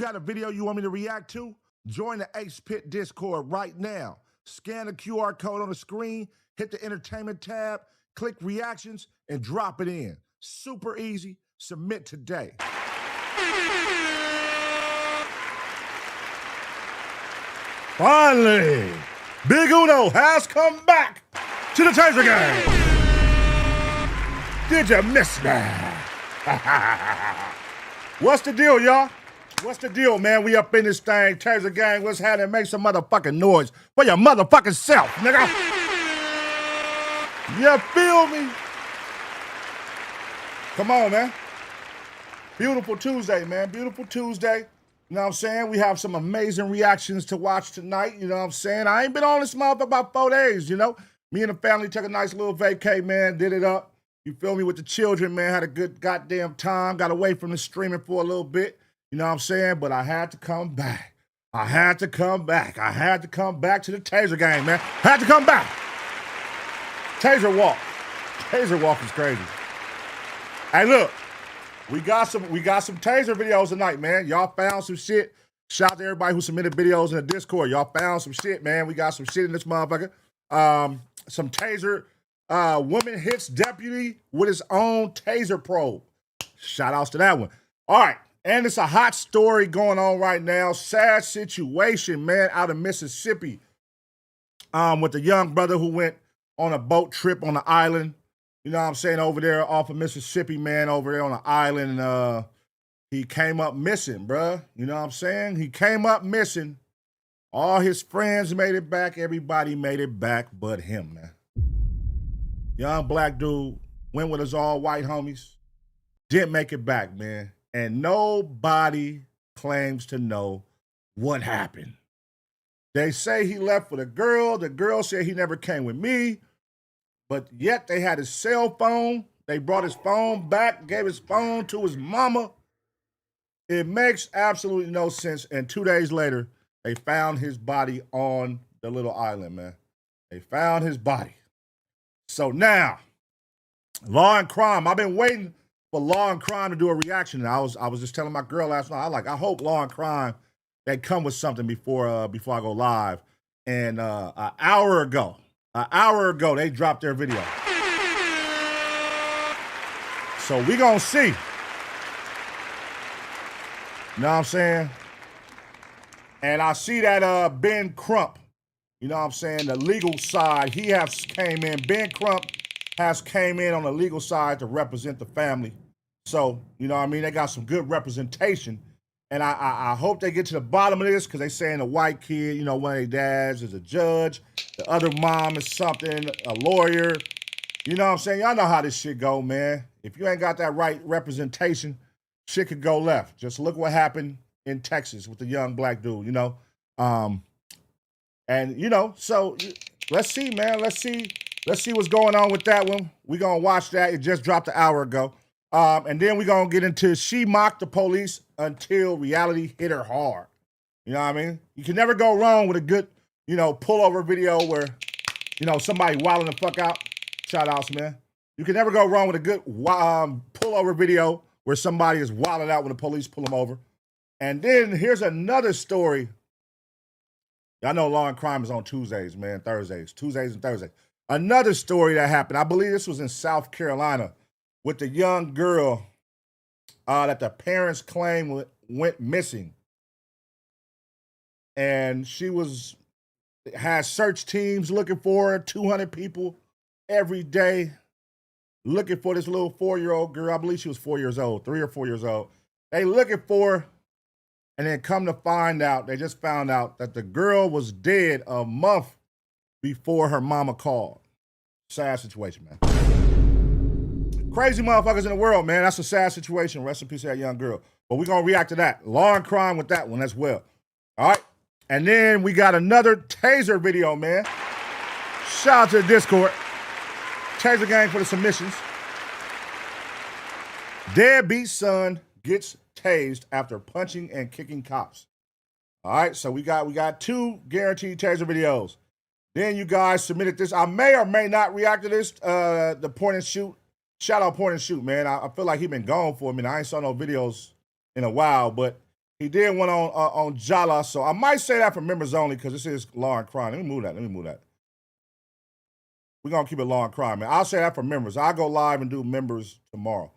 got a video you want me to react to? Join the Ace Pit Discord right now. Scan the QR code on the screen, hit the entertainment tab, click reactions, and drop it in. Super easy. Submit today. Finally, Big Uno has come back to the Taser game. Did you miss me? What's the deal, y'all? What's the deal, man? We up in this thing, Taser gang. What's happening? Make some motherfucking noise for your motherfucking self, nigga. You feel me? Come on, man. Beautiful Tuesday, man. Beautiful Tuesday. You know what I'm saying? We have some amazing reactions to watch tonight. You know what I'm saying? I ain't been on this motherfucker about 4 days, you know? Me and the family took a nice little vacay, man. Did it up. You feel me? With the children, man. Had a good goddamn time. Got away from the streaming for a little bit. You know what I'm saying? But I had to come back. I had to come back to the Taser game, man. Had to come back. Taser walk. Taser walk is crazy. Hey, look. We got some Taser videos tonight, man. Y'all found some shit. Shout out to everybody who submitted videos in the Discord. Y'all found some shit, man. We got some shit in this motherfucker. Some Taser woman hits deputy with his own Taser probe. Shout outs to that one. All right. And it's a hot story going on right now. Sad situation, man, out of Mississippi. With the young brother who went on a boat trip on the island. You know what I'm saying? Over there off of Mississippi, man, over there on the island. He came up missing, bruh. You know what I'm saying? He came up missing. All his friends made it back. Everybody made it back but him, man. Young black dude went with his all white homies. Didn't make it back, man. And nobody claims to know what happened. They say he left with a girl. The girl said he never came with me. But yet they had his cell phone. They brought his phone back, gave his phone to his mama. It makes absolutely no sense. And 2 days later, they found his body on the little island, man. They found his body. So now, Law and Crime. I've been waiting for Law and Crime to do a reaction. And I was just telling my girl last night, I hope Law and Crime, they come with something before I go live. And an hour ago, they dropped their video. So we gonna see. You know what I'm saying? And I see that Ben Crump, you know what I'm saying, the legal side, he has came in. Ben Crump has came in on the legal side to represent the family. So, you know what I mean? They got some good representation. And I hope they get to the bottom of this because they saying the white kid, you know, one of their dads is a judge. The other mom is something, a lawyer. You know what I'm saying? Y'all know how this shit go, man. If you ain't got that right representation, shit could go left. Just look what happened in Texas with the young black dude, you know? And, you know, so let's see, man. Let's see what's going on with that one. We're going to watch that. It just dropped an hour ago. And then we're going to get into she mocked the police until reality hit her hard. You know what I mean? You can never go wrong with a good, you know, pullover video where, you know, somebody wilding the fuck out. Shout outs, man. You can never go wrong with a good pullover video where somebody is wilding out when the police pull them over. And then here's another story. Y'all know Law and Crime is on Tuesdays, man, Tuesdays and Thursdays. Another story that happened, I believe this was in South Carolina, with the young girl that the parents claim went missing. And she had search teams looking for her, 200 people every day looking for this little 4-year-old girl. I believe she was 4 years old, 3 or 4 years old. They looking for her, and then come to find out, they just found out that the girl was dead a month before her mama called. Sad situation, man. Crazy motherfuckers in the world, man. That's a sad situation. Rest in peace to that young girl. But we're going to react to that. Law and Crime with that one as well. All right? And then we got another Taser video, man. Shout out to the Discord. Taser gang for the submissions. Deadbeat son gets tased after punching and kicking cops. All right, so we got 2 guaranteed Taser videos. Then you guys submitted this. I may or may not react to this. The point and shoot. Shout out point and shoot, man. I feel like he been gone for a minute. I ain't saw no videos in a while, but He did one on Jala, so I might say that for members only because this is law and crime. Let me move that. We're going to keep it law and crime, man. I'll say that for members. I'll go live and do members tomorrow.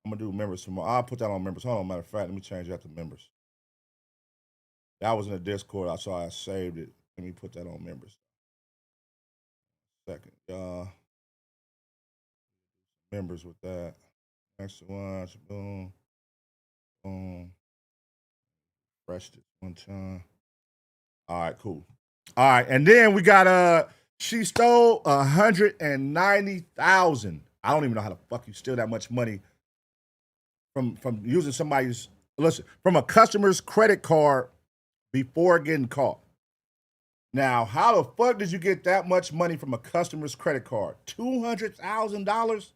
I'm going to do members tomorrow. I'll put that on members. Hold on, matter of fact, let me change that to members. That was in the Discord. I saw I saved it. Let me put that on members. Second. Members with that. Next one. Boom. Boom. Refreshed it one time. All right, cool. All right, and then we got she stole $190,000. I don't even know how the fuck you steal that much money from using somebody's from a customer's credit card before getting caught. Now, how the fuck did you get that much money from a customer's credit card? $200,000?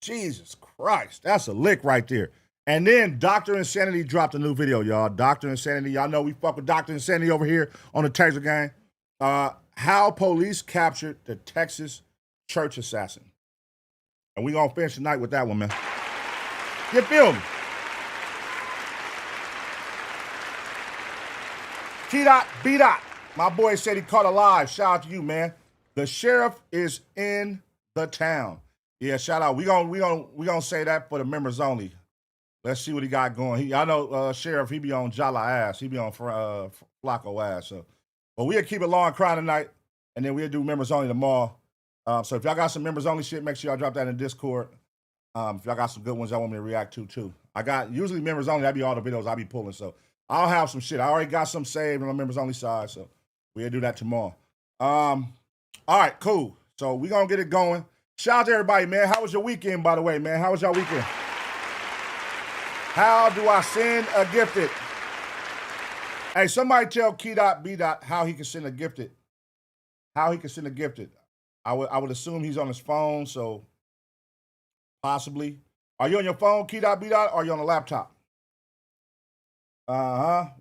Jesus Christ, that's a lick right there. And then Dr. Insanity dropped a new video, y'all. Dr. Insanity, y'all know we fuck with Dr. Insanity over here on the Taser gang. How police captured the Texas church assassin. And we gonna finish tonight with that one, man. You feel me? T.B. My boy said he caught alive. Shout out to you, man. The sheriff is in the town. Yeah, shout out. We gonna say that for the members only. Let's see what he got going. I know Sheriff, he be on Jala ass. He be on Flacco ass. So, but we'll keep it law and crime tonight, and then we'll do members only tomorrow. So if y'all got some members only shit, make sure y'all drop that in Discord. If y'all got some good ones y'all want me to react to too. I got usually members only. That be all the videos I be pulling. So I'll have some shit. I already got some saved on the members only side. So we'll do that tomorrow. All right, cool. So we gonna get it going. Shout out to everybody, man. How was your weekend, by the way, man? How was y'all weekend? How do I send a gifted? Hey, somebody tell Key.B. how he can send a gifted. How he can send a gifted. I would assume he's on his phone, so possibly. Are you on your phone, Key.B. or are you on a laptop?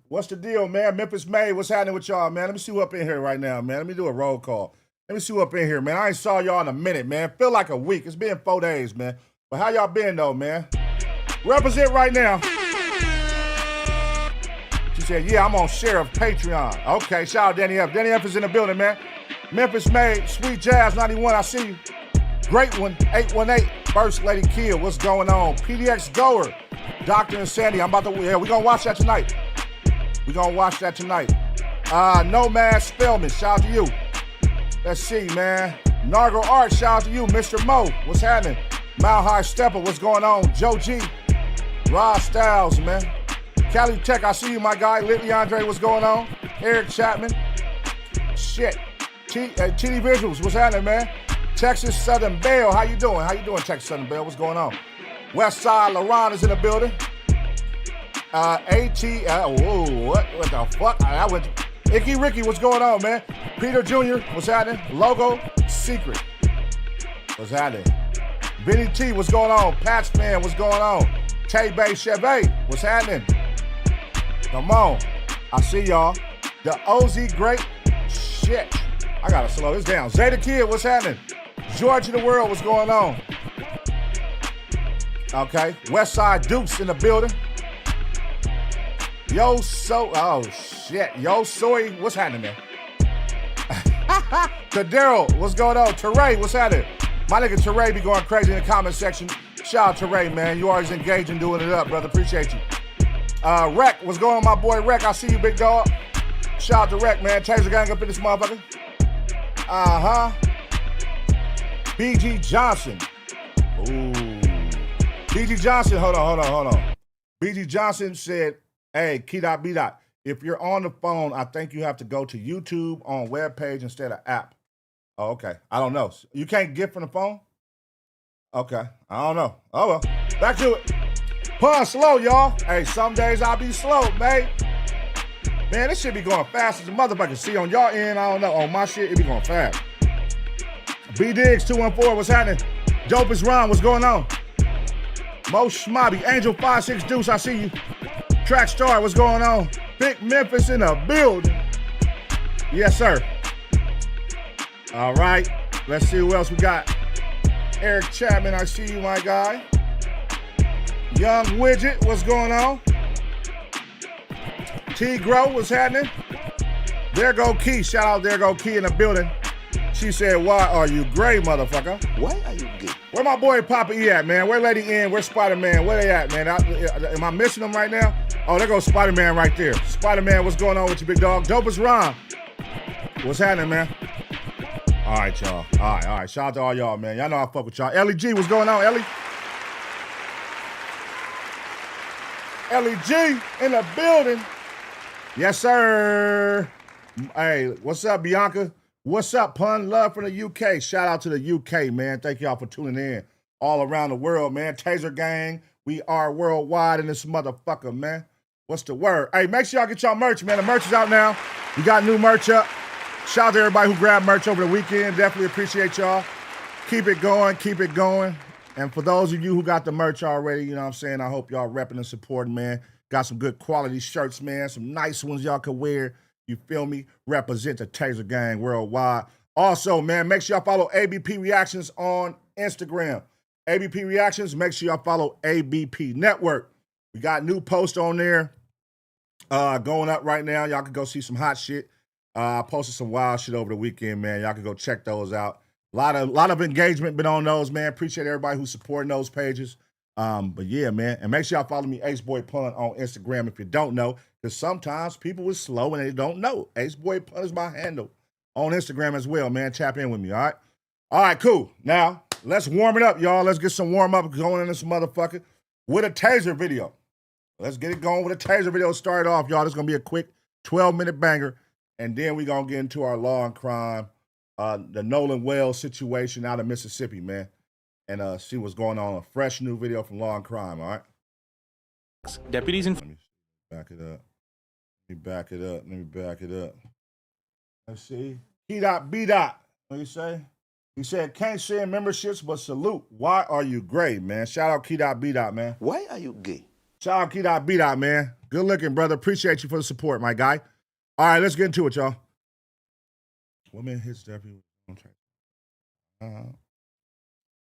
What's the deal, man? Memphis May, what's happening with y'all, man? Let me see who up in here right now, man. Let me do a roll call. Let me see who up in here, man. I ain't saw y'all in a minute, man. Feel like a week. It's been 4 days, man. But how y'all been, though, man? Represent right now. She said, yeah, I'm on Sheriff Patreon. Okay, shout out Danny F. Danny F is in the building, man. Memphis May, Sweet Jazz 91, I see you. Great one, 818, First Lady Kill, what's going on? PDX Goer, Dr. Insanity, we're gonna watch that tonight. We're gonna watch that tonight. Nomad Spellman, shout out to you. Let's see, man. Nargo Art, shout out to you. Mr. Mo, what's happening? Mile High Stepper, what's going on? Joe G, Rod Styles, man. Cali Tech, I see you, my guy. Little Andre, what's going on? Eric Chapman. Shit. TD Visuals, what's happening, man? Texas Southern Belle, how you doing? How you doing, Texas Southern Belle? What's going on? West Side LaRon is in the building. What the fuck? I went to Icky Ricky, what's going on, man? Peter Jr., what's happening? Logo Secret, what's happening? Vinny T, what's going on? Patch Fan, what's going on? Tay-Bay Chevy, what's happening? Come on. I see y'all. The OZ Great. Shit. I gotta slow this down. Zeta Kid, what's happening? George of the World, what's going on? Okay. Westside Dukes in the building. Yo Soy, what's happening, man? Kadero, what's going on? Teray, what's happening? My nigga Teray be going crazy in the comment section. Shout out to Ray, man. You always engaging, doing it up, brother. Appreciate you. Rec, what's going on, my boy Rec? I see you, big dog. Shout out to Rec, man. Taser gang up in this motherfucker. BG Johnson. Ooh. BG Johnson, hold on. BG Johnson said, hey, Key.B. If you're on the phone, I think you have to go to YouTube on webpage instead of app. Oh, okay. I don't know. You can't get from the phone? Okay. I don't know. Oh, well. Back to it. Pun slow, y'all. Hey, some days I'll be slow, man. Man, this shit be going fast as a motherfucker. See, on y'all end, I don't know. On my shit, it be going fast. B-Diggs 214, what's happening? Dopest Ron, what's going on? Mo Schmobby, Angel 56 Deuce, I see you. Track Star, what's going on? Big Memphis in the building. Yes, sir. All right. Let's see who else we got. Eric Chapman, I see you, my guy. Young Widget, what's going on? T Grow, what's happening? There go Key. Shout out, there go Key in the building. She said, why are you gray, motherfucker? Why are you gay? Where my boy Papa E at, man? Where Lady N? Where Spider-Man? Where they at, man? Am I missing them right now? Oh, there goes Spider-Man right there. Spider-Man, what's going on with you, big dog? Dopest Ron. What's happening, man? All right, y'all. All right. Shout out to all y'all, man. Y'all know I fuck with y'all. Ellie G, what's going on, Ellie? Ellie G in the building. Yes, sir. Hey, what's up, Bianca? What's up, Pun? Love from the UK. Shout out to the UK, man. Thank y'all for tuning in all around the world, man. Taser gang, we are worldwide in this motherfucker, man. What's the word? Hey, make sure y'all get y'all merch, man. The merch is out now. We got new merch up. Shout out to everybody who grabbed merch over the weekend. Definitely appreciate y'all. Keep it going. Keep it going. And for those of you who got the merch already, you know what I'm saying, I hope y'all repping and supporting, man. Got some good quality shirts, man. Some nice ones y'all can wear. You feel me? Represent the Taser gang worldwide. Also, man, make sure y'all follow ABP Reactions on Instagram. ABP Reactions, make sure y'all follow ABP Network. We got new posts on there going up right now. Y'all can go see some hot shit. I posted some wild shit over the weekend, man. Y'all can go check those out. A lot of engagement been on those, man. Appreciate everybody who's supporting those pages. But yeah, man. And make sure y'all follow me, AceBoyPun, on Instagram if you don't know. Because sometimes people is slow and they don't know. AceBoyPun is my handle on Instagram as well, man. Tap in with me, all right? All right, cool. Now, let's warm it up, y'all. Let's get some warm-up going in this motherfucker with a Taser video. Let's get it going with a Taser video. Start off, y'all. This is going to be a quick 12-minute banger. And then we're going to get into our law and crime, the Nolan Wells situation out of Mississippi, man. And see what's going on. A fresh new video from Law and Crime, all right? Deputies in... Let me back it up. Let me back it up. Let's see. P. B. What do you say? He said, can't send memberships, but salute. Why are you gray, man? Shout out K. B. Man. Why are you gay? Shout out K. B. Man. Good looking, brother. Appreciate you for the support, my guy. All right, let's get into it, y'all. Woman hits deputy.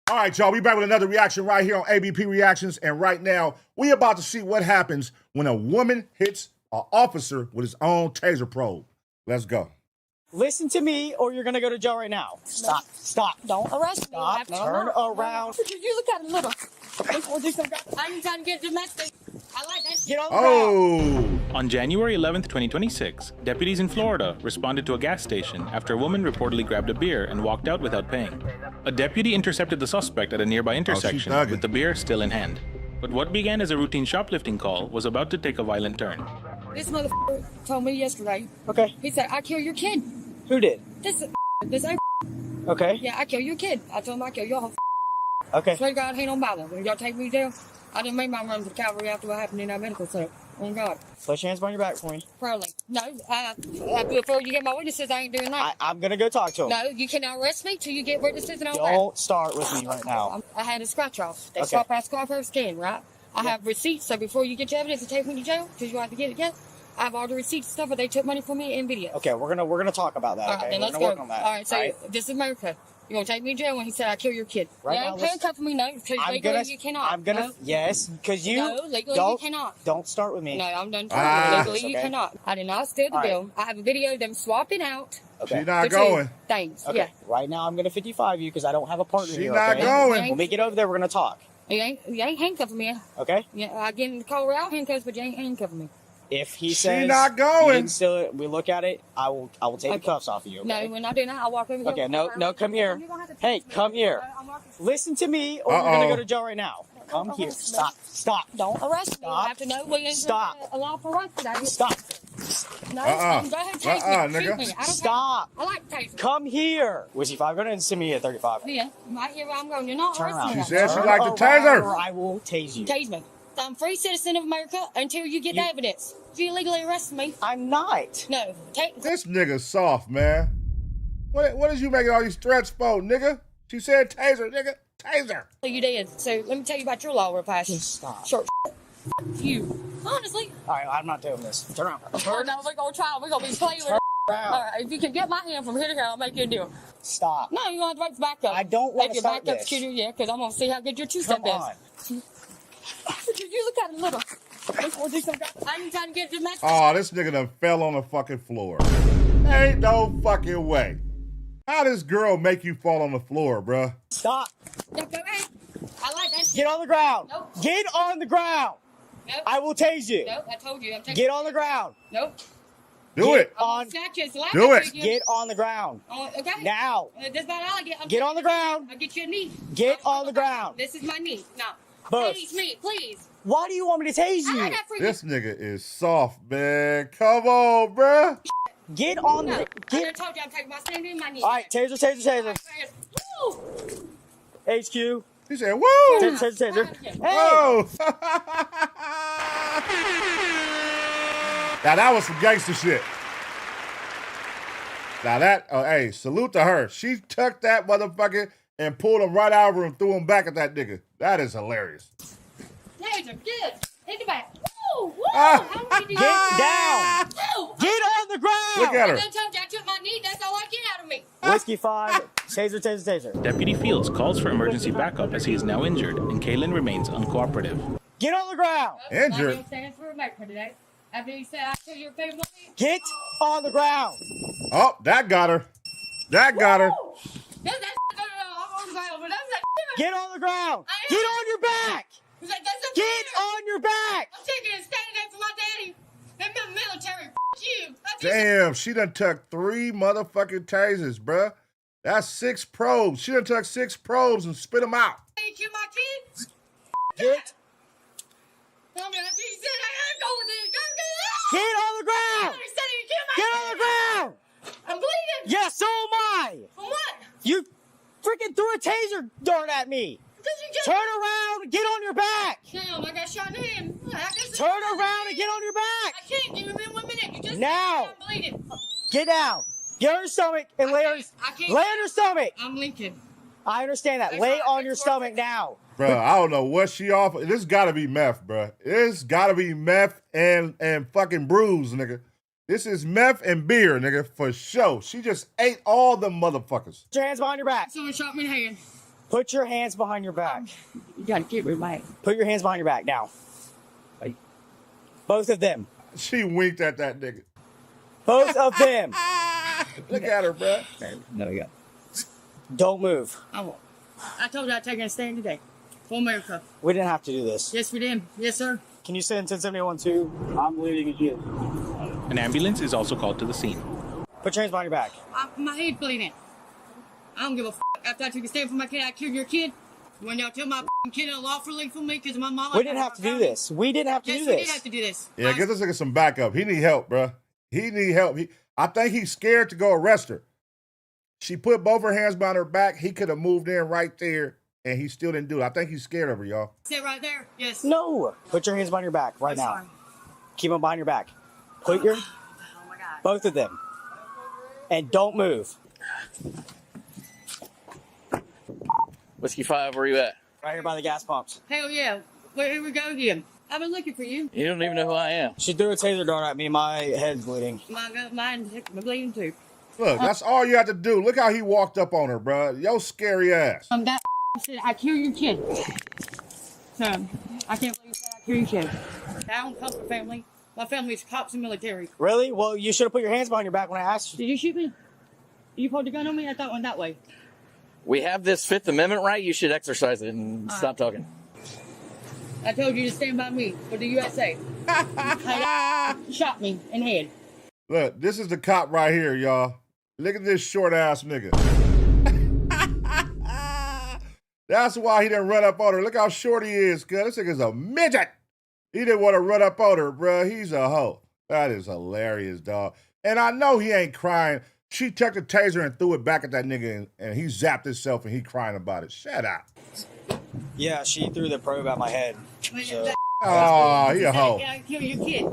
All right, y'all, we back with another reaction right here on ABP Reactions, and right now, we about to see what happens when a woman hits an officer with his own taser probe. Let's go. Listen to me, or you're gonna go to jail right now. Stop. Stop. Don't arrest me. Stop. Turn around. You look at it little. I'm trying to get domestic. I like that. Get on the ground. On January 11th, 2026, deputies in Florida responded to a gas station after a woman reportedly grabbed a beer and walked out without paying. A deputy intercepted the suspect at a nearby intersection with the beer still in hand. But what began as a routine shoplifting call was about to take a violent turn. This motherfucker told me yesterday. Okay. He said, I kill your kid. Who did? This Okay. Yeah, I kill your kid. I told him I kill your whole Okay. Swear to God, ain't no Bible. When y'all take me to jail, I didn't make my run to the cavalry after what happened in that medical center. Oh, God. Place your hands behind your back for me. Probably. No, before you get my witnesses, I ain't doing that. I'm gonna go talk to him. No, you cannot arrest me till you get witnesses and all Don't start with me right now. I had a scratch off. They Okay. swap out scar first skin, right? I have receipts, so before you get your evidence to take me to jail, because you have to get it yet, I have all the receipts and stuff, but they took money from me in video. Okay, we're gonna talk about that. All right, Okay, then we're let's gonna go. work on that. All right, so this is America. You gonna take me to jail when he said I kill your kid? Right you now, ain't let's- handcuffing me, no, because legally you cannot. No? Yes, because you No, legally don't, you cannot. Don't start with me. No, I'm done. Ah. Legally you Okay. cannot. I did not steal the All right. bill. I have a video of them swapping out Okay. She not the going. two things. Okay. Yeah. Right now, I'm gonna 55 you because I don't have a partner She here. not okay? going. When we get over there, we're gonna talk. You ain't handcuffing me. Okay. Yeah, I get in the car without handcuffs, but you ain't handcuffing me. If he She says not you going. didn't steal it, we look at it. I will take the cuffs off of you. Okay? No, when I do that, I walk over here. Okay, no, come here. You're gonna have to Hey, teach me. come here. I'm walking. Listen to me, or you're gonna Uh-oh. go to jail right now. Come here. Stop. Stop. Don't arrest me. Stop. I have to know we ain't Stop. a lawful right for that. Stop. No, Uh-uh. go ahead and tase Uh-uh, me. nigga. Shoot me. I don't Stop. care. I like tasing. Come here. Was he 5 and send me at 35? Yeah, right here where I'm going. You're not Turn arresting around. me. She said she Turn like the around taser. or I will tase you. Tase me. I'm a free citizen of America until you get the evidence. If you illegally arrest me, I'm not. no. This nigga soft, man. What is you making all these threats for, nigga? She said taser, nigga. Taser. You did. So let me tell you about your law we're passing. Stop. Short you. Honestly. All right, I'm not doing this. Turn around. Turn No, we're going to try. We're going to be playing with it. around. All right, if you can get my hand from here to here, I'll make you a deal. Stop. No, you're going to have to back up. I don't want If to you start back up, this. yeah, because I'm going to see how good your two-step Come is. on. You look at it little. We'll do some. I'm trying to get to the match. Oh, this nigga done fell on the fucking floor. Ain't no fucking way. How this girl make you fall on the floor, bruh? Stop. No, go ahead. I like that. Get on the ground. Nope. Get on the ground. Nope. I will tase you. Nope, I told you. I'm taking Get on the ground. Nope. Do it. On. Do it. Get on the ground. Okay. Now. That's about all I get. Get on the ground. I'll get you a knee. Get on the ground. This is my knee. Now, Both. tase me, please. Why do you want me to tase I you? got free. This nigga is soft, man. Come on, bruh. Get on No, the. I Get. told you I'm taking my stand in my knee. All right, taser, taser, taser. Woo! HQ. He said, woo. Taser, taser, taser. Hey. Whoa. Now that was some gangster shit. Now that, hey, salute to her. She tucked that motherfucker and pulled him right out of her and threw him back at that nigga. That is hilarious. Taser, good. Hit the back. Woo! Woo! Ah. How did you Get down. Woo! Get on the ground. Look at I her. done told you I took my knee. That's all I get out of me. Whiskey 5. Taser, taser, taser. Deputy Fields calls for emergency backup as he is now injured, and Kaylin remains uncooperative. Get on the ground. Injured. I'm standing for America today. After you said I told your favorite movie. Get on the ground. Oh, that got her. That got her. That's I'm on the ground, but that's that. Get on the ground. Get on your back. Get on your back. I'm taking a stand in for my daddy. And my military. You. Damn, she done took 3 motherfucking tasers, bruh. That's 6 probes. She done took 6 probes and spit them out. You kill my kids? Get. Tell me after you said I gotta go with it. Get on the ground. You said you kill my Get kids. on the ground. I'm bleeding. Yeah, so am I. For what? You freaking threw a taser dart at me. Because you just Turn around and get on your back. Damn, I got shot in the hand. Turn around and get on your back. I can't. Give me 1 minute. You just Now. I'm bleeding. Get down. Get on your stomach and lay on I can't. lay on your stomach. I'm leaking. I understand that. That's Lay right. on your That's stomach perfect. now. Bruh, I don't know what she off. This gotta be meth, bruh. This gotta be meth and fucking brews, nigga. This is meth and beer, nigga, for sure. She just ate all the motherfuckers. Put your hands behind your back. Someone shot me in the hand. Put your hands behind your back. You gotta get rid of my hand. Put your hands behind your back now. Both of them. She winked at that nigga. Both of them. Look at her, bruh. There we go. Don't move. I won't. I told you I'd take a stand today. For America. We didn't have to do this. Yes, we did. Yes, sir. Can you send 1071-2? I'm bleeding again. An ambulance is also called to the scene. Put your hands behind your back. My head bleeding. I don't give a f***. After I took a stand for my kid, I killed your kid. When y'all tell my f***ing kid unlawfully for me because my mama. We didn't have to do this. We didn't have to Yes, do we this. did have to do this. Yeah, get this nigga some backup. He need help, bruh. He need help. I think he's scared to go arrest her. She put both her hands behind her back. He could have moved in right there, and he still didn't do it. I think he's scared of her, y'all. Sit right there. Yes. No. Put your hands behind your back right I'm now. sorry. Keep them behind your back. Put your, Oh my God. both of them. And don't move. Whiskey 5, where you at? Right here by the gas pumps. Hell yeah. Well, here we go again. I've been looking for you. You don't even know who I am. She threw a taser dart at me. My head's bleeding. Mine's bleeding too. Look, that's all you have to do. Look how he walked up on her, bruh. Yo, scary ass. That said I kill your kid. So I can't believe you said I kill your kid. I don't come from family. My family's cops and military. Really? Well, you should have put your hands behind your back when I asked you. Did you shoot me? You pulled the gun on me? I thought it went that way. We have this Fifth Amendment right. You should exercise it and stop talking. I told you to stand by me for the USA. Shot me in the head. Look, this is the cop right here, y'all. Look at this short ass nigga. That's why he didn't run up on her. Look how short he is, cuz this nigga's a midget. He didn't want to run up on her, bruh. He's a hoe. That is hilarious, dog. And I know he ain't crying. She took the taser and threw it back at that nigga, and he zapped himself, and he crying about it. Shut up. Yeah, she threw the probe at my head. So, Oh, he a hoe. I kill your kid.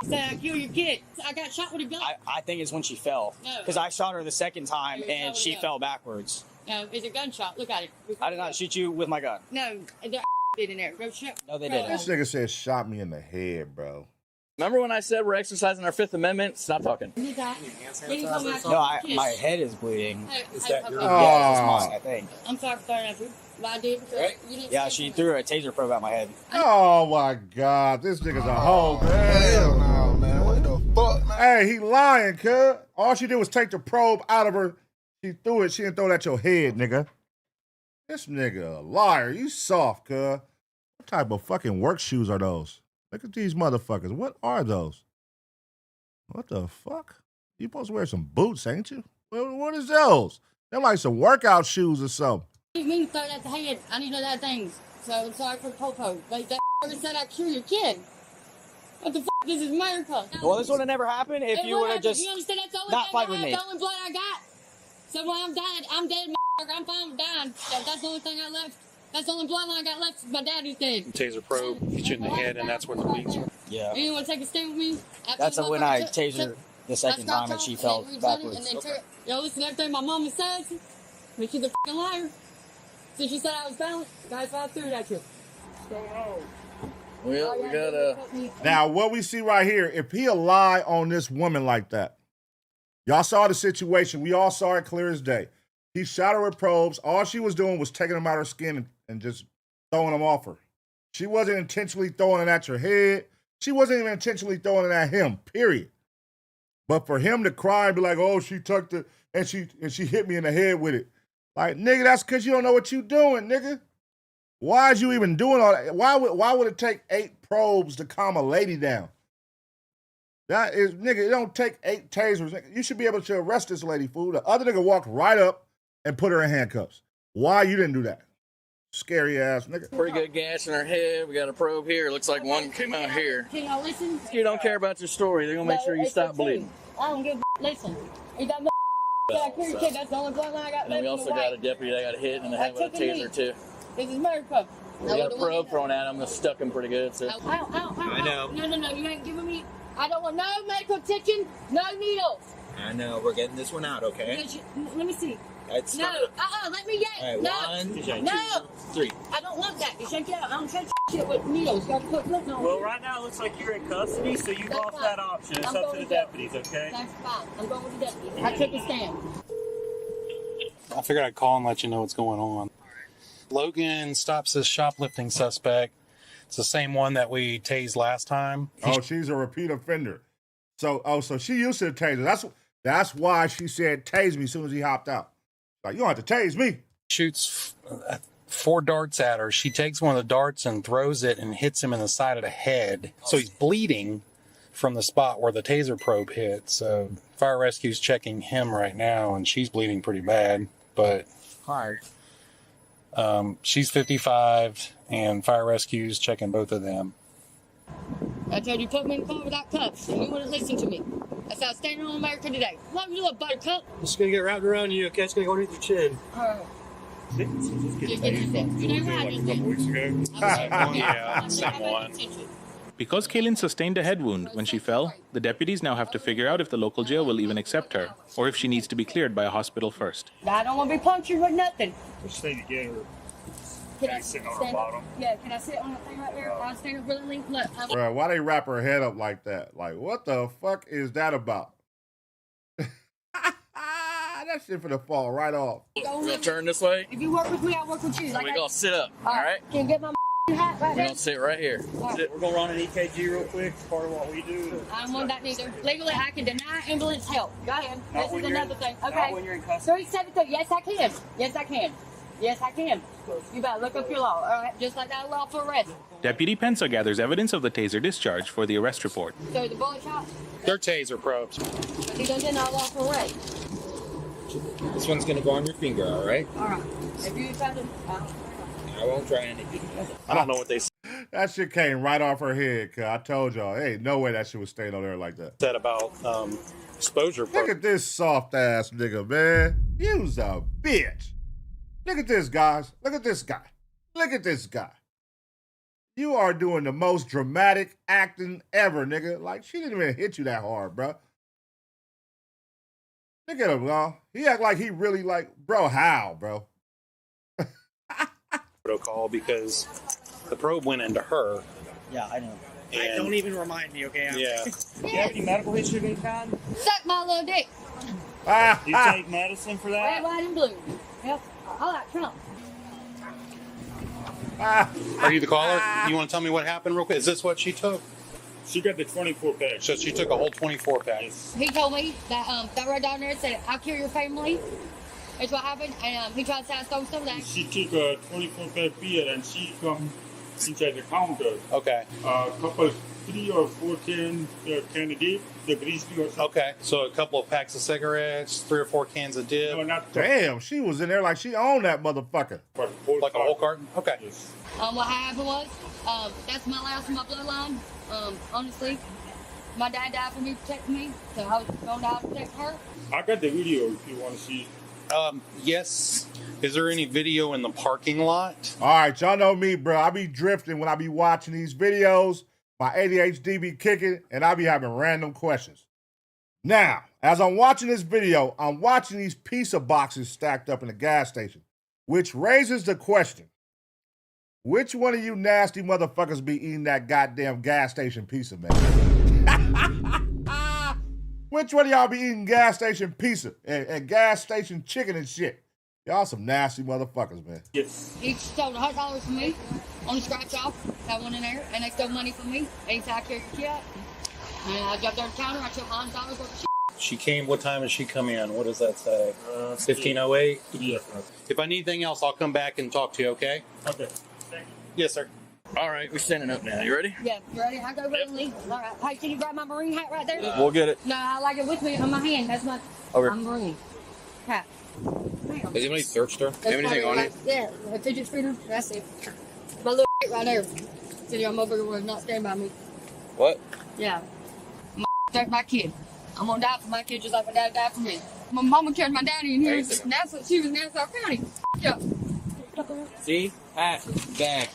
Said I kill your kid. I got shot with a gun. I think it's when she fell. No. Because I shot her the second time You and shot she her. fell backwards. No, it's a gunshot. Look at it. I did not shoot you with my gun. No, there did in there. Go check. No, they Go didn't. This nigga said shot me in the head, bro. Remember when I said we're exercising our Fifth Amendment? Stop talking. You got- you can come back No, and my kiss. head is bleeding. Is that your Yeah, it's mine, I think. I'm sorry for throwing at you. But I did because you didn't Yeah, say she something. threw a taser probe at my head. Oh my God, this nigga's a hoe, man. Hell no, man. What the fuck, man? Hey, he lying, cuz. All she did was take the probe out of her. She threw it. She didn't throw it at your head, nigga. This nigga a liar. You soft, cuz. What type of fucking work shoes are those? Look at these motherfuckers. What are those? What the fuck? You supposed to wear some boots, ain't you? What is those? They're like some workout shoes or something. You mean throw it at the head. I need to know that things. So I'm sorry for the popo. But that said I kill your kid. What the fuck? This is America. Well, this would have never happened if you would have just You understand? That's the only not thing fight I with have, me. the only blood I got. So when I'm dead, I'm fine with dying. So that's the only thing I left. That's the only bloodline I got left is my dad who's dead. Taser probe, hit you in the head, and that's where the bleeds from. Yeah. You want to take a stand with me? That's when I tasered the second time and she fell backwards. Yo, listen to everything my mama says. But she's a fucking liar. So she said I was violent. Guys, I threw it at you. Well, we gotta. Now, what we see right here, if he'll lie on this woman like that, y'all saw the situation. We all saw it clear as day. He shot her with probes. All she was doing was taking them out of her skin and just throwing them off her. She wasn't intentionally throwing it at your head. She wasn't even intentionally throwing it at him, period. But for him to cry and be like, oh, she tucked it and she hit me in the head with it. Like, nigga, that's because you don't know what you doing, nigga. Why is you even doing all that? Why would it take 8 probes to calm a lady down? That is, nigga, it don't take 8 tasers. Nigga. You should be able to arrest this lady, fool. The other nigga walked right up and put her in handcuffs. Why you didn't do that? Scary ass nigga. Pretty good gash in her head. We got a probe here. Looks like one came out here. Can y'all listen? You don't care about your story. They're gonna make sure you stop bleeding. I don't give a listen. You got I kill your kid. That's the only bloodline I got And left. we also got a deputy that got hit in the head with a taser too. This is America. We got a probe thrown at him that stuck him pretty good. So. I know. No, you ain't giving me. I don't want no medical attention, no needles. I know. We're getting this one out, okay? Let me see. It's No, let me get. All right, No, 1, no. 2, 3. I don't want that. You shake it out. I don't shake shit with needles. You gotta put nothing on. Well, right now it looks like you're in custody, so you've That's lost fine. that option. It's I'm up to going the to jail. deputies, okay? That's fine. I'm going with the deputy. I took a stand. I figured I'd call and let you know what's going on. Logan stops this shoplifting suspect. It's the same one that we tased last time. Oh, she's a repeat offender. So she used to the taser. That's why she said tase me as soon as he hopped out. Like, you don't have to tase me. Shoots 4 darts at her. She takes one of the darts and throws it and hits him in the side of the head. So he's bleeding from the spot where the taser probe hit. So fire rescue's checking him right now, and she's bleeding pretty bad. But Hard. she's 55, and fire rescue's checking both of them. I told you put me in the car without cuffs, and you wouldn't listen to me. That's how I'm standing on America today. What you little buttercup? It's gonna get wrapped around you, okay? It's gonna go underneath your chin. You know what I just did? weeks ago. Yeah, same one. Because Kaylin sustained a head wound when she fell, the deputies now have to figure out if the local jail will even accept her, or if she needs to be cleared by a hospital first. I don't want to be punctured with nothing. Just need to get her. Can I Sit on her stand bottom. up? Yeah, can I sit on the thing right there? I'll stand up really link. Look, Bro, why they wrap her head up like that? Like, what the fuck is that about? That shit finna fall right off. We're gonna turn this way. if you work with me, I work with you. And we're gonna sit up. All right. Can you get my hat right We're there? gonna sit right here. We're gonna run an EKG real quick. It's part of what we do. I don't want that neither. Legally, I can deny ambulance help. Go ahead. Not This when is you're another thing. Not Okay. when you're in custody. 373. Yes, I can. Yes, I can. Yes, I can. You better look up your law. All right. Just like that law for arrest. Deputy Pensa gathers evidence of the taser discharge for the arrest report. So the bullet shot, They're taser probes. he goes in our law for arrest. This one's going to go on your finger, all right? All right. If you try to. I won't try anything. I don't know what they That shit came right off her head, cuz I told y'all, hey, no way that shit was staying on there like that. Said about exposure Look probe. at this soft ass nigga, man. You's a bitch. Look at this, guys. Look at this guy. Look at this guy. You are doing the most dramatic acting ever, nigga. Like, she didn't even hit you that hard, bro. Look at him, y'all. He act like he really like, bro, how, bro? Protocol because the probe went into her. Yeah, I know. And, Don't even remind me, okay? Yeah. Do you have any medical history of any kind? Suck my little dick. Do you take medicine for Red, that? white, and blue. Yep. I like Trump. Are you the caller? You want to tell me what happened real quick? Is this what she took? She got the 24 pack. So she took a whole 24 pack. He told me that that right down there said, I'll kill your family. That's what happened. And he tried to say I stole some of that. She took a 24 pack beer and she come inside the counter. Okay. A couple, 3 or 4 cans of the greasy or something. Okay. So a couple of packs of cigarettes, 3 or 4 cans of dip. No, not Damn, she was in there like she owned that motherfucker. Like a whole carton? Okay. Yes. What happened was, that's my last in my bloodline. Honestly, my dad died for me protecting me, so I was going down to protect her. I got the video if you want to see. Yes. Is there any video in the parking lot? All right, y'all know me, bro. I be drifting when I be watching these videos. My ADHD be kicking, and I be having random questions. Now, as I'm watching this video, I'm watching these pizza boxes stacked up in the gas station, which raises the question, which one of you nasty motherfuckers be eating that goddamn gas station pizza, man? Which one of y'all be eating gas station pizza and gas station chicken and shit? Y'all some nasty motherfuckers, man. Yes. He stole $100 from me on the scratch off. That one in there, and they stole money from me. They said I carried your kid. And I jumped on the counter. I took $100 worth of shit. She came. What time did she come in? What does that say? 15:08? Yeah. If I need anything else, I'll come back and talk to you, okay? Okay. Thank you. Yes, sir. All right, we're standing up now. You ready? Yeah, you ready? I go willingly. All right. Hey, can you grab my Marine hat right there? We'll get it. No, I like it with me on my hand. That's my I'm Marine hat. Has anybody searched her? Have anything on it? Yeah, a fidget spinner. That's it. My little right there. So your motherfucker will not stand by me. What? Yeah. That's my kid. I'm gonna die for my kid just like my dad died for me. My mama carried my daddy in here. That's what she was in Nassau County. Yeah. See? Hat. Back.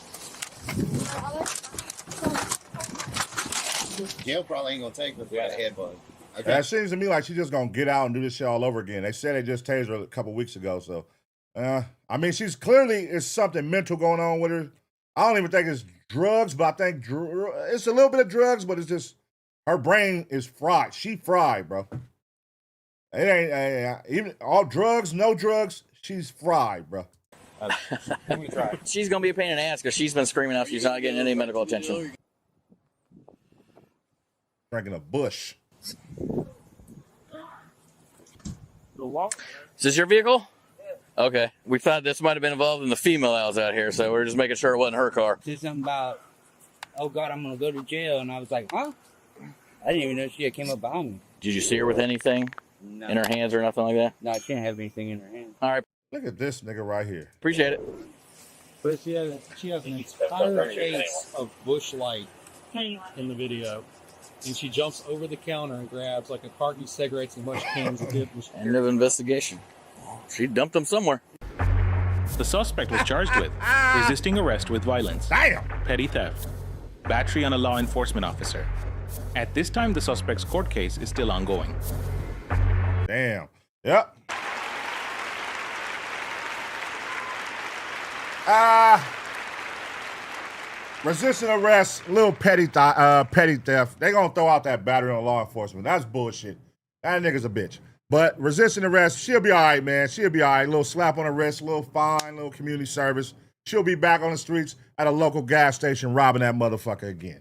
Jail probably ain't gonna take her for a head bug. Okay. That seems to me like she's just gonna get out and do this shit all over again. They said they just tased her a couple weeks ago, so I mean, she's clearly is something mental going on with her. I don't even think it's drugs, but I think it's a little bit of drugs, but it's just her brain is fried. She fried, bro. It ain't even all drugs, no drugs. She's fried, bro. Let me try. She's going to be a pain in the ass because she's been screaming out she's not getting any medical attention. Drinking a bush. Is this your vehicle? Okay. We thought this might have been involved in the female that was out here, so we're just making sure it wasn't her car. Said something about, oh God, I'm gonna go to jail, and I was like, huh? I didn't even know she had came up behind me. Did you see her with anything No. in her hands or nothing like that? No, she didn't have anything in her hand. All right. Look at this nigga right here. Appreciate it. But she has an entire case of Bush Light in the video. And she jumps over the counter and grabs like a carton of cigarettes and a bunch of cans of dip. End of investigation. She dumped them somewhere. The suspect was charged with resisting arrest with violence, petty theft, battery on a law enforcement officer. At this time, the suspect's court case is still ongoing. Damn. Yep. Resisting arrest, little petty theft. They gonna throw out that battery on law enforcement. That's bullshit. That nigga's a bitch. But resisting arrest, she'll be all right, man. She'll be all right. Little slap on the wrist, little fine, little community service. She'll be back on the streets at a local gas station robbing that motherfucker again.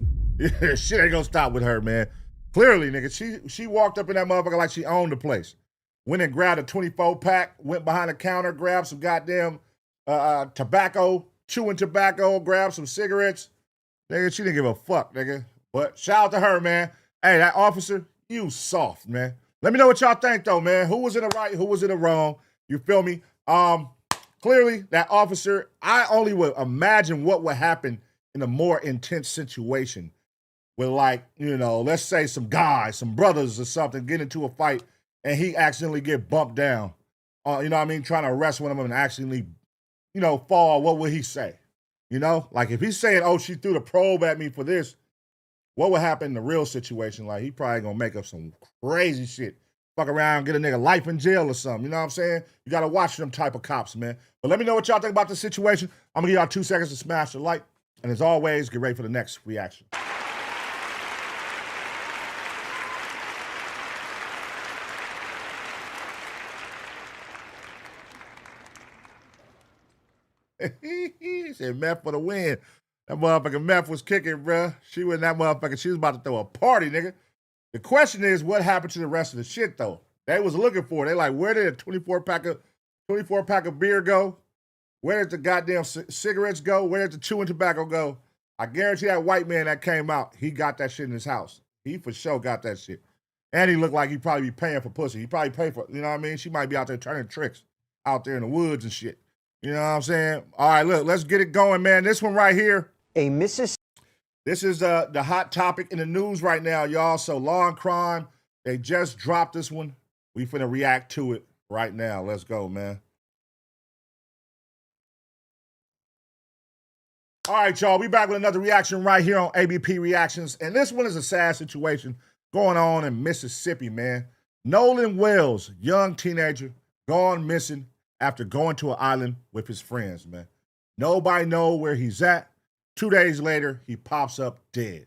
Shit ain't gonna stop with her, man. Clearly, nigga, she walked up in that motherfucker like she owned the place. Went and grabbed a 24-pack, went behind the counter, grabbed some goddamn tobacco, chewing tobacco, grabbed some cigarettes. Nigga, she didn't give a fuck, nigga. But shout out to her, man. Hey, that officer, you soft, man. Let me know what y'all think, though, man. Who was in the right? Who was in the wrong? You feel me? Clearly, that officer, I only would imagine what would happen in a more intense situation with, like, you know, let's say some guys, some brothers or something get into a fight and he accidentally get bumped down. You know what I mean? Trying to arrest one of them and accidentally, you know, fall. What would he say? You know? Like, if he's saying, oh, she threw the probe at me for this, what would happen in the real situation? Like, he probably gonna make up some crazy shit. Fuck around, get a nigga life in jail or something. You know what I'm saying? You gotta watch them type of cops, man. But let me know what y'all think about the situation. I'm gonna give y'all 2 seconds to smash the like. And as always, get ready for the next reaction. He said meth for the win. That motherfucking meth was kicking, bruh. She was that motherfucker. She was about to throw a party, nigga. The question is, what happened to the rest of the shit, though? They was looking for it. They like, where did a 24-pack of beer go? Where did the goddamn cigarettes go? Where did the chewing tobacco go? I guarantee that white man that came out, he got that shit in his house. He for sure got that shit. And he looked like he'd probably be paying for pussy. He probably paid for, you know what I mean? She might be out there turning tricks out there in the woods and shit. You know what I'm saying? All right, look, let's get it going, man. This one right here. This is the hot topic in the news right now, y'all. So Law and Crime, they just dropped this one. We finna react to it right now. Let's go, man. All right, y'all, we back with another reaction right here on ABP Reactions. And this one is a sad situation going on in Mississippi, man. Nolan Wells, young teenager, gone missing after going to an island with his friends, man. Nobody know where he's at. 2 days later, he pops up dead.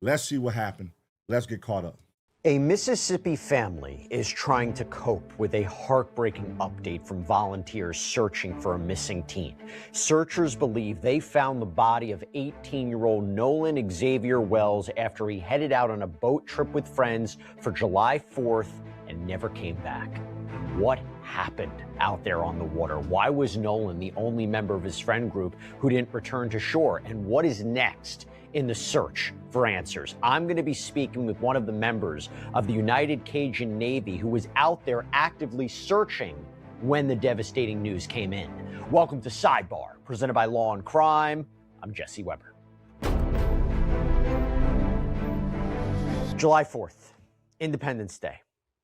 Let's see what happened. Let's get caught up. A Mississippi family is trying to cope with a heartbreaking update from volunteers searching for a missing teen. Searchers believe they found the body of 18-year-old Nolan Javeayah Wells after he headed out on a boat trip with friends for July 4th and never came back. What happened out there on the water? Why was Nolan the only member of his friend group who didn't return to shore? And what is next in the search for answers? I'm going to be speaking with one of the members of the United Cajun Navy who was out there actively searching when the devastating news came in. Welcome to Sidebar, presented by Law and Crime. I'm Jesse Weber. July 4th, Independence Day.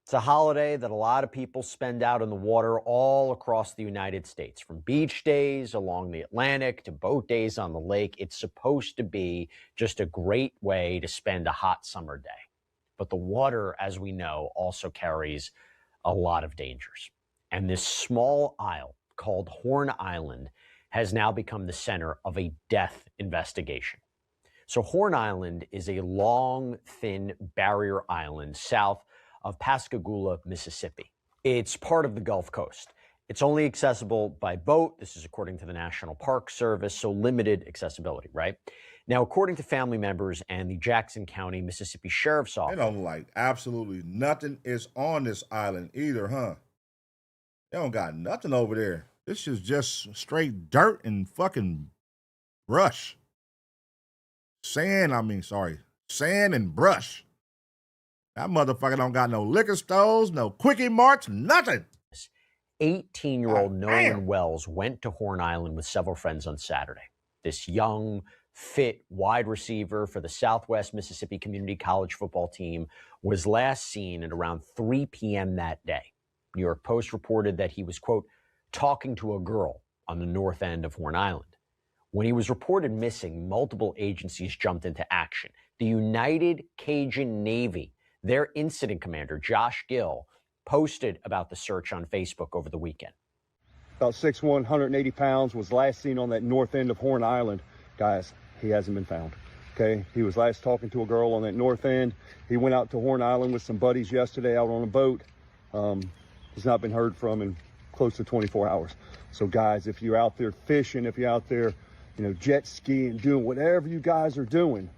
It's a holiday that a lot of people spend out on the water all across the United States, from beach days along the Atlantic to boat days on the lake. It's supposed to be just a great way to spend a hot summer day. But the water, as we know, also carries a lot of dangers. And this small isle called Horn Island has now become the center of a death investigation. So Horn Island is a long, thin barrier island south of Pascagoula, Mississippi. It's part of the Gulf Coast. It's only accessible by boat. This is according to the National Park Service, so limited accessibility, right? Now, according to family members and the Jackson County, Mississippi Sheriff's Office. They don't like absolutely nothing is on this island either, huh? They don't got nothing over there. This is just straight dirt and fucking brush. Sand and brush. That motherfucker don't got no liquor stores, no quickie marts, nothing. 18-year-old Nolan Wells went to Horn Island with several friends on Saturday. This young, fit wide receiver for the Southwest Mississippi Community College football team was last seen at around 3 p.m. that day. New York Post reported that he was, quote, talking to a girl on the north end of Horn Island. When he was reported missing, multiple agencies jumped into action. The United Cajun Navy, their incident commander, Josh Gill, posted about the search on Facebook over the weekend. About 6'1", 180 pounds, was last seen on that north end of Horn Island. Guys, he hasn't been found, okay? He was last talking to a girl on that north end. He went out to Horn Island with some buddies yesterday out on a boat. He's not been heard from in close to 24 hours. So guys, if you're out there fishing, if you're out there, jet skiing, doing whatever you guys are doing,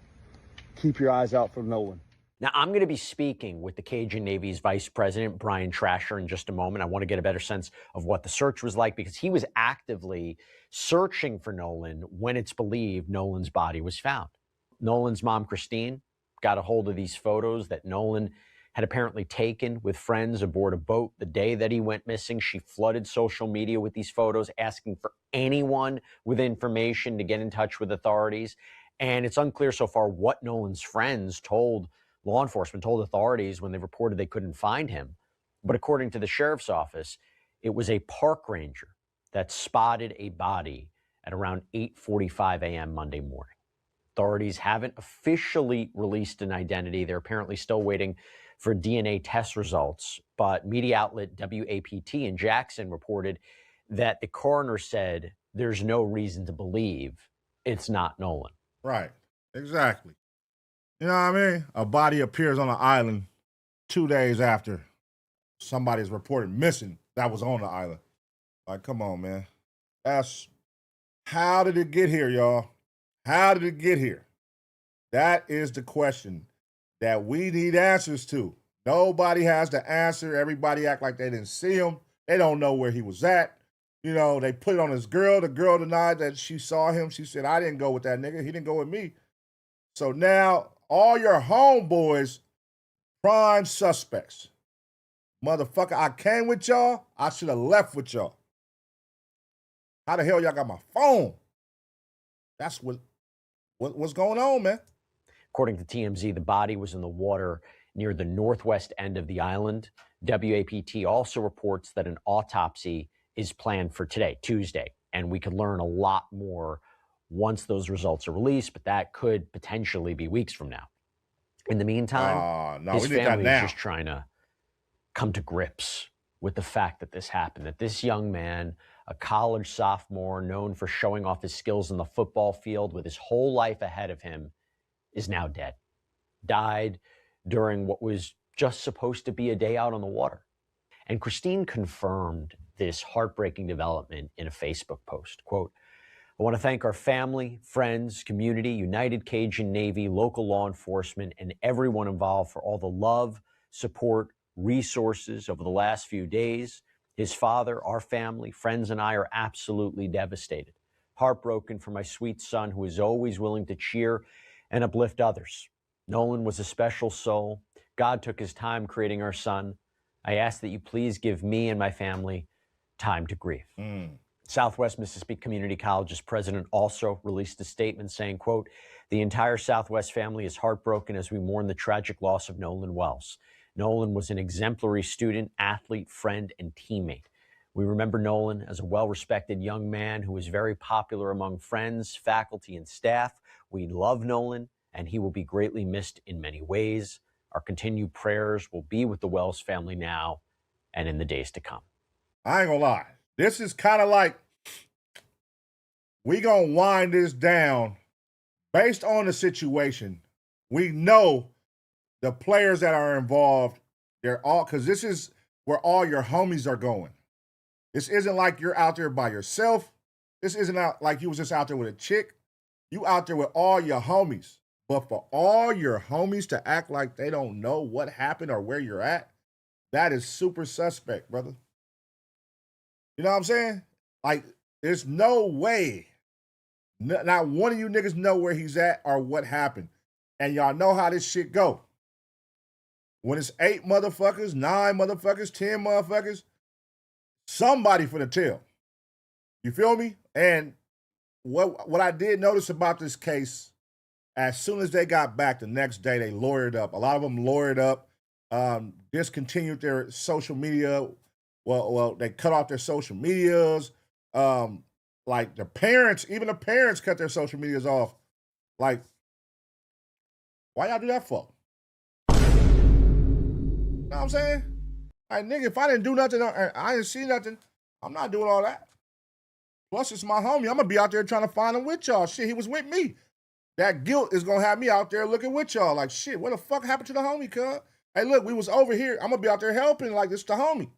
keep your eyes out for Nolan. Now, I'm going to be speaking with the Cajun Navy's Vice President, Brian Trasher, in just a moment. I want to get a better sense of what the search was like because he was actively searching for Nolan when it's believed Nolan's body was found. Nolan's mom, Christine, got a hold of these photos that Nolan had apparently taken with friends aboard a boat the day that he went missing. She flooded social media with these photos, asking for anyone with information to get in touch with authorities. And it's unclear so far what Nolan's friends told law enforcement, told authorities when they reported they couldn't find him. But according to the sheriff's office, it was a park ranger that spotted a body at around 8:45 a.m. Monday morning. Authorities haven't officially released an identity. They're apparently still waiting for DNA test results. But media outlet WAPT in Jackson reported that the coroner said there's no reason to believe it's not Nolan. Right, exactly. You know what I mean? A body appears on an island 2 days after somebody's reported missing that was on the island. Like, come on, man. That's How did it get here, y'all? How did it get here? That is the question that we need answers to. Nobody has the answer. Everybody act like they didn't see him. They don't know where he was at. You know, they put it on his girl. The girl denied that she saw him. She said, I didn't go with that nigga. He didn't go with me. So now all your homeboys, prime suspects. Motherfucker, I came with y'all. I should have left with y'all. How the hell y'all got my phone? That's what's going on, man. According to TMZ, the body was in the water near the northwest end of the island. WAPT also reports that an autopsy is planned for today, Tuesday, and we could learn a lot more once those results are released, but that could potentially be weeks from now. In the meantime, his family is just trying to come to grips with the fact that this happened, that this young man, a college sophomore known for showing off his skills in the football field with his whole life ahead of him, is now dead. Died during what was just supposed to be a day out on the water. And Christine confirmed this heartbreaking development in a Facebook post. Quote, I want to thank our family, friends, community, United Cajun Navy, local law enforcement, and everyone involved for all the love, support, resources over the last few days. His father, our family, friends, and I are absolutely devastated. Heartbroken for my sweet son, who is always willing to cheer and uplift others. Nolan was a special soul. God took his time creating our son. I ask that you please give me and my family time to grieve. Southwest Mississippi Community College's president also released a statement saying, quote, the entire Southwest family is heartbroken as we mourn the tragic loss of Nolan Wells. Nolan was an exemplary student, athlete, friend, and teammate. We remember Nolan as a well-respected young man who was very popular among friends, faculty, and staff. We love Nolan, and he will be greatly missed in many ways. Our continued prayers will be with the Wells family now and in the days to come. I ain't gonna lie. This is kind of like, we gonna wind this down based on the situation. We know the players that are involved, they're all, because this is where all your homies are going. This isn't like you're out there by yourself. This isn't out like you was just out there with a chick. You out there with all your homies. But for all your homies to act like they don't know what happened or where you're at, that is super suspect, brother. You know what I'm saying? Like, there's no way. Not one of you niggas know where he's at or what happened. And y'all know how this shit go. When it's 8 motherfuckers, 9 motherfuckers, 10 motherfuckers, somebody for the tell. You feel me? And what I did notice about this case, as soon as they got back the next day, they lawyered up. A lot of them lawyered up, discontinued their social media. Well, they cut off their social medias. Like the parents, even the parents cut their social medias off. Like, why y'all do that for? You know what I'm saying? Like, nigga, if I didn't do nothing, I didn't see nothing, I'm not doing all that. Plus, it's my homie. I'm going to be out there trying to find him with y'all. Shit, he was with me. That guilt is going to have me out there looking with y'all. Like, shit, what the fuck happened to the homie, cuz? Hey, look, we was over here. I'm going to be out there helping like this the homie.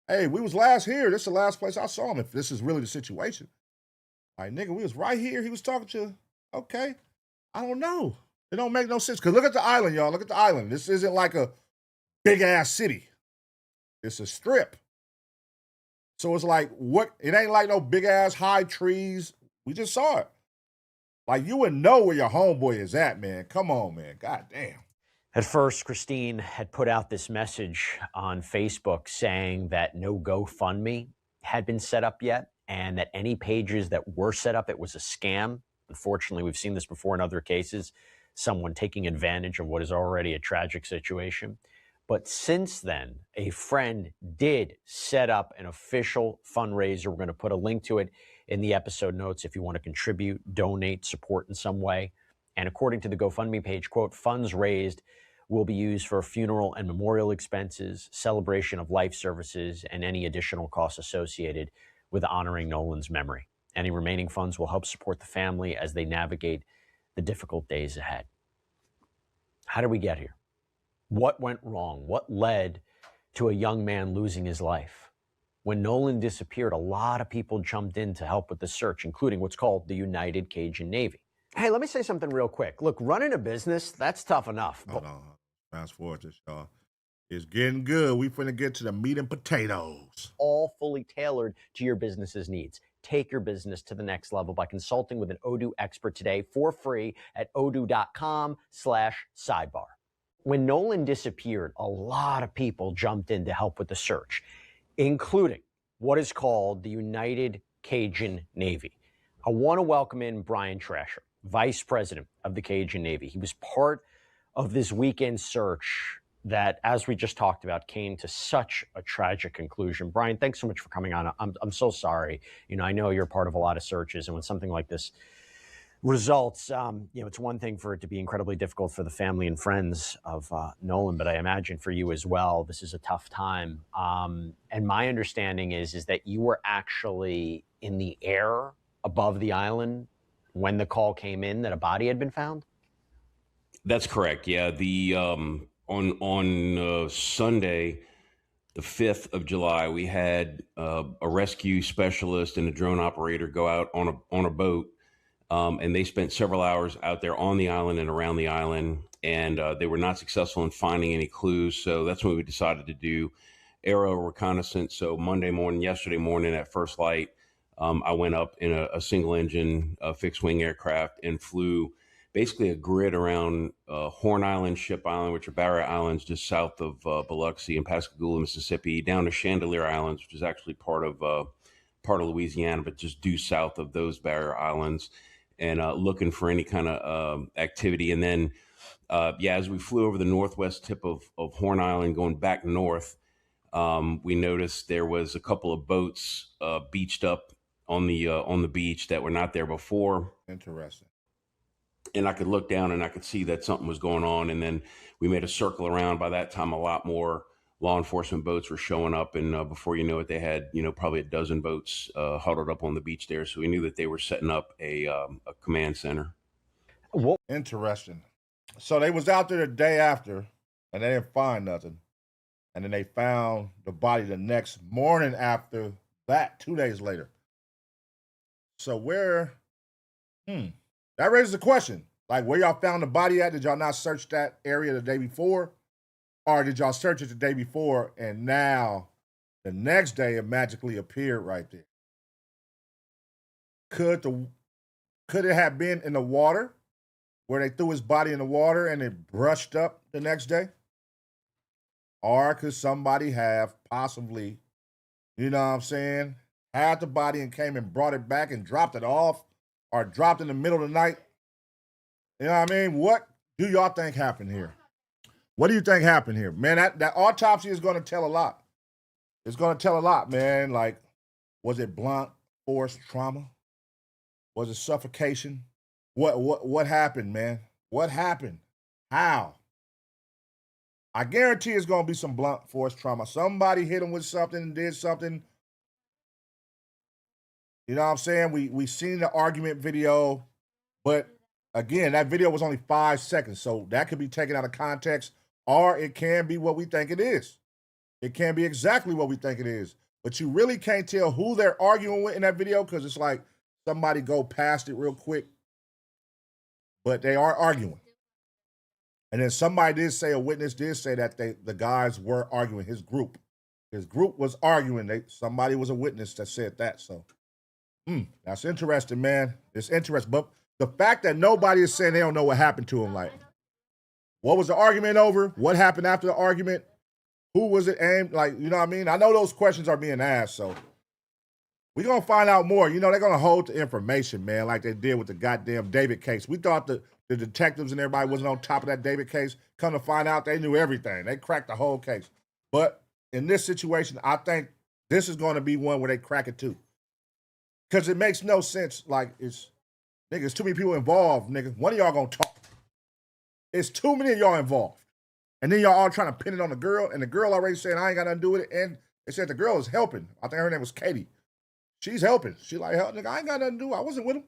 Hey, we was last here. This is the last place I saw him, if this is really the situation. Like, nigga, we was right here. He was talking to, okay. I don't know. It don't make no sense. Because look at the island, y'all. Look at the island. This isn't like a big-ass city. It's a strip. So it's like, what? It ain't like no big-ass high trees. We just saw it. Like, you would know where your homeboy is at, man. Come on, man. God damn. At first, Christine had put out this message on Facebook saying that no GoFundMe had been set up yet, and that any pages that were set up, it was a scam. Unfortunately, we've seen this before in other cases, someone taking advantage of what is already a tragic situation. But since then, a friend did set up an official fundraiser. We're going to put a link to it in the episode notes if you want to contribute, donate, support in some way. And according to the GoFundMe page, quote, funds raised will be used for funeral and memorial expenses, celebration of life services, and any additional costs associated with honoring Nolan's memory. Any remaining funds will help support the family as they navigate the difficult days ahead. How did we get here? What went wrong? What led to a young man losing his life? When Nolan disappeared, a lot of people jumped in to help with the search, including what's called the United Cajun Navy. Hey, let me say something real quick. Look, running a business, that's tough enough. Hold on. Fast forward this, y'all. It's getting good. We finna get to the meat and potatoes. All fully tailored to your business's needs. Take your business to the next level by consulting with an Odoo expert today for free at odoo.com/sidebar. When Nolan disappeared, a lot of people jumped in to help with the search, including what is called the United Cajun Navy. I want to welcome in Brian Trasher, Vice President of the Cajun Navy. He was part of this weekend search that, as we just talked about, came to such a tragic conclusion. Brian, thanks so much for coming on. I'm so sorry. I know you're part of a lot of searches, and when something like this results, it's one thing for it to be incredibly difficult for the family and friends of Nolan, but I imagine for you as well, this is a tough time. And my understanding is that you were actually in the air above the island when the call came in that a body had been found? That's correct. Yeah. On Sunday, the 5th of July, we had a rescue specialist and a drone operator go out on a boat, and they spent several hours out there on the island and around the island, and they were not successful in finding any clues. So that's when we decided to do aerial reconnaissance. So yesterday morning at first light, I went up in a single engine fixed wing aircraft and flew basically a grid around Horn Island, Ship Island, which are barrier islands just south of Biloxi and Pascagoula, Mississippi, down to Chandelier Islands, which is actually part of Louisiana, but just due south of those barrier islands, and looking for any kind of activity. And then, as we flew over the northwest tip of Horn Island, going back north, we noticed there was a couple of boats beached up on the beach that were not there before. Interesting. And I could look down and I could see that something was going on. And then we made a circle around. By that time, a lot more law enforcement boats were showing up. And before you know it, they had, probably a dozen boats huddled up on the beach there. So we knew that they were setting up a command center. Interesting. So they was out there the day after and they didn't find nothing. And then they found the body the next morning after that, 2 days later. So that raises a question. Like, where y'all found the body at? Did y'all not search that area the day before? Or did y'all search it the day before and now the next day it magically appeared right there? Could it have been in the water where they threw his body in the water and it brushed up the next day? Or could somebody have possibly, had the body and came and brought it back and dropped it off? Or dropped in the middle of the night? You know what I mean? What do y'all think happened here? What do you think happened here? Man, that autopsy is going to tell a lot. It's going to tell a lot, man. Like, was it blunt force trauma? Was it suffocation? What happened, man? What happened? How? I guarantee it's going to be some blunt force trauma. Somebody hit him with something and did something. You know what I'm saying? We seen the argument video, but again, that video was only 5 seconds, so that could be taken out of context, or it can be what we think it is. It can be exactly what we think it is, but you really can't tell who they're arguing with in that video because it's like somebody go past it real quick, but they are arguing. And then a witness did say that the guys were arguing, his group. His group was arguing. Somebody was a witness that said that, so. That's interesting, man. It's interesting. But the fact that nobody is saying they don't know what happened to him, like, what was the argument over? What happened after the argument? Who was it aimed? Like, you know what I mean? I know those questions are being asked, so we're going to find out more. They're going to hold the information, man, like they did with the goddamn David case. We thought the detectives and everybody wasn't on top of that David case. Come to find out, they knew everything. They cracked the whole case. But in this situation, I think this is going to be one where they crack it too. Because it makes no sense. Like, it's too many people involved, nigga. One of y'all gonna talk. It's too many of y'all involved. And then y'all all trying to pin it on the girl, and the girl already saying, I ain't got nothing to do with it. And they said the girl is helping. I think her name was Katie. She's helping. She like, hell, nigga, I ain't got nothing to do. I wasn't with him.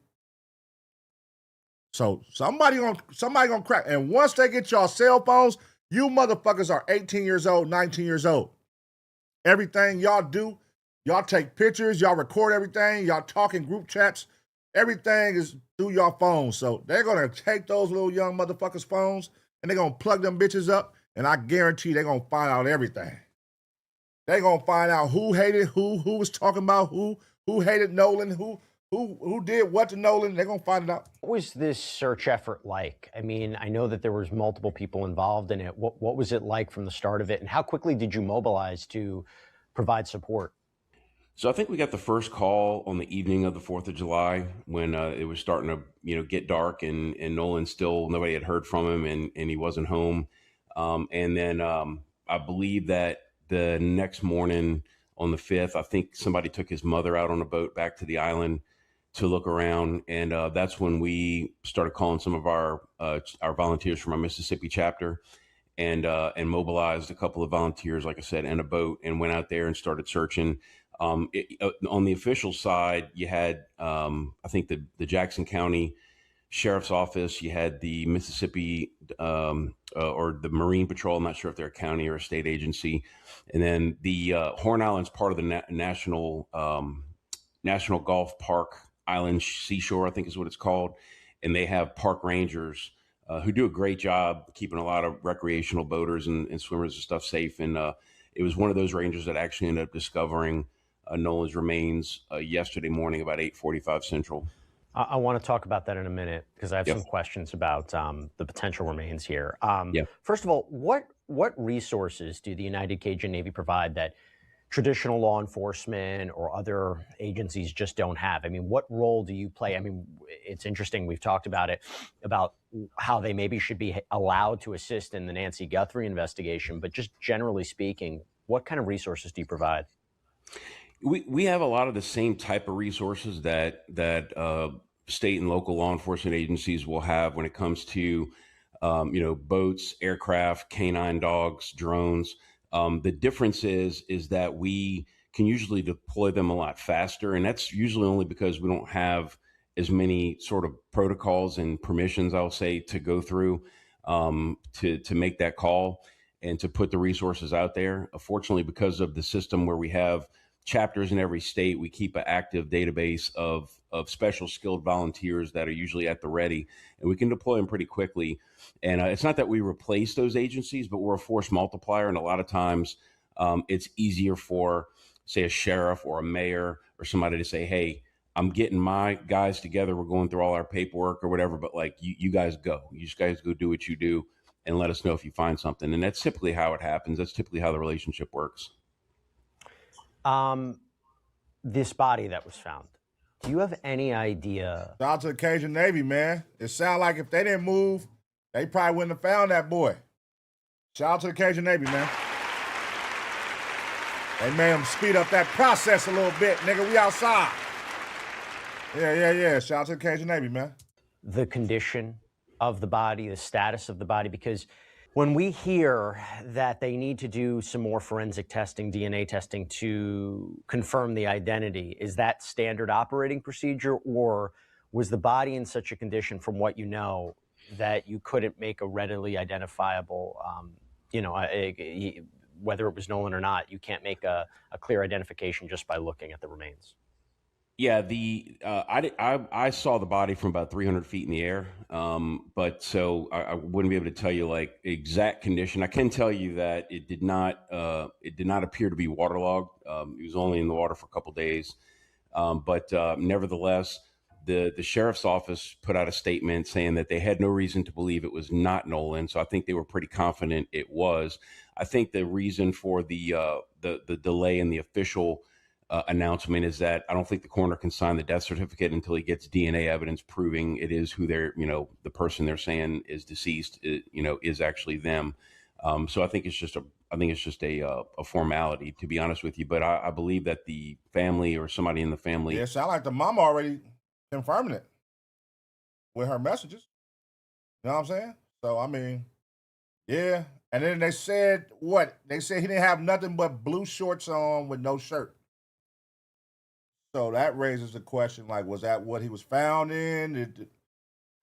So somebody gonna crack. And once they get y'all cell phones, you motherfuckers are 18 years old, 19 years old. Everything y'all do, Y'all take pictures, y'all record everything, y'all talk in group chats. Everything is through your phones. So they're going to take those little young motherfuckers' phones and they're going to plug them bitches up, and I guarantee they're going to find out everything. They're going to find out who hated who was talking about who hated Nolan, who did what to Nolan. They're going to find it out. What was this search effort like? I mean, I know that there was multiple people involved in it. What was it like from the start of it, and how quickly did you mobilize to provide support? So I think we got the first call on the evening of the 4th of July when it was starting to, get dark and Nolan still, nobody had heard from him and he wasn't home. And then I believe that the next morning on the 5th, I think somebody took his mother out on a boat back to the island to look around. And that's when we started calling some of our volunteers from our Mississippi chapter and mobilized a couple of volunteers, like I said, and a boat, and went out there and started searching. On the official side, you had, I think the Jackson County Sheriff's Office, you had the Mississippi or the Marine Patrol. I'm not sure if they're a county or a state agency. And then the Horn Island's part of the National Golf Park Island Seashore, I think is what it's called. And they have park rangers who do a great job keeping a lot of recreational boaters and swimmers and stuff safe. And it was one of those rangers that actually ended up discovering Nolan's remains yesterday morning about 8:45 Central. I want to talk about that in a minute because I have some questions about the potential remains here. First of all, what resources do the United Cajun Navy provide that traditional law enforcement or other agencies just don't have? I mean, what role do you play? I mean, it's interesting. We've talked about it, about how they maybe should be allowed to assist in the Nancy Guthrie investigation, but just generally speaking, what kind of resources do you provide? We have a lot of the same type of resources that state and local law enforcement agencies will have when it comes to, boats, aircraft, canine dogs, drones. The difference is that we can usually deploy them a lot faster, and that's usually only because we don't have as many sort of protocols and permissions, I'll say, to go through to make that call and to put the resources out there. Fortunately, because of the system where we have chapters in every state, we keep an active database of special skilled volunteers that are usually at the ready, and we can deploy them pretty quickly. And it's not that we replace those agencies, but we're a force multiplier. And a lot of times it's easier for, say, a sheriff or a mayor or somebody to say, hey, I'm getting my guys together. We're going through all our paperwork or whatever, but like you guys go. You just guys go do what you do and let us know if you find something. And that's typically how it happens. That's typically how the relationship works. This body that was found, do you have any idea? Shout out to the Cajun Navy, man. It sounds like if they didn't move, they probably wouldn't have found that boy. Shout out to the Cajun Navy, man. They made them speed up that process a little bit, nigga. We outside. Yeah. Shout out to the Cajun Navy, man. The condition of the body, the status of the body, because when we hear that they need to do some more forensic testing, DNA testing to confirm the identity, is that standard operating procedure, or was the body in such a condition, from what you know, that you couldn't make a readily identifiable, whether it was Nolan or not, you can't make a clear identification just by looking at the remains? Yeah, I saw the body from about 300 feet in the air, but so I wouldn't be able to tell you like exact condition. I can tell you that it did not appear to be waterlogged. It was only in the water for a couple days, but nevertheless, the sheriff's office put out a statement saying that they had no reason to believe it was not Nolan. So I think they were pretty confident it was. I think the reason for the delay in the official announcement is that I don't think the coroner can sign the death certificate until he gets DNA evidence proving it is who they're, the person they're saying is deceased, is actually them. So I think it's just a formality, to be honest with you. But I believe that the family or somebody in the family. Yeah, it sounds like the mama already confirming it with her messages. You know what I'm saying? So, I mean, yeah. And then they said what? They said he didn't have nothing but blue shorts on with no shirt. So that raises the question, like, was that what he was found in?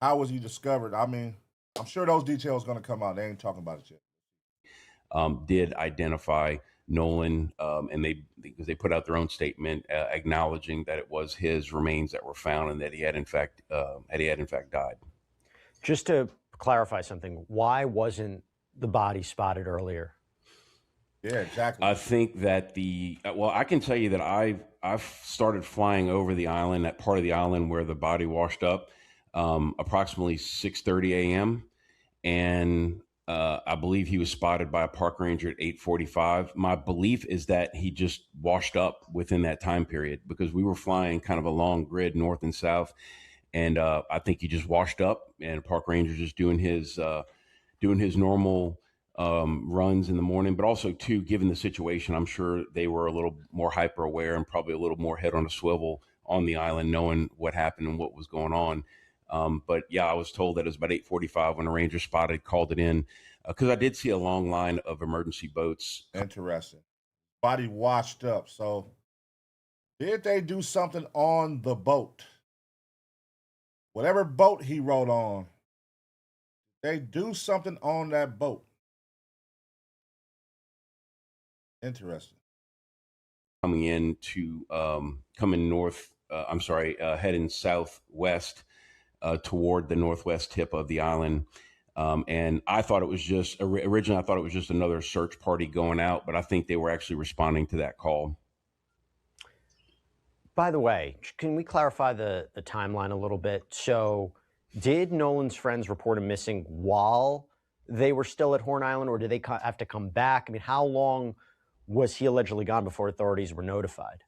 How was he discovered? I mean, I'm sure those details going to come out. They ain't talking about it yet. Did identify Nolan, and because they put out their own statement acknowledging that it was his remains that were found and that he had in fact died. Just to clarify something, why wasn't the body spotted earlier? Yeah, exactly. I think that I can tell you that I've started flying over the island, that part of the island where the body washed up, approximately 6:30 a.m. and I believe he was spotted by a park ranger at 8:45. My belief is that he just washed up within that time period because we were flying kind of a long grid north and south, and I think he just washed up, and a park ranger just doing his normal runs in the morning. But also, too, given the situation, I'm sure they were a little more hyper aware and probably a little more head on a swivel on the island, knowing what happened and what was going on. But yeah, I was told that it was about 8:45 when a ranger spotted, called it in, because I did see a long line of emergency boats. Interesting. Body washed up. So did they do something on the boat? Whatever boat he rode on, they do something on that boat. Interesting. Coming north, heading southwest toward the northwest tip of the island. And I thought it was just, originally I thought it was just another search party going out, but I think they were actually responding to that call. By the way, can we clarify the timeline a little bit? So did Nolan's friends report him missing while they were still at Horn Island, or did they have to come back? I mean, how long was he allegedly gone before authorities were notified?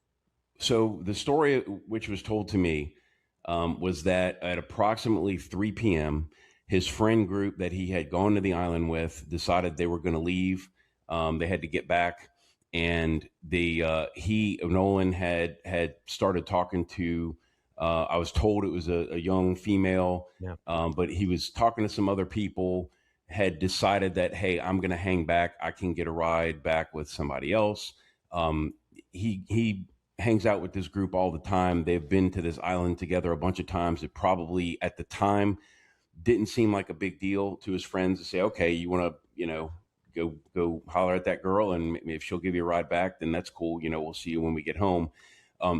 So the story which was told to me was that at approximately 3 p.m., his friend group that he had gone to the island with decided they were going to leave. They had to get back. And Nolan had started talking to, I was told it was a young female, but he was talking to some other people, had decided that, hey, I'm going to hang back. I can get a ride back with somebody else. He hangs out with this group all the time. They've been to this island together a bunch of times. It probably at the time didn't seem like a big deal to his friends to say, okay, you want to, go holler at that girl, and if she'll give you a ride back, then that's cool. We'll see you when we get home.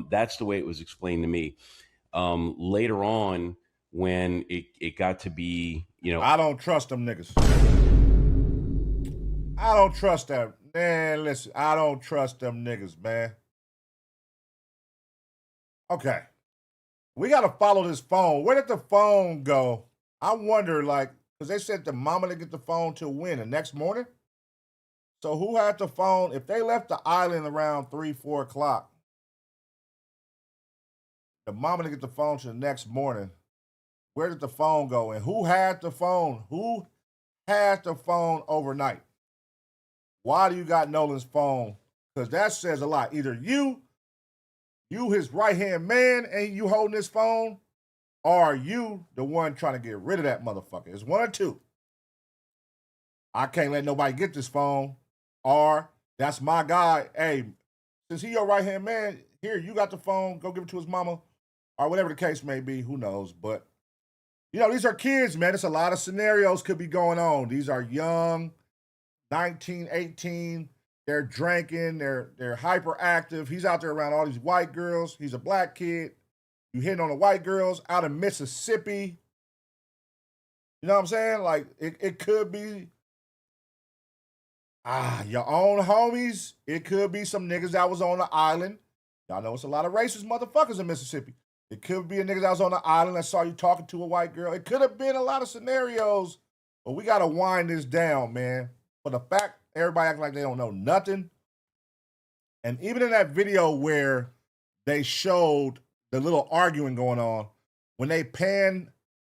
That's the way it was explained to me. Later on, when it got to be, I don't trust them niggas. I don't trust them. Man, listen, I don't trust them niggas, man. Okay. We got to follow this phone. Where did the phone go? I wonder, because they said the mama to get the phone till when? The next morning? So who had the phone? If they left the island around 3, 4 o'clock, the mama to get the phone till the next morning, where did the phone go? And who had the phone? Who had the phone overnight? Why do you got Nolan's phone? Because that says a lot. Either you his right-hand man, and you holding this phone, or are you the one trying to get rid of that motherfucker? It's one or two. I can't let nobody get this phone. Or that's my guy. Hey, since he your right-hand man, here, you got the phone. Go give it to his mama. Or whatever the case may be. Who knows? But, these are kids, man. It's a lot of scenarios could be going on. These are young, 19, 18. They're drinking. They're hyperactive. He's out there around all these white girls. He's a black kid. You hitting on the white girls out in Mississippi. You know what I'm saying? It could be your own homies. It could be some niggas that was on the island. Y'all know it's a lot of racist motherfuckers in Mississippi. It could be a nigga that was on the island that saw you talking to a white girl. It could have been a lot of scenarios, but we got to wind this down, man. For the fact everybody acting like they don't know nothing. And even in that video where they showed the little arguing going on, when they pan,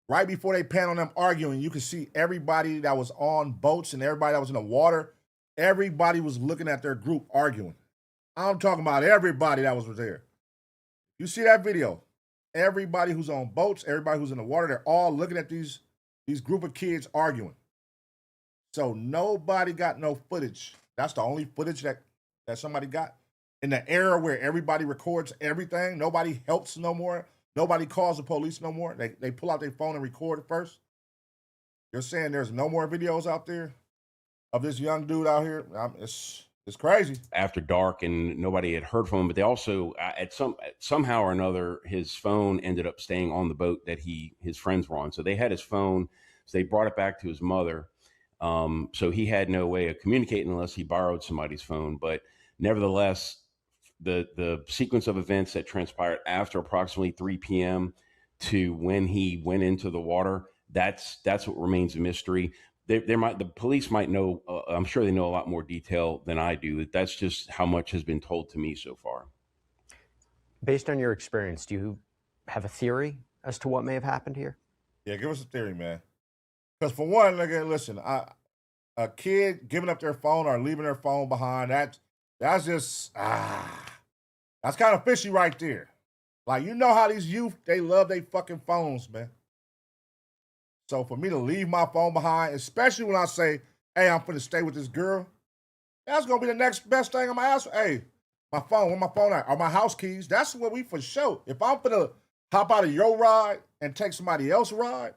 right before they pan on them arguing, you could see everybody that was on boats and everybody that was in the water. Everybody was looking at their group arguing. I'm talking about everybody that was there. You see that video? Everybody who's on boats, everybody who's in the water, they're all looking at these group of kids arguing. So nobody got no footage. That's the only footage that somebody got. In the era where everybody records everything, nobody helps no more. Nobody calls the police no more. They pull out their phone and record it first. You're saying there's no more videos out there of this young dude out here? It's It's crazy. After dark, and nobody had heard from him. But they also, somehow or another, his phone ended up staying on the boat that his friends were on. So they had his phone. So they brought it back to his mother. So he had no way of communicating unless he borrowed somebody's phone. But nevertheless, the sequence of events that transpired after approximately 3 p.m. to when he went into the water, that's what remains a mystery. The police might know. I'm sure they know a lot more detail than I do. That's just how much has been told to me so far. Based on your experience, do you have a theory as to what may have happened here? Yeah, give us a theory, man. Because for one, listen, a kid giving up their phone or leaving their phone behind, that's just that's kind of fishy right there. Like, you know how these youth, they love their fucking phones, man. So for me to leave my phone behind, especially when I say, hey, I'm finna stay with this girl, that's gonna be the next best thing I'm gonna ask. Hey, my phone, where my phone at? Or my house keys. That's what we for sure. If I'm finna hop out of your ride and take somebody else's ride,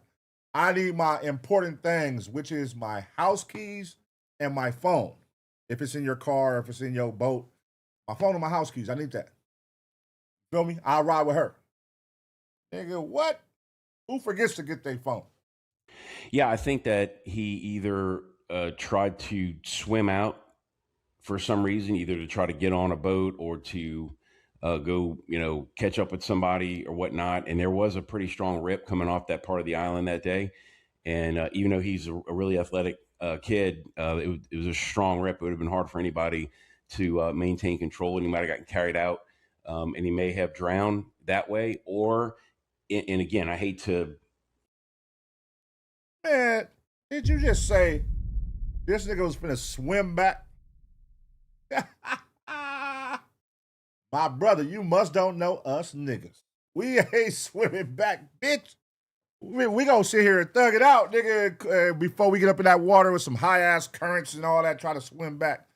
I need my important things, which is my house keys and my phone. If it's in your car, if it's in your boat, my phone and my house keys, I need that. Feel me? I'll ride with her. Nigga, what? Who forgets to get their phone? Yeah, I think that he either tried to swim out for some reason, either to try to get on a boat or to go, catch up with somebody or whatnot. And there was a pretty strong rip coming off that part of the island that day. And even though he's a really athletic kid, it was a strong rip. It would have been hard for anybody to maintain control, and he might have gotten carried out, and he may have drowned that way. Or, and again, I hate to... Man, did you just say this nigga was finna swim back? My brother, you must don't know us niggas. We ain't swimming back, bitch. We gonna sit here and thug it out, nigga, before we get up in that water with some high-ass currents and all that, try to swim back.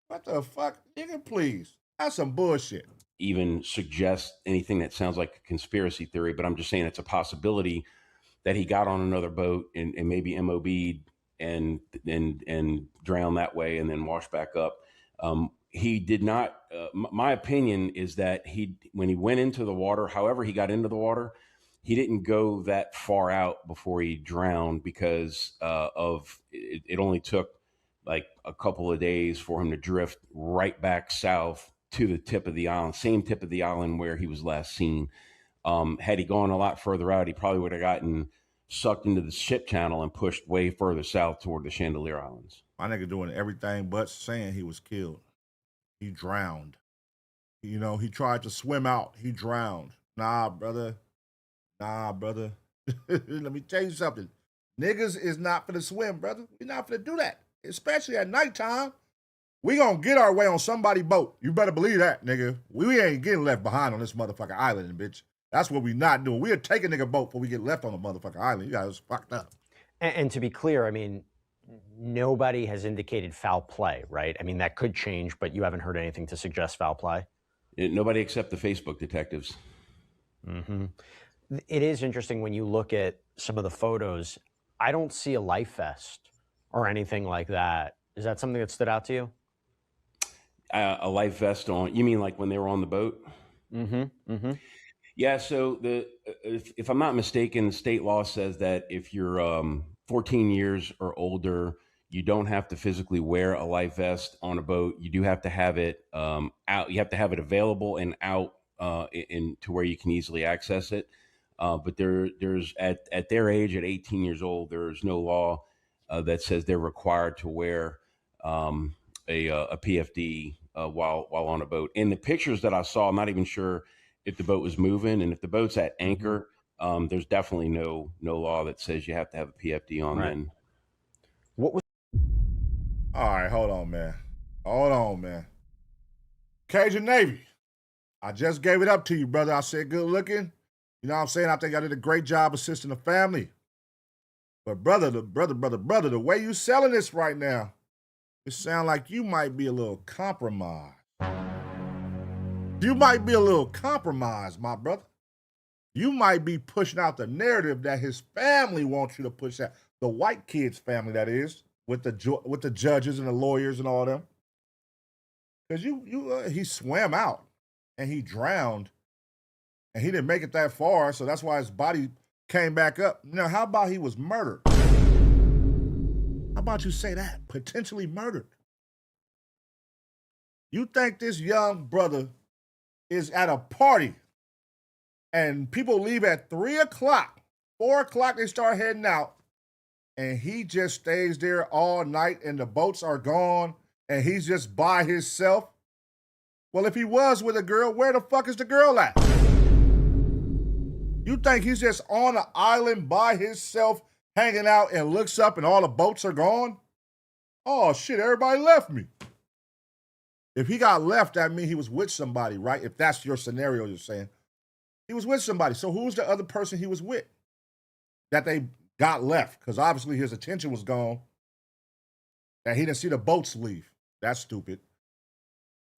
What the fuck? Nigga, please. That's some bullshit. Even suggest anything that sounds like a conspiracy theory, but I'm just saying it's a possibility that he got on another boat and maybe MOB'd and drowned that way and then washed back up. He did not, my opinion is that when he went into the water, however he got into the water, he didn't go that far out before he drowned because it only took like a couple of days for him to drift right back south to the tip of the island, same tip of the island where he was last seen. Had he gone a lot further out, he probably would have gotten sucked into the ship channel and pushed way further south toward the Chandelier Islands. My nigga doing everything but saying he was killed. He drowned. He tried to swim out. He drowned. Nah, brother. Let me tell you something. Niggas is not finna swim, brother. We not finna do that. Especially at nighttime. We gonna get our way on somebody's boat. You better believe that, nigga. We ain't getting left behind on this motherfucking island, bitch. That's what we not doing. We'll take a nigga boat before we get left on the motherfucking island. You guys fucked up. And to be clear, I mean, nobody has indicated foul play, right? I mean, that could change, but you haven't heard anything to suggest foul play? Nobody except the Facebook detectives. Mm-hmm. It is interesting when you look at some of the photos. I don't see a life vest or anything like that. Is that something that stood out to you? A life vest on? You mean like when they were on the boat? Mm-hmm. Mm-hmm. Yeah. So if I'm not mistaken, state law says that if you're 14 years or older, you don't have to physically wear a life vest on a boat. You do have to have it out. You have to have it available and out to where you can easily access it. But there's at their age, at 18 years old, there's no law that says they're required to wear a PFD while on a boat. In the pictures that I saw, I'm not even sure if the boat was moving, and if the boat's at anchor, there's definitely no law that says you have to have a PFD on. Right. Then. What was? All right, hold on, man. Cajun Navy, I just gave it up to you, brother. I said good looking. You know what I'm saying? I think I did a great job assisting the family. But brother, the way you selling this right now, it sounds like you might be a little compromised. You might be a little compromised, my brother. You might be pushing out the narrative that his family wants you to push out. The white kid's family, that is, with the judges and the lawyers and all them. because he swam out and he drowned and he didn't make it that far, so that's why his body came back up. Now, how about he was murdered? How about you say that? Potentially murdered. You think this young brother is at a party and people leave at 3 o'clock, 4 o'clock, they start heading out, and he just stays there all night and the boats are gone and he's just by himself? Well, if he was with a girl, where the fuck is the girl at? You think he's just on an island by himself, hanging out, and looks up and all the boats are gone? Oh, shit, everybody left me. If he got left, that means he was with somebody, right? If that's your scenario you're saying. He was with somebody. So who's the other person he was with that they got left? Because obviously his attention was gone and he didn't see the boats leave. That's stupid.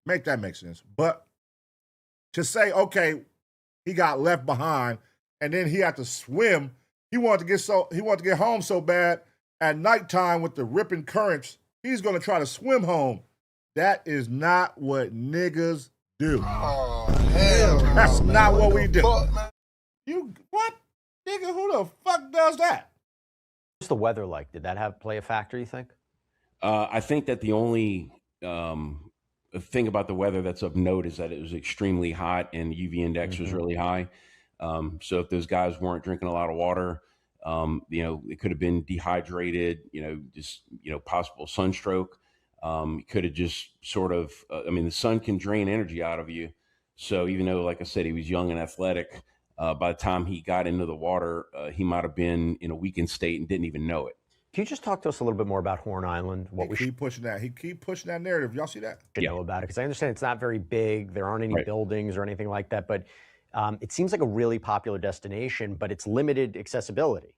Make that make sense. But to say, okay, he got left behind and then he had to swim. He wanted to get home so bad at nighttime with the ripping currents. He's going to try to swim home. That is not what niggas do. Oh, hell no. That's not man. what we do. Fuck, man? You, what? Nigga, who the fuck does that? What's the weather like? Did that play a factor, you think? I think that the only thing about the weather that's of note is that it was extremely hot and the UV index was really high. So if those guys weren't drinking a lot of water, it could have been dehydrated, just, possible sunstroke. Could have just sort of, the sun can drain energy out of you. So even though, like I said, he was young and athletic, by the time he got into the water, he might have been in a weakened state and didn't even know it. Can you just talk to us a little bit more about Horn Island? What we keep pushing that. He keep pushing that narrative. Y'all see that? should know about it? Because I understand it's not very big. There aren't any buildings or anything like that. But it seems like a really popular destination, but it's limited accessibility.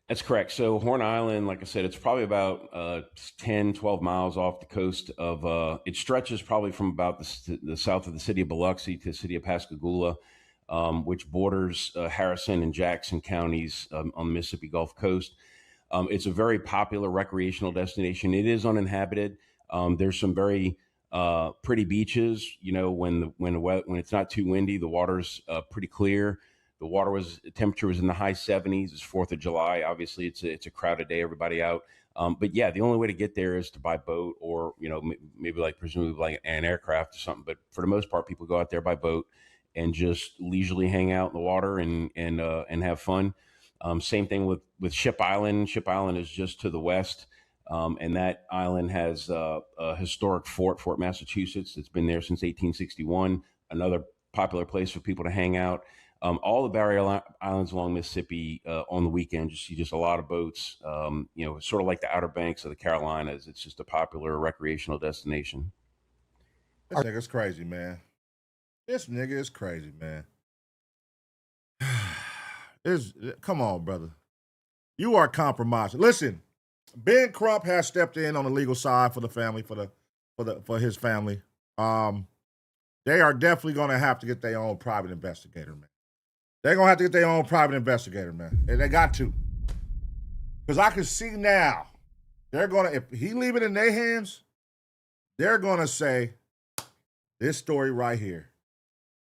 That's correct. So Horn Island, like I said, it's probably about 10, 12 miles off the coast of, it stretches probably from about the south of the city of Biloxi to the city of Pascagoula, which borders Harrison and Jackson counties on the Mississippi Gulf Coast. It's a very popular recreational destination. It is uninhabited. There's some very pretty beaches. When it's not too windy, the water's pretty clear. The temperature was in the high 70s. It's 4th of July. Obviously, it's a crowded day. Everybody out. But yeah, the only way to get there is to by boat or maybe presumably like an aircraft or something. But for the most part, people go out there by boat and just leisurely hang out in the water and have fun. Same thing with Ship Island. Ship Island is just to the west, and that island has a historic Fort Massachusetts. It's been there since 1861. Another popular place for people to hang out. All the barrier islands along Mississippi on the weekend, you see just a lot of boats. Sort of like the Outer Banks of the Carolinas. It's just a popular recreational destination. This nigga's crazy, man. This nigga is crazy, man. Come on, brother. You are compromising. Listen, Ben Crump has stepped in on the legal side for the family, for his family. They are definitely gonna have to get their own private investigator, man. They're gonna have to get their own private investigator, man. And they got to. Because I can see now, if he leave it in their hands, they're gonna say, this story right here.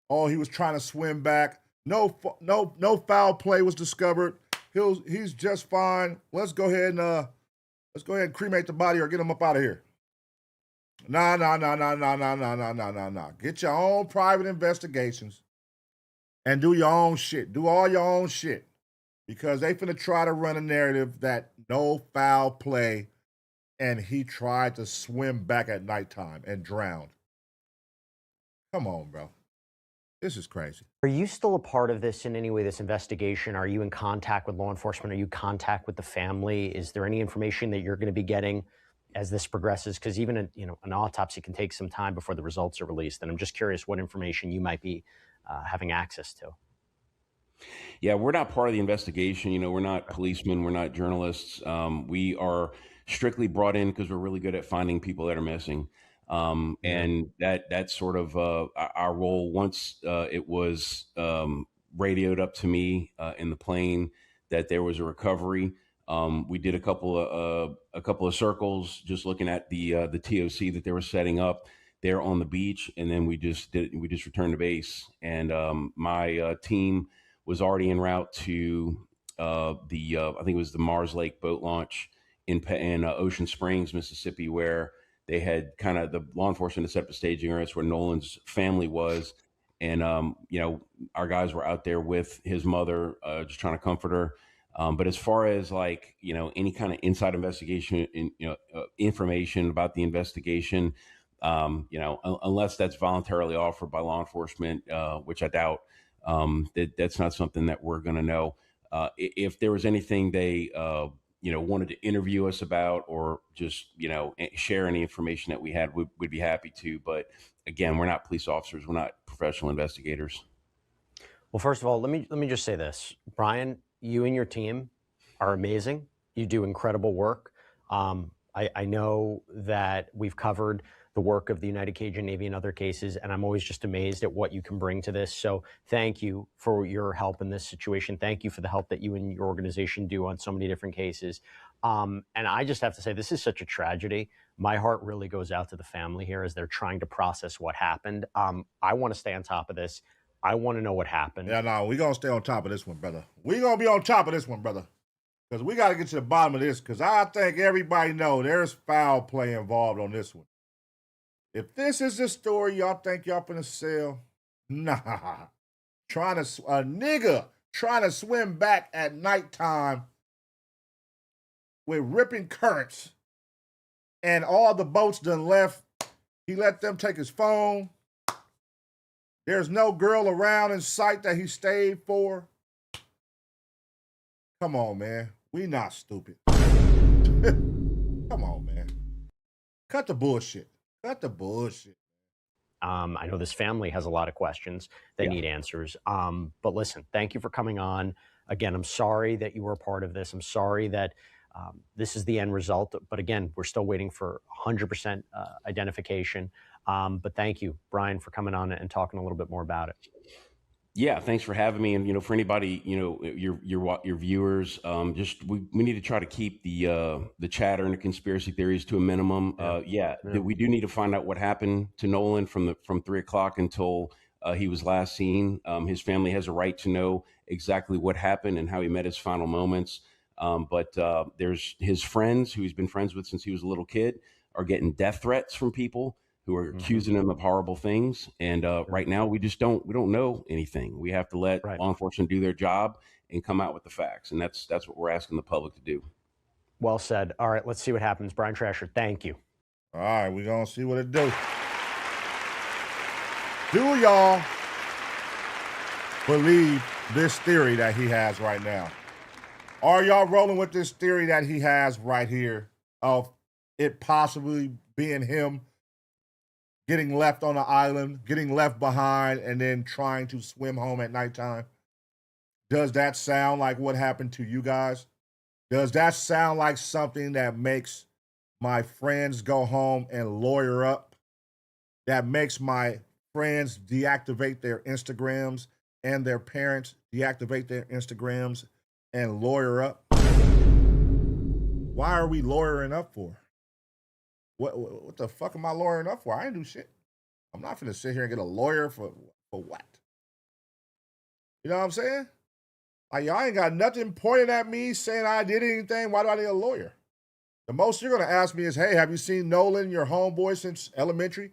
Oh, he was trying to swim back. No foul play was discovered. He's just fine. Let's go ahead and cremate the body or get him up out of here. Nah. Get your own private investigations and do your own shit. Do all your own shit. Because they finna try to run a narrative that no foul play and he tried to swim back at nighttime and drowned. Come on, bro. This is crazy. Are you still a part of this in any way, this investigation? Are you in contact with law enforcement? Are you in contact with the family? Is there any information that you're going to be getting as this progresses? Because even an autopsy can take some time before the results are released. And I'm just curious what information you might be having access to. Yeah, we're not part of the investigation. We're not policemen. We're not journalists. We are strictly brought in because we're really good at finding people that are missing. And that's sort of our role. Once it was radioed up to me in the plane that there was a recovery, we did a couple of circles just looking at the TOC that they were setting up. there on the beach, and then we just returned to base. And my team was already en route to I think it was the Mars Lake boat launch in Ocean Springs, Mississippi, where they had kind of the law enforcement had set up a staging area. That's where Nolan's family was. And, our guys were out there with his mother, just trying to comfort her. But as far as like, any kind of inside investigation, information about the investigation, unless that's voluntarily offered by law enforcement, which I doubt, that's not something that we're going to know. If there was anything they, wanted to interview us about, or just, share any information that we had, we'd be happy to. But again, we're not police officers. We're not professional investigators. Well, first of all, let me just say this, Brian, you and your team are amazing. You do incredible work. I know that we've covered the work of the United Cajun Navy in other cases, and I'm always just amazed at what you can bring to this. So thank you for your help in this situation. Thank you for the help that you and your organization do on so many different cases. And I just have to say, this is such a tragedy. My heart really goes out to the family here as they're trying to process what happened. I want to stay on top of this. I want to know what happened. Yeah, no, we're going to stay on top of this one, brother. We're going to be on top of this one, brother. Because we got to get to the bottom of this, because I think everybody know there's foul play involved on this one. If this is the story y'all think y'all finna sell, nah. A nigga trying to swim back at nighttime with ripping currents, and all the boats done left. He let them take his phone. There's no girl around in sight that he stayed for. Come on, man. We not stupid. Come on, man. Cut the bullshit. Cut the bullshit. I know this family has a lot of questions that need answers. But listen, thank you for coming on. Again, I'm sorry that you were a part of this. I'm sorry that this is the end result. But again, we're still waiting for 100% identification. But thank you, Brian, for coming on and talking a little bit more about it. Yeah, thanks for having me. And for anybody, your viewers, we need to try to keep the chatter and the conspiracy theories to a minimum. We do need to find out what happened to Nolan from 3:00 until he was last seen. His family has a right to know exactly what happened and how he met his final moments. But there's his friends, who he's been friends with since he was a little kid, are getting death threats from people who are accusing him of horrible things. And right now, we don't know anything. We have to let law enforcement do their job and come out with the facts. And that's what we're asking the public to do. Well said. All right, let's see what happens. Brian Trasher, thank you. All right, we're going to see what it do. Do y'all believe this theory that he has right now? Are y'all rolling with this theory that he has right here of it possibly being him getting left on the island, getting left behind, and then trying to swim home at nighttime? Does that sound like what happened to you guys? Does that sound like something that makes my friends go home and lawyer up? That makes my friends deactivate their Instagrams and their parents deactivate their Instagrams and lawyer up? Why are we lawyering up for? What the fuck am I lawyering up for? I ain't do shit. I'm not finna sit here and get a lawyer for what? You know what I'm saying? Like, y'all ain't got nothing pointed at me saying I did anything. Why do I need a lawyer? The most you're gonna ask me is, hey, have you seen Nolan, your homeboy, since elementary?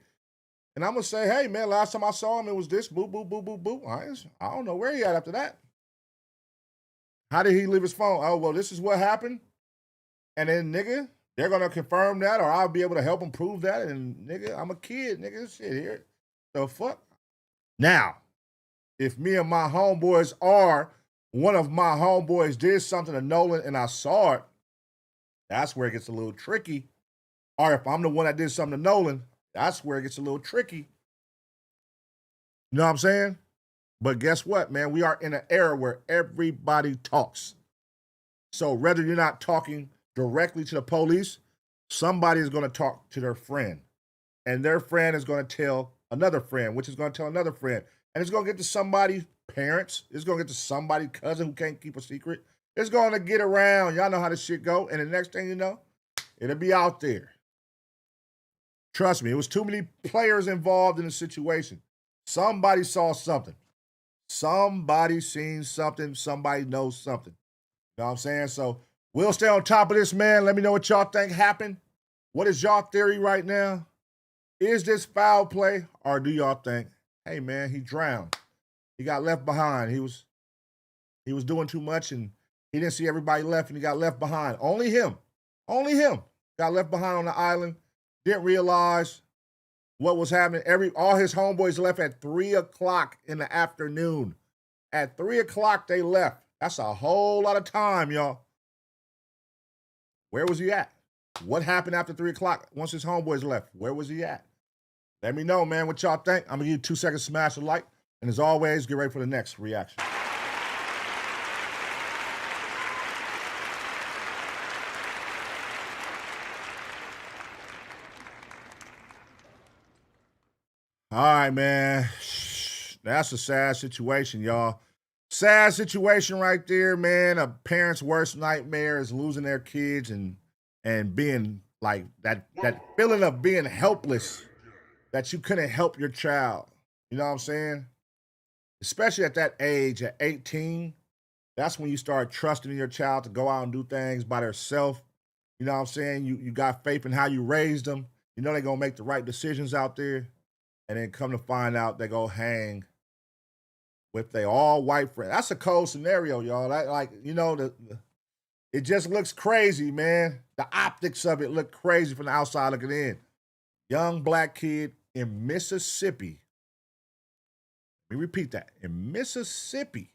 And I'm gonna say, hey, man, last time I saw him, it was this, boo, boo, boo, boo, boo. I don't know where he at after that. How did he leave his phone? Oh, well, this is what happened. And then, nigga, they're going to confirm that, or I'll be able to help them prove that. And, nigga, I'm a kid, nigga. Shit here. The fuck? Now, if me and my homeboys, or one of my homeboys did something to Nolan and I saw it, that's where it gets a little tricky. Or if I'm the one that did something to Nolan, that's where it gets a little tricky. You know what I'm saying? But guess what, man? We are in an era where everybody talks. So whether you're not talking directly to the police, somebody is going to talk to their friend. And their friend is going to tell another friend, which is going to tell another friend. And it's going to get to somebody's parents. It's going to get to somebody's cousin who can't keep a secret. It's going to get around. Y'all know how this shit go. And the next thing you know, it'll be out there. Trust me, it was too many players involved in the situation. Somebody saw something. Somebody seen something. Somebody knows something. You know what I'm saying? So we'll stay on top of this, man. Let me know what y'all think happened. What is y'all theory right now? Is this foul play, or do y'all think, hey, man, he drowned. He got left behind. He was doing too much, and he didn't see everybody left, and he got left behind. Only him got left behind on the island. Didn't realize what was happening. All his homeboys left at 3 o'clock in the afternoon. At 3 o'clock, they left. That's a whole lot of time, y'all. Where was he at? What happened after 3 o'clock once his homeboys left? Where was he at? Let me know, man, what y'all think. I'm going to give you 2 seconds to smash a like. And as always, get ready for the next reaction. All right, man. That's a sad situation, y'all. Sad situation right there, man. A parent's worst nightmare is losing their kids and being like that feeling of being helpless, that you couldn't help your child. You know what I'm saying? Especially at that age, at 18, that's when you start trusting in your child to go out and do things by themselves. You know what I'm saying? You got faith in how you raised them. You know they're going to make the right decisions out there. And then come to find out they go hang with their all-white friend. That's a cold scenario, y'all. It just looks crazy, man. The optics of it look crazy from the outside looking in. Young black kid in Mississippi. Let me repeat that. In Mississippi,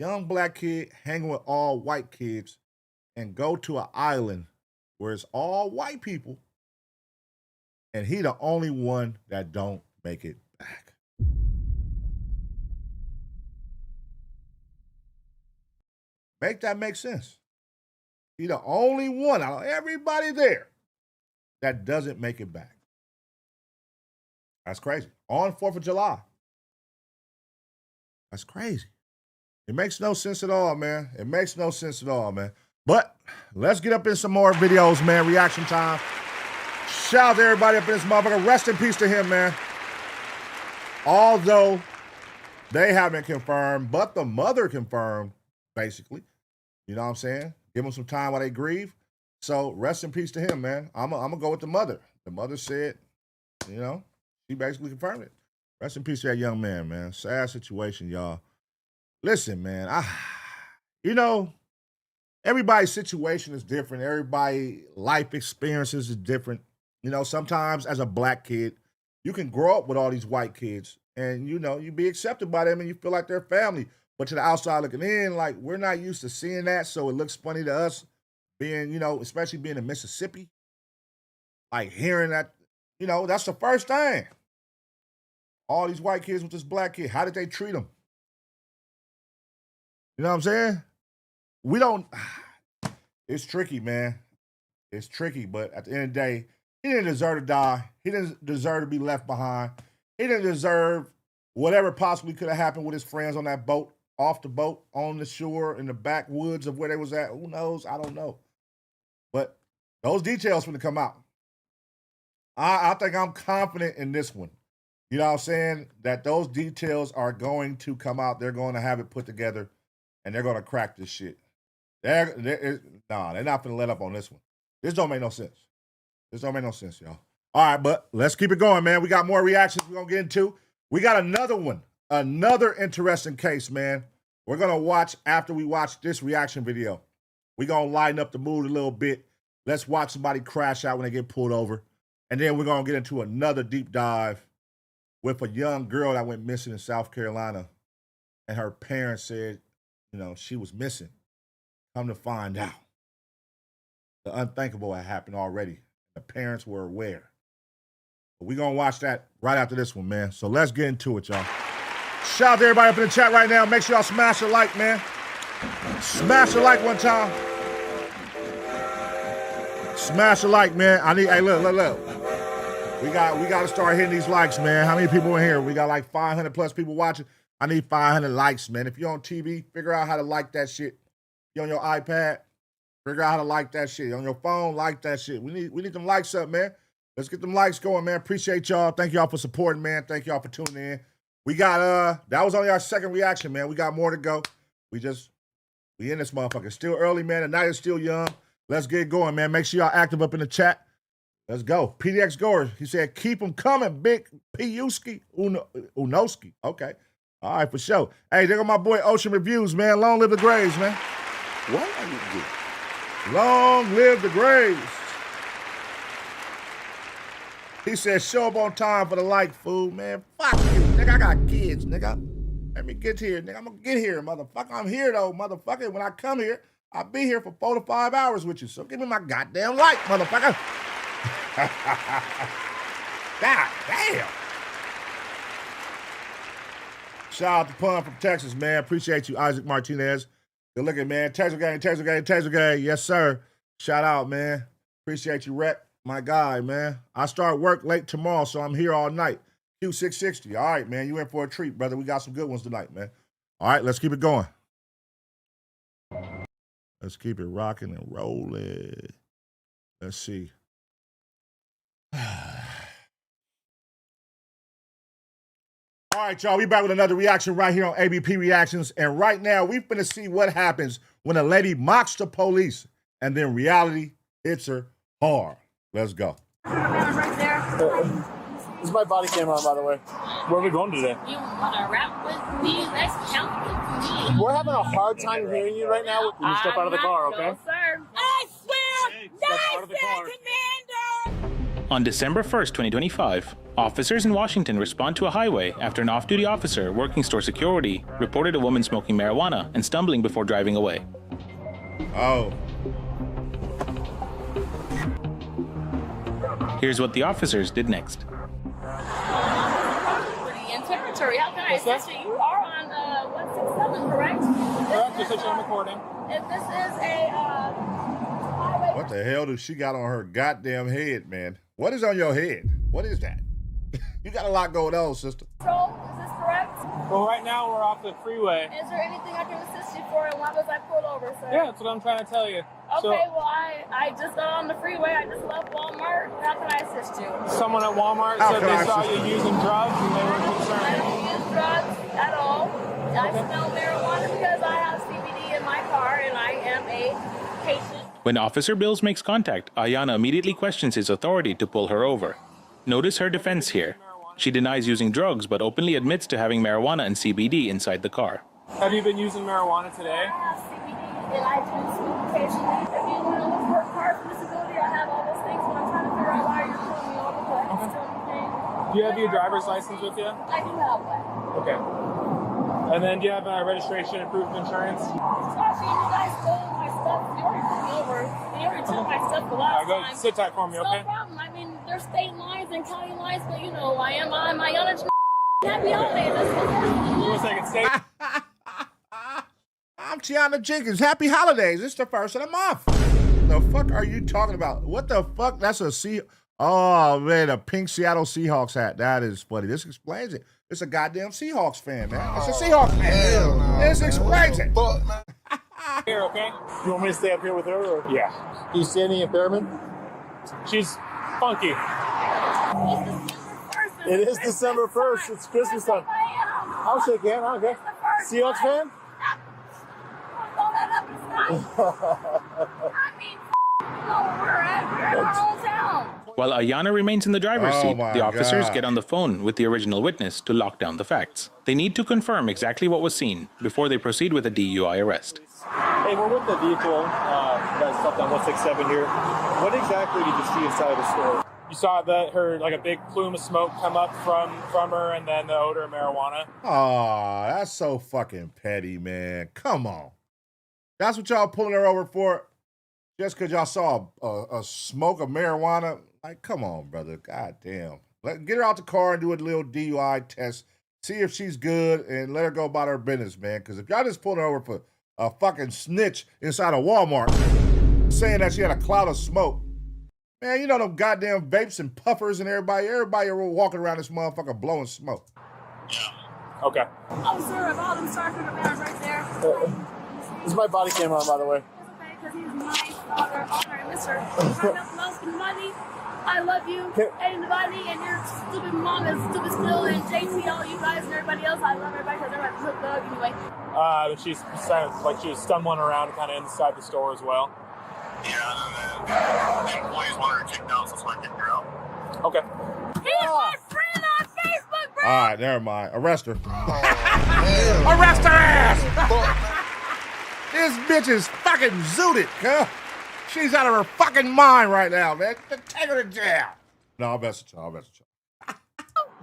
young black kid hanging with all white kids and go to an island where it's all white people, and he the only one that don't make it back. Make that make sense. He the only one out of everybody there that doesn't make it back. That's crazy. On 4th of July. That's crazy. It makes no sense at all, man. It makes no sense at all, man. But let's get up in some more videos, man. Reaction time. Shout out to everybody up in this motherfucker. Rest in peace to him, man. Although they haven't confirmed, but the mother confirmed, basically. You know what I'm saying? Give him some time while they grieve. So rest in peace to him, man. I'm going to go with the mother. The mother said, you know, she basically confirmed it. Rest in peace to that young man, man. Sad situation, y'all. Listen, man, everybody's situation is different. Everybody's life experiences is different. You know, sometimes as a black kid, you can grow up with all these white kids and, you know, you be accepted by them and you feel like they're family. But to the outside looking in, like, we're not used to seeing that, so it looks funny to us being, you know, especially being in Mississippi. Like, hearing that, you know, that's the first thing. All these white kids with this black kid, how did they treat them? You know what I'm saying? We don't, it's tricky, man. It's tricky, but at the end of the day, he didn't deserve to die. He didn't deserve to be left behind. He didn't deserve whatever possibly could have happened with his friends on that boat, off the boat, on the shore, in the backwoods of where they was at. Who knows? I don't know. But those details going to come out. I think I'm confident in this one. You know what I'm saying? That those details are going to come out. They're going to have it put together, and they're going to crack this shit. They're not going to let up on this one. This don't make no sense. This don't make no sense, y'all. All right, but let's keep it going, man. We got more reactions we're going to get into. We got another one, another interesting case, man. We're going to watch after we watch this reaction video. We're going to lighten up the mood a little bit. Let's watch somebody crash out when they get pulled over. And then we're going to get into another deep dive with a young girl that went missing in South Carolina. And her parents said, you know, she was missing. Come to find out, the unthinkable had happened already. The parents were aware. But we're going to watch that right after this one, man. So let's get into it, y'all. Shout out to everybody up in the chat right now. Make sure y'all smash a like, man. Smash a like one time. Smash a like, man. Hey, look. We got to start hitting these likes, man. How many people in here? We got like 500 plus people watching. I need 500 likes, man. If you're on TV, figure out how to like that shit. You're on your iPad, figure out how to like that shit. On your phone, like that shit. We need them likes up, man. Let's get them likes going, man. Appreciate y'all. Thank y'all for supporting, man. Thank y'all for tuning in. We got, that was only our second reaction, man. We got more to go. We in this motherfucker. Still early, man. The night is still young. Let's get going, man. Make sure y'all active up in the chat. Let's go. PDX Goer, he said, keep them coming, Big P-U-ski. Unoski. Okay. All right, for sure. Hey, there go my boy Ocean Reviews, man. Long live the Grays, man. What are you doing? Long live the Grays. He said, show up on time for the like, fool, man. Fuck you, nigga. I got kids, nigga. Let me get here, nigga. I'm gonna get here, motherfucker. I'm here, though, motherfucker. When I come here, I'll be here for 4 to 5 hours with you. So give me my goddamn like, motherfucker. God damn. Shout out to Pun from Texas, man. Appreciate you, Isaac Martinez. Good looking, man. Taser gang, Taser gang, Taser gang. Yes, sir. Shout out, man. Appreciate you, Rec. My guy, man. I start work late tomorrow, so I'm here all night. Q660. All right, man. You in for a treat, brother. We got some good ones tonight, man. All right, let's keep it going. Let's keep it rocking and rolling. Let's see. All right, y'all. We back with another reaction right here on ABP Reactions. And right now, we're finna see what happens when a lady mocks the police and then reality hits her hard. Let's go. Right there. This is my body camera on, by the way. Where are we going today? You want to rap with me? Let's count with me. We're having a hard time hearing you right now. Can you step out of the car, okay? No, sir. I swear, step out of the car. Commander! On December 1st, 2025, officers in Washington respond to a highway after an off-duty officer working store security reported a woman smoking marijuana and stumbling before driving away. Oh. Here's what the officers did next. Pretty in territory. How can I assist you? You are on 167, correct? Correct, just that I'm recording. If this is a highway... What the hell does she got on her goddamn head, man? What is on your head? What is that? You got a lot going on, sister. Patrol, is this correct? Well, right now we're off the freeway. Is there anything I can assist you for, and why was I pulled over, sir? Yeah, that's what I'm trying to tell you. Okay, well, I just got on the freeway. I just left Walmart. How can I assist you? Someone at Walmart said they saw you using drugs and they were concerned. I don't use drugs at all. I smell marijuana because I have CBD in my car, and I am a patient. When Officer Bills makes contact, Ayana immediately questions his authority to pull her over. Notice her defense here. She denies using drugs, but openly admits to having marijuana and CBD inside the car. Have you been using marijuana today? I have CBD and I do smoke occasionally. If you want to look for a car for disability, I have all those things, but I'm trying to figure out why you're pulling me over. But I can still anything. Do you have your driver's license with you? I do have one. Okay. And then do you have registration and proof of insurance? Actually, you guys stole my stuff. You already pulled me over. You already took my stuff the last Go time. sit tight for me, okay? No problem. I mean, there's state lines and county lines, but you know, I am on my own. Happy holidays. One second, stay. I'm Tiana Jenkins. Happy holidays. It's the first of the month. The fuck are you talking about? What the fuck? That's a Oh, man, a pink Seattle Seahawks hat. That is funny. This explains it. It's a goddamn Seahawks fan, man. It's a Seahawks fan. This explains it. Here, okay? You want me to stay up here with her? Or? Yeah. Do you see any impairment? She's funky. It is December 1st. It's Christmas time. I'll shake your hand. Okay. Seahawks fan? While Ayana remains in the driver's seat, the officers get on the phone with the original witness to lock down the facts. They need to confirm exactly what was seen before they proceed with a DUI arrest. Hey, we're with the vehicle that stopped on 167 here. What exactly did you see inside the store? You saw like a big plume of smoke come up from her, and then the odor of marijuana. Oh, that's so fucking petty, man. Come on. That's what y'all pulling her over for? Just because y'all saw a smoke of marijuana? Like, come on, brother. God damn. Get her out the car and do a little DUI test. See if she's good and let her go about her business, man. Because if y'all just pulling her over for a fucking snitch inside a Walmart saying that she had a cloud of smoke, man, you know them goddamn vapes and puffers and everybody are walking around this motherfucker blowing smoke. Okay. Oh, sir, I've all them stars in the man right there. This is my body camera on, by the way. It's okay, because he's my father, honor, and Mr. If I have most money, I love you, anybody, and your stupid mom is stupid still, and JT, all you guys, and everybody else. I love everybody because everybody's a hook dog anyway. But she's like she was stumbling around kind of inside the store as well. Yeah, and then the employees wanted her kicked out, so that's why I kicked her out. Okay. He's my friend on Facebook, bro. All right, never mind. Arrest her. Arrest her ass! This bitch is fucking zooted, huh? She's out of her fucking mind right now, man. Take her to jail. No, I'll mess with you.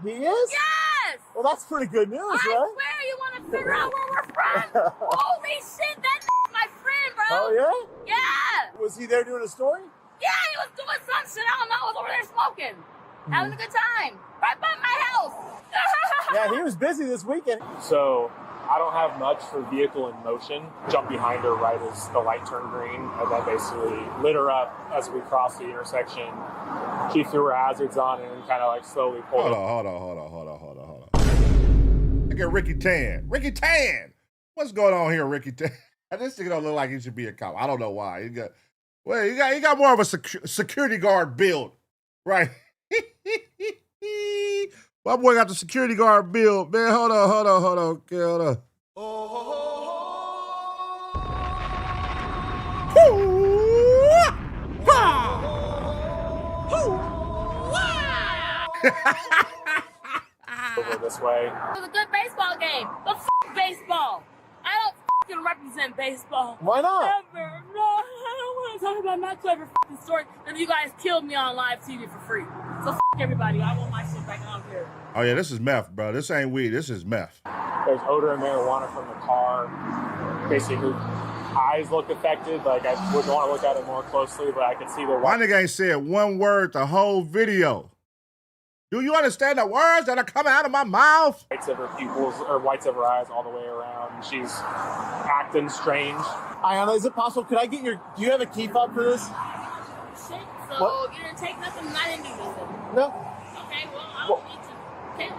He is? Yes! Well, that's pretty good news, I right? swear you want to figure out where we're from. Holy shit, that's my friend, bro. Oh, yeah? Yeah. Was he there doing a story? Yeah, he was doing some shit. I don't know. I was over there smoking. Having a good time. Right by my house. Yeah, he was busy this weekend. So I don't have much for vehicle in motion. Jump behind her right as the light turned green, and then basically lit her up as we crossed the intersection. She threw her hazards on and kind of like slowly pulled. Hold on. Look at Ricky Tan. Ricky Tan! What's going on here, Ricky Tan? This nigga don't look like he should be a cop. I don't know why. He got more of a security guard build, right? My boy got the security guard build, man. Hold on. Okay, hold on. Over this way. It was a good baseball game, but baseball. I don't represent baseball. Why not? Ever. No, I don't want to talk about my clever story. And you guys killed me on live TV for free. So everybody, I want my shit back on here. Oh yeah, this is meth, bro. This ain't weed. This is meth. There's odor of marijuana from the car. Basically, her eyes look affected. Like I would want to look at it more closely, but I can see the. My nigga ain't said one word the whole video. Do you understand the words that are coming out of my mouth? Whites of her pupils, or whites of her eyes all the way around. She's acting strange. Ayana, is it possible? Could I get do you have a key fob for this? Shit, so What? you didn't take nothing and I didn't do nothing. No. Okay, well, I don't need to take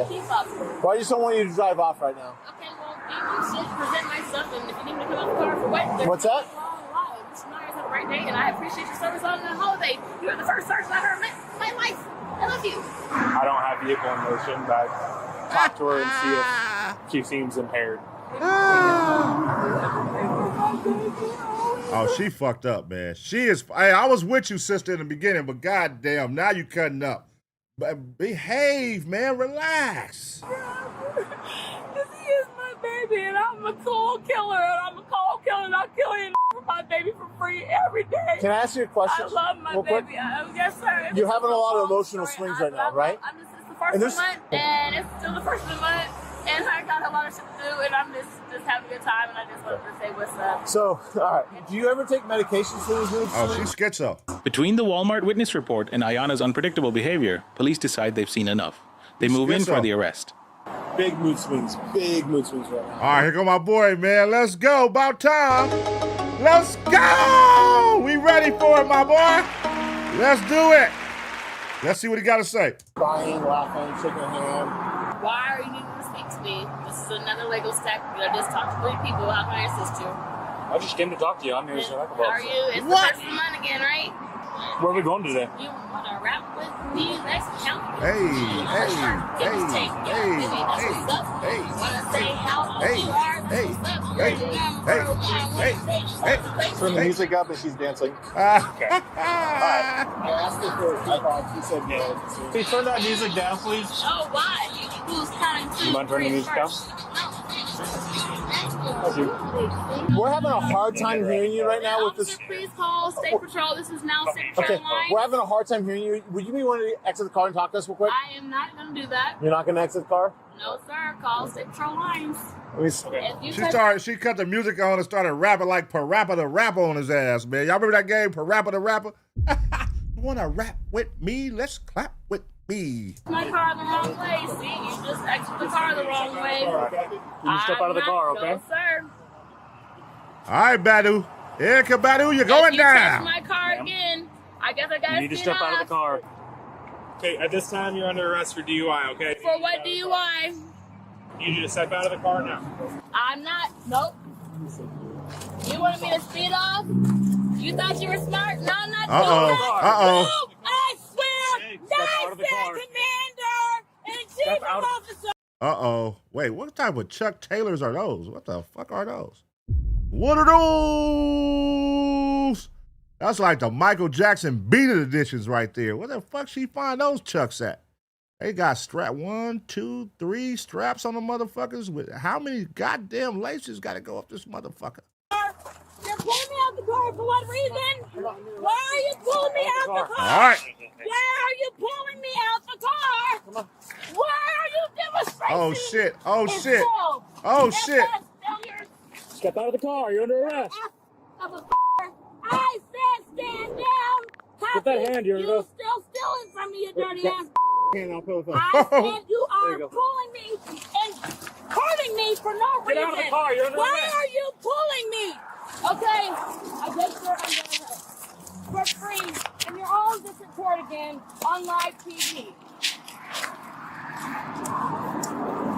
keep up. Well, I just don't want you to drive off right now. Okay, well, you should present my stuff, and if you need me to come out the car for what? What's that? Mr. Myers, have a great day, and I appreciate your service on the holiday. You are the first sergeant I've ever met in my life. I love you. I don't have vehicle in motion, but talk to her and see if she seems impaired. Oh, she fucked up, man. She is. Hey, I was with you, sister, in the beginning, but goddamn, now you cutting up. But behave, man. Relax. Because he is my baby, and I'm a cold killer, and I'll kill you for my baby for free every day. Can I ask you a question? I love my real quick? baby. Yes, sir. You're having a lot of emotional swings right now, right? It's the first of the month, and it's still the first of the month, and I got a lot of shit to do, and I'm just having a good time, and I just wanted to say what's up. So, all right. Do you ever take medications for these mood swings? Oh, she's schizo. Between the Walmart witness report and Ayana's unpredictable behavior, police decide they've seen enough. They move in for the arrest. Big mood swings right now. All right, here go my boy, man. Let's go. About time. Let's go. We ready for it, my boy. Let's do it. Let's see what he got to say. Crying, laughing, shaking your hand. Why are you needing to speak to me? This is another legal step. I just talked to 3 people. How can I assist you? I just came to talk to you. I'm here to talk How about are you? It's the first of the month again, right? Where are we going today? You want to rap with me? Let's count. Hey. Turn the music up and she's dancing. Okay. I asked her for a fob. She said no. Can you turn that music down, please? Oh, why? Who's counting 2? You mind turning the music down? We're having a hard time hearing you right now with this. Please call State Patrol. This is now State Patrol line. We're having a hard time hearing you. Would you be willing to exit the car and talk to us real quick? I am not going to do that. You're not going to exit the car? No, sir. Call State Patrol lines. She cut the music on and started rapping like Parappa the Rapper on his ass, man. Y'all remember that game, Parappa the Rapper? You want to rap with me? Let's clap with me. My car the wrong way. See, you just exited the car the wrong way. Can you step out of the car, okay? No, sir. All right, Badu. Erica Badu, you're going down. Touch my car again. I guess I got to You need to step out of the car. Okay, at this time you're under arrest for DUI, okay? For what DUI? You need to step out of the car now. I'm not. Nope. You wanted me to speed off? You thought you were smart? No, I'm not. Uh-oh. Hey, Receive them, officer. Uh-oh. Wait, what type of Chuck Taylors are those? What the fuck are those? What are those? That's like the Michael Jackson Beat It editions right there. Where the fuck she find those Chucks at? They got 1, 2, 3 straps on the motherfuckers. With how many goddamn laces got to go up this motherfucker? You're pulling me out the car for what reason? Why are you pulling me out the car? All right. Why are you pulling me out the car? Why are you demonstrating? Oh shit! Oh shit! Yourself? Oh shit! Step out of the car. You're under arrest. I said stand down. Get that hand here. You still stealing from me, you dirty ass. Hand on phone. I said you are pulling me and hurting me for no reason. Get out of the car. You're under Why arrest. are you pulling me? Okay, I guess you're under arrest for free, and you're on this report again on live TV.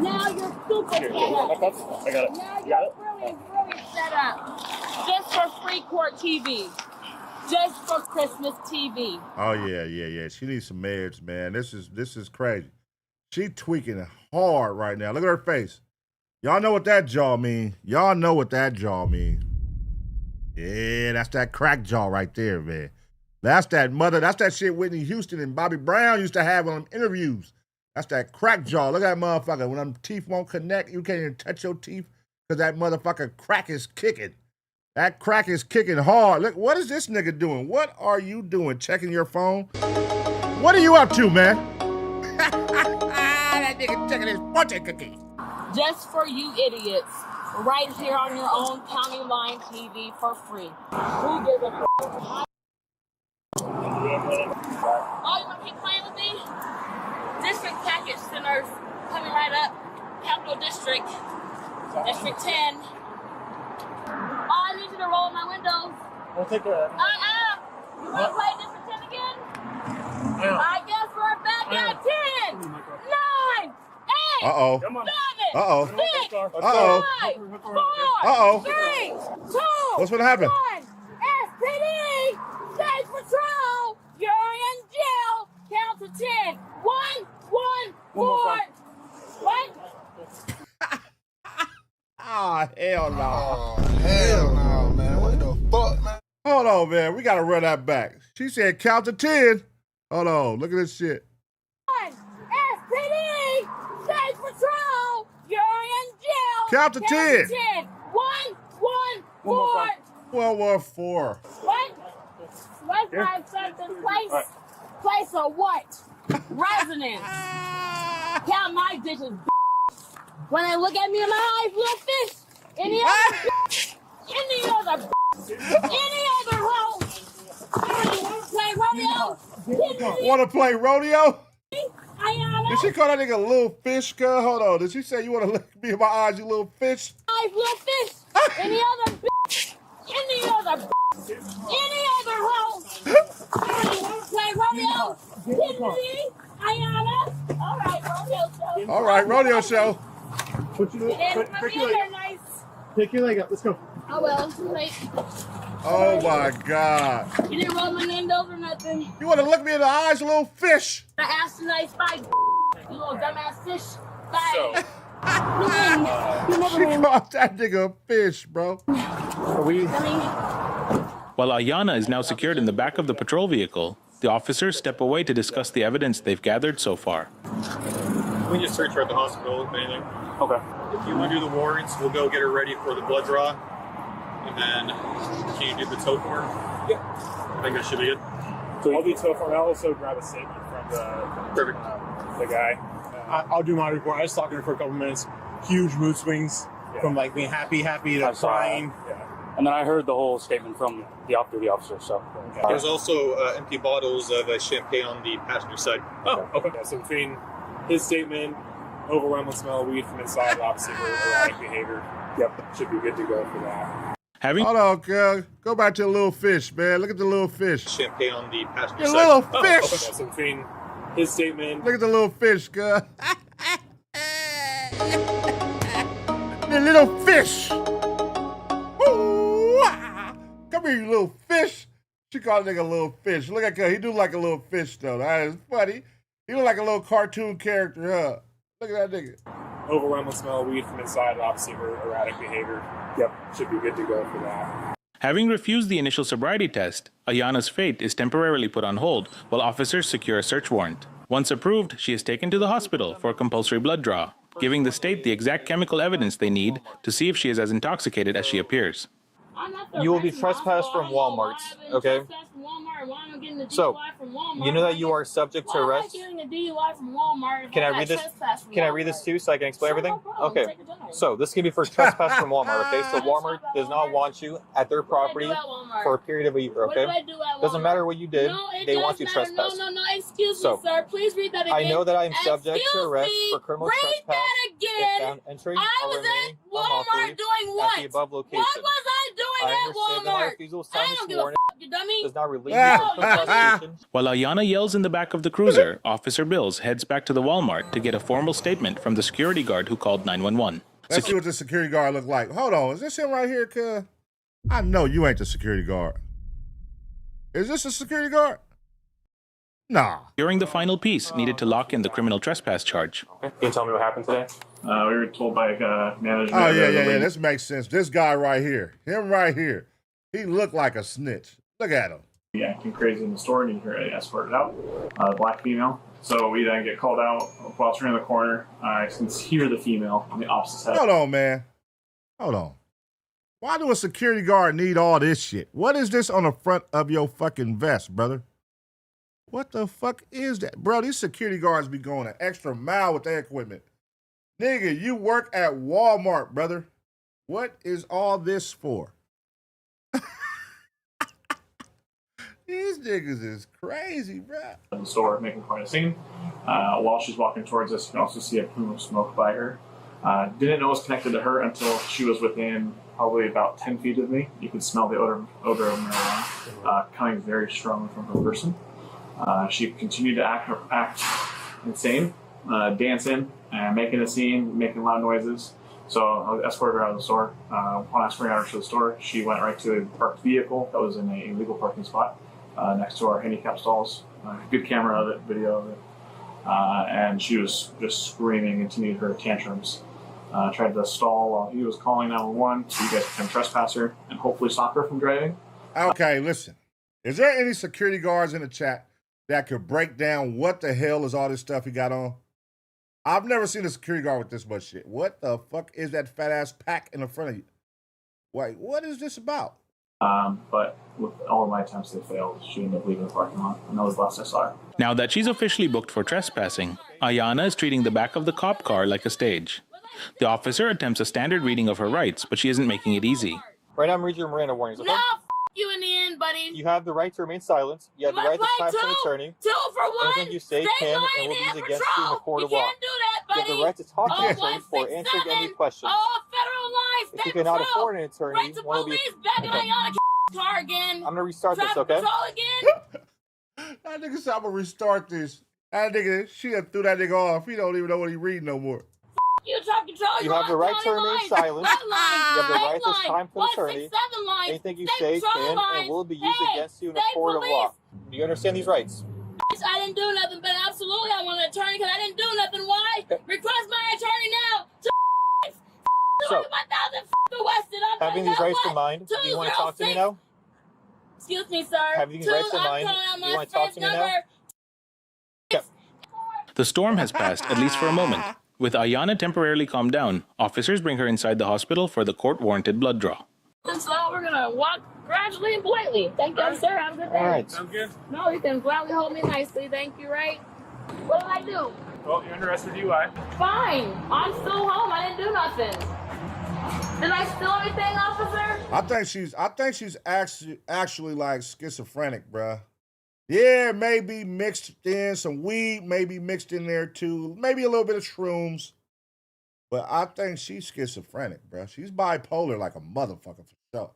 Now you're super set up. I got it. Now You got you're really set up. Just for free court TV. Just for Christmas TV. Oh yeah. She needs some meds, man. This is crazy. She tweaking hard right now. Look at her face. Y'all know what that jaw mean. Y'all know what that jaw mean. Yeah, that's that crack jaw right there, man. That's that shit Whitney Houston and Bobby Brown used to have on them interviews. That's that crack jaw. Look at that motherfucker. When them teeth won't connect, you can't even touch your teeth because that motherfucker crack is kicking. That crack is kicking hard. Look, what is this nigga doing? What are you doing? Checking your phone? What are you up to, man? That nigga checking his fortune cookie. Just for you idiots. Right here on your own county line TV for free. Who gives a f***? Oh, you want to keep playing with me? District Package Centers coming right up. Capital District. District 10. Oh, I need you to roll my windows. We'll take care of that. You want to play District 10 again? I guess we're back at 10, 9, 8, Uh-oh. 7, Uh-oh. 6, Uh-oh. 5, 4, Uh-oh. 3, 2, What's gonna happen? 1. SPD, State Patrol, you're in jail. Count to 10. 1, 4. What? Oh, hell no. Oh, hell no, man. What the fuck, man? Hold on, man. We got to run that back. She said count to 10. Hold on. Look at this shit. 1, SPD, State Patrol, you're in jail. Count to 10. 1, 4. 114. What? What's my something place? Place of what? Residence. Count my digits. When they look at me in my eyes, little fish. Any other hoe. You want to play rodeo? Want to play rodeo? Ayana. Did she call that nigga little fish, girl? Hold on. Did she say you want to look me in my eyes, you little fish? Eyes, little fish. Any other hoe. You want to play rodeo? Ayana. All right, rodeo show. All right, rodeo show. Put your Nice. Pick your leg up. Let's go. Oh well, too late. Oh my God. You didn't roll my windows or nothing. You want to look me in the eyes, you little fish? I asked you nice bye, you little dumbass fish. Bye. She called that nigga a fish, bro. While Ayana is now secured in the back of the patrol vehicle, the officers step away to discuss the evidence they've gathered so far. We can just search her at the hospital, if anything. Okay. If you want to do the warrants, we'll go get her ready for the blood draw. And then, can you do the tow form? Yeah. I think that should be it. So I'll do tow form. I'll also grab a statement from the guy. I'll do my report. I was talking to her for a couple minutes. Huge mood swings from like being happy to crying. And then I heard the whole statement from the officer. So There's also empty bottles of champagne on the passenger side. Oh, okay. Yeah, so between his statement, overwhelming smell of weed from inside, obviously erratic behavior. Yep, should be good to go for that. Hold on, girl. Go back to the little fish, man. Look at the little fish. Champagne on the passenger The side. little Oh, fish. okay. So between his statement, Look at the little fish, girl. The little fish. Ooh, ah. Come here, you little fish. She called a nigga a little fish. Look at him. He do like a little fish, though. That is funny. He look like a little cartoon character, huh? Look at that nigga. Overwhelming smell of weed from inside, obviously erratic behavior. Yep, should be good to go for that. Having refused the initial sobriety test, Ayana's fate is temporarily put on hold while officers secure a search warrant. Once approved, she is taken to the hospital for a compulsory blood draw, giving the state the exact chemical evidence they need to see if she is as intoxicated as she appears. You will be trespassed from Walmart, okay? So, you know that you are subject to arrest? Can I read this? Can I read this too so I can explain everything? Okay. So, this can be for trespass from Walmart, okay? So, Walmart does not want you at their property for a period of a year, okay? Doesn't matter what you did, they want you trespassed. No, excuse me, sir. Please read that again. I know that I am subject to arrest for criminal trespass if found entering or remaining unlawfully at the above location. What was I doing at understand that my Walmart? refusal to sign I this don't give a warrant you dummy. does not relieve you from prosecution. While Ayana yells in the back of the cruiser, Officer Bills heads back to the Walmart to get a formal statement from the security guard who called 911. Let's see what the security guard look like. Hold on, is this him right here? Cause I know you ain't the security guard. Is this a security guard? Nah. During the final piece needed to lock in the criminal trespass charge. Can you tell me what happened today? We were told by management. Oh, yeah. This makes sense. This guy right here. Him right here. He looked like a snitch. Look at him. Yeah, acting crazy in the store, and you escorted out. Black female. So we then get called out while turning the corner. I can hear the female on the opposite side. Hold on, man. Hold on. Why do a security guard need all this shit? What is this on the front of your fucking vest, brother? What the fuck is that? Bro, these security guards be going an extra mile with their equipment. Nigga, you work at Walmart, brother. What is all this for? These niggas is crazy, bro. In the store, making quite a scene. While she's walking towards us, you can also see a plume of smoke by her. Didn't know it was connected to her until she was within probably about 10 feet of me. You could smell the odor of marijuana coming very strongly from her person. She continued to act insane, dancing, and making a scene, making loud noises. So I escorted her out of the store. Upon escorting her to the store, she went right to a parked vehicle that was in a legal parking spot next to our handicap stalls. Good camera of it, video of it. And she was just screaming, continued her tantrums. Tried to stall while he was calling 911 so you guys can trespass her and hopefully stop her from driving. Okay, listen. Is there any security guards in the chat that could break down what the hell is all this stuff he got on? I've never seen a security guard with this much shit. What the fuck is that fat ass pack in the front of you? Wait, what is this about? But with all of my attempts, they failed. She ended up leaving the parking lot, and that was the last I saw her. Now that she's officially booked for trespassing, Ayana is treating the back of the cop car like a stage. The officer attempts a standard reading of her rights, but she isn't making it easy. Right now, I'm reading your Miranda warnings, okay? No, you in the end, buddy. You have the right to remain silent. You have the right to time an attorney. Two for one. Anything you say can and will be used against you in the court of law. Can't do that, buddy. You have the right to talk to an attorney for answering any questions. Oh, federal life. If you cannot afford an attorney, right to one will be... back in Ayana car again. I'm going to restart this, okay? Again. That nigga said I'm going to restart this. That nigga, she had threw that nigga off. He don't even know what he reading no more. You talk control. You have the right to remain silent. You have the right to time for an attorney. Anything you say can and will be used against you in a court of law. Do you understand these rights? I didn't do nothing, but absolutely I want an attorney because I didn't do nothing. Why? Request my attorney now. So, having these rights in mind, do you want to talk to me now? Excuse me, sir. Having these rights in mind, do you want to talk to me now? Yep. The storm has passed, at least for a moment. With Ayana temporarily calmed down, officers bring her inside the hospital for the court-warranted blood draw. And so we're going to walk gradually and politely. Thank you, sir. Have a good day. All right. Sounds good. No, you can gladly hold me nicely. Thank you, right? What did I do? Well, you're under arrest for DUI. Fine. I'm still home. I didn't do nothing. Did I steal anything, officer? I think she's actually like schizophrenic, bruh. Yeah, maybe mixed in some weed, maybe mixed in there too, maybe a little bit of shrooms. But I think she's schizophrenic, bruh. She's bipolar like a motherfucker for sure.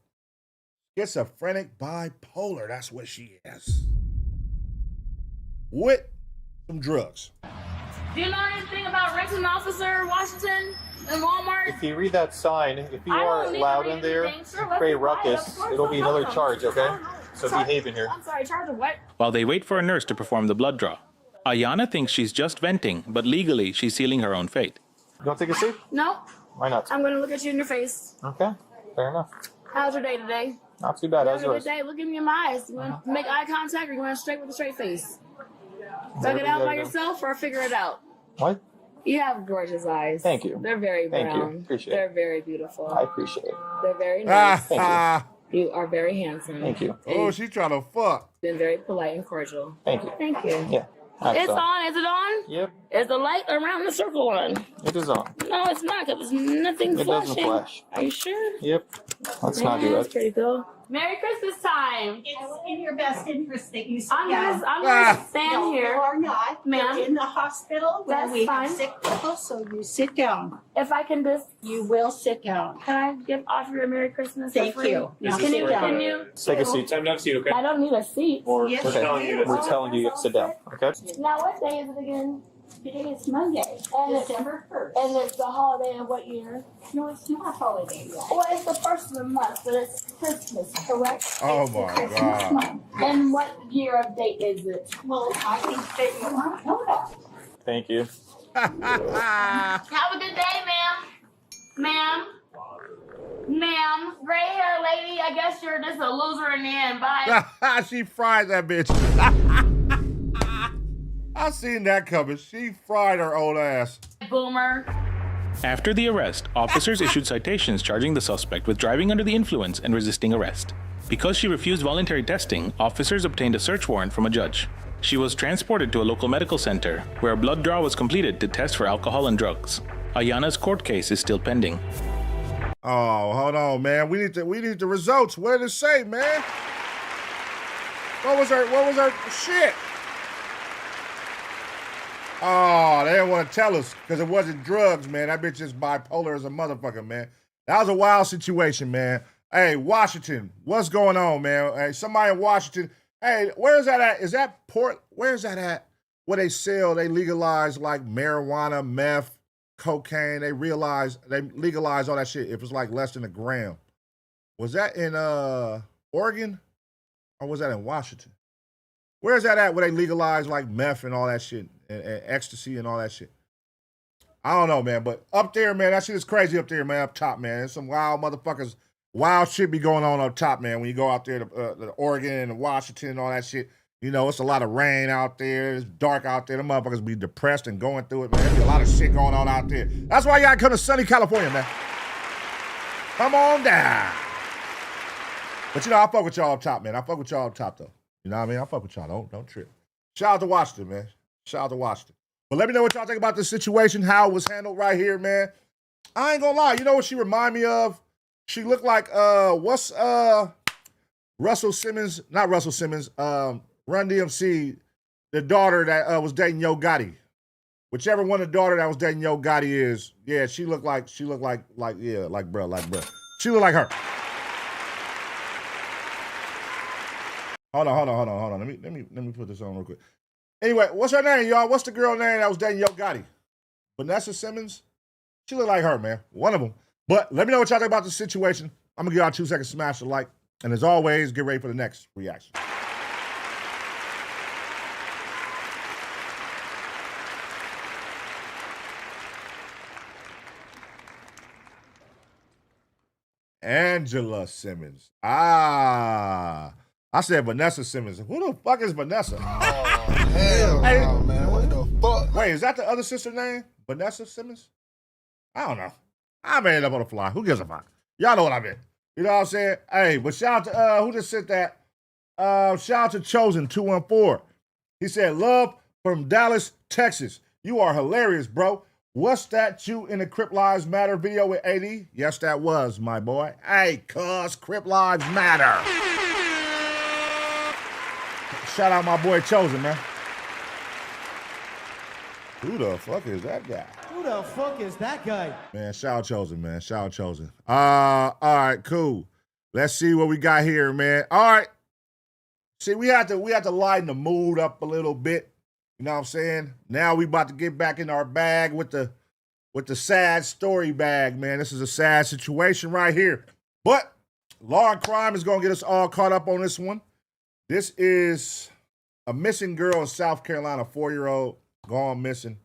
Schizophrenic, bipolar, that's what she is. With some drugs. Do you know anything about renting, Officer Washington in Walmart? If you read that sign, if you are loud in there and create ruckus, it'll be another charge, okay? So behave in here. I'm sorry, charge of what? While they wait for a nurse to perform the blood draw, Ayanna thinks she's just venting, but legally she's sealing her own fate. You want to take a seat? No. Why not? I'm going to look at you in your face. Okay, fair enough. How's your day today? Not too bad. How's How's your yours? day? Look at me in my eyes. You want to make eye contact or you want to straight with a straight face? Suck it out by yourself or figure it out? What? You have gorgeous eyes. Thank you. They're very brown. Thank you. Appreciate it. They're very beautiful. I appreciate it. They're very nice. Thank you. You are very handsome. Thank you. Oh, she trying to fuck. Been very polite and cordial. Thank you. Thank you. Yeah. It's on. Is it on? Yep. Is the light around the circle on? It is on. No, it's not because there's nothing It flashing. doesn't flash. Are you sure? Yep. Let's not do That's that. pretty cool. Merry Christmas time. It's in your best interest that you sit I'm down. gonna stand No, here. You are not. Ma'am. You're in the hospital where That's we fine. have sick people, so you sit down. If I can just, You will sit down. can I offer you a Merry Christmas? Thank for free? you. Now, can you? Can you? Take a seat. Time to have a seat, okay? I don't need a seat. Yes, Okay. you do. We're telling you to sit down. Okay. Now, what day is it again? Today is Monday, And December 1st. And it's the holiday of what year? No, it's not holiday yet. Well, it's the first of the month, but it's Christmas, correct? Oh It's the my Christmas God. month. And what year of date is it? Well, I think that you might know that. Thank you. Have a good day, ma'am. Ma'am. Ma'am. Gray hair lady, I guess you're just a loser in the end. Bye. She fried that bitch. I seen that coming. She fried her old ass. Boomer. After the arrest, officers issued citations charging the suspect with driving under the influence and resisting arrest. Because she refused voluntary testing, officers obtained a search warrant from a judge. She was transported to a local medical center, where a blood draw was completed to test for alcohol and drugs. Ayanna's court case is still pending. Oh, hold on, man. We need the results. What did it say, man? What was her shit? Oh, they didn't want to tell us because it wasn't drugs, man. That bitch is bipolar as a motherfucker, man. That was a wild situation, man. Hey, Washington, what's going on, man? Hey, somebody in Washington. Hey, where is that at? Is that Port? Where is that at? Where they legalize like marijuana, meth, cocaine. They legalize all that shit if it's like less than a gram. Was that in Oregon? Or was that in Washington? Where is that at where they legalize like meth and all that shit? And ecstasy and all that shit. I don't know, man. But up there, man, that shit is crazy up there, man, up top, man. There's some wild motherfuckers, wild shit be going on up top, man. When you go out there to Oregon and Washington and all that shit, you know, it's a lot of rain out there. It's dark out there. The motherfuckers be depressed and going through it, man. There's a lot of shit going on out there. That's why you gotta come to sunny California, man. Come on down. But, you know, I fuck with y'all up top, man. I fuck with y'all up top, though. You know what I mean? I fuck with y'all. Don't trip. Shout out to Washington, man. Shout out to Washington. But let me know what y'all think about this situation, how it was handled right here, man. I ain't gonna lie. You know what she remind me of? She looked like, Russell Simmons, not Russell Simmons, Run DMC, the daughter that was dating Yo Gotti. Whichever one the daughter that was dating Yo Gotti is, yeah, she looked like bruh. She looked like her. Hold on. Let me put this on real quick. Anyway, what's her name, y'all? What's the girl name that was dating Yo Gotti? Vanessa Simmons? She look like her, man. One of them. But let me know what y'all think about the situation. I'm going to give y'all 2 seconds to smash the like. And as always, get ready for the next reaction. Angela Simmons. I said Vanessa Simmons. Who the fuck is Vanessa? Oh, hell no, man. What the fuck? Wait, is that the other sister name? Vanessa Simmons? I don't know. I made it up on the fly. Who gives a fuck? Y'all know what I meant. You know what I'm saying? Hey, but shout out to, who just sent that? Shout out to Chosen 214. He said, love from Dallas, Texas. You are hilarious, bro. What's that you in the Crip Lives Matter video with AD? Yes, that was, my boy. Hey, cuz Crip Lives Matter. Shout out my boy Chosen, man. Who the fuck is that guy? Who the fuck is that guy? Man, shout out Chosen, man. Shout out Chosen. All right, cool. Let's see what we got here, man. All right. See, we had to lighten the mood up a little bit. You know what I'm saying? Now we about to get back in our bag with the sad story bag, man. This is a sad situation right here. But Law and Crime is gonna get us all caught up on this one. This is A missing girl in South Carolina, 4-year-old, gone missing.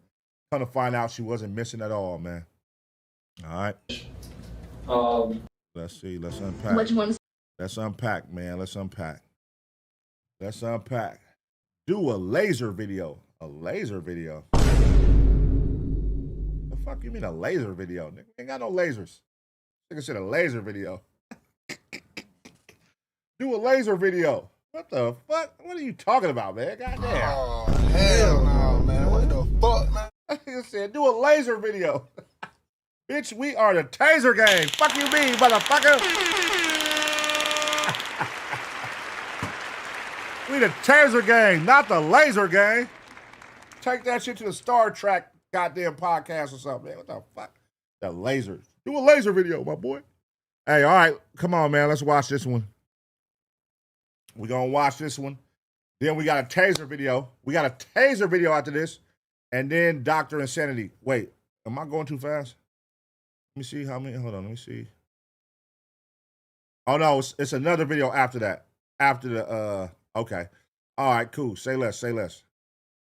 Come to find out she wasn't missing at all, man. All right. Let's see. Let's unpack. Which one's? Let's unpack, man. Let's unpack. Let's unpack. Do a laser video. A laser video. The fuck you mean a laser video? Nigga, ain't got no lasers. Nigga said a laser video. Do a laser video. What the fuck? What are you talking about, man? Goddamn. Oh, hell no, man. What the fuck, man? Nigga said, do a laser video. Bitch, we are the Taser gang. Fuck you mean, motherfucker? We the Taser gang, not the laser gang. Take that shit to the Star Trek goddamn podcast or something, man. What the fuck? The lasers. Do a laser video, my boy. Hey, all right. Come on, man. Let's watch this one. We're going to watch this one. Then we got a Taser video. We got a Taser video after this. And then Dr. Insanity. Wait, am I going too fast? Let me see how many. Hold on, let me see. Oh, no, it's another video after that. After the, okay. All right, cool. Say less, say less.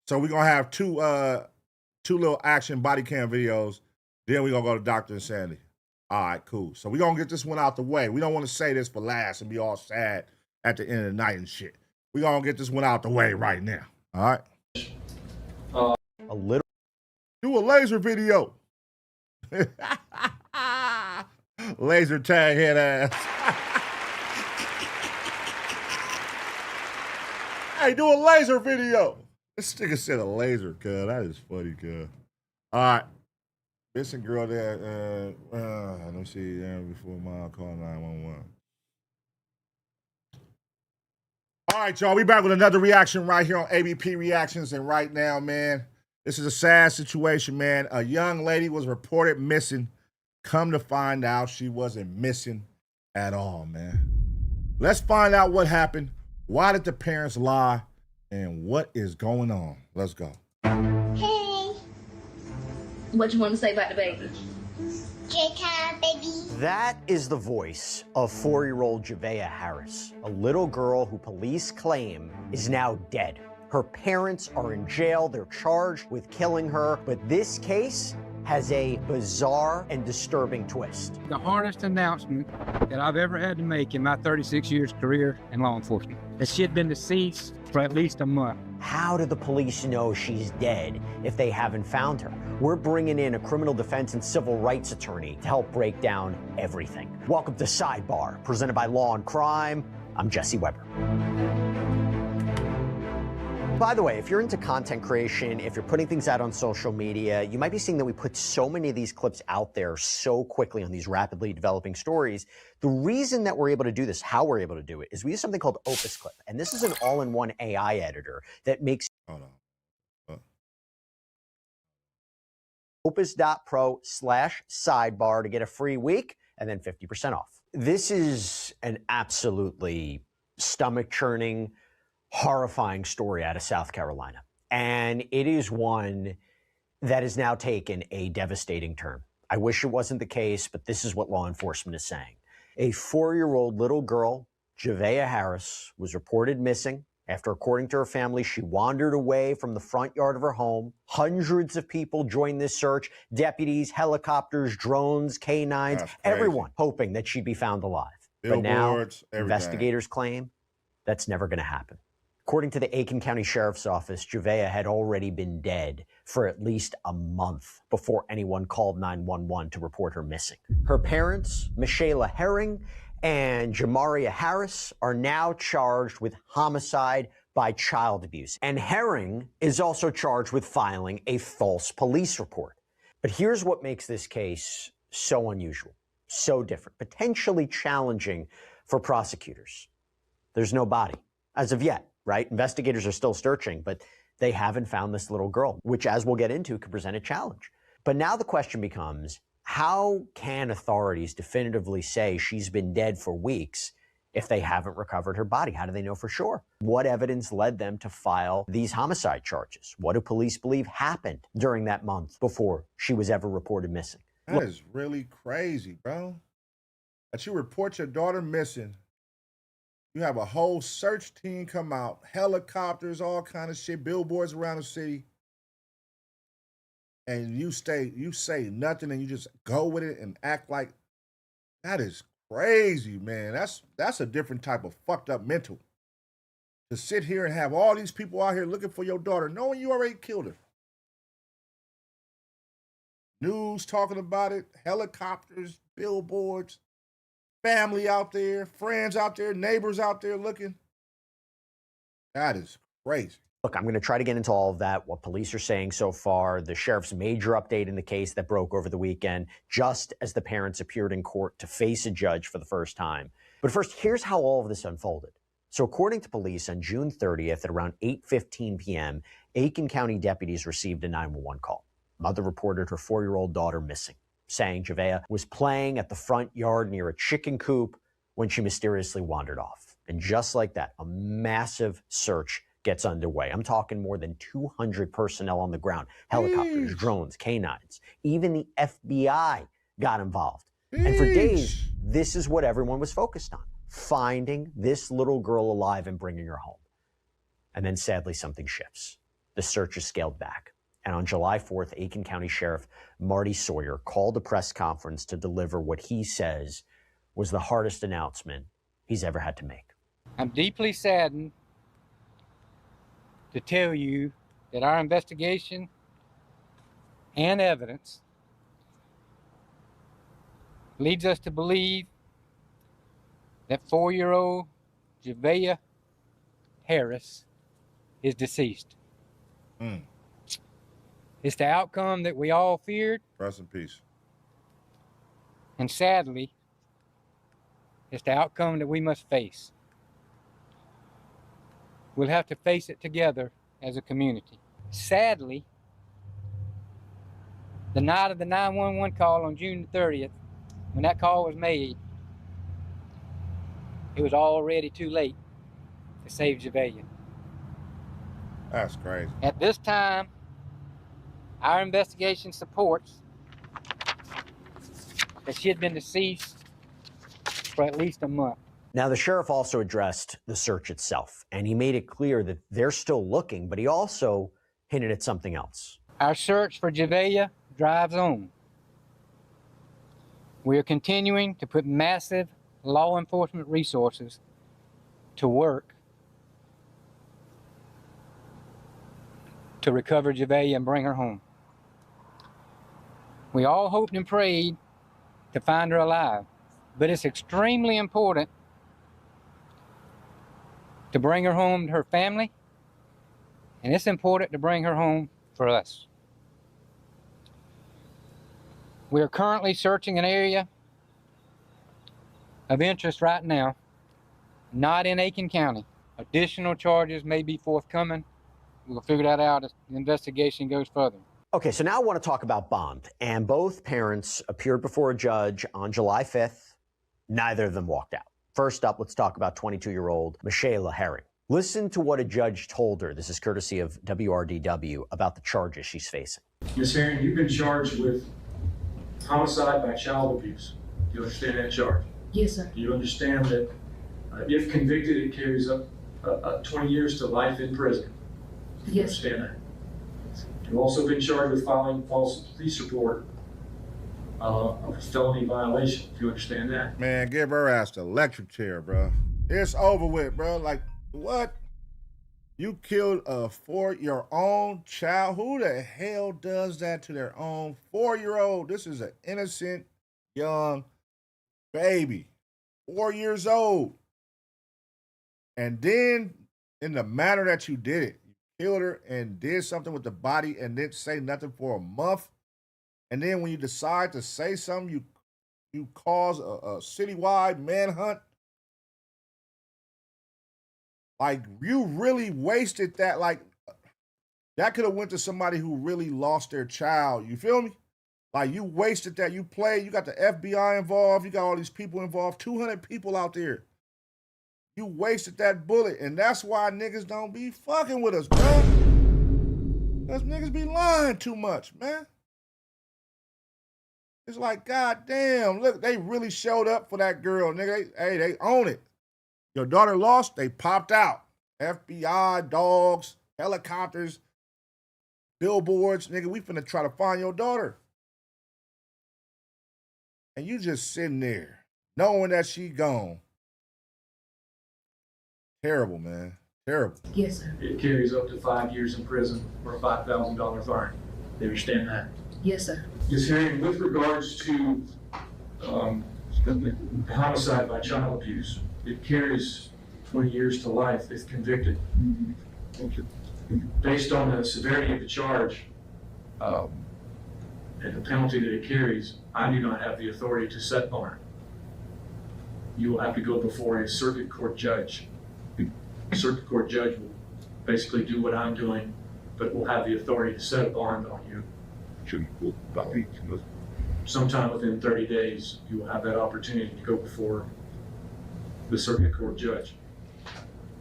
So we're going to have two little action body cam videos. Then we're going to go to Dr. Insanity. All right, cool. So we're going to get this one out the way. We don't want to say this for last and be all sad at the end of the night and shit. We're going to get this one out the way right now. All right? A little. Do a laser video. Laser tag head ass. Hey, do a laser video. This nigga said a laser, cuz. That is funny, cuz. All right. Missing girl there. Let me see. Before mom call 911. All right, y'all. We back with another reaction right here on ABP Reactions. And right now, man, this is a sad situation, man. A young lady was reported missing. Come to find out she wasn't missing at all, man. Let's find out what happened. Why did the parents lie? And what is going on? Let's go. Hey. What you want to say about the baby? Baby. That is the voice of 4-year-old Javeayah Harris, a little girl who police claim is now dead. Her parents are in jail. They're charged with killing her. But this case has a bizarre and disturbing twist. The hardest announcement that I've ever had to make in my 36 years career in law enforcement. That she had been deceased for at least a month. How do the police know she's dead if they haven't found her? We're bringing in a criminal defense and civil rights attorney to help break down everything. Welcome to Sidebar, presented by Law and Crime. I'm Jesse Weber. By the way, if you're into content creation, if you're putting things out on social media, you might be seeing that we put so many of these clips out there so quickly on these rapidly developing stories. The reason that we're able to do this, how we're able to do it, is we use something called Opus Clip. And this is an all-in-one AI editor that makes opus.pro/sidebar to get a free week and then 50% off. This is an absolutely stomach-churning, horrifying story out of South Carolina. And it is one that has now taken a devastating turn. I wish it wasn't the case, but this is what law enforcement is saying. A 4-year-old little girl, Javeayah Harris, was reported missing after, according to her family, she wandered away from the front yard of her home. Hundreds of people joined this search, deputies, helicopters, drones, canines, everyone hoping that she'd be found alive. But now, investigators claim that's never going to happen. According to the Aiken County Sheriff's Office, Javeayah had already been dead for at least a month before anyone called 911 to report her missing. Her parents, Michaela Herring and Javeayah Harris, are now charged with homicide by child abuse. And Herring is also charged with filing a false police report. But here's what makes this case so unusual, so different, potentially challenging for prosecutors. There's no body, as of yet. Right? Investigators are still searching, but they haven't found this little girl, which, as we'll get into, could present a challenge. But now the question becomes, how can authorities definitively say she's been dead for weeks if they haven't recovered her body? How do they know for sure? What evidence led them to file these homicide charges? What do police believe happened during that month before she was ever reported missing? That is really crazy, bro. That you report your daughter missing You have a whole search team come out, helicopters, all kind of shit, billboards around the city. And you say nothing and you just go with it and act like that is crazy, man. That's a different type of fucked up mental. To sit here and have all these people out here looking for your daughter, knowing you already killed her. News talking about it, helicopters, billboards, family out there, friends out there, neighbors out there looking. That is crazy. Look, I'm going to try to get into all of that, what police are saying so far, the sheriff's major update in the case that broke over the weekend, just as the parents appeared in court to face a judge for the first time. But first, here's how all of this unfolded. So according to police, on June 30th at around 8:15 p.m., Aiken County deputies received a 911 call. Mother reported her 4-year-old daughter missing, saying Javeayah was playing at the front yard near a chicken coop when she mysteriously wandered off. And just like that, a massive search gets underway. I'm talking more than 200 personnel on the ground, helicopters, drones, canines. Even the FBI got involved. And for days, this is what everyone was focused on, finding this little girl alive and bringing her home. And then sadly, something shifts. The search is scaled back. And on July 4th, Aiken County Sheriff Marty Sawyer called a press conference to deliver what he says was the hardest announcement he's ever had to make. I'm deeply saddened to tell you that our investigation and evidence leads us to believe that 4-year-old Javeayah Harris is deceased. It's the outcome that we all feared. Rest in peace. And sadly, it's the outcome that we must face. We'll have to face it together as a community. Sadly, the night of the 911 call on June 30th, when that call was made, it was already too late to save Javeayah. That's crazy. At this time, our investigation supports that she had been deceased for at least a month. Now, the sheriff also addressed the search itself, and he made it clear that they're still looking, but he also hinted at something else. Our search for Javeayah drives on. We are continuing to put massive law enforcement resources to work to recover Javeayah and bring her home. We all hoped and prayed to find her alive, but it's extremely important to bring her home to her family, and it's important to bring her home for us. We are currently searching an area of interest right now, not in Aiken County. Additional charges may be forthcoming. We'll figure that out as the investigation goes further. Okay, so now I want to talk about bond. And both parents appeared before a judge on July 5th. Neither of them walked out. First up, let's talk about 22-year-old Javeayah Harris. Listen to what a judge told her. This is courtesy of WRDW about the charges she's facing. Ms. Harris, you've been charged with homicide by child abuse. Do you understand that charge? Yes, sir. Do you understand that if convicted, it carries up 20 years to life in prison? Do you understand that? You've also been charged with filing false police report of a felony violation. Do you understand that? Man, give her ass the electric chair, bro. It's over with, bro. Like, what? You killed your own child? Who the hell does that to their own 4-year-old? This is an innocent young baby, 4 years old. And then, in the manner that you did it, you killed her and did something with the body and didn't say nothing for a month. And then when you decide to say something, you cause a citywide manhunt. Like, you really wasted that. Like, that could have went to somebody who really lost their child. You feel me? Like, you wasted that. You played. You got the FBI involved. You got all these people involved. 200 people out there. You wasted that bullet. And that's why niggas don't be fucking with us, bro. Because niggas be lying too much, man. It's like, goddamn, look, they really showed up for that girl, nigga. They own it. Your daughter lost, they popped out. FBI, dogs, helicopters, billboards. Nigga, we finna try to find your daughter. And you just sitting there, knowing that she gone. Terrible, man. Terrible. Yes, sir. It carries up to 5 years in prison or a $5,000 fine. You understand that? Yes, sir. This hearing, with regards to homicide by child abuse, it carries 20 years to life if convicted. Based on the severity of the charge and the penalty that it carries, I do not have the authority to set bond. You will have to go before a circuit court judge. The circuit court judge will basically do what I'm doing, but will have the authority to set a bond on you. Sometime within 30 days, you will have that opportunity to go before the circuit court judge.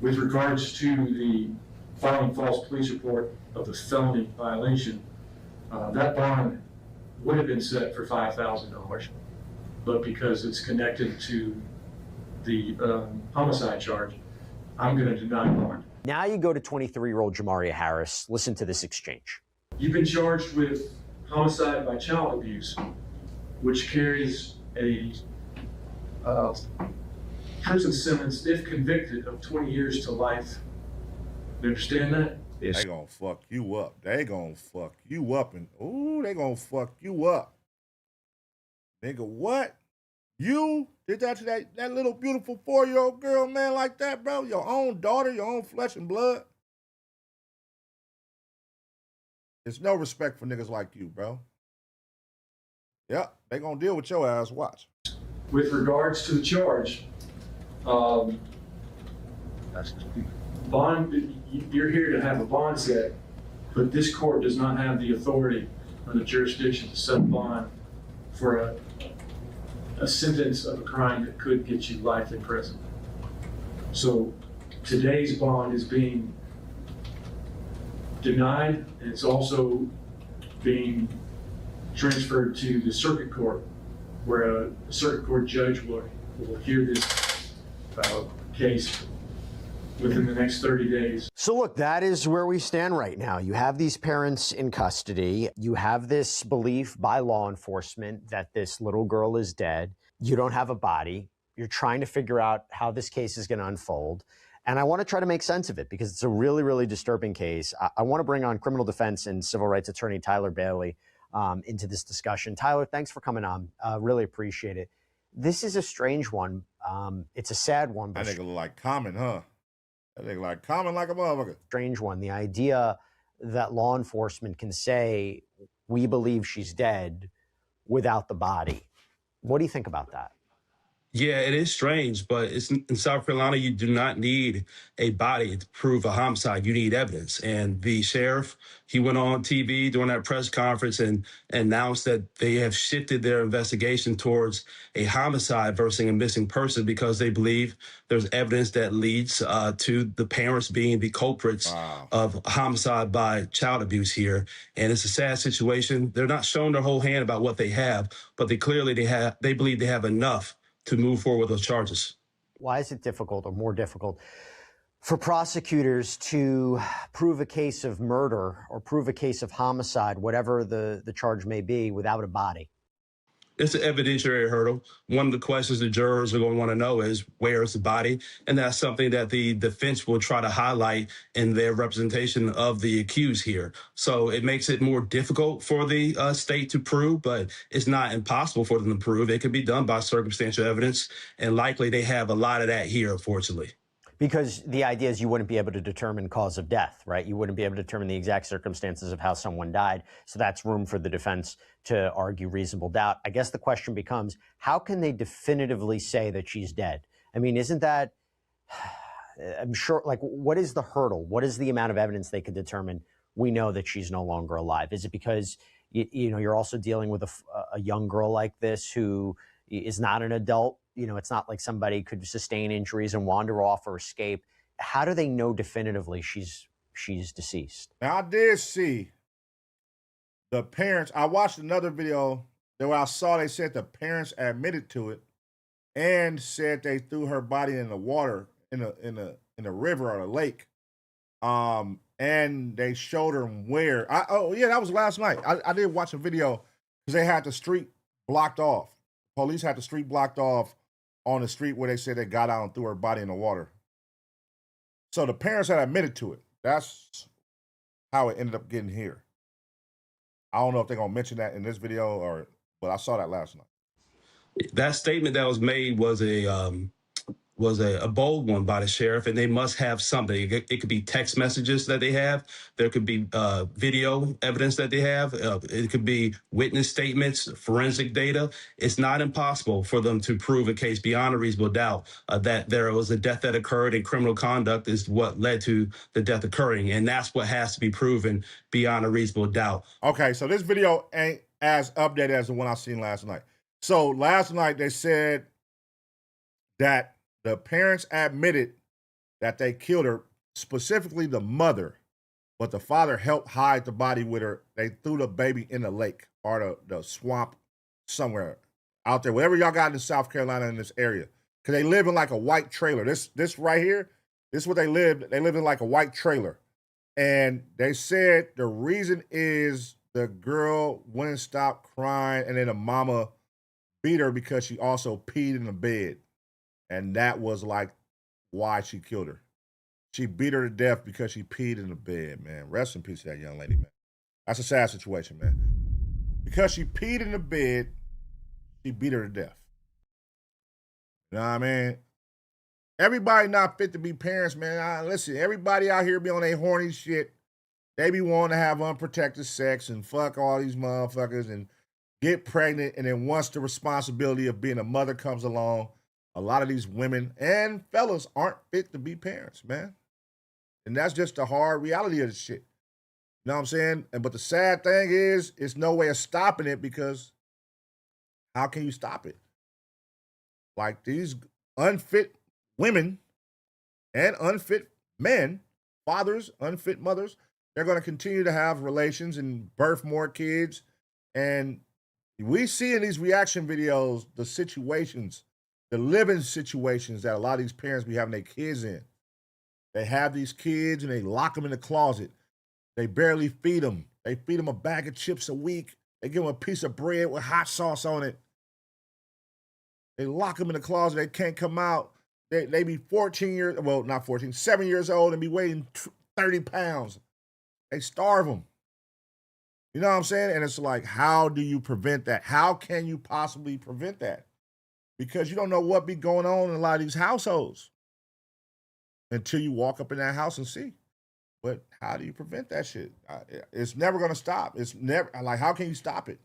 With regards to the filing false police report of the felony violation, that bond would have been set for $5,000, but because it's connected to the homicide charge, I'm going to deny bond. Now you go to 23-year-old Javeayah Harris. Listen to this exchange. You've been charged with homicide by child abuse, which carries a prison sentence, if convicted, of 20 years to life. You understand that? They gonna fuck you up. They gonna fuck you up. And ooh, they gonna fuck you up. Nigga, what? You did that to that little beautiful 4-year-old girl, man, like that, bro? Your own daughter, your own flesh and blood? There's no respect for niggas like you, bro. Yep, they gonna deal with your ass, watch. With regards to the charge, bond, you're here to have a bond set, but this court does not have the authority or the jurisdiction to set a bond for a sentence of a crime that could get you life in prison. So today's bond is being denied, and it's also being transferred to the circuit court, where a circuit court judge will hear this case within the next 30 days. So look, that is where we stand right now. You have these parents in custody. You have this belief by law enforcement that this little girl is dead. You don't have a body. You're trying to figure out how this case is going to unfold. And I want to try to make sense of it because it's a really, really disturbing case. I want to bring on criminal defense and civil rights attorney Tyler Bailey into this discussion. Tyler, thanks for coming on. Really appreciate it. This is a strange one. It's a sad one. That nigga look like Common, huh? That nigga like Common like a motherfucker. Strange one. The idea that law enforcement can say, we believe she's dead without the body. What do you think about that? Yeah, it is strange, but it's in South Carolina, you do not need a body to prove a homicide. You need evidence. And the sheriff, he went on TV during that press conference and announced that they have shifted their investigation towards a homicide versus a missing person because they believe there's evidence that leads to the parents being the culprits of homicide by child abuse here. And it's a sad situation. They're not showing their whole hand about what they have, but they believe they have enough to move forward with those charges. Why is it difficult or more difficult for prosecutors to prove a case of murder or prove a case of homicide, whatever the charge may be, without a body? It's an evidentiary hurdle. One of the questions the jurors are going to want to know is, where is the body? And that's something that the defense will try to highlight in their representation of the accused here. So it makes it more difficult for the state to prove, but it's not impossible for them to prove. It can be done by circumstantial evidence, and likely they have a lot of that here, unfortunately. Because the idea is you wouldn't be able to determine cause of death, right? You wouldn't be able to determine the exact circumstances of how someone died. So that's room for the defense to argue reasonable doubt. I guess the question becomes, how can they definitively say that she's dead? I mean, isn't that, I'm sure, like, what is the hurdle? What is the amount of evidence they could determine we know that she's no longer alive? Is it because, you know, you're also dealing with a young girl like this who is not an adult? You know, it's not like somebody could sustain injuries and wander off or escape. How do they know definitively she's deceased? Now, I did see the parents. I watched another video that where I saw they said the parents admitted to it and said they threw her body in the water in a river or a lake. And they showed him where. Oh yeah, that was last night. I did watch a video because they had the street blocked off. Police had the street blocked off on the street where they said they got out and threw her body in the water. So the parents had admitted to it. That's how it ended up getting here. I don't know if they're gonna mention that in this video but I saw that last night. That statement that was made was a bold one by the sheriff, and they must have something. It could be text messages that they have. There could be video evidence that they have. It could be witness statements, forensic data. It's not impossible for them to prove a case beyond a reasonable doubt that there was a death that occurred and criminal conduct is what led to the death occurring. And that's what has to be proven beyond a reasonable doubt. Okay, so this video ain't as updated as the one I seen last night. So last night they said that the parents admitted that they killed her, specifically the mother, but the father helped hide the body with her. They threw the baby in the lake or the swamp somewhere out there, whatever y'all got in South Carolina in this area. Because they live in like a white trailer. This right here, this is what they lived. They lived in like a white trailer. And they said the reason is the girl wouldn't stop crying, and then the mama beat her because she also peed in the bed. And that was like why she killed her. She beat her to death because she peed in the bed, man. Rest in peace to that young lady, man. That's a sad situation, man. Because she peed in the bed, she beat her to death. You know what I mean? Everybody not fit to be parents, man. Listen, everybody out here be on their horny shit. They be wanting to have unprotected sex and fuck all these motherfuckers and get pregnant. And then once the responsibility of being a mother comes along, a lot of these women and fellas aren't fit to be parents, man. And that's just the hard reality of the shit. You know what I'm saying? But the sad thing is, it's no way of stopping it because how can you stop it? Like these unfit women and unfit men, fathers, unfit mothers, they're going to continue to have relations and birth more kids. And we see in these reaction videos the situations, the living situations that a lot of these parents be having their kids in. They have these kids and they lock them in the closet. They barely feed them. They feed them a bag of chips a week. They give them a piece of bread with hot sauce on it. They lock them in the closet. They can't come out. They be 7 years old and be weighing 30 pounds. They starve them. You know what I'm saying? And it's like, how do you prevent that? How can you possibly prevent that? Because you don't know what be going on in a lot of these households until you walk up in that house and see. But how do you prevent that shit? It's never going to stop. It's never, like, how can you stop it?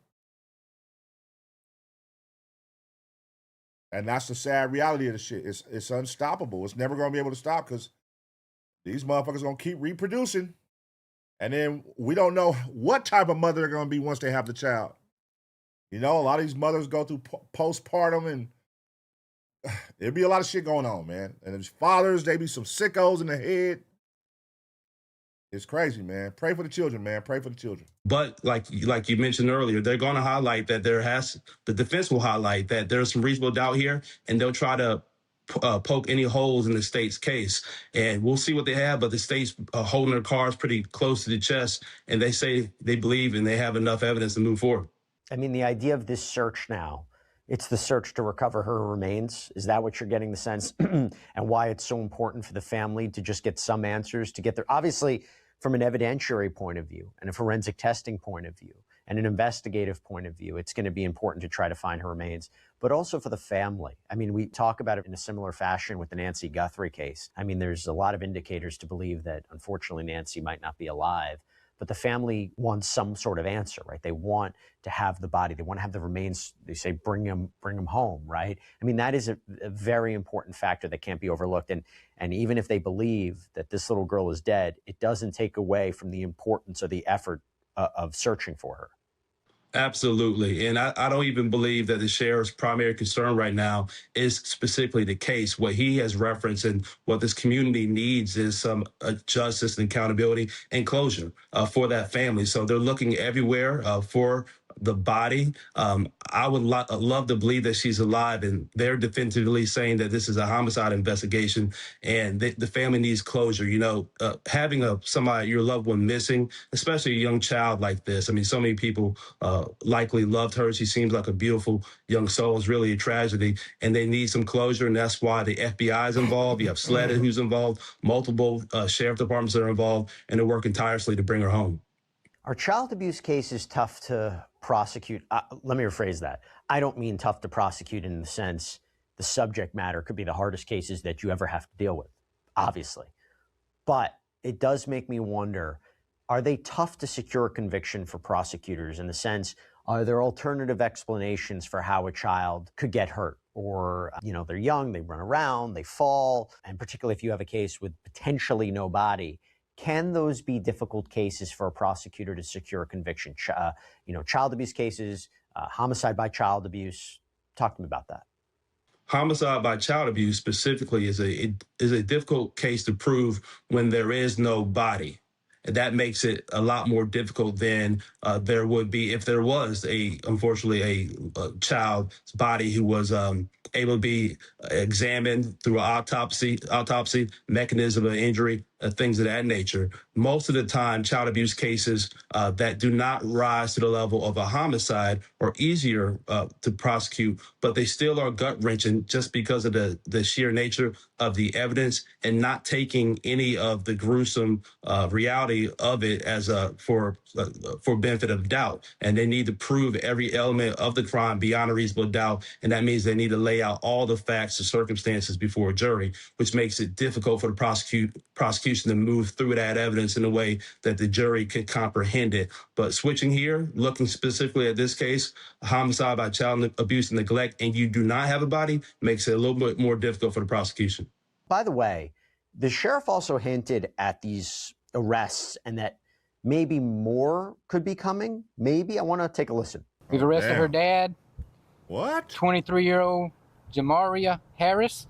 And that's the sad reality of the shit. It's unstoppable. It's never going to be able to stop because these motherfuckers going to keep reproducing. And then we don't know what type of mother they're going to be once they have the child. You know, a lot of these mothers go through postpartum and there'd be a lot of shit going on, man. And as fathers, they be some sickos in the head. It's crazy, man. Pray for the children, man. Pray for the children. But like you mentioned earlier, they're going to highlight that the defense will highlight that there's some reasonable doubt here, and they'll try to poke any holes in the state's case. And we'll see what they have, but the state's holding their cards pretty close to the chest, and they say they believe and they have enough evidence to move forward. I mean, the idea of this search now, it's the search to recover her remains. Is that what you're getting the sense? And why it's so important for the family to just get some answers, to get their, obviously, from an evidentiary point of view and a forensic testing point of view and an investigative point of view, it's going to be important to try to find her remains, but also for the family. I mean, we talk about it in a similar fashion with the Nancy Guthrie case. I mean, there's a lot of indicators to believe that, unfortunately, Nancy might not be alive, but the family wants some sort of answer, right? They want to have the body. They want to have the remains. They say, bring them home, right? I mean, that is a very important factor that can't be overlooked. And even if they believe that this little girl is dead, it doesn't take away from the importance or the effort of searching for her. Absolutely. And I don't even believe that the sheriff's primary concern right now is specifically the case. What he has referenced and what this community needs is some justice and accountability and closure for that family. So they're looking everywhere for the body. I would love to believe that she's alive, and they're definitively saying that this is a homicide investigation, and the family needs closure. You know, having somebody, your loved one, missing, especially a young child like this. I mean, so many people likely loved her. She seems like a beautiful young soul. It's really a tragedy, and they need some closure, and that's why the FBI is involved. You have Sledden who's involved, multiple sheriff departments that are involved, and they're working tirelessly to bring her home. Are child abuse cases tough to prosecute? Let me rephrase that. I don't mean tough to prosecute in the sense the subject matter could be the hardest cases that you ever have to deal with, obviously. But it does make me wonder, are they tough to secure conviction for prosecutors in the sense, are there alternative explanations for how a child could get hurt? Or, you know, they're young, they run around, they fall, and particularly if you have a case with potentially no body, can those be difficult cases for a prosecutor to secure a conviction? You know, child abuse cases, homicide by child abuse. Talk to me about that. Homicide by child abuse specifically is a difficult case to prove when there is no body. And that makes it a lot more difficult than there would be if there was unfortunately, a child's body who was able to be examined through an autopsy, mechanism of injury, things of that nature. Most of the time, child abuse cases that do not rise to the level of a homicide are easier to prosecute, but they still are gut-wrenching just because of the sheer nature of the evidence and not taking any of the gruesome reality of it as for benefit of doubt. And they need to prove every element of the crime beyond a reasonable doubt, and that means they need to lay out all the facts and circumstances before a jury, which makes it difficult for the prosecution to move through that evidence in a way that the jury can comprehend it. But switching here, looking specifically at this case, homicide by child abuse and neglect, and you do not have a body, makes it a little bit more difficult for the prosecution. By the way, the sheriff also hinted at these arrests and that maybe more could be coming. Maybe. I want to take a listen. We've arrested her dad. What? 23-year-old Javeayah Harris.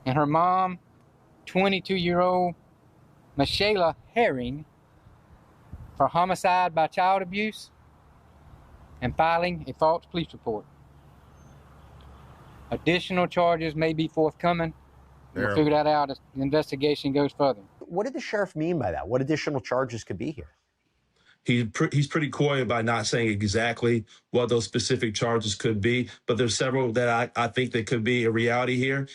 And her mom, 22-year-old Michelle Herring, for homicide by child abuse and filing a false police report. Additional charges may be forthcoming. We'll figure that out as the investigation goes further. What did the sheriff mean by that? What additional charges could be here? He's pretty coy by not saying exactly what those specific charges could be, but there's several that I think that could be a reality here.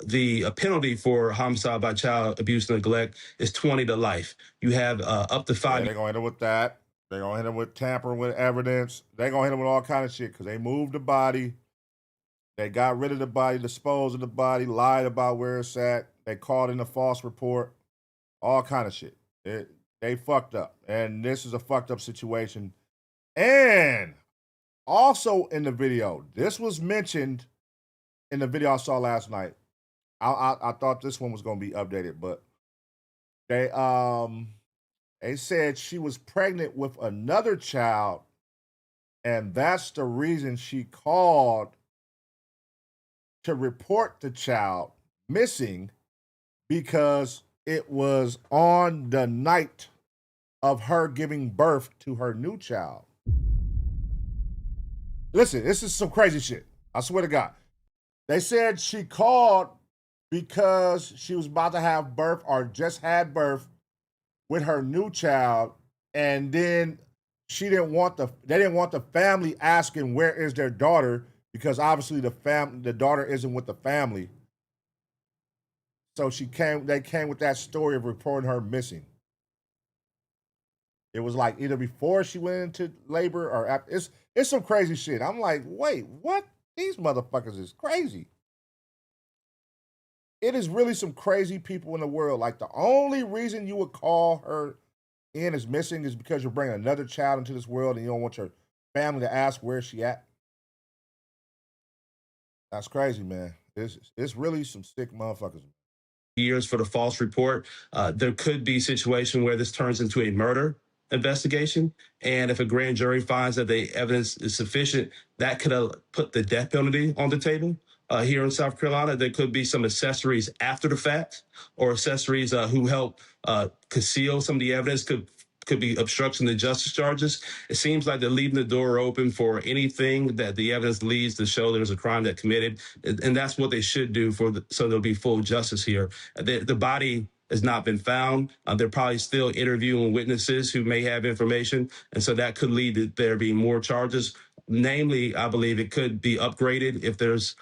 The penalty for homicide by child abuse and neglect is 20 to life. You have up to 5. Yeah, they're going to hit him with that. They're going to hit him with tampering with evidence. They're going to hit him with all kind of shit because they moved the body. They got rid of the body, disposed of the body, lied about where it's at. They called in a false report, all kind of shit. They fucked up, and this is a fucked up situation. And also in the video, this was mentioned in the video I saw last night. I thought this one was going to be updated, but they said she was pregnant with another child, and that's the reason she called to report the child missing, because it was on the night of her giving birth to her new child. Listen, this is some crazy shit. I swear to God. They said she called because she was about to have birth or just had birth with her new child, and then they didn't want the family asking where is their daughter, because obviously the daughter isn't with the family. So they came with that story of reporting her missing. It was like either before she went into labor or after. It's some crazy shit. I'm like, wait, what? These motherfuckers is crazy. It is really some crazy people in the world. Like, the only reason you would call her in as missing is because you're bringing another child into this world and you don't want your family to ask where she at. That's crazy, man. It's really some sick motherfuckers. Years for the false report. There could be a situation where this turns into a murder investigation, and if a grand jury finds that the evidence is sufficient, that could put the death penalty on the table. Here in South Carolina, there could be some accessories after the fact, or accessories who help conceal some of the evidence, could could be obstruction of justice charges. It seems like they're leaving the door open for anything that the evidence leads to show there's a crime that committed, and that's what they should do so there'll be full justice here. The body has not been found. They're probably still interviewing witnesses who may have information, and so that could lead to there being more charges. Namely, I believe it could be upgraded if there's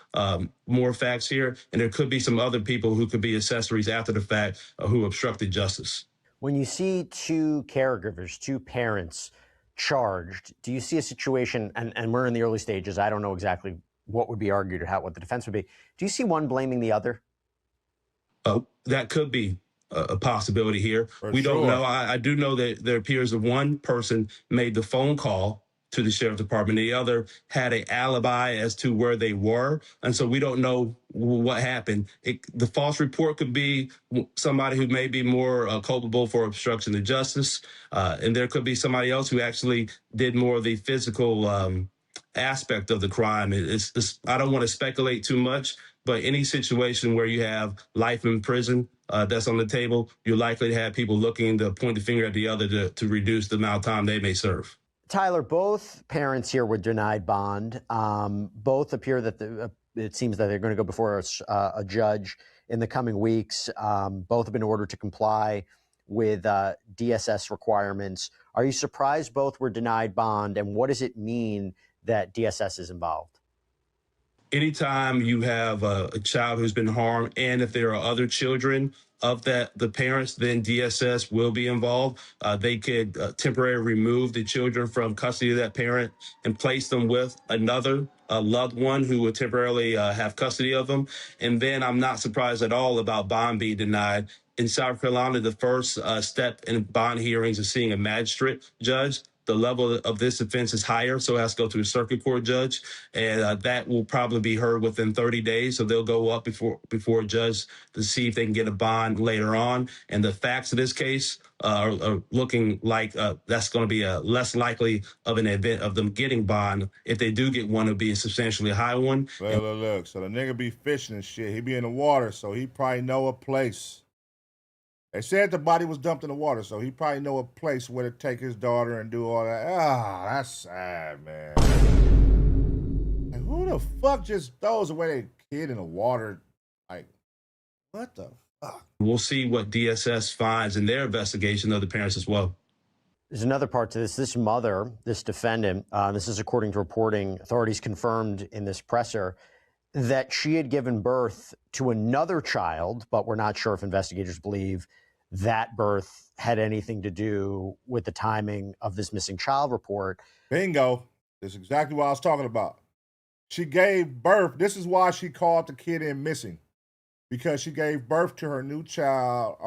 more facts here, and there could be some other people who could be accessories after the fact who obstructed justice. When you see two caregivers, two parents charged, do you see a situation, and we're in the early stages, I don't know exactly what would be argued or what the defense would be. Do you see one blaming the other? That could be a possibility here. We don't know. I do know that there appears that one person made the phone call to the sheriff's department. The other had an alibi as to where they were. And so we don't know what happened. The false report could be somebody who may be more culpable for obstruction of justice. And there could be somebody else who actually did more of the physical aspect of the crime. I don't want to speculate too much, but any situation where you have life in prison that's on the table, you're likely to have people looking to point the finger at the other to reduce the amount of time they may serve. Tyler, both parents here were denied bond. Both appear that it seems that they're going to go before a judge in the coming weeks. Both have been ordered to comply with DSS requirements. Are you surprised both were denied bond, and what does it mean that DSS is involved? Anytime you have a child who's been harmed, and if there are other children of the parents, then DSS will be involved. They could temporarily remove the children from custody of that parent and place them with another loved one who would temporarily have custody of them. And then I'm not surprised at all about bond being denied. In South Carolina, the first step in bond hearings is seeing a magistrate judge. The level of this offense is higher, so it has to go to a circuit court judge, and that will probably be heard within 30 days. So they'll go up before a judge to see if they can get a bond later on. And the facts of this case are looking like that's going to be a less likely of an event of them getting bond. If they do get one, it'll be a substantially high one. Look. So the nigga be fishing and shit. He be in the water, so he probably know a place. They said the body was dumped in the water, so he probably know a place where to take his daughter and do all that. That's sad, man. And who the fuck just throws away their kid in the water? Like, what the fuck? We'll see what DSS finds in their investigation of the parents as well. There's another part to this. This mother, this defendant, this is according to reporting, authorities confirmed in this presser, that she had given birth to another child, but we're not sure if investigators believe that birth had anything to do with the timing of this missing child report. Bingo. That's exactly what I was talking about. She gave birth. This is why she called the kid in missing, because she gave birth to her new child,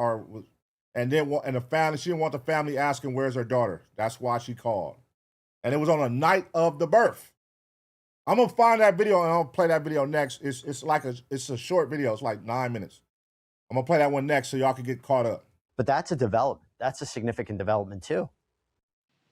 and the family. She didn't want the family asking where's her daughter. That's why she called, and it was on the night of the birth. I'm gonna find that video and I'll play that video next. It's a short video. It's like 9 minutes. I'm gonna play that one next so y'all can get caught up. But that's a development. That's a significant development too.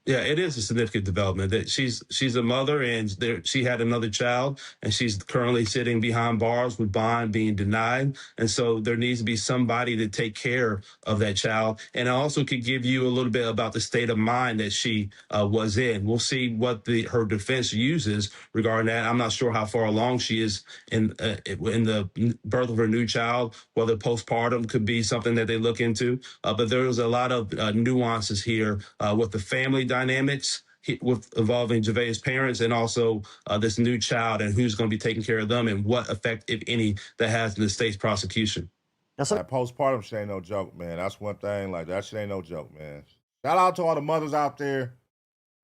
Yeah, it is a significant development that she's a mother and she had another child, and she's currently sitting behind bars with bond being denied. And so there needs to be somebody to take care of that child. And I also could give you a little bit about the state of mind that she was in. We'll see what her defense uses regarding that. I'm not sure how far along she is in the birth of her new child, whether postpartum could be something that they look into. But there's a lot of nuances here with the family dynamics with involving Javeayah's parents, and also this new child and who's going to be taking care of them and what effect, if any, that has in the state's prosecution. That postpartum shit ain't no joke, man. That's one thing. Like, that shit ain't no joke, man. Shout out to all the mothers out there.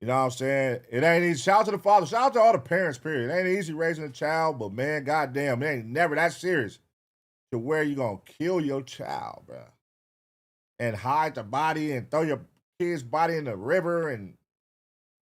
You know what I'm saying? It ain't easy. Shout out to the father. Shout out to all the parents, period. It ain't easy raising a child, but man, goddamn, it ain't never that serious to where you gonna kill your child, bro, and hide the body and throw your kid's body in the river, and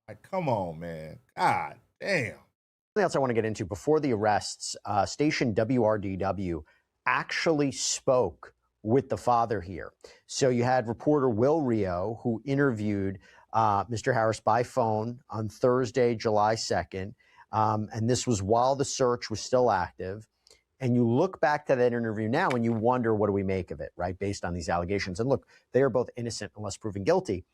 like, come on, man. God damn. Something else I want to get into before the arrests, station WRDW actually spoke with the father here. So you had reporter Will Rio, who interviewed Mr. Harris by phone on Thursday, July 2nd. And this was while the search was still active. And you look back to that interview now and you wonder, what do we make of it, right? Based on these allegations. And look, they are both innocent unless proven guilty.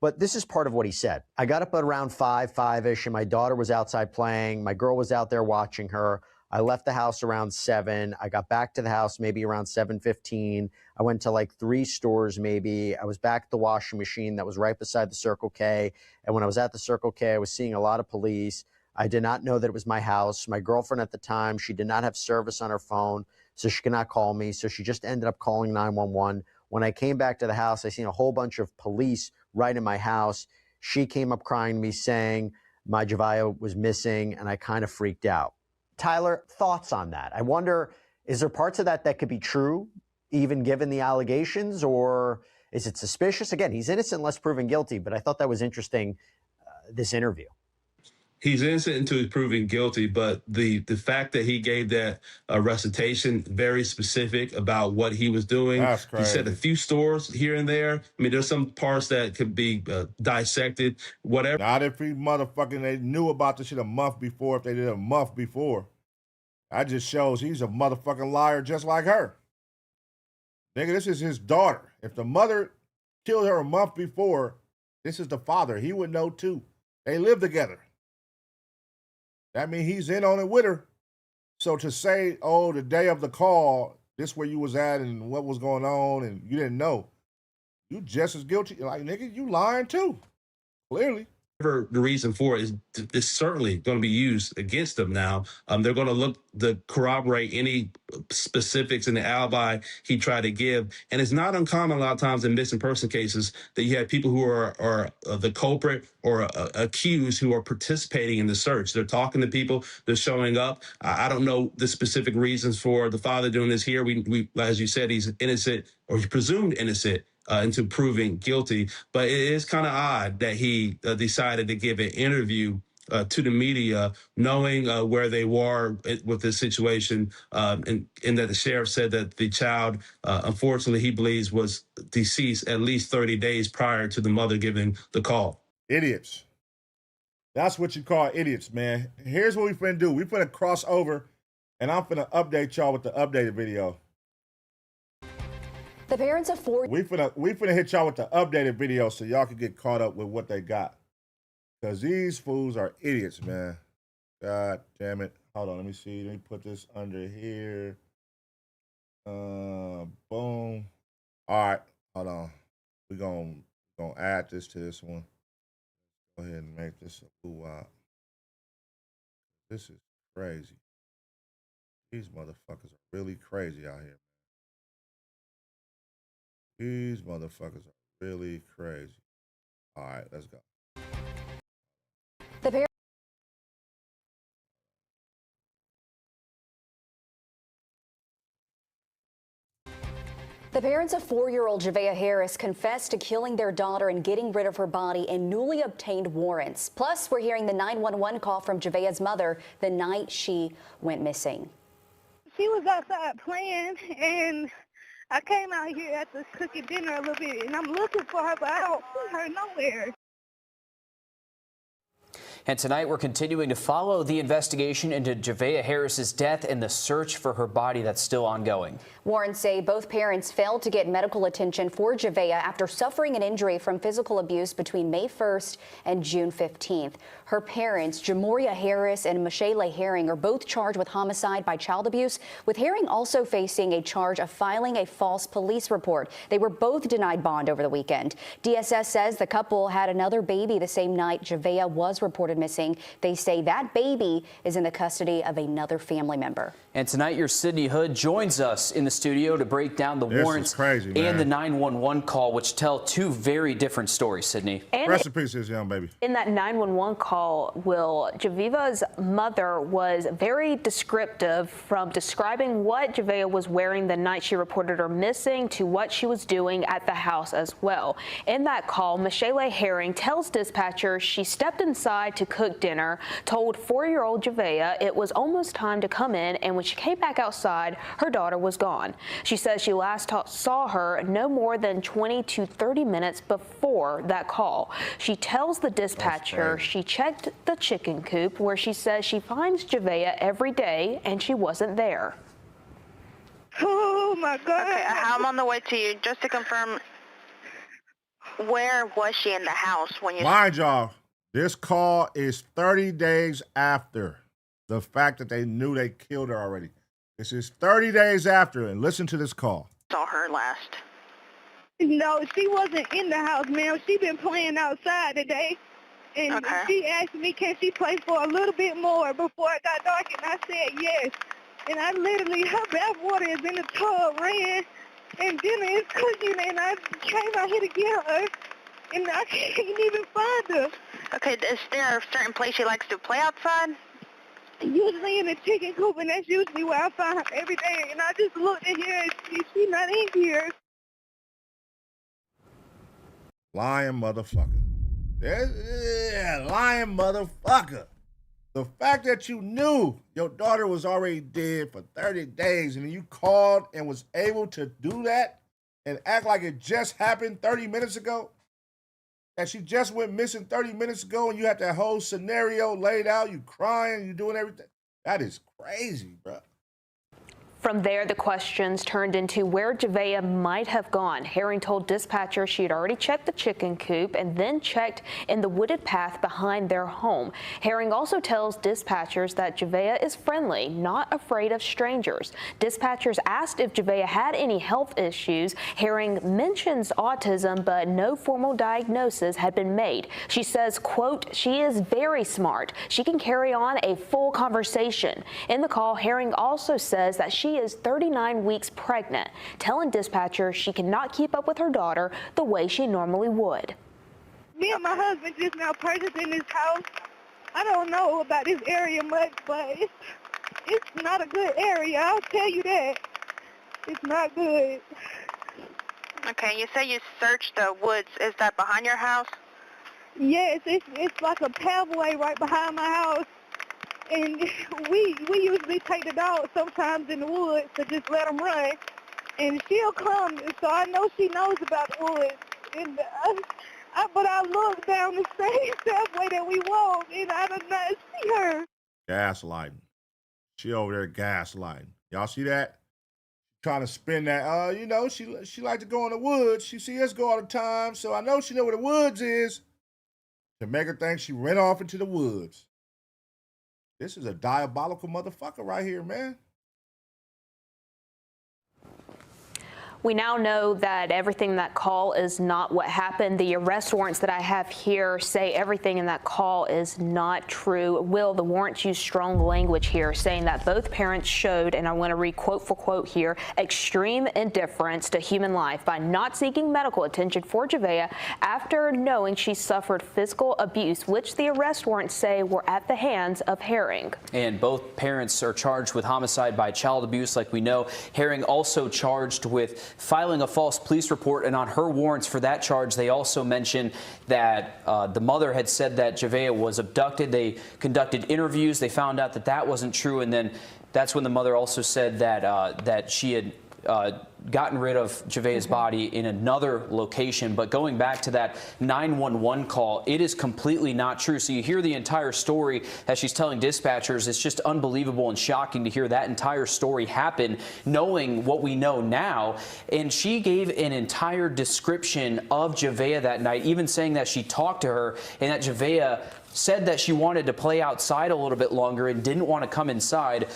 But this is part of what he said. I got up at around 5-ish, and my daughter was outside playing. My girl was out there watching her. I left the house around 7. I got back to the house maybe around 7:15. I went to like 3 stores maybe. I was back at the washing machine that was right beside the Circle K. And when I was at the Circle K, I was seeing a lot of police. I did not know that it was my house. My girlfriend at the time, she did not have service on her phone, so she could not call me. So she just ended up calling 911. When I came back to the house, I seen a whole bunch of police right in my house. She came up crying to me saying my Javeayah was missing, and I kind of freaked out. Tyler, thoughts on that? I wonder, is there parts of that that could be true, even given the allegations, or is it suspicious? Again, he's innocent unless proven guilty, but I thought that was interesting, this interview. He's innocent until he's proven guilty, but the fact that he gave that recitation very specific about what he was doing. That's crazy. He said a few stores here and there. I mean, there's some parts that could be dissected, whatever. Not if he motherfucking, they knew about this shit a month before, if they did a month before. That just shows he's a motherfucking liar just like her. Nigga, this is his daughter. If the mother killed her a month before, this is the father. He would know too. They live together. That means he's in on it with her. So to say, oh, the day of the call, this where you was at and what was going on and you didn't know, you just as guilty. Like, nigga, you lying too. Clearly. Whatever the reason for it is certainly going to be used against them now. They're going to look to corroborate any specifics in the alibi he tried to give. And it's not uncommon a lot of times in missing person cases that you have people who are the culprit or accused who are participating in the search. They're talking to people, they're showing up. I don't know the specific reasons for the father doing this here. We as you said, he's innocent, or he's presumed innocent into proving guilty. But it is kind of odd that he decided to give an interview to the media, knowing where they were with this situation, and that the sheriff said that the child, unfortunately, he believes was deceased at least 30 days prior to the mother giving the call. Idiots. That's what you call idiots, man. Here's what we finna do. We finna cross over, and I'm finna update y'all with the updated video. The parents of 4... We finna hit y'all with the updated video so y'all can get caught up with what they got. Because these fools are idiots, man. God damn it. Hold on, let me see. Let me put this under here. Boom. All right, hold on. We're gonna add this to this one. Go ahead and make this a blue-out. This is crazy. These motherfuckers are really crazy out here. These motherfuckers are really crazy. All right, let's go. The parents of 4-year-old Javeayah Harris confessed to killing their daughter and getting rid of her body in newly obtained warrants. Plus, we're hearing the 911 call from Javeayah's mother the night she went missing. She was outside playing, and I came out here after cooking dinner a little bit, and I'm looking for her, but I don't see her nowhere. And tonight we're continuing to follow the investigation into Javeayah Harris's death and the search for her body that's still ongoing. Warrants say both parents failed to get medical attention for Javeayah after suffering an injury from physical abuse between May 1st and June 15th. Her parents, Javeayah Harris and Michelle Herring, are both charged with homicide by child abuse, with Herring also facing a charge of filing a false police report. They were both denied bond over the weekend. DSS says the couple had another baby the same night Javeayah was reported missing. They say that baby is in the custody of another family member. And tonight, your Sydney Hood joins us in the studio to break down the warrants and the 911 call, which tell two very different stories, Sydney. Rest in peace, this young baby. In that 911 call, Javeayah's mother was very descriptive, from describing what Javeayah was wearing the night she reported her missing to what she was doing at the house as well. In that call, Michelle Herring tells dispatchers she stepped inside to cook dinner, told 4-year-old Javeayah it was almost time to come in, and when she came back outside, her daughter was gone. She says she last saw her no more than 20 to 30 minutes before that call. She tells the dispatcher she checked the chicken coop, where she says she finds Javeayah every day, and she wasn't there. Oh my God. Okay, I'm on the way to you. Just to confirm, Where was she in the house when you... Mind y'all, this call is 30 days after the fact that they knew they killed her already. This is 30 days after, and listen to this call. Saw her last. No, she wasn't in the house, ma'am. She been playing outside today. And she asked me, can she play for a little bit more before it got dark? And I said yes. And I literally, her bath water is in the tub, ran, and dinner is cooking, and I came out here to get her, and I can't even find her. Okay, is there a certain place she likes to play outside? Usually in the chicken coop, and that's usually where I find her every day. And I just looked in here, and she's not in here. Lying motherfucker. Yeah, lying motherfucker. The fact that you knew your daughter was already dead for 30 days and you called and was able to do that and act like it just happened 30 minutes ago, that she just went missing 30 minutes ago and you had that whole scenario laid out, you crying, you doing everything. That is crazy, bro. From there, the questions turned into where Javeayah might have gone. Herring told dispatchers she had already checked the chicken coop and then checked in the wooded path behind their home. Herring also tells dispatchers that Javeayah is friendly, not afraid of strangers. Dispatchers asked if Javeayah had any health issues. Herring mentions autism, but no formal diagnosis had been made. She says, quote, she is very smart. She can carry on a full conversation. In the call, Herring also says that she is 39 weeks pregnant, telling dispatchers she cannot keep up with her daughter the way she normally would. Me and my husband just now purchased in this house. I don't know about this area much, but it's not a good area. I'll tell you that. It's not good. Okay, you say you searched the woods. Is that behind your house? Yes, it's like a pathway right behind my house. And we usually take the dog sometimes in the woods to just let them run. And she'll come, so I know she knows about the woods. And but I look down the same pathway that we walk, and I do not see her. Gaslighting. She over there gaslighting. Y'all see that? Trying to spin that. You know, she like to go in the woods. She see us go all the time, so I know she know where the woods is. To make her think she ran off into the woods. This is a diabolical motherfucker right here, man. We now know that everything in that call is not what happened. The arrest warrants that I have here say everything in that call is not true. Will, the warrants use strong language here, saying that both parents showed, and I want to read quote for quote here, extreme indifference to human life by not seeking medical attention for Javeayah after knowing she suffered physical abuse, which the arrest warrants say were at the hands of Herring. And both parents are charged with homicide by child abuse, like we know. Herring also charged with filing a false police report, and on her warrants for that charge, they also mentioned that the mother had said that Javeayah was abducted. They conducted interviews. They found out that that wasn't true, and then that's when the mother also said that that she had gotten rid of Javeayah's body in another location. But going back to that 911 call, it is completely not true. So you hear the entire story as she's telling dispatchers. It's just unbelievable and shocking to hear that entire story happen, knowing what we know now. And she gave an entire description of Javeayah that night, even saying that she talked to her and that Javeayah said that she wanted to play outside a little bit longer and didn't want to come inside.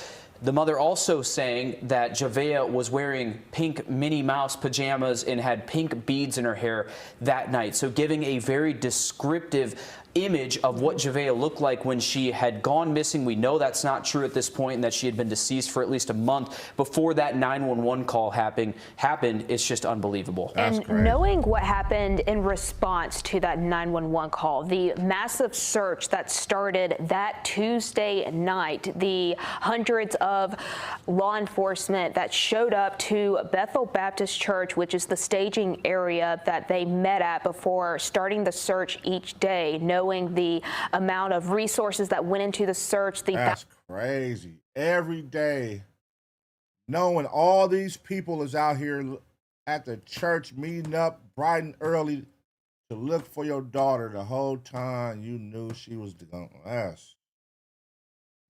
The mother also saying that Javeayah was wearing pink Minnie Mouse pajamas and had pink beads in her hair that night. So giving a very descriptive image of what Javeayah looked like when she had gone missing. We know that's not true at this point and that she had been deceased for at least a month before that 911 call happened. It's just unbelievable. And knowing what happened in response to that 911 call, the massive search that started that Tuesday night, the hundreds of law enforcement that showed up to Bethel Baptist Church, which is the staging area that they met at before starting the search each day, knowing the amount of resources that went into the search. That's crazy. Every day, knowing all these people is out here at the church meeting up bright and early to look for your daughter the whole time you knew she was gone.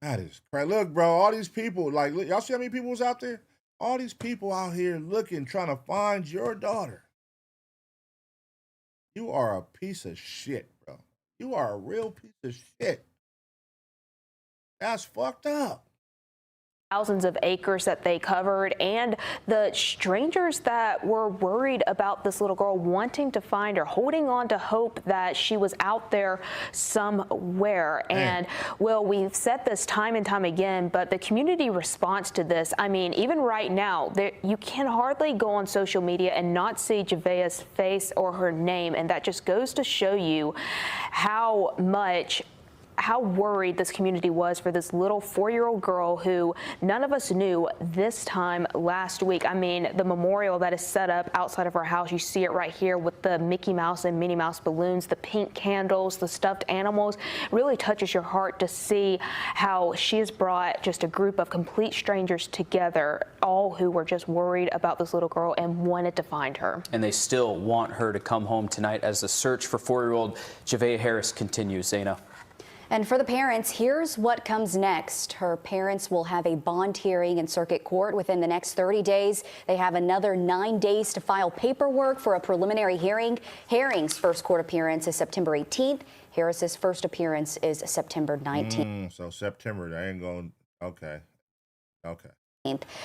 That is crazy. Look, bro, all these people, like, y'all see how many people was out there? All these people out here looking, trying to find your daughter. You are a piece of shit, bro. You are a real piece of shit. That's fucked up. Thousands of acres that they covered, and the strangers that were worried about this little girl, wanting to find her, holding on to hope that she was out there somewhere. And Will, we've said this time and time again, but the community response to this, I mean, even right now, you can hardly go on social media and not see Javeayah's face or her name, and that just goes to show you how worried this community was for this little 4-year-old girl who none of us knew this time last week. I mean, the memorial that is set up outside of our house, you see it right here with the Mickey Mouse and Minnie Mouse balloons, the pink candles, the stuffed animals. Really touches your heart to see how she has brought just a group of complete strangers together, all who were just worried about this little girl and wanted to find her. And they still want her to come home tonight as the search for 4-year-old Javeayah Harris continues. Zaina. And for the parents, here's what comes next. Her parents will have a bond hearing in circuit court within the next 30 days. They have another 9 days to file paperwork for a preliminary hearing. Herring's first court appearance is September 18th. Harris's first appearance is September 19th. So September, they ain't going, okay.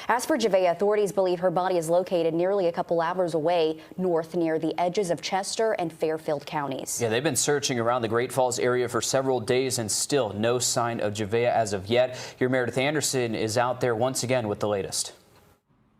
As for Javeayah, authorities believe her body is located nearly a couple hours away north near the edges of Chester and Fairfield counties. Yeah, they've been searching around the Great Falls area for several days and still no sign of Javeayah as of yet. Your Meredith Anderson is out there once again with the latest.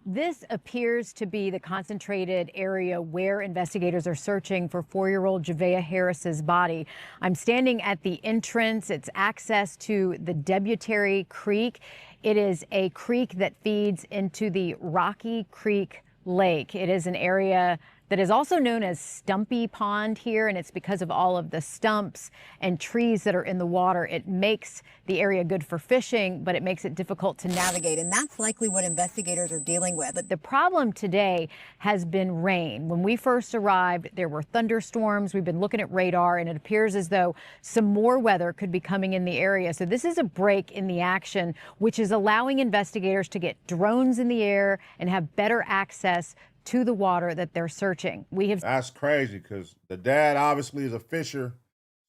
This appears to be the concentrated area where investigators are searching for 4-year-old Javeayah Harris's body. I'm standing at the entrance. It's access to the Deadbeat Creek. It is a creek that feeds into the Rocky Creek Lake. It is an area that is also known as Stumpy Pond here, and it's because of all of the stumps and trees that are in the water. It makes the area good for fishing, but it makes it difficult to navigate, and that's likely what investigators are dealing with. But the problem today has been rain. When we first arrived, there were thunderstorms. We've been looking at radar, and it appears as though some more weather could be coming in the area. So this is a break in the action, which is allowing investigators to get drones in the air and have better access to the water that they're searching. That's crazy because the dad obviously is a fisher.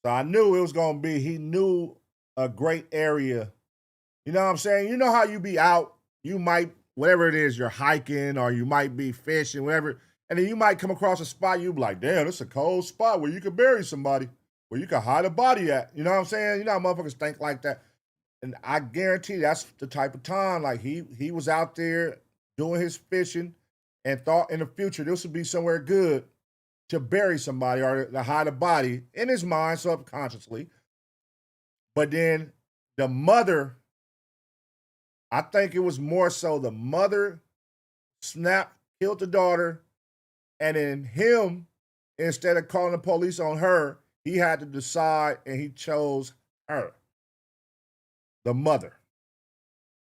So I knew it was going to be, he knew a great area. You know what I'm saying? You know how you be out, you might, whatever it is, you're hiking or you might be fishing, whatever. And then you might come across a spot, you be like, damn, this is a cold spot where you could bury somebody, where you could hide a body at. You know what I'm saying? You know how motherfuckers think like that. And I guarantee that's the type of time, like he was out there doing his fishing and thought in the future this would be somewhere good to bury somebody or to hide a body in his mind subconsciously. But then the mother, I think it was more so the mother snapped, killed the daughter, and then him, instead of calling the police on her, he had to decide and he chose her, the mother,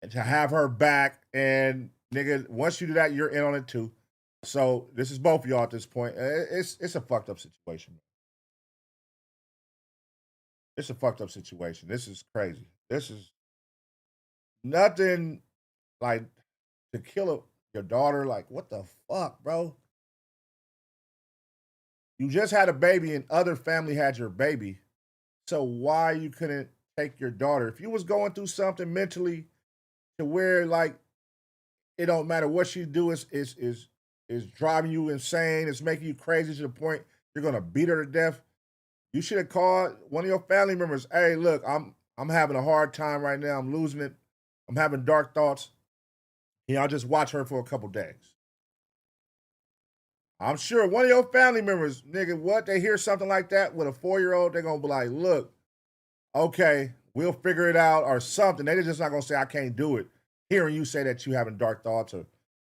and to have her back. And nigga, once you do that, you're in on it too. So this is both of y'all at this point. It's a fucked up situation. It's a fucked up situation. This is crazy. This is nothing like to kill your daughter. Like, what the fuck, bro? You just had a baby and other family had your baby. So why you couldn't take your daughter? If you was going through something mentally to where like it don't matter what she do is driving you insane, it's making you crazy to the point you're gonna beat her to death, you should have called one of your family members. Hey, look, I'm having a hard time right now. I'm losing it. I'm having dark thoughts. I'll just watch her for a couple days. I'm sure one of your family members, nigga, what, they hear something like that with a 4-year-old, they're gonna be like, look, okay, we'll figure it out or something. They're just not gonna say, I can't do it. Hearing you say that you having dark thoughts,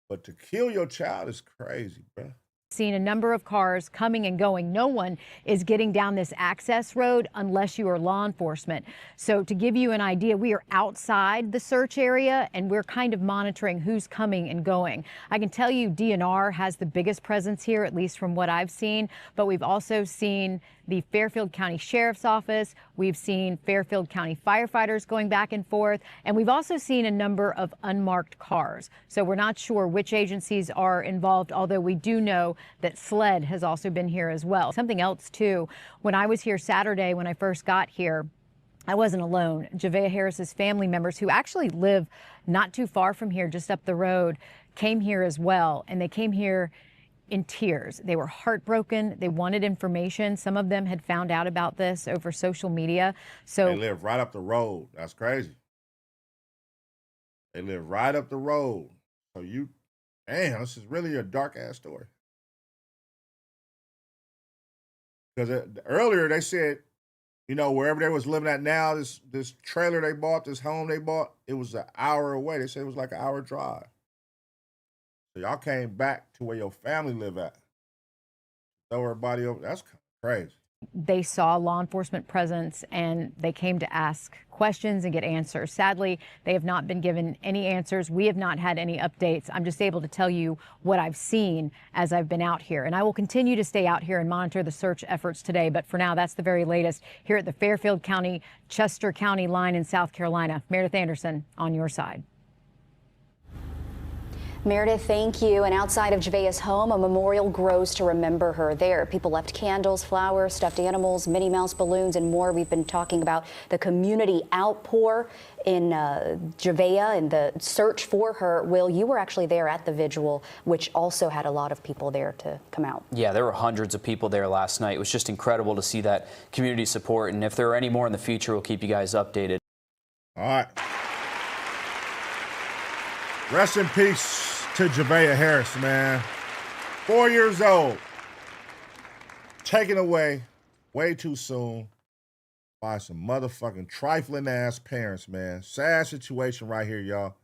but to kill your child is crazy, bro. Seen a number of cars coming and going. No one is getting down this access road unless you are law enforcement. So to give you an idea, we are outside the search area and we're kind of monitoring who's coming and going. I can tell you DNR has the biggest presence here, at least from what I've seen, but we've also seen the Fairfield County Sheriff's Office. We've seen Fairfield County firefighters going back and forth, and we've also seen a number of unmarked cars. So we're not sure which agencies are involved, although we do know that SLED has also been here as well. Something else, too, when I was here Saturday, when I first got here, I wasn't alone. Javeayah Harris's family members, who actually live not too far from here, just up the road, came here as well. And they came here in tears. They were heartbroken. They wanted information. Some of them had found out about this over social media. So they live right up the road. That's crazy. They live right up the road. So damn, this is really a dark ass story. Because earlier they said, you know, wherever they was living at now, this trailer they bought, this home they bought, it was an hour away. They said it was like an hour drive. So y'all came back to where your family live at. Throw everybody over. That's crazy. they saw law enforcement presence and they came to ask questions and get answers. Sadly, they have not been given any answers. We have not had any updates. I'm just able to tell you what I've seen as I've been out here. And I will continue to stay out here and monitor the search efforts today. But for now, that's the very latest here at the Fairfield County, Chester County line in South Carolina. Meredith Anderson, on your side. Meredith, thank you. And outside of Javeayah's home, a memorial grows to remember her there. People left candles, flowers, stuffed animals, Minnie Mouse balloons, and more. We've been talking about the community outpour in Javeayah and the search for her. Will, you were actually there at the vigil, which also had a lot of people there to come out. Yeah, there were hundreds of people there last night. It was just incredible to see that community support. And if there are any more in the future, we'll keep you guys updated. All right. Rest in peace to Javeayah Harris, man. 4 years old. Taken away way too soon by some motherfucking trifling ass parents, man. Sad situation right here, y'all.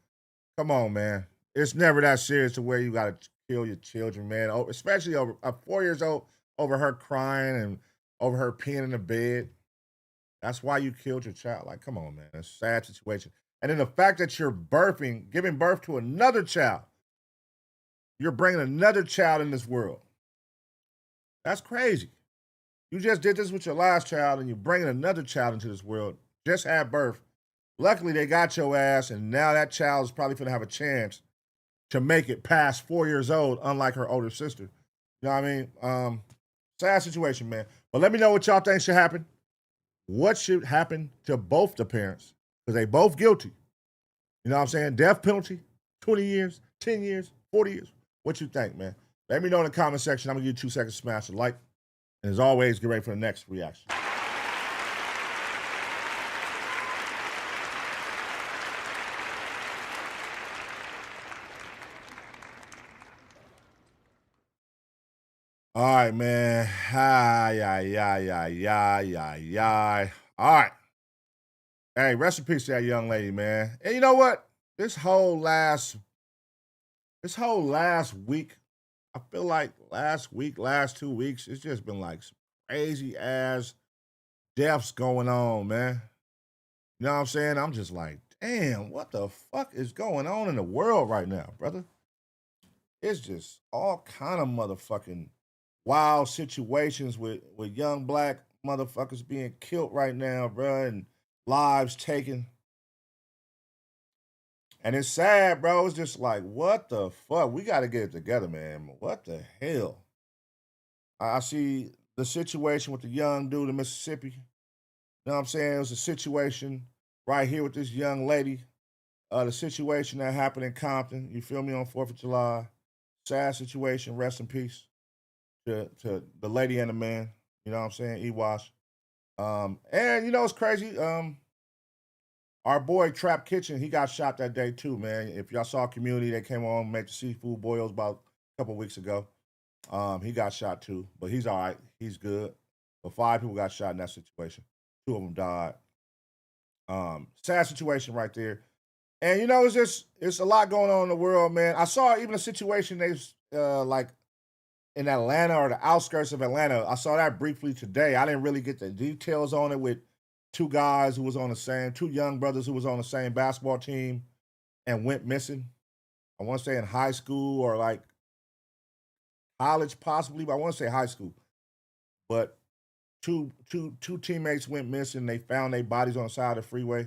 Come on, man. It's never that serious to where you gotta kill your children, man. Especially over 4 years old, over her crying and over her peeing in the bed. That's why you killed your child. Like, come on, man. It's a sad situation. And then the fact that you're giving birth to another child. You're bringing another child in this world. That's crazy. You just did this with your last child and you're bringing another child into this world. Just had birth. Luckily, they got your ass, and now that child is probably going to have a chance to make it past 4 years old, unlike her older sister. You know what I mean? Sad situation, man. But let me know what y'all think should happen. What should happen to both the parents? Because they both guilty. You know what I'm saying? Death penalty, 20 years, 10 years, 40 years. What you think, man? Let me know in the comment section. I'm going to give you 2 seconds to smash a like. And as always, get ready for the next reaction. All right, man. All right. Hey, rest in peace to that young lady, man. And you know what? This whole last week, I feel like last 2 weeks, it's just been like some crazy ass deaths going on, man. You know what I'm saying? I'm just like, damn, what the fuck is going on in the world right now, brother? It's just all kind of motherfucking wild situations with young black motherfuckers being killed right now, bro, and lives taken. And it's sad, bro. It's just like, what the fuck? We got to get it together, man. What the hell? I see the situation with the young dude in Mississippi. You know what I'm saying? It was a situation right here with this young lady. The situation that happened in Compton, you feel me, on 4th of July. Sad situation. Rest in peace to the lady and the man. You know what I'm saying? E-Wash. And, you know, it's crazy. Our boy Trap Kitchen, he got shot that day too, man. If y'all saw Community, they came on, make the seafood boils about a couple weeks ago. He got shot too, but he's all right. He's good. But 5 people got shot in that situation. 2 of them died. Sad situation right there. And, you know, it's a lot going on in the world, man. I saw even a situation like in Atlanta or the outskirts of Atlanta. I saw that briefly today. I didn't really get the details on it with 2 guys who was on the same, 2 young brothers who was on the same basketball team and went missing. I want to say in high school or like college possibly, but I want to say high school. But two teammates went missing. They found their bodies on the side of the freeway.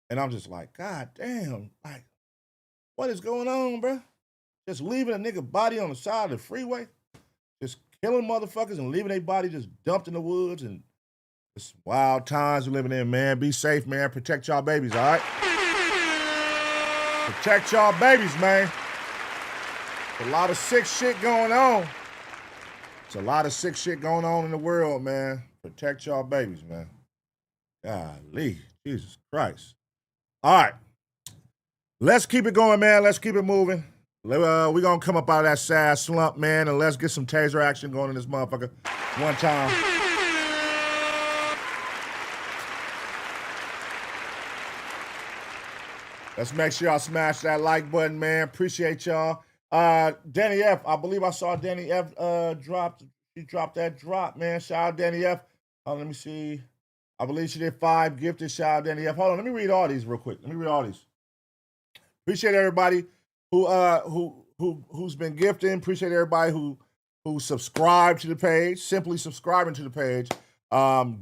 And I'm just like, God damn, like, what is going on, bro? Just leaving a nigga body on the side of the freeway? killing motherfuckers and leaving their body just dumped in the woods. And it's wild times we're living in, man. Be safe, man. Protect y'all babies, all right? Protect y'all babies, man. There's a lot of sick shit going on. There's a lot of sick shit going on in the world, man. Protect y'all babies, man. Golly, Jesus Christ. All right. Let's keep it going, man. Let's keep it moving. We're going to come up out of that sad slump, man, and let's get some taser action going in this motherfucker one time. Let's make sure y'all smash that like button, man. Appreciate y'all. Danny F, I believe I saw Danny F she dropped that drop, man. Shout out Danny F. Let me see. I believe she did 5 gifted. Shout out Danny F. Hold on, let me read all these real quick. Appreciate everybody who's been gifting. Appreciate everybody who subscribed to the page, simply subscribing to the page,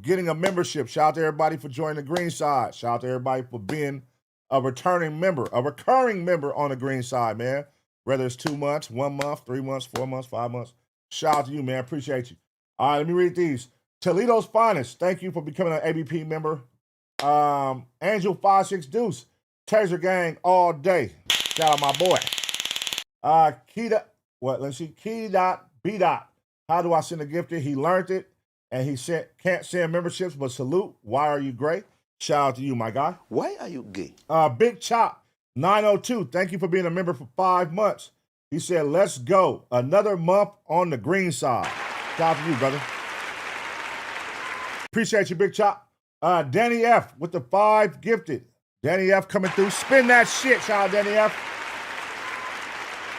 getting a membership. Shout out to everybody for joining the green side. Shout out to everybody for being a returning member, a recurring member on the green side, man. Whether it's 2 months, 1 month, 3 months, 4 months, 5 months. Shout out to you, man. Appreciate you. All right, let me read these. Toledo's Finest, thank you for becoming an ABP member. Angel 56 Deuce, Taser Gang all day. Shout out my boy. Key dot B dot. How do I send a gifted? He learned it, and he can't send memberships, but salute. Why are you gray? Shout out to you, my guy. Why are you gay? Big Chop 902. Thank you for being a member for 5 months. He said, let's go. Another month on the green side. Shout out to you, brother. Appreciate you, Big Chop. Danny F with the 5 gifted. Danny F coming through. Spin that shit. Shout out Danny F.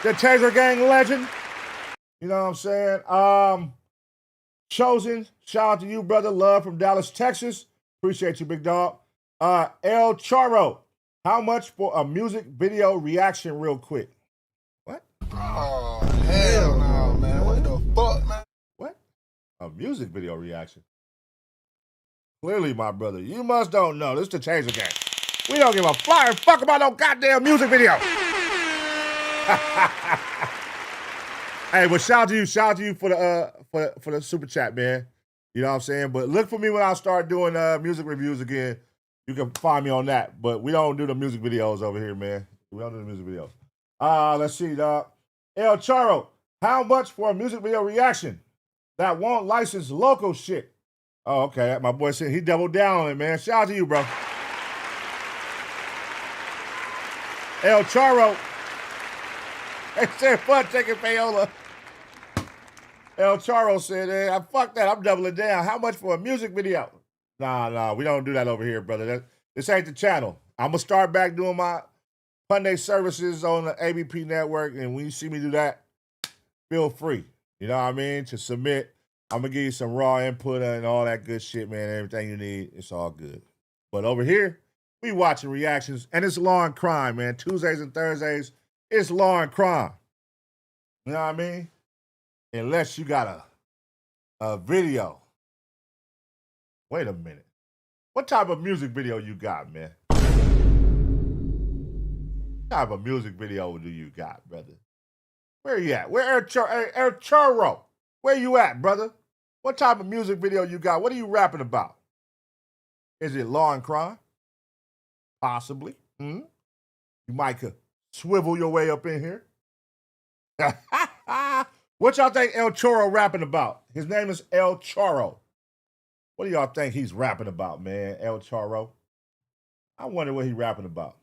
The Taser Gang legend. You know what I'm saying? Chosen. Shout out to you, brother. Love from Dallas, Texas. Appreciate you, big dog. El Charo. How much for a music video reaction real quick? What? Oh, hell no, man. What the fuck, man? What? A music video reaction? Clearly, my brother, you must don't know. This is the Taser Gang. We don't give a flying fuck about no goddamn music video. Hey, but shout out to you for the super chat, man. You know what I'm saying? But look for me when I start doing music reviews again. You can find me on that. But we don't do the music videos over here, man. We don't do the music videos. Let's see, dog. El Charo, how much for a music video reaction that won't license local shit? Oh, okay. My boy said he doubled down on it, man. Shout out to you, bro. El Charo. They said, fun taking payola. El Charo said, hey, fuck that. I'm doubling down. How much for a music video? Nah. We don't do that over here, brother. This ain't the channel. I'm going to start back doing my Monday services on the ABP network. And when you see me do that, feel free. You know what I mean? To submit. I'm going to give you some raw input and all that good shit, man. Everything you need, it's all good. But over here, we watching reactions, and it's law and crime, man. Tuesdays and Thursdays, it's law and crime. You know what I mean? Unless you got a video. Wait a minute. What type of music video you got, man? What type of music video do you got, brother? Where you at? Where El Churro? Where you at, brother? What type of music video you got? What are you rapping about? Is it law and crime? Possibly. You might could swivel your way up in here. What y'all think El Chorro rapping about? His name is El Chorro. What do y'all think he's rapping about, man? El Chorro. I wonder what he's rapping about.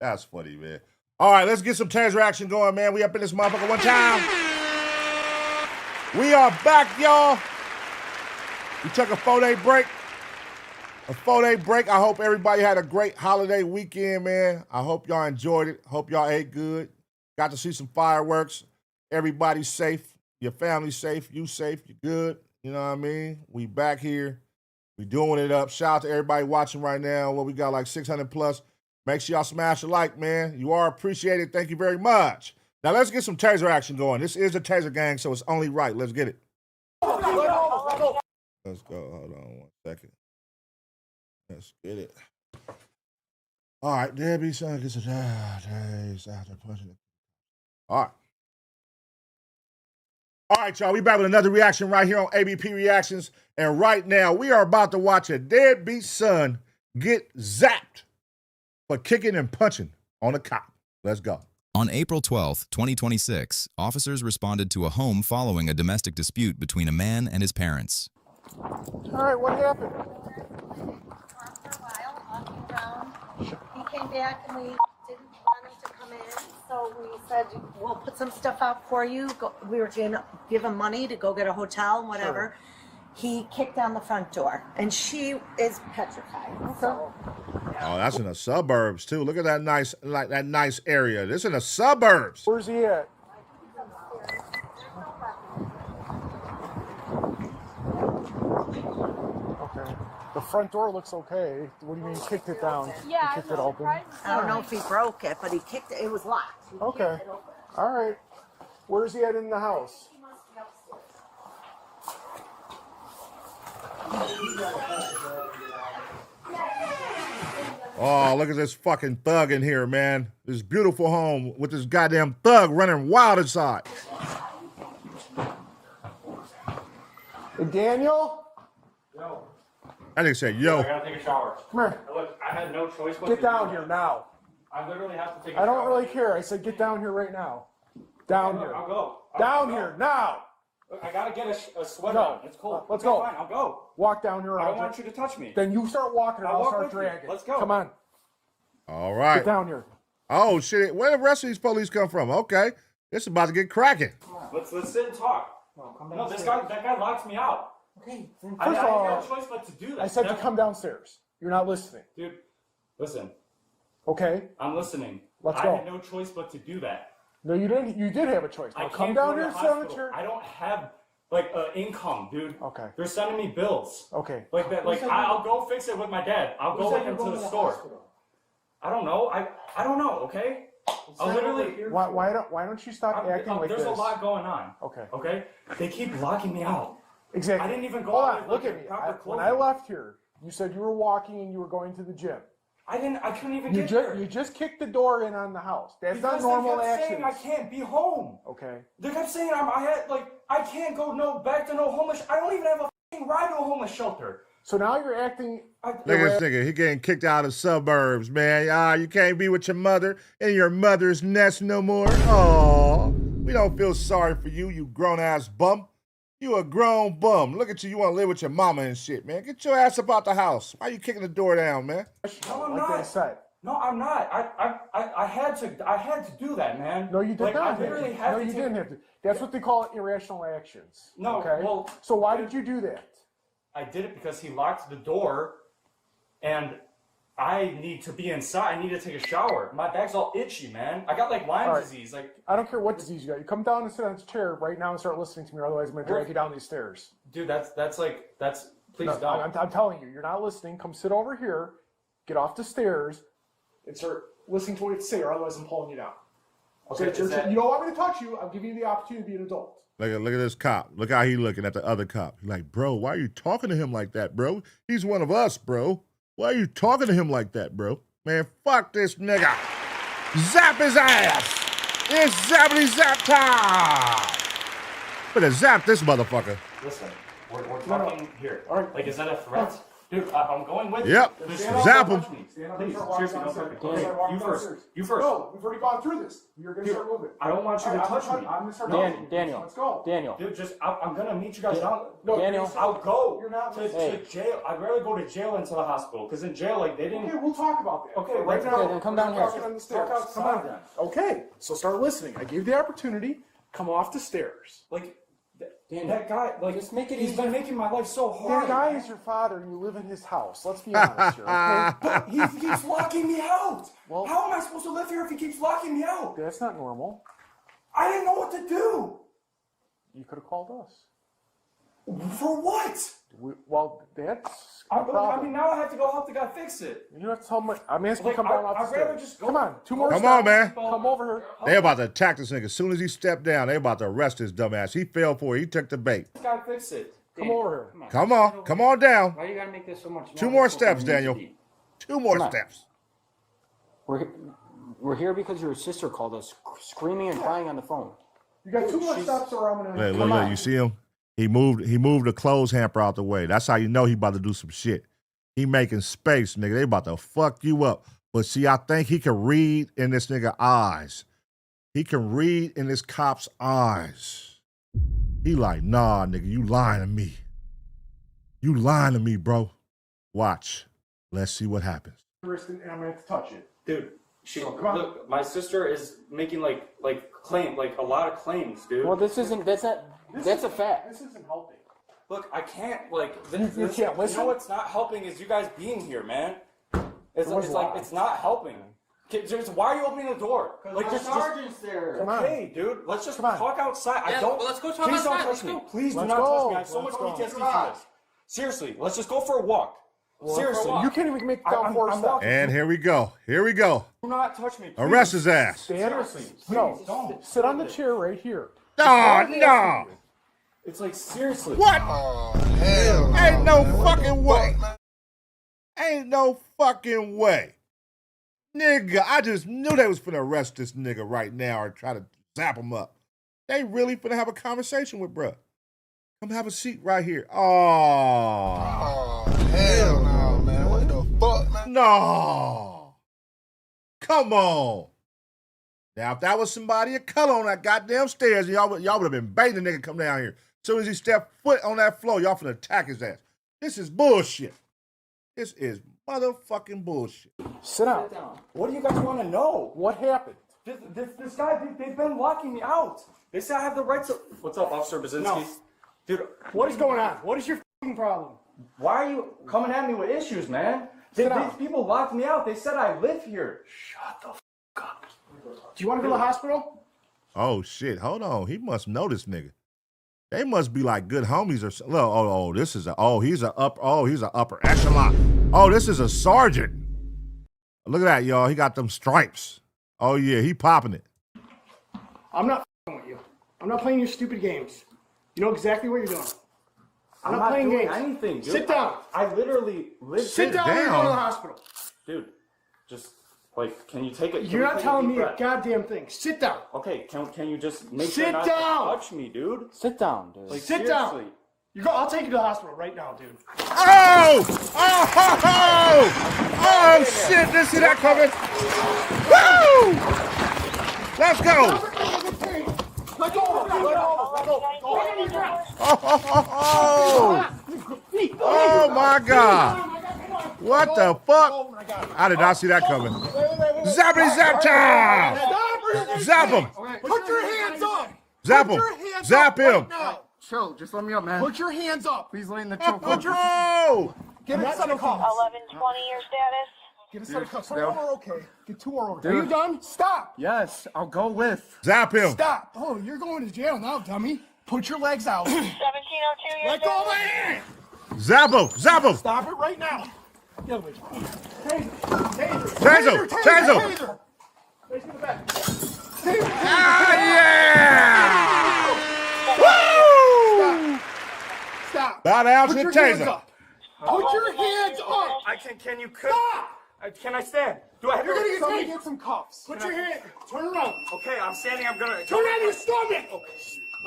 That's funny, man. All right, let's get some Taser action going, man. We up in this motherfucker one time. We are back, y'all. We took a 4-day break. I hope everybody had a great holiday weekend, man. I hope y'all enjoyed it. Hope y'all ate good. Got to see some fireworks. Everybody's safe. Your family's safe. You safe. You good. You know what I mean? We back here. We doing it up. Shout out to everybody watching right now. Well, we got like 600 plus. Make sure y'all smash a like, man. You are appreciated. Thank you very much. Now let's get some Taser action going. This is the Taser Gang, so it's only right. Let's get it. Let's go. Hold on 1 second. Let's get it. All right, Debbie, son gets a taste after punching it. All right. All right, y'all, we back with another reaction right here on ABP Reactions. And right now, we are about to watch a deadbeat son get zapped for kicking and punching on a cop. Let's go. On April 12th, 2026, officers responded to a home following a domestic dispute between a man and his parents. All right, what happened? He came back and we didn't want him to come in, so we said, we'll put some stuff out for you. We were going to give him money to go get a hotel and whatever. Sure. He kicked down the front door, and she is petrified. So. Oh, that's in the suburbs, too. Look at that nice area. This in the suburbs. Where's he at? Okay. The front door looks okay. What do you mean kicked it down? Yeah, he kicked it open. I don't know if he broke it, but he kicked it. It was locked. Okay. All right. Where's he at in the house? Oh, look at this fucking thug in here, man. This beautiful home with this goddamn thug running wild inside. Hey, Daniel? Yo. I think said, yo. I gotta take a shower. Come here. Look, I had no choice but Get down here now. I literally have to take a shower. I don't really care. I said get down here right now. Down here. I'll go. Down here now. Look, I gotta get a sweater No. on. It's cold. Let's Okay, go. Fine, I'll go. Walk down here. I don't want you to touch me. Then you start walking and I'll I'll walk start with you. dragging. Let's go. Come on. All right. Get down here. Oh, shit. Where the rest of these police come from? Okay. This is about to get cracking. Let's sit and talk. No, that guy locked me out. Okay. I First of had all, no choice but to do that. I said to come downstairs. You're not listening. Dude, listen. Okay. I'm listening. Let's I go. had no choice but to do that. No, you didn't. You did have a choice. Now come down here and sit on the chair. I don't have like income, dude. Okay. They're sending me bills. Okay. Like that. Like I'll go fix it with my dad. I'll go with him to the store. I don't know. I don't know. Okay. I'll literally. Why don't you stop acting like this? There's a lot going on. Okay. Okay. They keep locking me out. Exactly. I didn't even go Hold out on. with Look like at me. proper When clothing. I left here, you said you were walking and you were going to the gym. I couldn't even get there. You just kicked the door in on the house. That's Because not normal they kept action. saying I can't be home. Okay. They kept saying I can't go back to no homeless. I don't even have a fucking ride to a homeless shelter. So now you're acting. Look at this nigga. He getting kicked out of the suburbs, man. You can't be with your mother in your mother's nest no more. Oh, we don't feel sorry for you, you grown-ass bum. You a grown bum. Look at you. You want to live with your mama and shit, man. Get your ass up out the house. Why you kicking the door down, man? No, I'm not. No, I'm not. I had to do that, man. No, you did not. I literally had no, to you take... didn't have to. That's what they call irrational actions. No, okay? well... So why did you do that? I did it because he locked the door, and I need to be inside. I need to take a shower. My back's all itchy, man. I got like Lyme disease. Like I don't care what disease you got. You come down and sit on this chair right now and start listening to me, or otherwise I'm gonna drag you down these stairs. Dude, that's please no, don't. I'm telling you, you're not listening. Come sit over here, get off the stairs, and start listening to what you say, or otherwise I'm pulling you down. Okay, you don't want me to touch you. I'm giving you the opportunity to be an adult. Look at this cop. Look how he looking at the other cop. He's like, bro, why are you talking to him like that, bro? He's one of us, bro. Why are you talking to him like that, bro? Man, fuck this nigga. Zap his ass. It's zappity zap time. Better zap this motherfucker. Listen, we're talking here. All right. Like, is that a threat? Dude, I'm going with you. Yep. Zap him. Please, seriously, don't touch me. You first. You first. No, we've already gone through this. You're going to start moving. I don't want you to touch me. I'm going to start moving. Daniel. Let's go. Daniel. Dude, I'm going to meet you guys down. No, Daniel. I'll go You're not to jail. I'd rather go to jail than to the hospital. Because in jail, like, they didn't... Okay, we'll talk about that. Okay, right now. Okay, then come down here. On the stairs. Talk outside, Come on. then. Okay, so start listening. I gave the opportunity. Come off the stairs. Like... that guy, like, just make it. He's been making my life so hard. That guy is your father, and you live in his house. Let's be honest here, okay? But he keeps locking me out. Well, how am I supposed to live here if he keeps locking me out? That's not normal. I didn't know what to do. You could have called us. For what? Well, that's a I problem. mean, now I have to go help the guy fix it. You have to tell me. I'm asking you Like, to come down off the I'd rather stairs. just go. Come on, two more Come steps. on, man. Come over here. They about to attack this nigga. As soon as he stepped down, they about to arrest his dumb ass. He fell for it. He took the bait. This guy fix it. Come over here. Come on. Come on down. Why you gotta make this so much? Two more steps, Daniel. Two more steps. We're here because your sister called us, screaming and crying on the phone. You got 2 more steps or I'm gonna Look, you see him? He moved the clothes hamper out the way. That's how you know he about to do some shit. He making space, nigga. They about to fuck you up. But see, I think he can read in this nigga eyes. He can read in this cop's eyes. He like, nah, nigga, you lying to me. You lying to me, bro. Watch. Let's see what happens. And I'm gonna have to touch it. Dude, look, my sister is making like a lot of claims, dude. Well, that's a fact. This isn't helping. Look, I can't you can't listen? You know what's not helping is you guys being here, man. It's not helping. Why are you opening the door? Like the sergeant's there. Okay, dude. Let's just talk outside. Let's go talk Please outside. don't touch me. Please do not touch me. I have so much PTSD from this. Seriously, let's just go for a walk. Seriously. You can't even make down 4 steps. And here we go. Here we go. Do not touch me. Please. Arrest his ass. Seriously. No, don't. Sit on the chair right here. No. It's like, seriously. What? Oh, hell no. Ain't no fucking way. Ain't no fucking way. Nigga, I just knew they was finna arrest this nigga right now or try to zap him up. They really finna have a conversation with bruh. Come have a seat right here. Oh, hell no, man. What the fuck, man? No. Come on. Now, if that was somebody of color on that goddamn stairs, y'all would have been baiting the nigga come down here. As soon as he stepped foot on that floor, y'all finna attack his ass. This is bullshit. This is motherfucking bullshit. Sit down. What do you guys want to know? What happened? This guy, they've been locking me out. They say I have the right to... What's up, Officer Baczynski? No. Dude, what is going on? What is your fucking problem? Why are you coming at me with issues, man? These people locked me out. They said I live here. Shut the fuck up. Do you want to go to the hospital? Oh, shit. Hold on. He must know this nigga. They must be like good homies or something. He's an upper echelon. Oh, this is a sergeant. Look at that, y'all. He got them stripes. Oh, yeah. He popping it. I'm not with you. I'm not playing your stupid games. You know exactly what you're doing. I'm not playing games. Anything, dude. Sit down. I literally live. Sit down. Or you're going to the hospital. Dude, just like, can you take it? You're not telling me a goddamn thing. Sit down. Okay, can you just make sure not to touch me, dude? Sit down, dude. Like, sit down. I'll take you to the hospital right now, dude. Oh, shit. Didn't see that coming. Woo! Let's go. Let go. Oh, my God. What the fuck? I did not see that coming. Zappity zap time! Zap him! Put your hands up! Zap him! Zap him! Chill, just let me up, man. Put your hands up! Please lay in the choke. Get a set of cuffs. 1120, your status. Get a set of cuffs. 4 more, okay. Get 2 more. Are you done? Stop! Yes, I'll go with. Zap him! Stop! Oh, you're going to jail now, dummy. Put your legs out. 1702, your Let go of my hand! Zap him! Zap him! Stop it right now. The other way. Taser! Taser! Yeah! Woo! Stop! Bow down to the taser. Put your hands up! Can you Stop! Can I stand? Do I have You're to gonna get some cuffs. Put your hand. Turn around. Okay, I'm standing. I'm gonna turn on your stomach.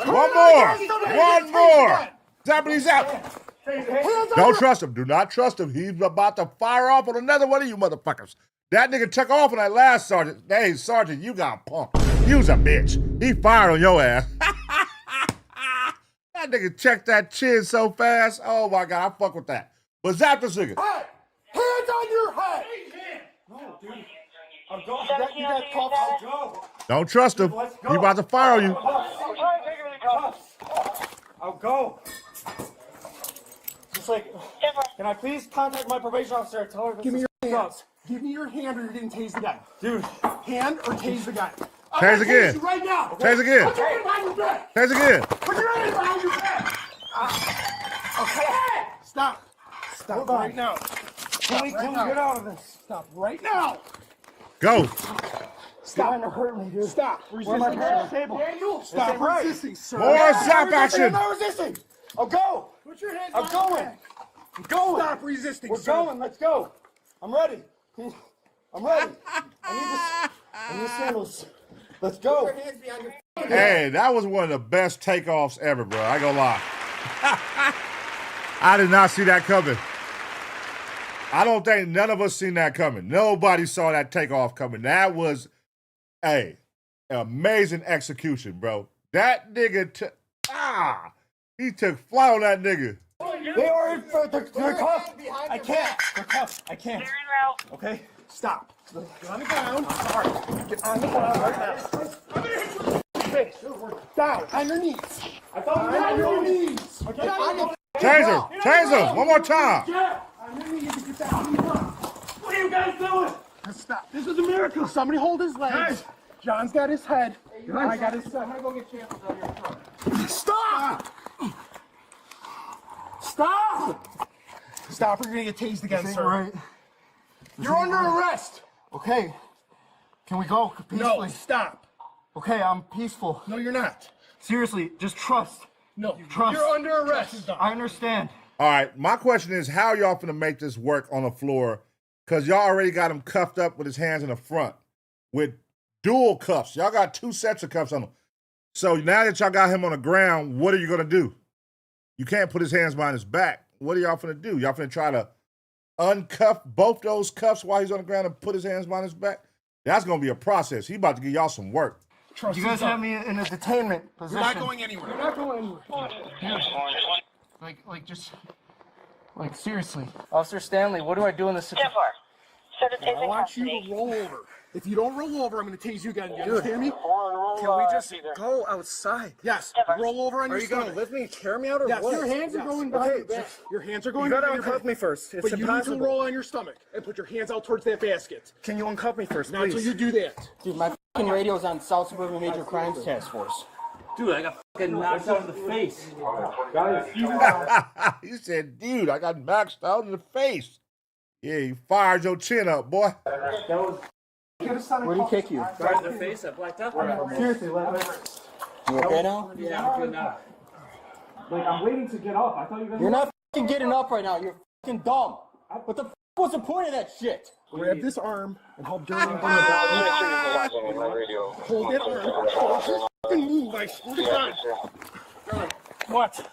One more. Zappity zap. Don't trust him. Do not trust him. He's about to fire off on another one of you motherfuckers. That nigga took off on that last sergeant. Hey, sergeant, you got punked. You's a bitch. He fired on your ass. That nigga checked that chin so fast. Oh my God, I fuck with that. But zap this nigga. Hey, hands on your head. No, dude. I'm going. You got cuffs. I'll go. Don't trust him. He about to fire on you. I'll go. Just like, can I please contact my probation officer? Tell her this. Give me your hands. Give me your hand or you didn't tase the guy. Dude. Hand or tase the guy. Tase again. Tase you right now. Tase again. Put your hand behind your back. Tase again. Put your hand behind your back. Okay. Stop. Stop right now. Can we get out of this? Stop right now. Go. Stop. You're trying to hurt me, dude. Stop. Resisting. Daniel, stop resisting, sir. More zap action. I'm not resisting. I'll go. Put your hands I'm going. I'm going. Stop resisting, We're sir. going. Let's go. I'm ready. I'm ready. I need the sandals. Let's go. Put your hands behind your Hey, that was one of the best takeoffs ever, bro. I ain't gonna lie. I did not see that coming. I don't think none of us seen that coming. Nobody saw that takeoff coming. That was, hey, amazing execution, bro. That nigga, he took flight on that nigga. They are in front. They're cuffed. I can't. They're cuffed. I can't. They're en route. Okay, stop. Get on the ground. All right. Get on the ground right now. I'm gonna hit you. Okay, down on your knees. I thought you were on your knees. Okay. Taser, one more time. Yeah. On your knees. Get down. What are you guys doing? Stop. This is a miracle. Somebody hold his legs. Guys. John's got his head. I got his head. I'm gonna go get samples out of your truck. Stop! Stop! Stop, or you're gonna get tased again, sir. Right. You're under arrest! Okay. Can we go peacefully? No, stop. Okay, I'm peaceful. No, you're not. Seriously, just trust. No, trust. You're under arrest. I understand. All right, my question is, how y'all finna make this work on the floor? Because y'all already got him cuffed up with his hands in the front with dual cuffs. Y'all got 2 sets of cuffs on him. So now that y'all got him on the ground, what are you gonna do? You can't put his hands behind his back. What are y'all finna do? Y'all finna try to uncuff both those cuffs while he's on the ground and put his hands behind his back? That's gonna be a process. He about to give y'all some work. You guys have me in a detainment position. You're not going anywhere. You're not going anywhere. Like, seriously. Officer Stanley, what do I do in this situation? I want you to roll over. If you don't roll over, I'm going to tase you again. You understand me? Can we just go outside? Yes. Roll over on your stomach. Are you going to lift me and carry me out or what? Yes, your hands are going behind your back. Your hands are going behind your back. You got to uncuff me first. It's impossible. But you need to roll on your stomach and put your hands out towards that basket. Can you uncuff me first, please? Not until you do that. Dude, my fucking radio's on South Suburban Major Crimes Task Force. Dude, I got fucking knocked out in the face. He said, dude, I got maxed out in the face. Yeah, you fired your chin up, boy. That was... Where did he kick you? Right in the face, I blacked out. Seriously, let me... You okay now? Yeah, I'm good now. Like, I'm waiting to get up. I thought you guys... You're not fucking getting up right now. You're fucking dumb. What the was the point of that shit? Grab this arm and help Jeremy bring it back. Hold that arm. Don't fucking move, I swear to God. What?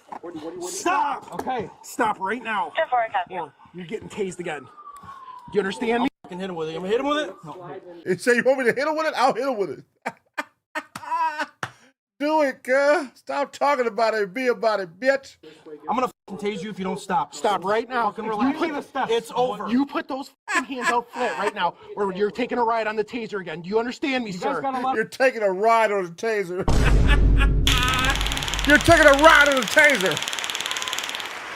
Stop! Okay, stop right now. Or you're getting tased again. Do you understand me? I can hit him with it. I'm gonna hit him with it? No. It say you want me to hit him with it? I'll hit him with it. Do it, girl. Stop talking about it. Be about it, bitch. I'm gonna fucking tase you if you don't stop. Stop right now. It's over. You put those fucking hands out flat right now, or you're taking a ride on the taser again. Do you understand me, sir? You're taking a ride on the taser. You're taking a ride on the taser.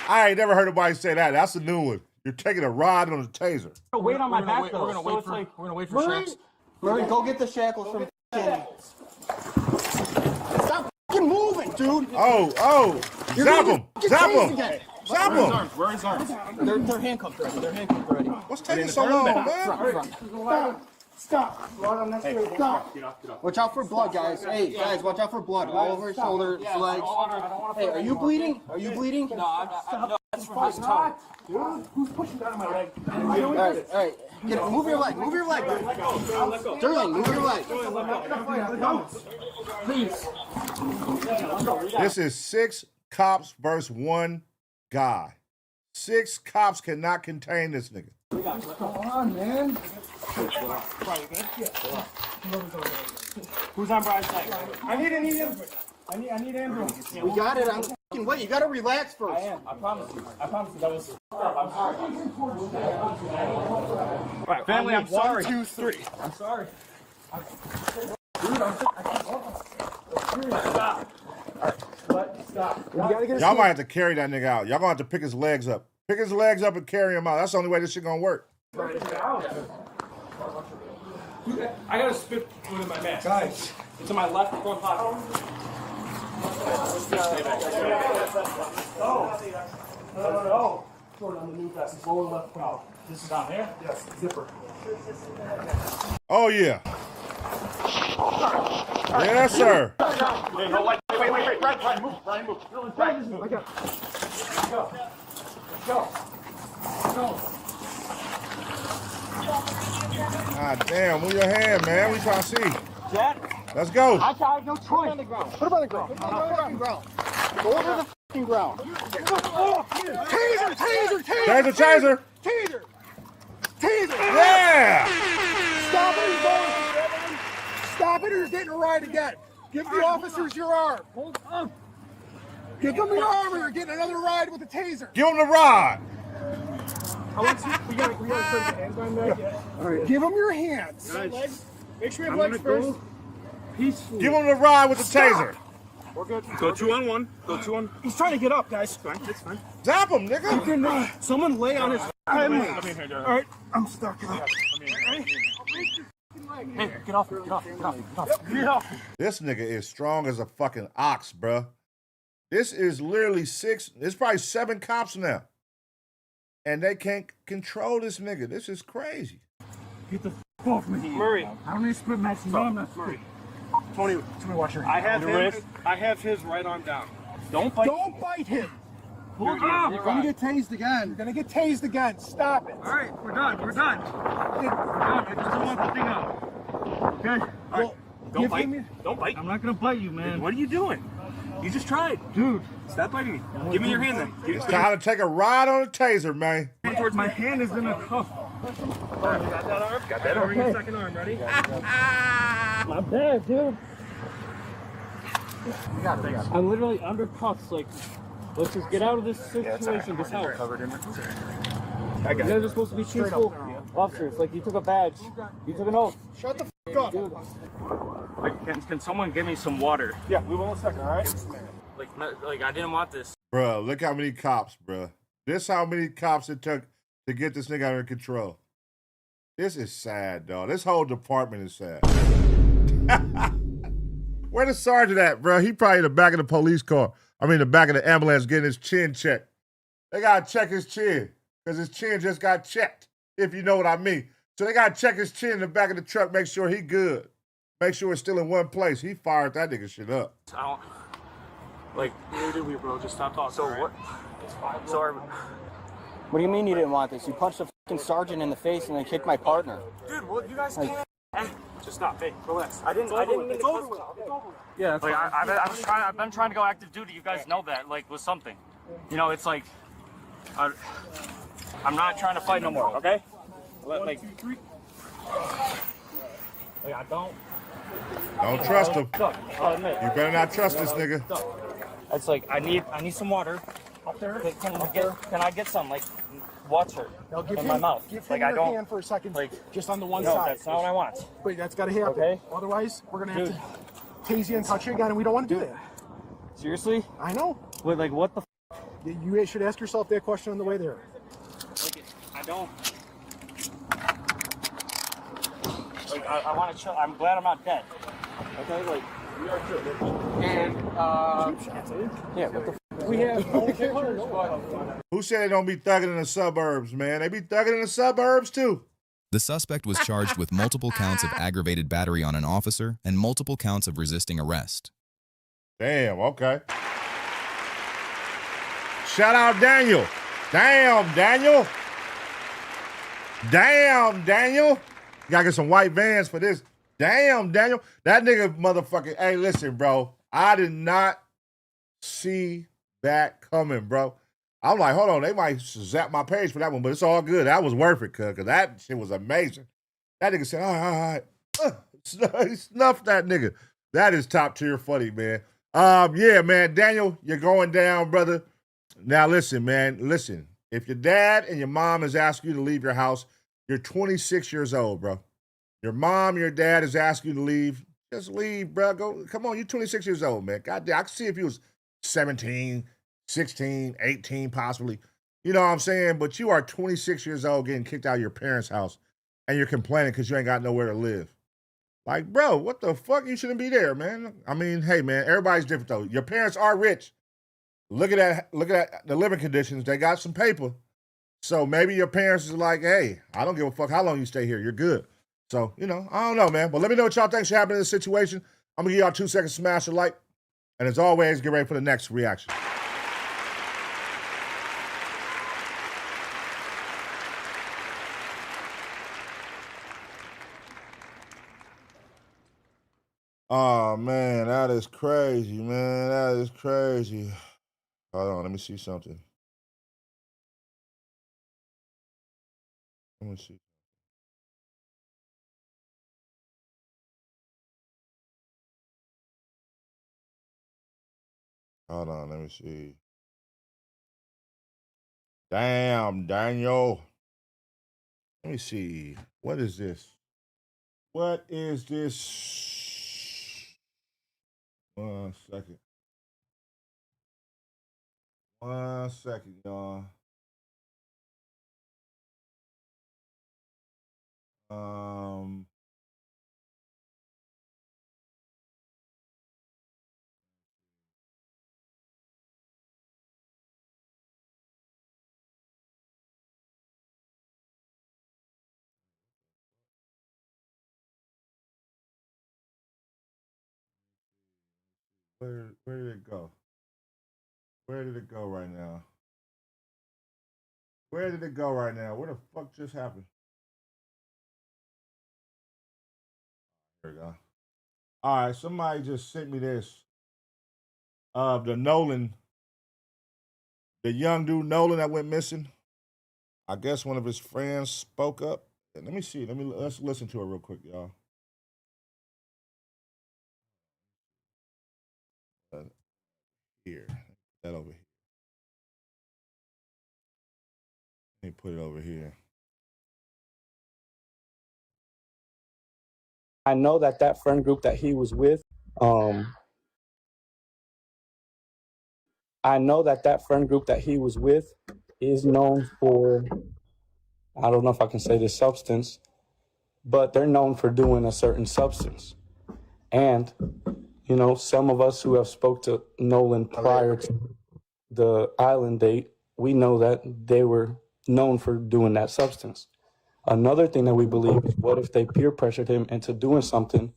I ain't never heard nobody say that. That's a new one. You're taking a ride on the taser. Wait on my back, though. We're gonna wait for shackles. Murray, go get the shackles from Stop fucking moving, dude. Oh. Zap him. Zap him. Zap him. Where are his arms? They're handcuffed already. They're handcuffed already. What's taking so long, man? Stop. Hey, stop. Get off. Watch out for blood, guys. Hey, guys, watch out for blood. All over his shoulders, legs. Hey, are you bleeding? Are you bleeding? No, I'm not. No, that's from his toe. Dude, who's pushing down my leg? All right. Get it. Move your leg. Move your leg. Let go. Sterling, move your leg. Let go. Please. This is 6 cops versus 1 guy. 6 cops cannot contain this nigga. Come on, man. Who's on Brian's side? I need Andrew. We got it. I'm fucking wait. You gotta relax first. I am. I promise you. That was. I'm sorry. All right, family. I'm sorry. 1, 2, 3. I'm sorry. Dude, stop. All right, stop. Y'all might have to carry that nigga out. Y'all gonna have to pick his legs up. Pick his legs up and carry him out. That's the only way this shit gonna work. I gotta spit within my mask. Guys, it's in my left front pocket. No. Throw it on the new vest. Lower left front. This is down here? Yes, zipper. Oh, yeah. Yes, sir. Wait. Ryan, move. Go. God damn, move your hand, man. We trying to see. Jack? Let's go. I have no choice. Put him on the ground. Put him on the ground. Put him on the fucking ground. Go over the fucking ground. Taser! Taser! Taser! Taser! Taser! Taser! Yeah! Stop it! He's going. Stop it or you're getting a ride again. Give the officers your arm. Hold up. Give them your arm or you're getting another ride with a taser. Give them the ride. I want you, we gotta start the hands on that. Yeah. All right. Give them your hands. Legs. Make sure you have legs first. Peacefully. Give them the ride with the taser. We're good. Go 2-on-1. Go 2 on. He's trying to get up, guys. It's fine. It's fine. Zap him, nigga. You can, someone lay on his. All right. I'm stuck. Hey, get off. Get off. Get off. Get off. Get off. This nigga is strong as a fucking ox, bruh. This is literally 6. It's probably 7 cops now. And they can't control this nigga. This is crazy. Get the f off me. Murray. I don't need to split match. No, I'm not Murray. Tony, watch your hand. I have his right arm down. Don't bite. Don't bite him. Hold on. You're gonna get tased again. You're gonna get tased again. Stop it. All right, we're done. We're done. I just don't want the thing out. Okay. All right. Don't bite. Don't bite. I'm not gonna bite you, man. What are you doing? You just tried. Dude. Stop biting me. Give me your hand then. It's time to take a ride on a taser, man. My hand is in a cuff. Got that arm? Got that arm. Your second arm. Ready? Not bad, dude. I'm literally under cuffs. Like, let's just get out of this situation. Just help. You guys are supposed to be truthful officers. Like, you took a badge. You took an oath. Shut the f up. Dude. Like, can someone give me some water? Yeah, we won't second, all right? Like I didn't want this. Bro, look how many cops, bro. This how many cops it took to get this nigga under control. This is sad, dog. This whole department is sad. Where the sergeant at, bro? He probably in the back of the police car. I mean, the back of the ambulance getting his chin checked. They gotta check his chin because his chin just got checked, if you know what I mean. So they gotta check his chin in the back of the truck, make sure he good. Make sure it's still in one place. He fired that nigga shit up. I don't, like, neither did we, bro. Just stop talking. So what? Sorry. What do you mean you didn't want this? You punched a fucking sergeant in the face and then kicked my partner. Dude, well, you guys can't. Just stop. Hey, relax. I didn't mean to. It's over with. Yeah, that's like, I've been trying to go active duty. You guys know that, like, with something. You know, it's like, I'm not trying to fight no more, okay? Like, 1, 2, 3. Like, I don't trust him. You better not trust this nigga. It's like, I need some water. Can I get some, like, water in my mouth? Give him your hand for a second, like, just on the one side. No, that's not what I want. Wait, that's got to happen. Okay. Otherwise, we're going to have to tase you and touch you again, and we don't want to do that. Seriously? I know. Wait, like, what the f? You should ask yourself that question on the way there. Like, I don't. Like, I want to chill. I'm glad I'm not dead. Okay, like, we are too. And, yeah, what the f? We have pictures, but... Who said they don't be thugging in the suburbs, man? They be thugging in the suburbs, too. The suspect was charged with multiple counts of aggravated battery on an officer and multiple counts of resisting arrest. Damn, okay. Shout out Daniel. Damn, Daniel. Damn, Daniel. You gotta get some white vans for this. Damn, Daniel. That nigga motherfucking, hey, listen, bro. I did not see that coming, bro. I'm like, hold on, they might zap my page for that one, but it's all good. That was worth it, cuz that shit was amazing. That nigga said, all right. He snuffed that nigga. That is top tier funny, man. Yeah, man, Daniel, you're going down, brother. Now listen, man, listen. If your dad and your mom is asking you to leave your house, you're 26 years old, bro. Your mom, your dad is asking you to leave. Just leave, bro. Go. Come on, you're 26 years old, man. Goddamn, I can see if you was 17, 16, 18, possibly. You know what I'm saying? But you are 26 years old getting kicked out of your parents' house, and you're complaining because you ain't got nowhere to live. Like, bro, what the fuck? You shouldn't be there, man. I mean, hey, man, everybody's different, though. Your parents are rich. Look at that, the living conditions. They got some paper. So maybe your parents is like, hey, I don't give a fuck how long you stay here. You're good. So, you know, I don't know, man. But let me know what y'all think should happen in this situation. I'm going to give y'all 2 seconds to smash a like. And as always, get ready for the next reaction. Oh, man, that is crazy, man. That is crazy. Hold on, let me see something. Let me see. Hold on, let me see. Damn, Daniel. Let me see. What is this? What is this? 1 second. 1 second, y'all. Where did it go? Where did it go right now? Where did it go right now? Where the fuck just happened? There we go. All right, somebody just sent me this. The Nolan, the young dude Nolan that went missing. I guess one of his friends spoke up. Let me see. Let's listen to it real quick, y'all. Here, that over here. Let me put it over here. I know that friend group that he was with, is known for, I don't know if I can say this substance, but they're known for doing a certain substance. And, you know, some of us who have spoke to Nolan prior to the island date, we know that they were known for doing that substance. Another thing that we believe is, what if they peer pressured him into doing something?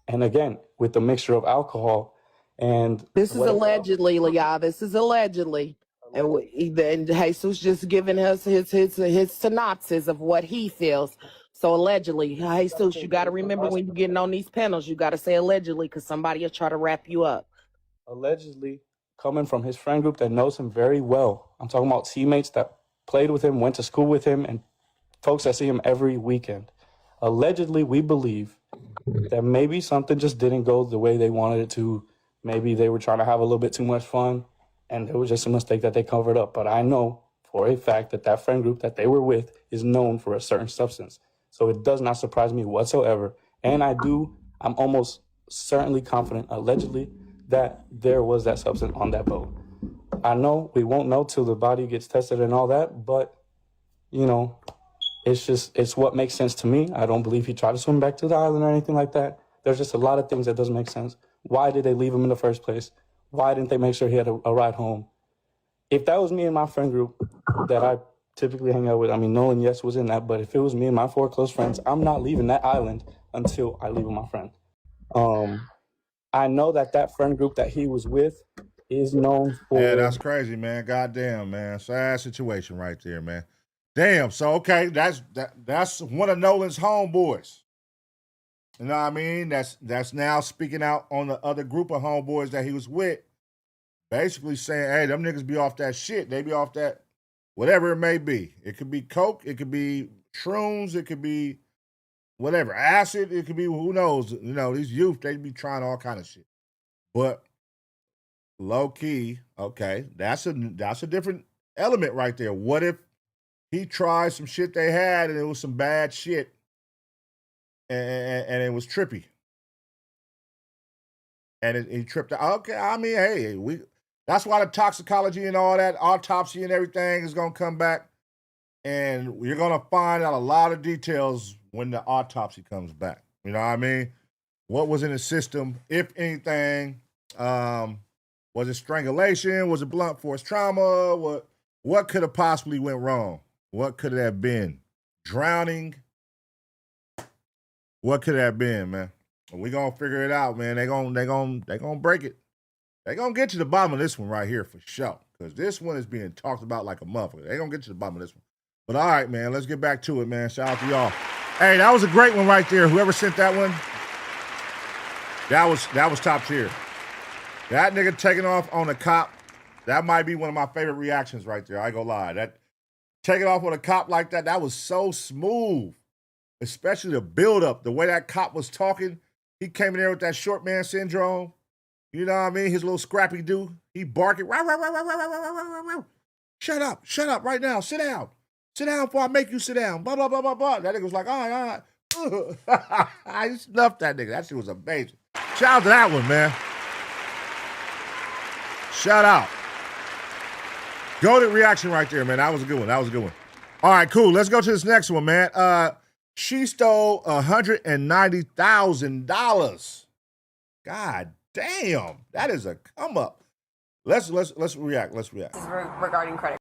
And again, with the mixture of alcohol and this is allegedly, Leah. This is allegedly. And Jesus just giving us his synopsis of what he feels. So allegedly, Jesus, you got to remember when you're getting on these panels, you got to say allegedly, because somebody will try to wrap you up. Allegedly coming from his friend group that knows him very well. I'm talking about teammates that played with him, went to school with him, and folks that see him every weekend. Allegedly, we believe that maybe something just didn't go the way they wanted it to. Maybe they were trying to have a little bit too much fun, and it was just a mistake that they covered up. But I know for a fact that friend group that they were with is known for a certain substance. So it does not surprise me whatsoever. And I'm almost certainly confident, allegedly, that there was that substance on that boat. I know we won't know till the body gets tested and all that, but, you know, it's what makes sense to me. I don't believe he tried to swim back to the island or anything like that. There's just a lot of things that doesn't make sense. Why did they leave him in the first place? Why didn't they make sure he had a ride home? If that was me and my friend group that I typically hang out with, I mean, Nolan, yes, was in that, but if it was me and my 4 close friends, I'm not leaving that island until I leave with my friend. I know that friend group that he was with is known for... Yeah, that's crazy, man. Goddamn, man. Sad situation right there, man. Damn, so okay, that's one of Nolan's homeboys. You know what I mean? That's now speaking out on the other group of homeboys that he was with, basically saying, hey, them niggas be off that shit. They be off that, whatever it may be. It could be coke, it could be shrooms, it could be whatever, acid, it could be, who knows. You know, these youth, they be trying all kind of shit. But low key, okay, that's a different element right there. What if he tried some shit they had and it was some bad shit and it was trippy? And he tripped out. Okay, I mean, hey, that's why the toxicology and all that, autopsy and everything is going to come back. And you're going to find out a lot of details when the autopsy comes back. You know what I mean? What was in the system, if anything? Was it strangulation? Was it blunt force trauma? What could have possibly went wrong? What could it have been? Drowning? What could it have been, man? We're going to figure it out, man. They're gonna break it. They're going to get to the bottom of this one right here for sure. Because this one is being talked about like a motherfucker. They're going to get to the bottom of this one. But all right, man, let's get back to it, man. Shout out to y'all. Hey, that was a great one right there. Whoever sent that one. That was top tier. That nigga taking off on a cop, that might be one of my favorite reactions right there. I ain't gonna lie. That taking off on a cop like that was so smooth. Especially the build-up, the way that cop was talking. He came in there with that short man syndrome. You know what I mean? His little scrappy dude. He barking. Row, row, row, row, row, row, row, row. Shut up right now. Sit down. Sit down before I make you sit down. Blah, blah, blah, blah, blah. That nigga was like, all right. I just loved that nigga. That shit was amazing. Shout out to that one, man. Shout out. Golden reaction right there, man. That was a good one. All right, cool. Let's go to this next one, man. She stole $190,000. God damn. That is a come up. Let's react. This is regarding credit.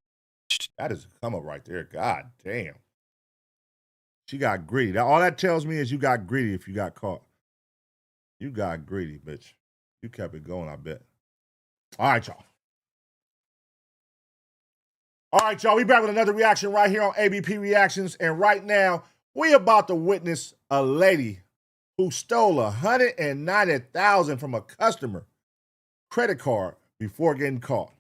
That is a come up right there. God damn. She got greedy. All that tells me is you got greedy if you got caught. You got greedy, bitch. You kept it going, I bet. All right, y'all. We back with another reaction right here on ABP Reactions. And right now, we about to witness a lady who stole $190,000 from a customer credit card before getting caught.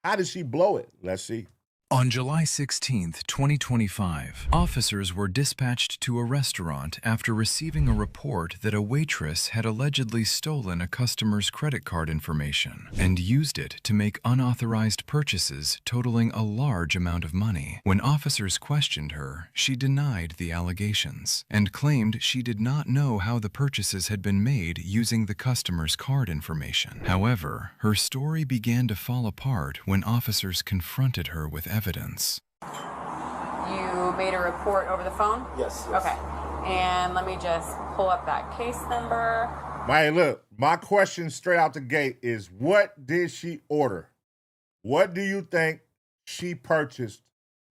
How did she blow it? Let's see. On July 16, 2025, officers were dispatched to a restaurant after receiving a report that a waitress had allegedly stolen a customer's credit card information and used it to make unauthorized purchases totaling a large amount of money. When officers questioned her, she denied the allegations and claimed she did not know how the purchases had been made using the customer's card information. However, her story began to fall apart when officers confronted her with evidence. You made a report over the phone? Yes. Okay. And let me just pull up that case number. Man, look, my question straight out the gate is, what did she order? What do you think she purchased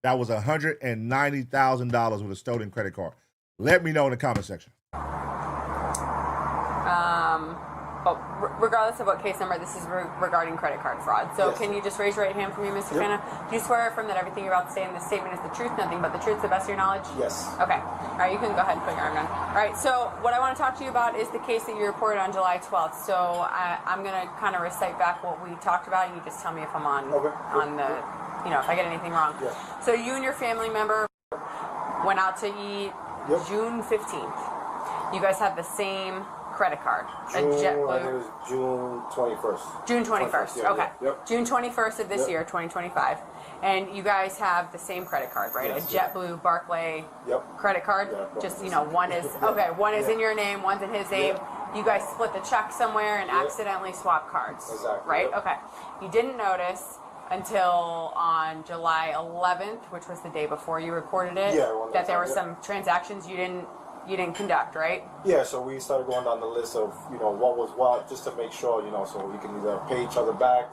that was $190,000 with a stolen credit card? Let me know in the comment section. But regardless of what case number, this is regarding credit card fraud. So Yes. Can you just raise your right hand for me, Mr. Fana? Do you swear affirm that everything you're about to say in this statement is the truth, nothing but the truth, to the best of your knowledge? Yes. Okay. All right, you can go ahead and put your arm down. All right, so what I want to talk to you about is the case that you reported on July 12th. So I'm going to kind of recite back what we talked about, and you just tell me if I'm on the, if I get anything wrong. Yeah. So you and your family member went out to eat June 15th. You guys have the same credit card. It was June 21st. June 21st, Yeah, okay. Yep. June 21st of this year, 2025. And you guys have the same credit card, right? Yes, a JetBlue Barclay credit card? Just, one is, one is in your name, one's in his name. You guys split the check somewhere and accidentally swap cards. Exactly. Right? Okay. You didn't notice until on July 11th, which was the day before you reported it, that there were some transactions you didn't conduct, right? Yeah, so we started going down the list of, what was what, just to make sure, so we can either pay each other back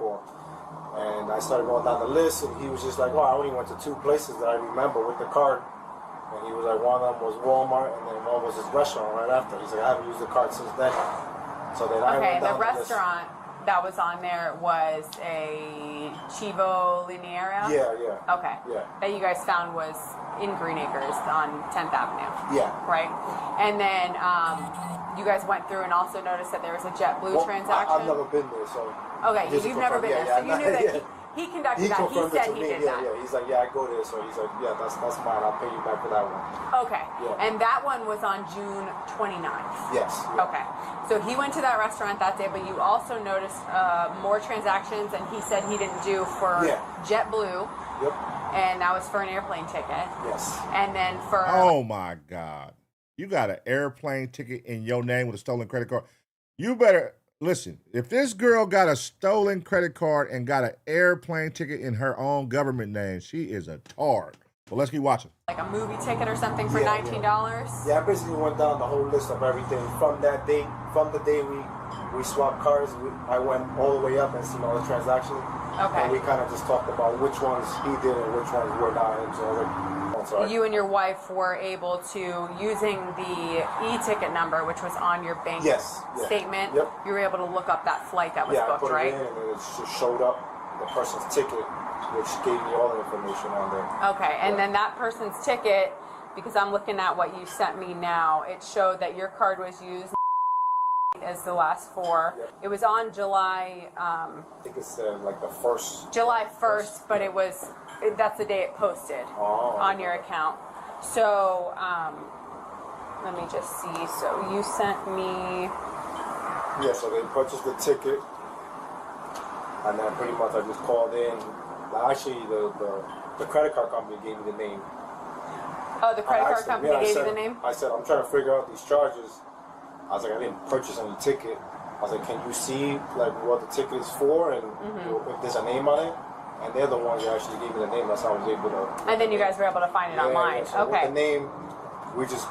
and I started going down the list, and he was just like, I only went to 2 places that I remember with the card. And he was like, one of them was Walmart, and then one was his restaurant right after. He's like, I haven't used the card since then. So then I went down the restaurant that was on there was a Chivo Liniera? Yeah. Okay. Yeah. That you guys found was in Green Acres on 10th Avenue. Yeah. Right? And then you guys went through and also noticed that there was a JetBlue transaction? I've never been there, so... Okay, you've never been there, so you knew that he conducted that. He said he did that. Yeah, he's like, I go there, so he's like, that's mine, I'll pay you back for that one. Okay, and that one was on June 29th? Yes. Yeah. Okay, so he went to that restaurant that day, but you also noticed more transactions, and he said he didn't do for JetBlue. Yep. And that was for an airplane ticket. Yes. And then for... Oh, my God. You got an airplane ticket in your name with a stolen credit card. You better... Listen, if this girl got a stolen credit card and got an airplane ticket in her own government name, she is a tard. Well, let's keep watching. Like a movie ticket or something for $19? Yeah, I basically went down the whole list of everything from that day, from the day we swapped cards. I went all the way up and seen all the transactions. Okay. And we kind of just talked about which ones he did and which ones were not him. So you and your wife were able to, using the e-ticket number, which was on your bank statement, you were able to look up that flight that was booked, I put right? it in, and it just showed up the person's ticket, which gave me all the information on there. Okay, and then that person's ticket, because I'm looking at what you sent me now, it showed that your card was used As the last four. Yep. It was on July, I think it's like the first. July 1st, but that's the day it posted on your account. So, let me just see. So you sent me. Yeah, so they purchased the ticket, and then pretty much I just called in. Actually, the credit card company gave me the name. Oh, the credit card company gave you the name? I said, I'm trying to figure out these charges. I was like, I didn't purchase any ticket. I was like, can you see like what the ticket is for and if there's a name on it? And they're the ones that actually gave me the name. That's how I was able to. And then you guys were able to find it online. Yeah, so okay. With the name, we just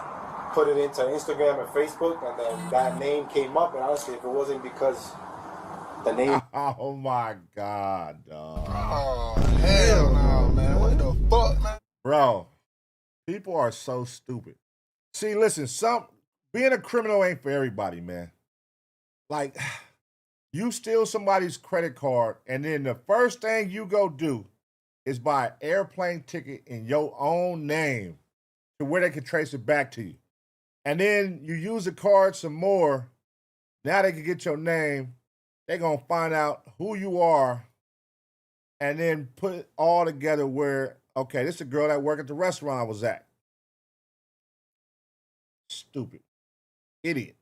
put it into Instagram and Facebook, and then that name came up. And honestly, if it wasn't because the name. Oh my God, dog. Oh, hell no, man. What the fuck, man? Bro, people are so stupid. See, listen, being a criminal ain't for everybody, man. Like, you steal somebody's credit card, and then the first thing you go do is buy an airplane ticket in your own name to where they can trace it back to you. And then you use the card some more. Now they can get your name. They're going to find out who you are and then put it all together where, okay, this is the girl that worked at the restaurant I was at. Stupid. Idiot.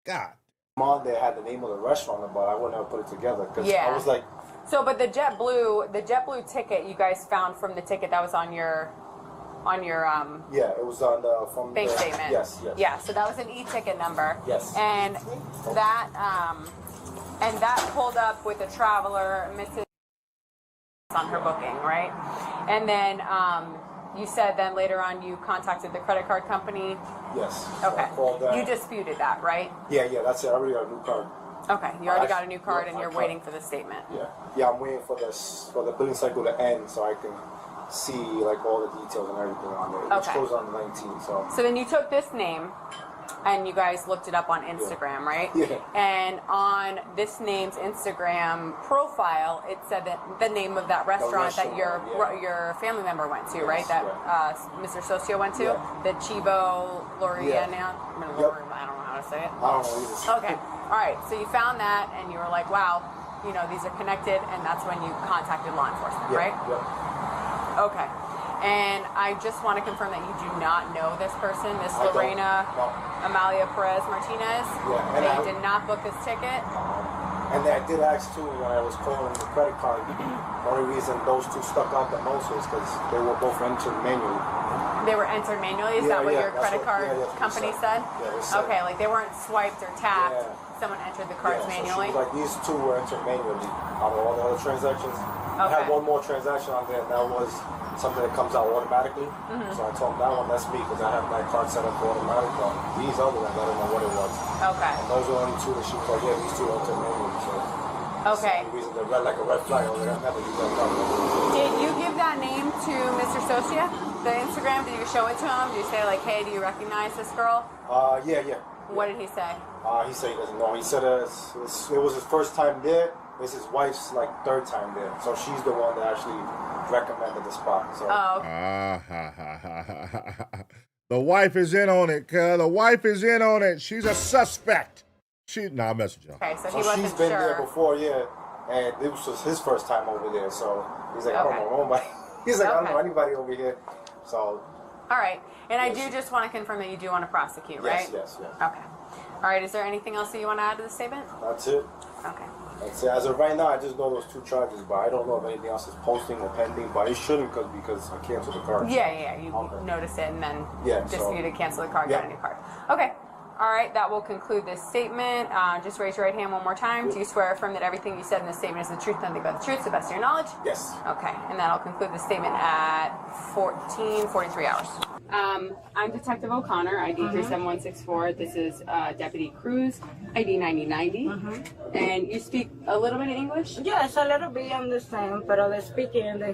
God. On there had the name of the restaurant, but I wouldn't have put it together because I was like. So, but the JetBlue ticket you guys found from the ticket that was on your Yeah, it was on from bank the statement. Yes, yes. Yeah, so that was an e-ticket number. Yes. And that pulled up with a traveler, Mrs. on her booking, right? And then you said then later on you contacted the credit card company. Yes. Okay. So you disputed that, right? Yeah, that's it. I already got a new card. Okay, you already got a new card and you're waiting for the statement. Yeah, I'm waiting for the billing cycle to end so I can see like all the details and everything on there. It's closed on the 19th, So then you took this name and you guys looked it up on Instagram, right? Yeah. And on this name's Instagram profile, it said that the name of that restaurant that your family member went to, right? That Mr. Socio went to, the Chivo Loriana. I don't know how to say it. I don't know either. Okay. All right. So you found that, and you were like, "Wow, these are connected," and that's when you contacted law enforcement, right? Yep. Okay. And I just want to confirm that you do not know this person, Miss Lorena Amalia Perez Martinez. Yeah. And they did not book his ticket. And I did ask too when I was calling the credit card. The only reason those two stuck out the most was because they were both entered manually. They were entered manually? Is that what your credit card company said? Yeah, they said. Okay, like they weren't swiped or tapped. Someone entered the cards manually? So she was like, these two were entered manually out of all the other transactions. I had one more transaction on there, and that was something that comes out automatically. So I told them that one, that's me, because I have my card set up for automatic. But these other ones, I don't know what it was. Okay. And those were only two that she was like, yeah, these two are entered manually. So okay. the reason they're red like a red flag. I was like, I never use that number. Did you give that name to Mr. Socia? The Instagram? Did you show it to him? Did you say like, hey, do you recognize this girl? Yeah. What did he say? He said he doesn't know. He said it was his first time there. It's his wife's like third time there. So she's the one that actually recommended the spot. So. The wife is in on it, cuz. The wife is in on it. She's a suspect. I messaged her. Okay, so he wasn't she's been sure. there before, and this was his first time over there. So he's like, I don't know nobody. He's like, I don't know anybody over here. So. All right, and I do just want to confirm that you do want to prosecute, right? Yes. Okay. All right, is there anything else that you want to add to the statement? That's it. Okay. That's it. As of right now, I just know those two charges, but I don't know if anything else is posting or pending, but it shouldn't because I canceled the card. Yeah. You notice it and then disputed, cancel the card, got a new card. Okay. All right, that will conclude this statement. Just raise your right hand one more time. Do you swear or affirm that everything you said in this statement is the truth, nothing but the truth, to the best of your knowledge? Yes. Okay, and that'll conclude the statement at 14:43 hours. I'm Detective O'Connor, ID 37164. This is Deputy Cruz, ID 9090. And you speak a little bit of English? Yes, a little bit understand, but they speak in the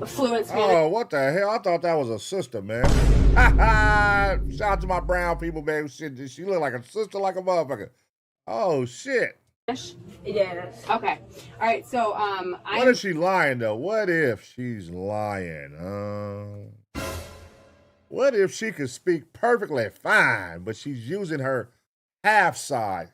fluent Spanish. Oh, what the hell? I thought that was a sister, man. Shout out to my brown people, baby. She look like a sister like a motherfucker. Oh, shit. Yes. Okay. All right, so what if she lying, though? What if she's lying? What if she could speak perfectly fine, but she's using her half side.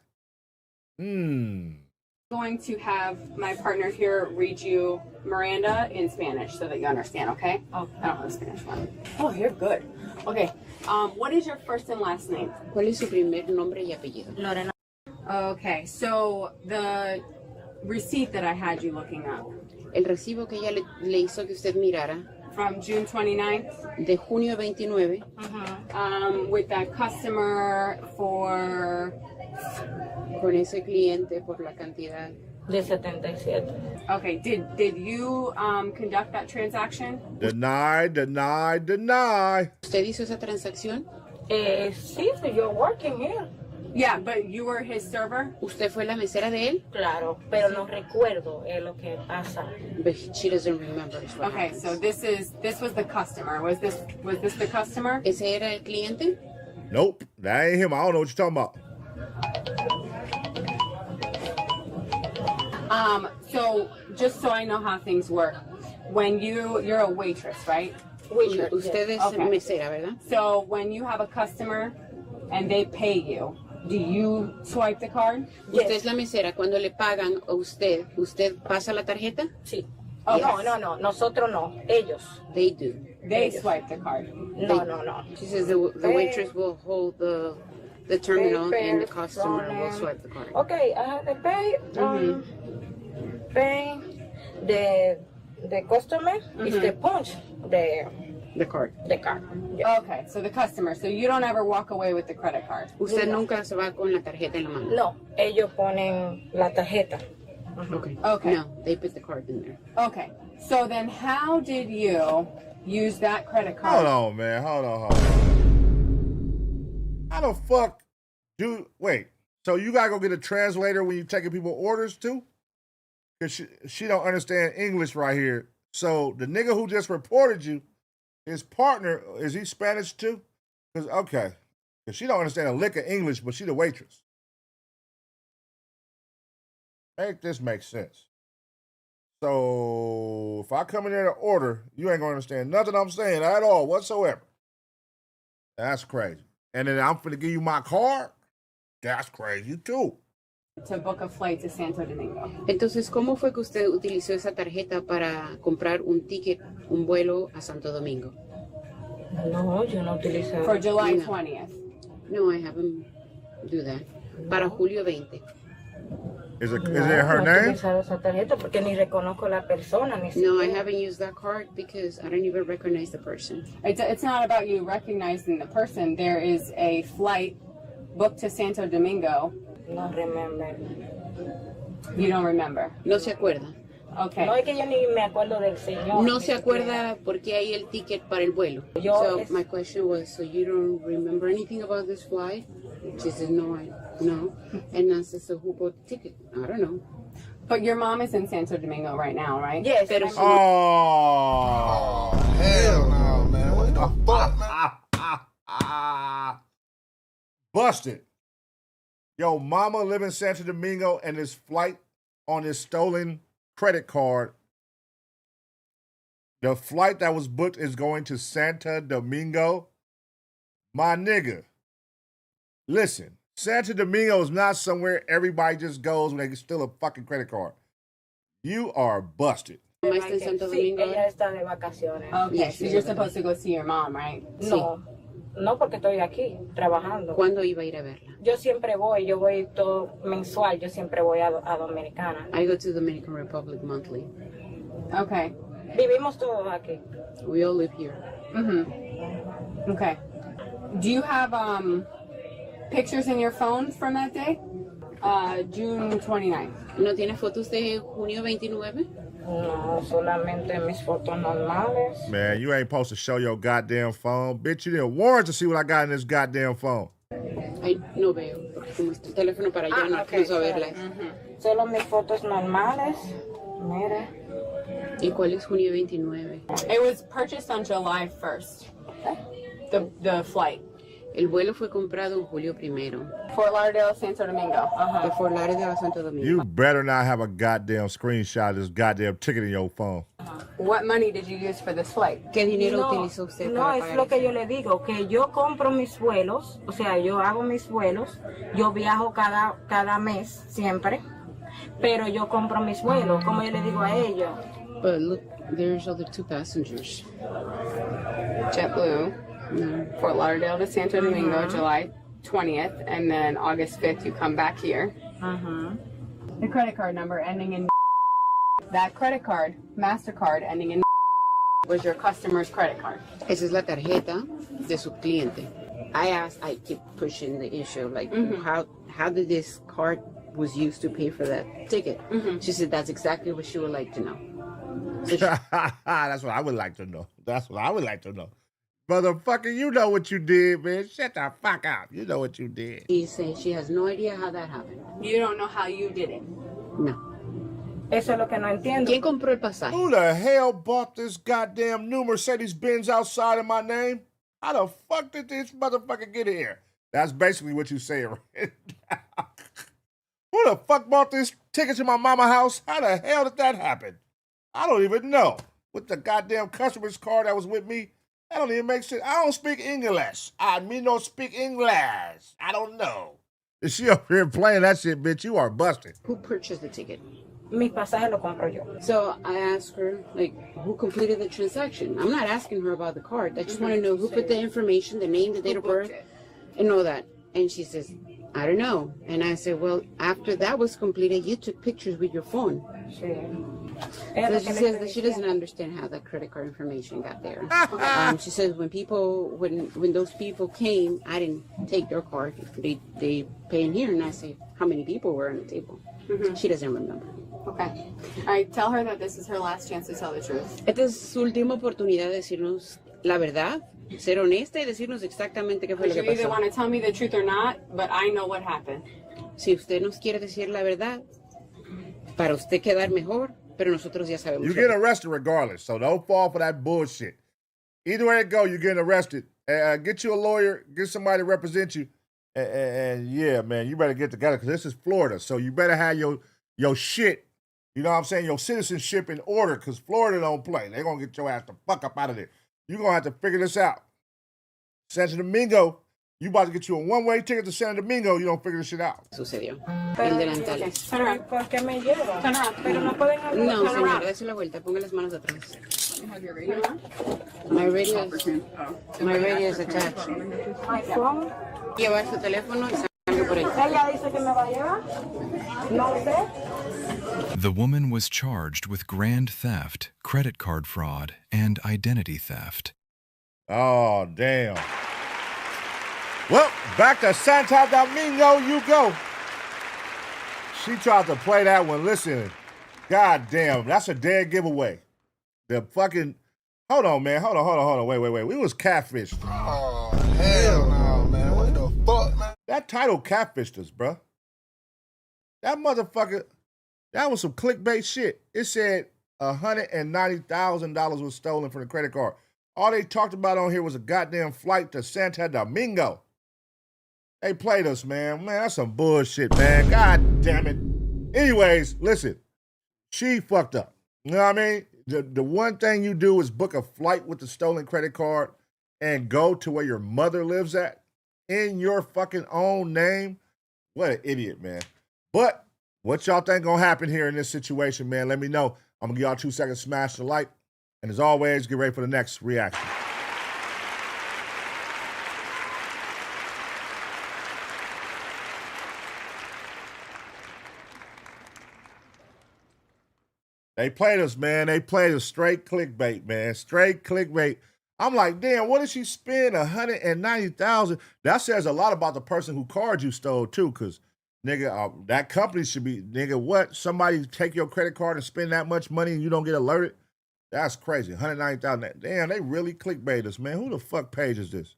Going to have my partner here read you Miranda in Spanish so that you understand, okay? Oh, I don't have a Spanish one. Oh, you're good. Okay. What is your first and last name? ¿Cuál es su primer nombre y apellido? Lorena. Okay, so the receipt that I had you looking up. El recibo que ella le hizo que usted mirara. From June 29th? De junio 29. With that customer for... Con ese cliente por la cantidad. De 77. Okay, did you conduct that transaction? Deny. ¿Usted hizo esa transacción? Sí, so you're working here. Yeah, but you were his server? ¿Usted fue la mesera de él? Claro, pero no recuerdo lo que pasa. But she doesn't remember. Okay, so this was the customer. Was this the customer? ¿Ese era el cliente? Nope, that ain't him. I don't know what you're talking about. So just so I know how things work, when you're a waitress, right? Waitress. Usted es mesera, ¿verdad? So when you have a customer and they pay you, do you swipe the card? Usted es la mesera. Cuando le pagan a usted pasa la tarjeta? Sí. Oh, yes. No. Nosotros no. Ellos. They do. They swipe the card. No. She says the waitress will hold the terminal and the customer will swipe the card. Okay, I have to pay. Pay the customer is the punch the card. The card. Yes. Okay, so the customer. So you don't ever walk away with the credit card. Usted nunca se va con la tarjeta en la mano. No, ellos ponen la tarjeta. Okay. No, they put the card in there. Okay. So then how did you use that credit card? Hold on, man. Hold on. How the fuck wait, so you gotta go get a translator when you're taking people orders too? Because she don't understand English right here. So the nigga who just reported you, his partner, is he Spanish too? Because she don't understand a lick of English, but she the waitress. Make this make sense. So if I come in there to order, you ain't gonna understand nothing I'm saying at all whatsoever. That's crazy. And then I'm finna give you my card? That's crazy too. To book a flight to Santo Domingo. Entonces, ¿cómo fue que usted utilizó esa tarjeta para comprar un ticket, un vuelo a Santo Domingo? No, yo no utilicé. For July 20th. No, I haven't do that. Para julio 20. Is it her name? Esa tarjeta porque ni reconozco la persona. No, I haven't used that card because I don't even recognize the person. It's not about you recognizing the person. There is a flight booked to Santo Domingo. No remember. You don't remember? No se acuerda. Okay. No es que yo ni me acuerdo del señor. No se acuerda porque hay el ticket para el vuelo. So my question was, so you don't remember anything about this flight? She says, no. And I said, so who bought the ticket? I don't know. But your mom is in Santo Domingo right now, right? Yes. Oh, hell no, man. What the fuck, man? Busted. Yo, mama live in Santo Domingo and this flight on this stolen credit card. The flight that was booked is going to Santo Domingo. My nigga, listen, Santo Domingo is not somewhere everybody just goes when they steal a fucking credit card. You are busted. Sí, ella está de vacaciones. Okay, so you're supposed to go see your mom, right? No, porque estoy aquí trabajando. ¿Cuándo iba a ir a verla? Yo siempre voy todo mensual, yo siempre voy a Dominicana. I go to Dominican Republic monthly. Okay. Vivimos todos aquí. We all live here. Okay. Do you have pictures in your phone from that day? June 29th. ¿No tiene fotos de junio 29? No, solamente mis fotos normales. Man, you ain't supposed to show your goddamn phone. Bitch, you didn't warrant to see what I got in this goddamn phone. Ay, no veo, porque como está el teléfono para allá, no alcanzo a verla. Solo mis fotos normales. Mira. ¿Y cuál es junio 29? It was purchased on July 1st. The flight. El vuelo fue comprado en julio 1. Fort Lauderdale, Santo Domingo. De Fort Lauderdale a Santo Domingo. You better not have a goddamn screenshot of this goddamn ticket in your phone. What money did you use for this flight? ¿Qué dinero No, utilizó usted no para es pagar lo que eso? yo le digo, que yo compro mis vuelos, o sea, yo hago mis vuelos, yo viajo cada mes siempre, pero yo compro mis vuelos, como yo le digo a ellos. But look, there's other 2 passengers. JetBlue, Fort Lauderdale to Santo Domingo, July 20th, and then August 5th you come back here. The credit card number ending in that credit card, MasterCard ending in was your customer's credit card. Esa es la tarjeta de su cliente. I keep pushing the issue, like how did this card was used to pay for that ticket? She said that's exactly what she would like to know. So That's what I would like to know. That's what I would like to know. Motherfucker, you know what you did, man. Shut the fuck up. You know what you did. she said she has no idea how that happened. You don't know how you did it. No. Eso es lo que no entiendo. ¿Quién compró el pasaje? Who the hell bought this goddamn new Mercedes-Benz outside of my name? How the fuck did this motherfucker get here? That's basically what you say right now. Who the fuck bought this ticket to my mama house? How the hell did that happen? I don't even know. With the goddamn customer's card that was with me, that don't even make sense. I don't speak English. I mean, don't speak English. I don't know. Is she up here playing that shit, bitch? You are busted. Who purchased the ticket? Mis pasajes los compro yo. So I asked her, like, who completed the transaction? I'm not asking her about the card. I just want to know who put the information, the name, the date of birth, and all that. And she says, I don't know. And I said, well, after that was completed, you took pictures with your phone. So she says that she doesn't understand how that credit card information got there. She says when those people came, I didn't take their card. They pay in here, and I say, how many people were on the table? She doesn't remember. Okay. All right, tell her that this is her last chance to tell the truth. Esta es su última oportunidad de decirnos la verdad, ser honesta y decirnos exactamente qué fue lo que You either pasó. want to tell me the truth or not, but I know what happened. Si usted nos quiere decir la verdad, para usted quedar mejor, pero nosotros ya sabemos. You get arrested regardless, so don't fall for that bullshit. Either way it go, you're getting arrested. Get you a lawyer, get somebody to represent you, and yeah, man, you better get together because this is Florida, so you better have your shit, you know what I'm saying, your citizenship in order because Florida don't play. They're going to get your ass the fuck up out of there. You're going to have to figure this out. Santo Domingo, you about to get you a one-way ticket to Santo Domingo, you don't figure this shit out. Sucedió. El delantal. ¿Por qué me lleva? Pero no pueden hablar. No, señora, dése la vuelta, ponga las manos atrás. My radio is attached. My phone. Llevar su teléfono y salga por ahí. Ella dice que me va a llevar. No sé. The woman was charged with grand theft, credit card fraud, and identity theft. Oh, damn. Well, back to Santo Domingo you go. She tried to play that one. Listen, god damn, that's a dead giveaway. The fucking, hold on, man. Hold on. Wait. We was catfished. Oh, hell no, man. What the fuck, man? That title catfished us, bruh. That motherfucker, that was some clickbait shit. It said $190,000 was stolen from the credit card. All they talked about on here was a goddamn flight to Santo Domingo. They played us, man. Man, that's some bullshit, man. God damn it. Anyways, listen. She fucked up. You know what I mean? The one thing you do is book a flight with the stolen credit card and go to where your mother lives at in your fucking own name. What an idiot, man. But what y'all think gonna happen here in this situation, man? Let me know. I'm gonna give y'all 2 seconds to smash the like. And as always, get ready for the next reaction. They played us, man. They played us straight clickbait, man. Straight clickbait. I'm like, damn, what did she spend $190,000? That says a lot about the person who card you stole, too, because, nigga, that company should be, nigga, what? Somebody take your credit card and spend that much money and you don't get alerted? That's crazy. $190,000. Damn, they really clickbait us, man. Who the fuck page is this?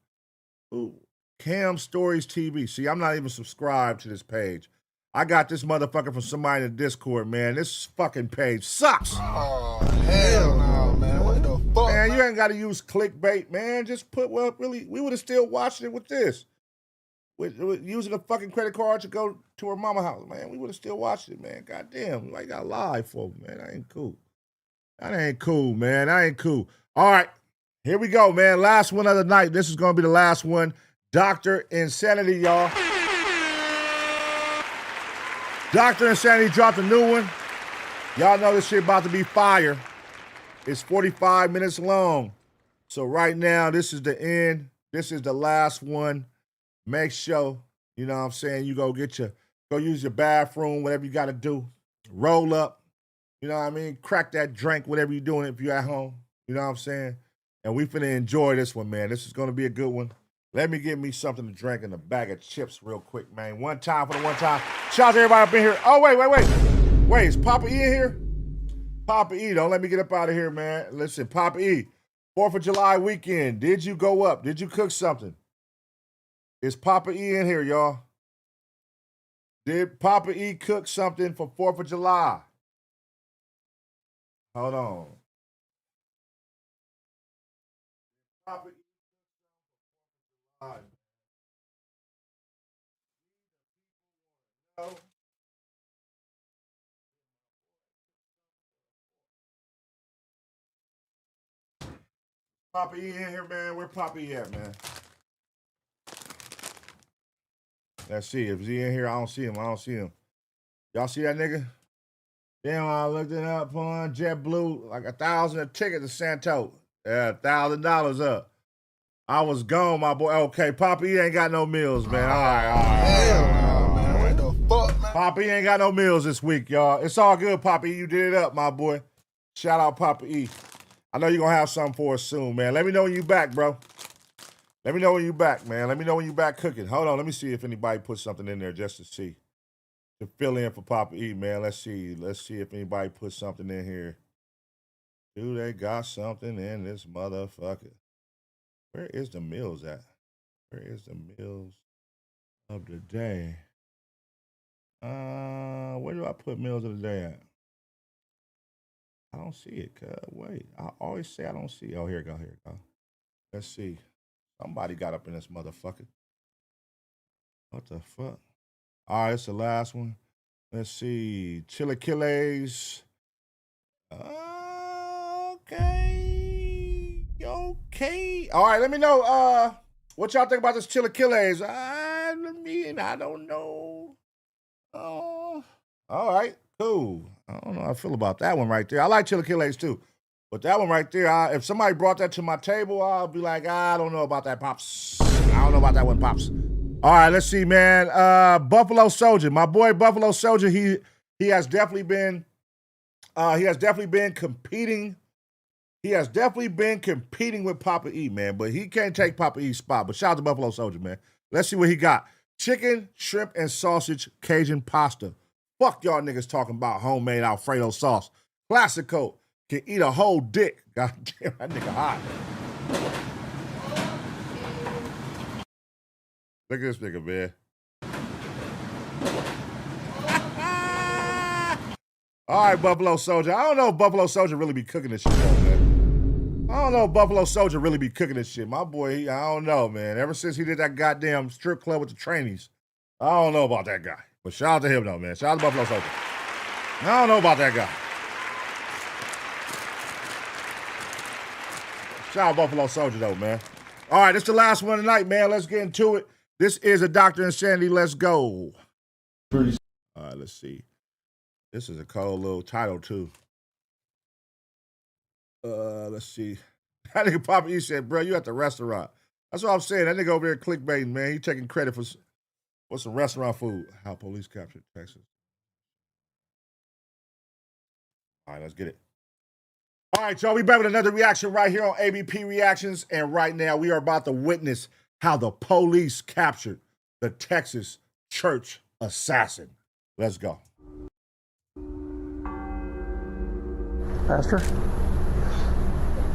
Who? Cam Stories TV. See, I'm not even subscribed to this page. I got this motherfucker from somebody in the Discord, man. This fucking page sucks. Oh, hell no, man. What the fuck? Man, you ain't got to use clickbait, man. Just put, well, really, we would have still watched it with this. With using a fucking credit card to go to her mama house, man. We would have still watched it, man. Goddamn. Like, I got live for me, man. That ain't cool. That ain't cool, man. That ain't cool. All right, here we go, man. Last one of the night. This is going to be the last one. Dr. Insanity, y'all. Dr. Insanity dropped a new one. Y'all know this shit about to be fire. It's 45 minutes long. So right now, this is the end. This is the last one. Make sure, you know what I'm saying, you go use your bathroom, whatever you got to do. Roll up. You know what I mean? Crack that drink, whatever you're doing if you're at home. You know what I'm saying? And we finna enjoy this one, man. This is going to be a good one. Let me get me something to drink and a bag of chips real quick, man. One time for the one time. Shout out to everybody up in here. Oh, wait. Wait, is Papa E in here? Papa E, don't let me get up out of here, man. Listen, Papa E, 4th of July weekend. Did you go up? Did you cook something? Is Papa E in here, y'all? Did Papa E cook something for 4th of July? Hold on. Papa E. No. Papa E in here, man. Where Papa E at, man? Let's see. If he's in here, I don't see him. Y'all see that nigga? Damn, I looked it up on JetBlue, like $1,000 a ticket to Santo. Yeah, $1,000 up. I was gone, my boy. Okay, Papa E ain't got no meals, man. All right. Damn, man. What the fuck, man? Papa E ain't got no meals this week, y'all. It's all good, Papa E. You did it up, my boy. Shout out Papa E. I know you're going to have something for us soon, man. Let me know when you back, bro. Let me know when you back, man. Let me know when you back cooking. Hold on. Let me see if anybody put something in there just to see. To fill in for Papa E, man. Let's see. Let's see if anybody put something in here. Do they got something in this motherfucker? Where is the meals at? Where is the meals of the day? Where do I put meals of the day at? I don't see it. Wait, I always say I don't see it. Oh, here it go. Let's see. Somebody got up in this motherfucker. What the fuck? All right, it's the last one. Let's see. Chilaquiles. Okay. All right, let me know what y'all think about this chilaquiles. I don't know. Oh, all right, cool. I don't know how I feel about that one right there. I like chilaquiles too. But that one right there, if somebody brought that to my table, I'll be like, I don't know about that, Pops. I don't know about that one, Pops. All right, let's see, man. Buffalo Soldier, my boy Buffalo Soldier, he has definitely been competing. He has definitely been competing with Papa E, man, but he can't take Papa E's spot. But shout out to Buffalo Soldier, man. Let's see what he got. Chicken, shrimp, and sausage Cajun pasta. Fuck y'all niggas talking about homemade Alfredo sauce. Classico. Can eat a whole dick. God damn, that nigga hot. Look at this nigga, man. All right, Buffalo Soldier. I don't know if Buffalo Soldier really be cooking this shit, though, man. I don't know if Buffalo Soldier really be cooking this shit. My boy, I don't know, man. Ever since he did that goddamn strip club with the trainees, I don't know about that guy. But shout out to him, though, man. Shout out to Buffalo Soldier. I don't know about that guy. Shout out Buffalo Soldier, though, man. All right, this is the last one tonight, man. Let's get into it. This is a Dr. Insanity. Let's go. All right, let's see. This is a cold little title, too. Let's see. That nigga Papa E said, bro, you at the restaurant. That's what I'm saying. That nigga over there clickbaiting, man. He taking credit for some restaurant food. How police captured Texas. All right, let's get it. All right, y'all, we back with another reaction right here on ABP Reactions. And right now, we are about to witness how the police captured the Texas church assassin. Let's go. Pastor?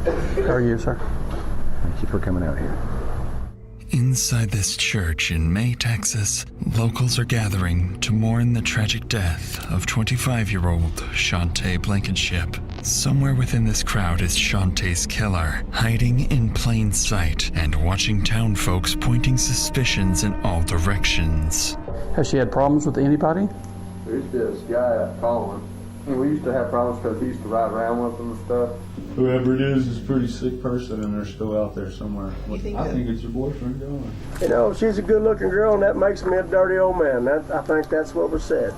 How are you, sir? Thank you for coming out here. Inside this church in May, Texas, locals are gathering to mourn the tragic death of 25-year-old Shante Blankenship. Somewhere within this crowd is Shantae's killer, hiding in plain sight and watching town folks pointing suspicions in all directions. Has she had problems with anybody? There's this guy calling. We used to have problems because he used to ride around with them and stuff. Whoever it is a pretty sick person, and they're still out there somewhere. I think it's your boyfriend going. You know, she's a good-looking girl, and that makes me a dirty old man. I think that's what was said.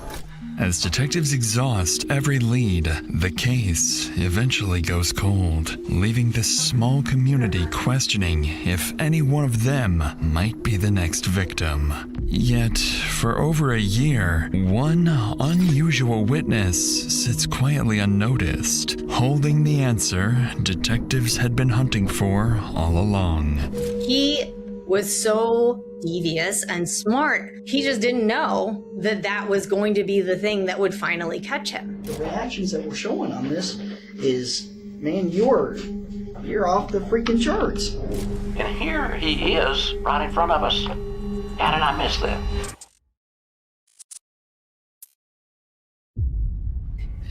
As detectives exhaust every lead, the case eventually goes cold, leaving this small community questioning if any one of them might be the next victim. Yet, for over a year, one unusual witness sits quietly unnoticed, holding the answer detectives had been hunting for all along. He was so devious and smart. He just didn't know that that was going to be the thing that would finally catch him. The reactions that we're showing on this is, man, you're off the freaking charts. And here he is, right in front of us. How did I miss that?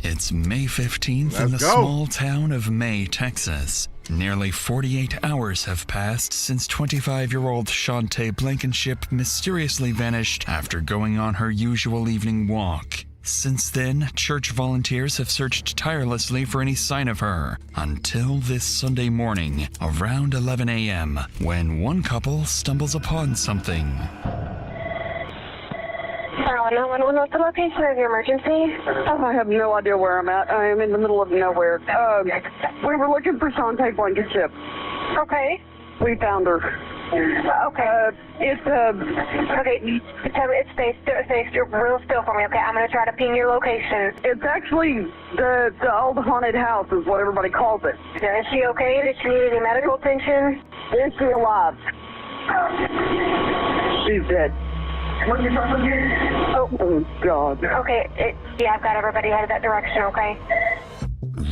It's May 15th in the small town of May, Texas. Nearly 48 hours have passed since 25-year-old Shantae Blankenship mysteriously vanished after going on her usual evening walk. Since then, church volunteers have searched tirelessly for any sign of her, until this Sunday morning, around 11 a.m., when one couple stumbles upon something. Nolan, what's the location of your emergency? I have no idea where I'm at. I am in the middle of nowhere. We were looking for Shantae Blankenship. Okay. We found her. Okay. It's okay. Tell me, stay real still for me, okay? I'm gonna try to ping your location. It's actually the old haunted house is what everybody calls it. Is she okay? Does she need any medical attention? Is she alive? She's dead. Oh, God. Okay, yeah, I've got everybody headed that direction, okay?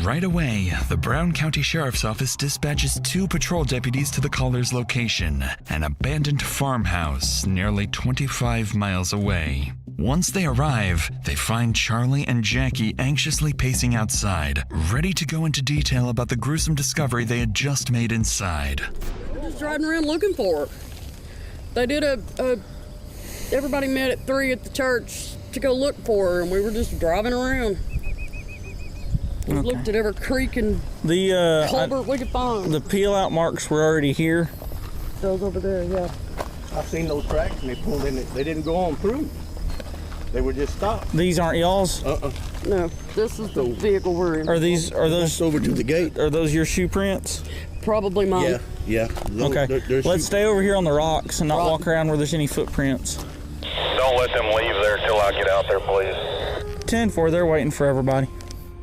Right away, the Brown County Sheriff's Office dispatches 2 patrol deputies to the caller's location, an abandoned farmhouse nearly 25 miles away. Once they arrive, they find Charlie and Jackie anxiously pacing outside, ready to go into detail about the gruesome discovery they had just made inside. We're just driving around looking for her. They did everybody met at 3 at the church to go look for her, and we were just driving around. We looked at every creek and culvert we could find. The peel-out marks were already here. Those over there, yeah. I've seen those tracks, and they pulled in. They didn't go on through. They were just stopped. These aren't y'all's? No, this is the vehicle we're in. Are those over to the gate? Are those your shoe prints? Probably mine. Yeah. Okay. Let's stay over here on the rocks and not walk around where there's any footprints. Don't let them leave there till I get out there, please. 10-4, they're waiting for everybody.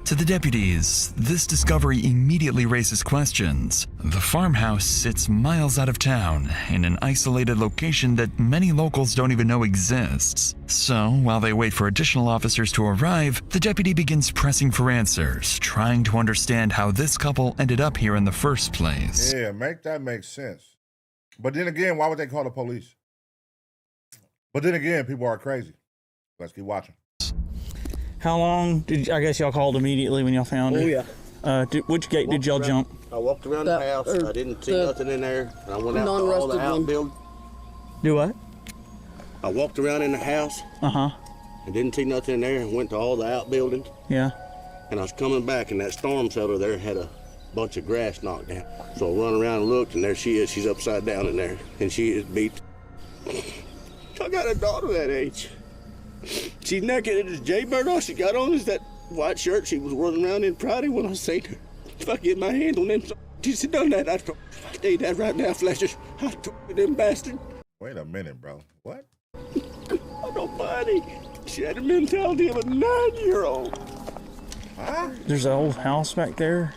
To the deputies, this discovery immediately raises questions. The farmhouse sits miles out of town, in an isolated location that many locals don't even know exists. So, while they wait for additional officers to arrive, the deputy begins pressing for answers, trying to understand how this couple ended up here in the first place. Yeah, make sense. But then again, why would they call the police? But then again, people are crazy. Let's keep watching. How long I guess y'all called immediately when y'all found her? Oh, yeah. Which gate did y'all jump? I walked around the house. I didn't see nothing in there. And I went out to all the outbuildings. Do what? I walked around in the house. Uh-huh. I didn't see nothing in there and went to all the outbuildings. Yeah. And I was coming back, and that storm shelter there had a bunch of grass knocked down. So I run around and looked, and there she is. She's upside down in there, and she is beat. I got a daughter that age. She's naked, and it's Jaybird. All she got on is that white shirt she was running around in Friday when I seen her. If I get my hand on them, she said, done that. I tell that right now, Flashes. I told them bastard. Wait a minute, bro. What? Nobody. She had the mentality of a 9-year-old. Huh? There's an old house back there.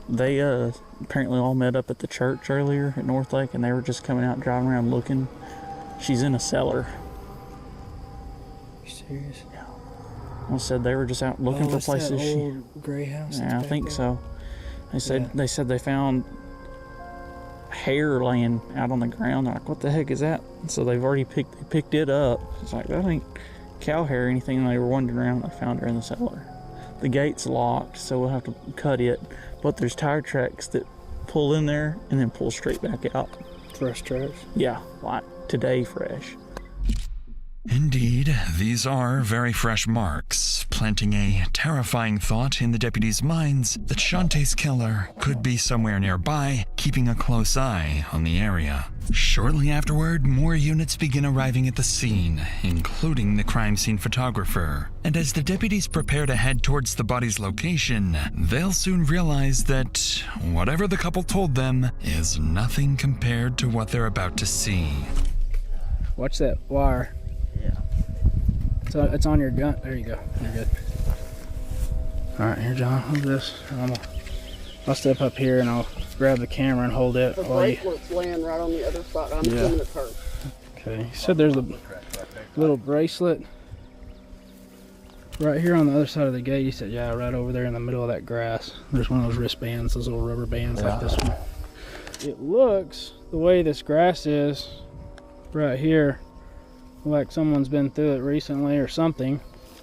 They apparently all met up at the church earlier at North Lake, and they were just coming out driving around looking. She's in a cellar. You serious? Yeah. Well, said they were just out looking for places. That old gray house. Yeah, I think so. They said they found hair laying out on the ground. They're like, what the heck is that? So they've already picked it up. It's like, that ain't cow hair or anything. And they were wandering around and they found her in the cellar. The gate's locked, so we'll have to cut it. But there's tire tracks that pull in there and then pull straight back out. Fresh tracks? Yeah, like today fresh. Indeed, these are very fresh marks, planting a terrifying thought in the deputies' minds that Shantae's killer could be somewhere nearby, keeping a close eye on the area. Shortly afterward, more units begin arriving at the scene, including the crime scene photographer. And as the deputies prepare to head towards the body's location, they'll soon realize that whatever the couple told them is nothing compared to what they're about to see. Watch that wire. Yeah. It's on your gun. There you go. You're good. All right, here, John. Hold this. I'll step up here and I'll grab the camera and hold it. The bracelet's laying right on the other side. I'm filming the curve. Okay. He said there's a little bracelet right here on the other side of the gate. He said, yeah, right over there in the middle of that grass. There's one of those wristbands, those little rubber bands like this one. It looks, the way this grass is right here, like someone's been through it recently or something.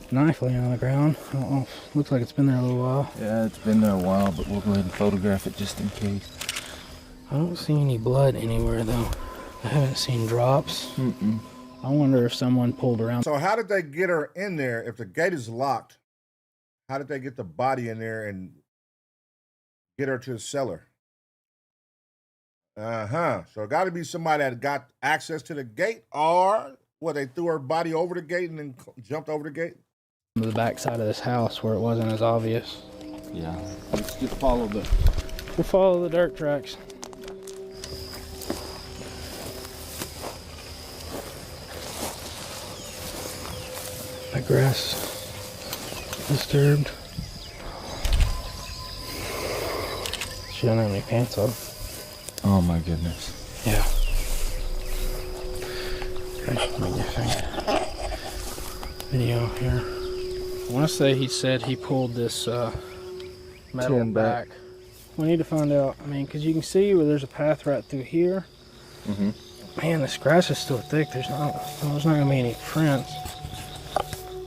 Knife laying on the ground. I don't know. Looks like it's been there a little while. Yeah, it's been there a while, but we'll go ahead and photograph it just in case. I don't see any blood anywhere though. I haven't seen drops. I wonder if someone pulled around. So how did they get her in there if the gate is locked? How did they get the body in there and get her to the cellar? So it got to be somebody that got access to the gate, or what, they threw her body over the gate and then jumped over the gate? The back side of this house where it wasn't as obvious. Yeah. Let's just follow the... We'll follow the dirt tracks. The grass disturbed. She doesn't have any pants on. Oh my goodness. Yeah. Okay, let me get video here. I want to say he said he pulled this metal back. We need to find out. I mean, because you can see where there's a path right through here. Man, this grass is still thick. There's not going to be any prints.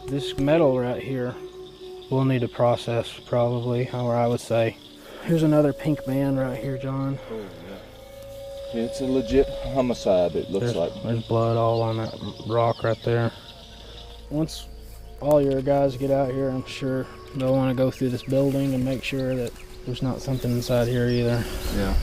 This metal right here, we'll need to process probably, or I would say. Here's another pink band right here, John. Oh, yeah. It's a legit homicide, it looks like. There's blood all on that rock right there. Once all your guys get out here, I'm sure they'll want to go through this building and make sure that there's not something inside here either. Yeah.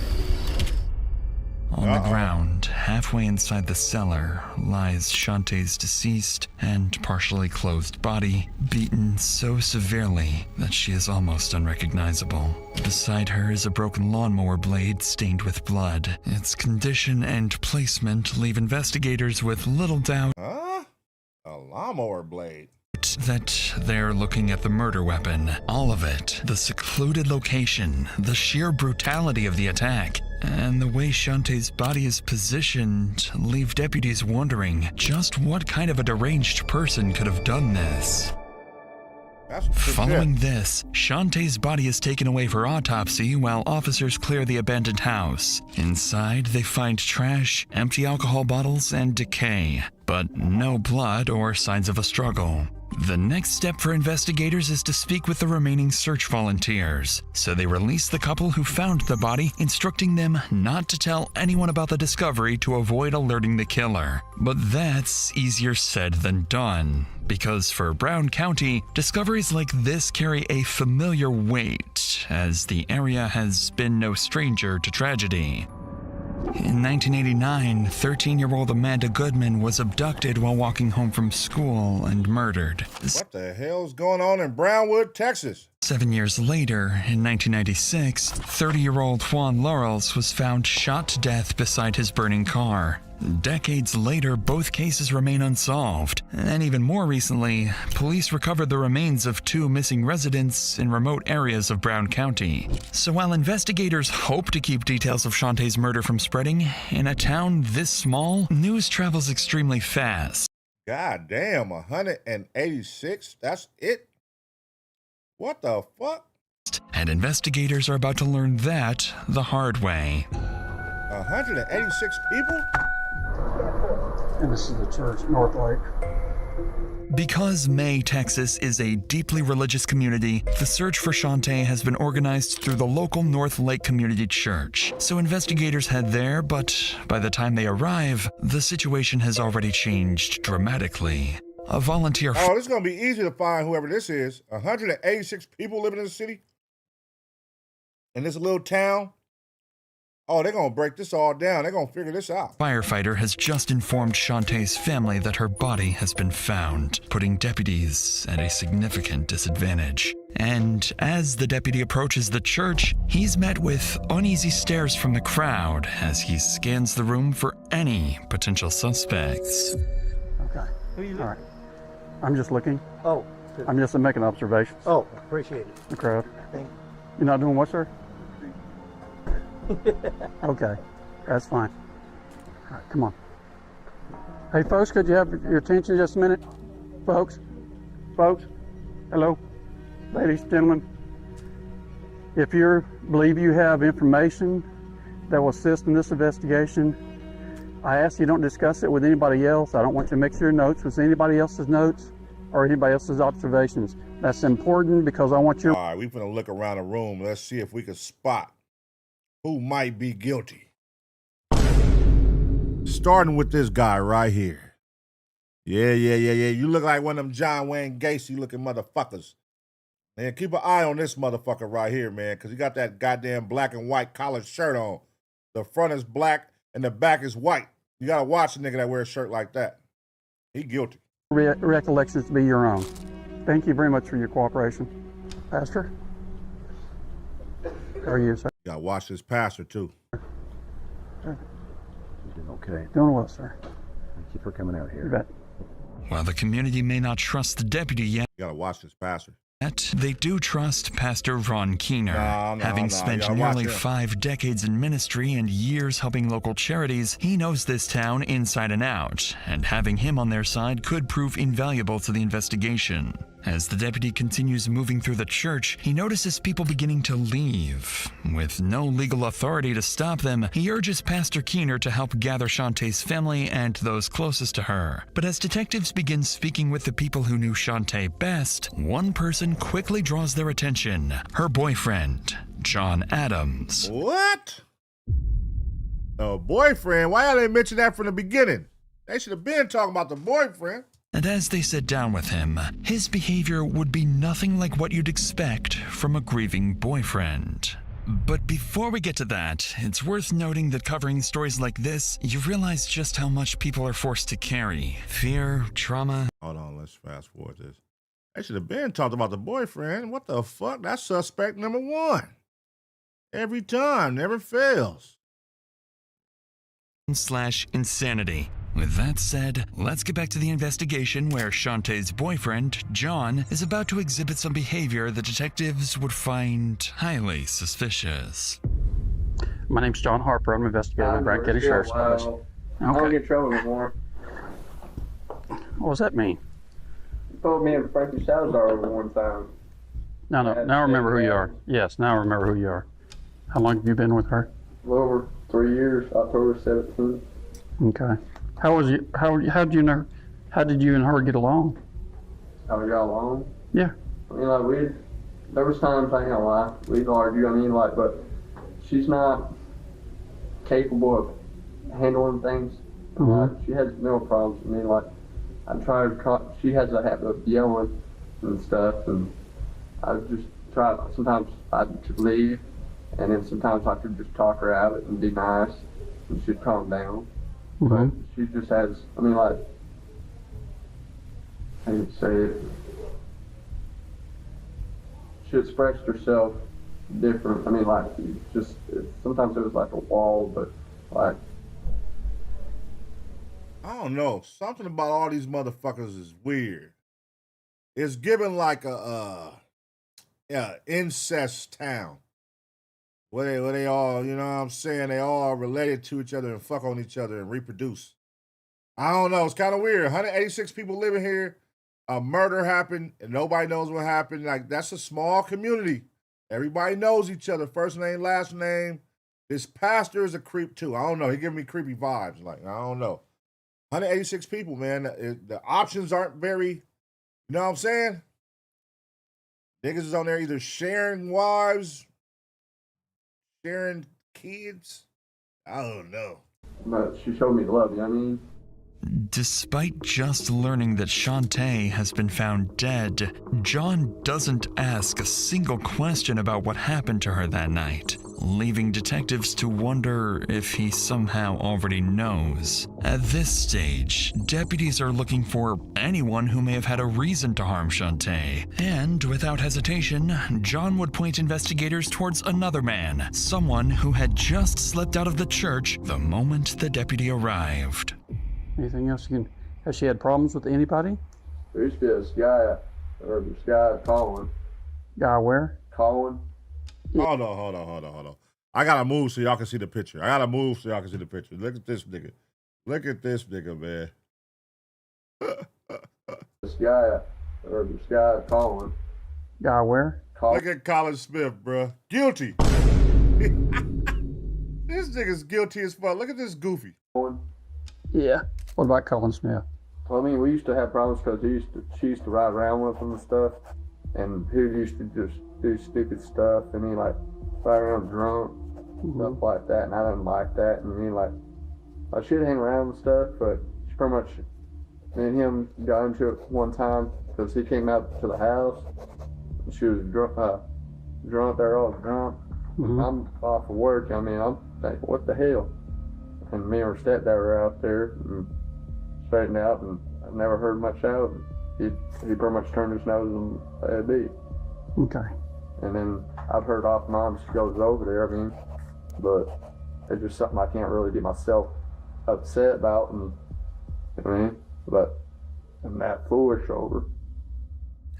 On the ground, halfway inside the cellar, lies Shantae's deceased and partially clothed body, beaten so severely that she is almost unrecognizable. Beside her is a broken lawnmower blade stained with blood. Its condition and placement leave investigators with little doubt A lawnmower blade. that they're looking at the murder weapon. All of it, the secluded location, the sheer brutality of the attack, and the way Shantae's body is positioned leave deputies wondering just what kind of a deranged person could have done this. Following this, Shantae's body is taken away for autopsy while officers clear the abandoned house. Inside, they find trash, empty alcohol bottles, and decay, but no blood or signs of a struggle. The next step for investigators is to speak with the remaining search volunteers, so they release the couple who found the body, instructing them not to tell anyone about the discovery to avoid alerting the killer. But that's easier said than done, because for Brown County, discoveries like this carry a familiar weight, as the area has been no stranger to tragedy. In 1989, 13-year-old Amanda Goodman was abducted while walking home from school and murdered. What the hell's going on in Brownwood, Texas? 7 years later, in 1996, 30-year-old Juan Laurels was found shot to death beside his burning car. Decades later, both cases remain unsolved. And even more recently, police recovered the remains of 2 missing residents in remote areas of Brown County. So while investigators hope to keep details of Shantae's murder from spreading, in a town this small, news travels extremely fast. God damn, 186? That's it? What the fuck? And investigators are about to learn that the hard way. 186 people? And this is the church, North Lake. Because May, Texas is a deeply religious community, the search for Shantae has been organized through the local North Lake Community Church. So investigators head there, but by the time they arrive, the situation has already changed dramatically. a volunteer. Oh, this is going to be easy to find whoever this is. 186 people living in the city. In this little town. Oh, they're going to break this all down. They're going to figure this out. Firefighter has just informed Shantae's family that her body has been found, putting deputies at a significant disadvantage. And as the deputy approaches the church, he's met with uneasy stares from the crowd as he scans the room for any potential suspects. Okay. All right. I'm just looking. Oh. I'm just making observations. Oh, appreciate it. The crowd. Thank you. You're not doing what, sir? Okay, that's fine. All right, come on. Hey, folks, could you have your attention just a minute? Folks, hello, ladies, gentlemen. If you believe you have information that will assist in this investigation, I ask you don't discuss it with anybody else. I don't want you to mix your notes with anybody else's notes or anybody else's observations. That's important because I want you. All right, we're going to look around the room. Let's see if we can spot who might be guilty. Starting with this guy right here. Yeah. You look like one of them John Wayne Gacy looking motherfuckers. Man, keep an eye on this motherfucker right here, man, because he got that goddamn black and white collared shirt on. The front is black and the back is white. You got to watch a nigga that wears a shirt like that. He guilty. Recollections to be your own. Thank you very much for your cooperation. Pastor? How are you, sir? You gotta watch this pastor, too. Sir. You doing okay? Doing well, sir. Thank you for coming out here. You bet. While the community may not trust the deputy yet, you gotta watch this pastor. They do trust Pastor Ron Keener. Having spent nearly 5 decades in ministry and years helping local charities, he knows this town inside and out, and having him on their side could prove invaluable to the investigation. As the deputy continues moving through the church, he notices people beginning to leave. With no legal authority to stop them, he urges Pastor Keener to help gather Shantae's family and those closest to her. But as detectives begin speaking with the people who knew Shantae best, one person quickly draws their attention: her boyfriend, John Adams. What? A boyfriend? Why didn't they mention that from the beginning? They should have been talking about the boyfriend. And as they sit down with him, his behavior would be nothing like what you'd expect from a grieving boyfriend. But before we get to that, it's worth noting that covering stories like this, you realize just how much people are forced to carry. Fear, trauma. Hold on, let's fast forward this. They should have been talking about the boyfriend. What the fuck? That's suspect number 1. Every time, never fails. /insanity. With that said, let's get back to the investigation where Shantae's boyfriend, John, is about to exhibit some behavior the detectives would find highly suspicious. My name's John Harper. I'm an investigator with Brant County Sheriff's Office. Okay. I don't get in trouble anymore. What does that mean? You told me to Frankie Salazar over one time. No. Now I remember who you are. Yes, now I remember who you are. How long have you been with her? A little over 3 years, October 17th. Okay. How did you and her get along? How we got along? Yeah. I mean, there was times, I ain't gonna lie, we'd argue, but she's not capable of handling things. She has no problems. She has a habit of yelling and stuff, and I would just try, sometimes I'd just leave, and then sometimes I could just talk her out of it and be nice, and she'd calm down. But she just has, I hate to say it, she expressed herself different. Sometimes it was like a wall, but I don't know. Something about all these motherfuckers is weird. It's given like a incest town. Where they all, you know what I'm saying, they all related to each other and fuck on each other and reproduce. I don't know. It's kind of weird. 186 people living here. A murder happened and nobody knows what happened. Like, that's a small community. Everybody knows each other. First name, last name. This pastor is a creep too. I don't know. He giving me creepy vibes. Like, I don't know. 186 people, man. The options aren't very, you know what I'm saying? Niggas is on there either sharing wives, sharing kids. I don't know. But she showed me love, you know what I mean? Despite just learning that Shantae has been found dead, John doesn't ask a single question about what happened to her that night, leaving detectives to wonder if he somehow already knows. At this stage, deputies are looking for anyone who may have had a reason to harm Shantae, and without hesitation, John would point investigators towards another man, someone who had just slipped out of the church the moment the deputy arrived. Anything else you can... Has she had problems with anybody? There used to be this guy, or this guy, Colin. Guy where? Colin. Hold on. I gotta move so y'all can see the picture. Look at this nigga. Look at this nigga, man. This guy, Colin. Guy where? Look at Colin Smith, bruh. Guilty. This nigga's guilty as fuck. Look at this goofy. Yeah. What about Colin Smith? Well, I mean, we used to have problems because she used to ride around with him and stuff, and he used to just do stupid stuff, and he like ride around drunk, stuff like that, and I didn't like that, and he like, I should hang around and stuff, but she pretty much, me and him got into it one time because he came out to the house, and she was drunk there, all drunk. I'm off of work. I mean, I'm like, what the hell? And me and her stepdad were out there and straightened out, and I never heard much out. He pretty much turned his nose and let it be. Okay. And then I've heard off mom, she goes over there, I mean, but it's just something I can't really get myself upset about, and I mean, but I'm that foolish over.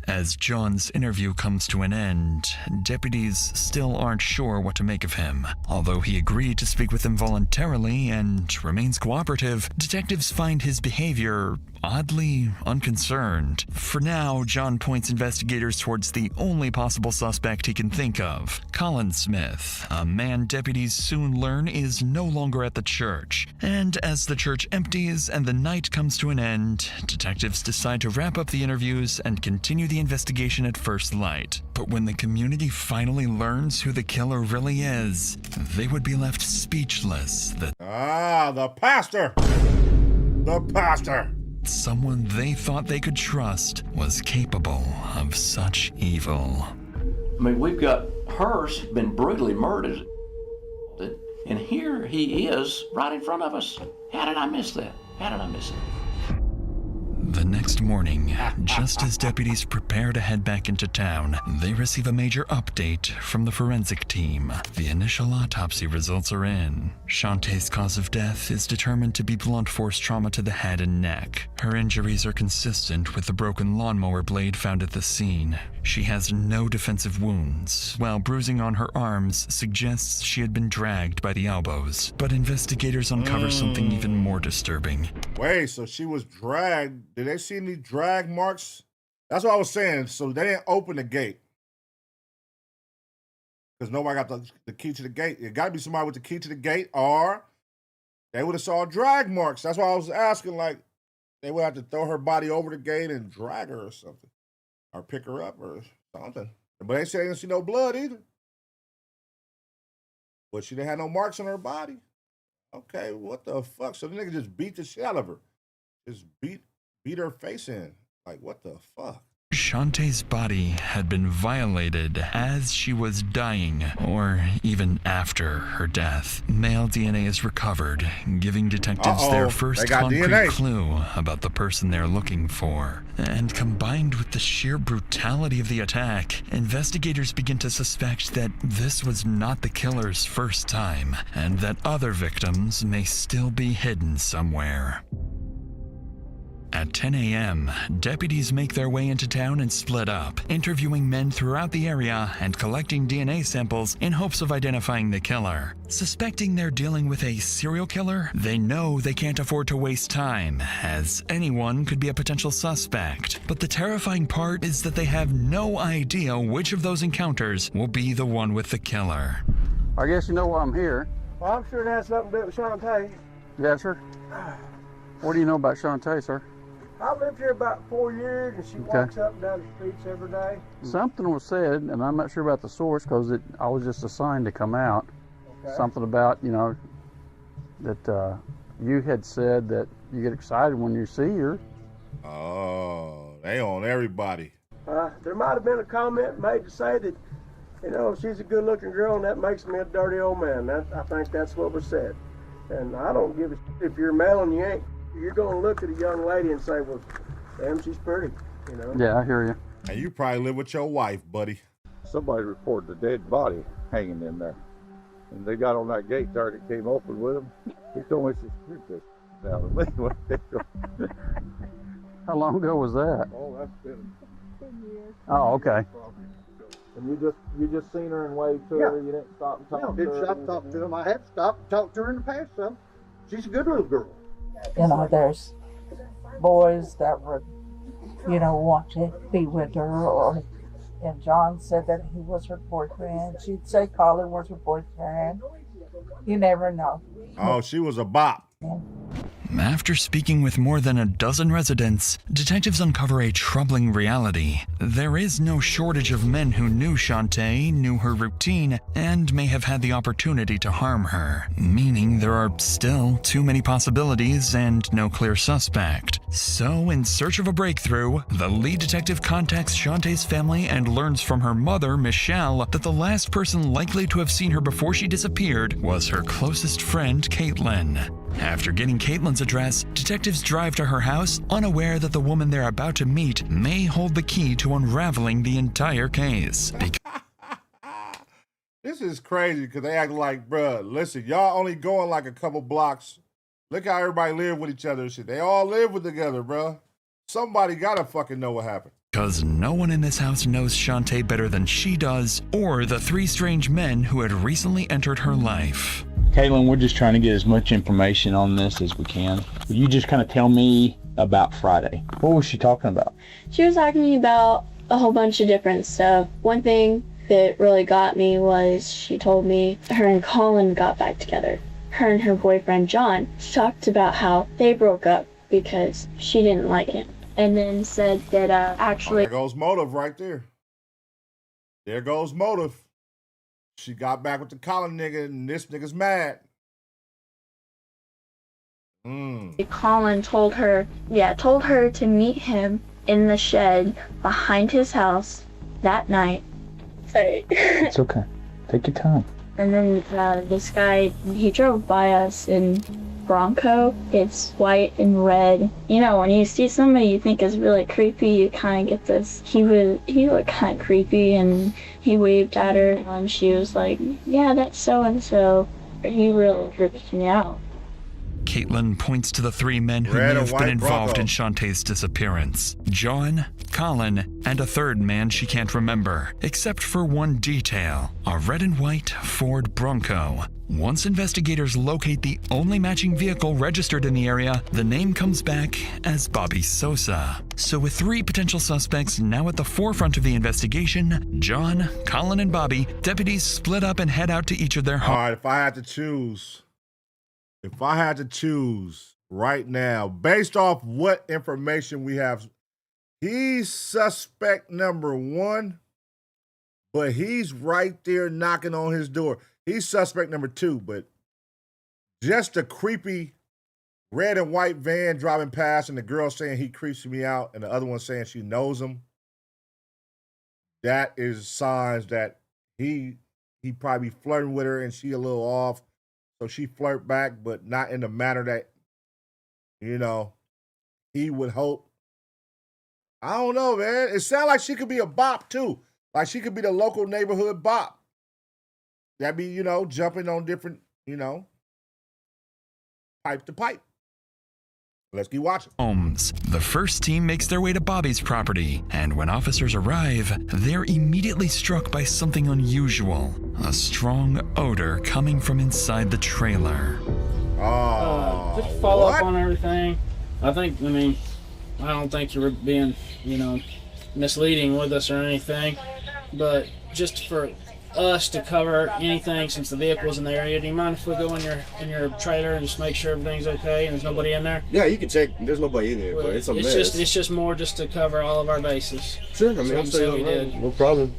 As John's interview comes to an end, deputies still aren't sure what to make of him. Although he agreed to speak with them voluntarily and remains cooperative, detectives find his behavior oddly unconcerned. For now, John points investigators towards the only possible suspect he can think of, Colin Smith, a man deputies soon learn is no longer at the church. And as the church empties and the night comes to an end, detectives decide to wrap up the interviews and continue the investigation at first light. But when the community finally learns who the killer really is, they would be left speechless that the pastor! The pastor! Someone they thought they could trust was capable of such evil. I mean, we've got hers been brutally murdered, and here he is right in front of us. How did I miss that? The next morning, just as deputies prepare to head back into town, they receive a major update from the forensic team. The initial autopsy results are in. Shantae's cause of death is determined to be blunt force trauma to the head and neck. Her injuries are consistent with the broken lawnmower blade found at the scene. She has no defensive wounds, while bruising on her arms suggests she had been dragged by the elbows. But investigators uncover something even more disturbing. Wait, so she was dragged. Did they see any drag marks? That's what I was saying. So they didn't open the gate. Because nobody got the key to the gate. It got to be somebody with the key to the gate, or they would have saw drag marks. That's why I was asking, like, they would have to throw her body over the gate and drag her or something. Or pick her up or something. But they said they didn't see no blood either. But she didn't have no marks on her body. Okay, what the fuck? So the nigga just beat the shit out of her. Just beat her face in. Like, what the fuck? Shantae's body had been violated as she was dying, or even after her death. Male DNA is recovered, giving detectives their first concrete DNA. clue about the person they're looking for. And combined with the sheer brutality of the attack, investigators begin to suspect that this was not the killer's first time, and that other victims may still be hidden somewhere. At 10 a.m., deputies make their way into town and split up, interviewing men throughout the area and collecting DNA samples in hopes of identifying the killer. Suspecting they're dealing with a serial killer, they know they can't afford to waste time, as anyone could be a potential suspect. But the terrifying part is that they have no idea which of those encounters will be the one with the killer. I guess you know why I'm here. Well, I'm sure it has something to do with Shantae. Yes, sir. What do you know about Shantae, sir? I lived here about 4 years, and she walks up and down the streets every day. Something was said, and I'm not sure about the source because I was just assigned to come out. Okay. Something about, that you had said that you get excited when you see her. Oh, they on everybody. There might have been a comment made to say that, you know, she's a good-looking girl and that makes me a dirty old man. I think that's what was said. And I don't give a shit if you're male and you ain't. You're going to look at a young lady and say, well, damn, she's pretty, you know? Yeah, I hear you. And you probably live with your wife, buddy. Somebody reported a dead body hanging in there. And they got on that gate there that came open with them. He told me she's pretty down the lane. How long ago was that? Oh, that's been 10 years. Oh, okay. And you just seen her and waved to her. You didn't stop and talk to her. Didn't stop and talk to him. I had to stop and talk to her in the past. Some. She's a good little girl. You know, there's boys that would, you know, want to be with her, and John said that he was her boyfriend. She'd say Colin was her boyfriend. You never know. Oh, she was a bop. After speaking with more than a dozen residents, detectives uncover a troubling reality. There is no shortage of men who knew Shantae, knew her routine, and may have had the opportunity to harm her, meaning there are still too many possibilities and no clear suspect. So, in search of a breakthrough, the lead detective contacts Shantae's family and learns from her mother, Michelle, that the last person likely to have seen her before she disappeared was her closest friend, Caitlin. After getting Caitlin's address, detectives drive to her house, unaware that the woman they're about to meet may hold the key to unraveling the entire case. This is crazy because they act like, bruh, listen, y'all only going like a couple blocks. Look how everybody live with each other and shit. They all live with together, bruh. Somebody gotta fucking know what happened. Because no one in this house knows Shantae better than she does, or the three strange men who had recently entered her life. Caitlin, we're just trying to get as much information on this as we can. Will you just kind of tell me about Friday? What was she talking about? She was talking to me about a whole bunch of different stuff. One thing that really got me was she told me her and Colin got back together. Her and her boyfriend John talked about how they broke up because she didn't like him. And then said that actually... There goes motive right there. There goes motive. She got back with the Colin nigga, and this nigga's mad. Colin told her to meet him in the shed behind his house that night. Sorry. It's okay. Take your time. And then this guy, he drove by us in Bronco. It's white and red. You know, when you see somebody you think is really creepy, you kind of get this. He looked kind of creepy, and he waved at her, and she was like, yeah, that's so-and-so. He really tripped me out. Caitlin points to the three men who may have been involved in Shantae's disappearance. John, Colin, and a third man she can't remember, except for one detail, a red and white Ford Bronco. Once investigators locate the only matching vehicle registered in the area, the name comes back as Bobby Sosa. So with three potential suspects now at the forefront of the investigation, John, Colin, and Bobby, deputies split up and head out to each of their homes. All right, if I had to choose right now, based off what information we have, he's suspect number one, but he's right there knocking on his door. He's suspect number two, but just a creepy red and white van driving past and the girl saying he creeps me out and the other one saying she knows him, that is signs that he probably flirting with her and she a little off. So she flirt back, but not in the manner that, you know, he would hope. I don't know, man. It sounds like she could be a bop, too. Like she could be the local neighborhood bop. That'd be, you know, jumping on different, you know, pipe to pipe. Let's keep watching. Homes. The first team makes their way to Bobby's property, and when officers arrive, they're immediately struck by something unusual. A strong odor coming from inside the trailer. Just follow up on everything. I don't think you were being, you know, misleading with us or anything, but just for us to cover anything since the vehicle's in the area, do you mind if we go in your trailer and just make sure everything's okay and there's nobody in there? Yeah, you can check. There's nobody in there, but it's a mess. It's just more just to cover all of our bases. Sure, I mean, I'm saying we did. No problem.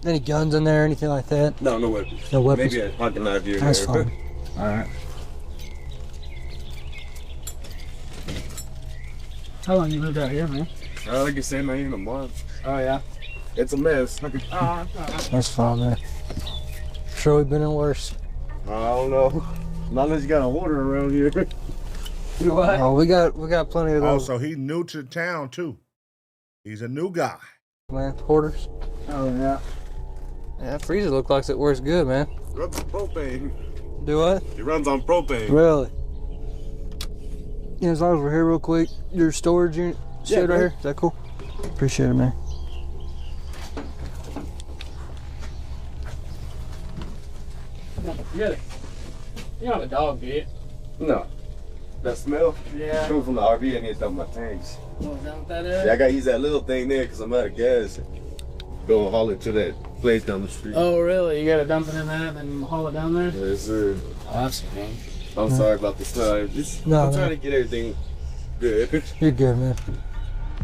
Any guns in there, anything like that? No, no weapons. No weapons? Maybe a pocket knife here and That's there. fine. All right. How long you lived out here, man? Like you said, man, even a month. Oh, yeah? It's a mess. That's fine, man. Sure, we've been in worse. I don't know. Not unless you got a water around here. You what? Oh, we got plenty of those. Also, he's new to the town too. He's a new guy. Man, hoarders. Oh yeah. Yeah, that freezer looks like it works good, man. Runs on propane. Do what? It runs on propane. Really? Yeah, as long as we're here real quick, your storage unit shed right here. Is that cool? Appreciate it, man. Really? You don't have a dog, do you? No. That smell? Yeah. Coming from the RV and it's on my tanks. Oh, is that what that is? Yeah, I gotta use that little thing there because I'm out of gas. Go haul it to that place down the street. Oh, really? You gotta dump it in that and then haul it down there? Yes, sir. Oh, that's a pain. I'm sorry about the smell. I'm trying to get everything good. You're good, man.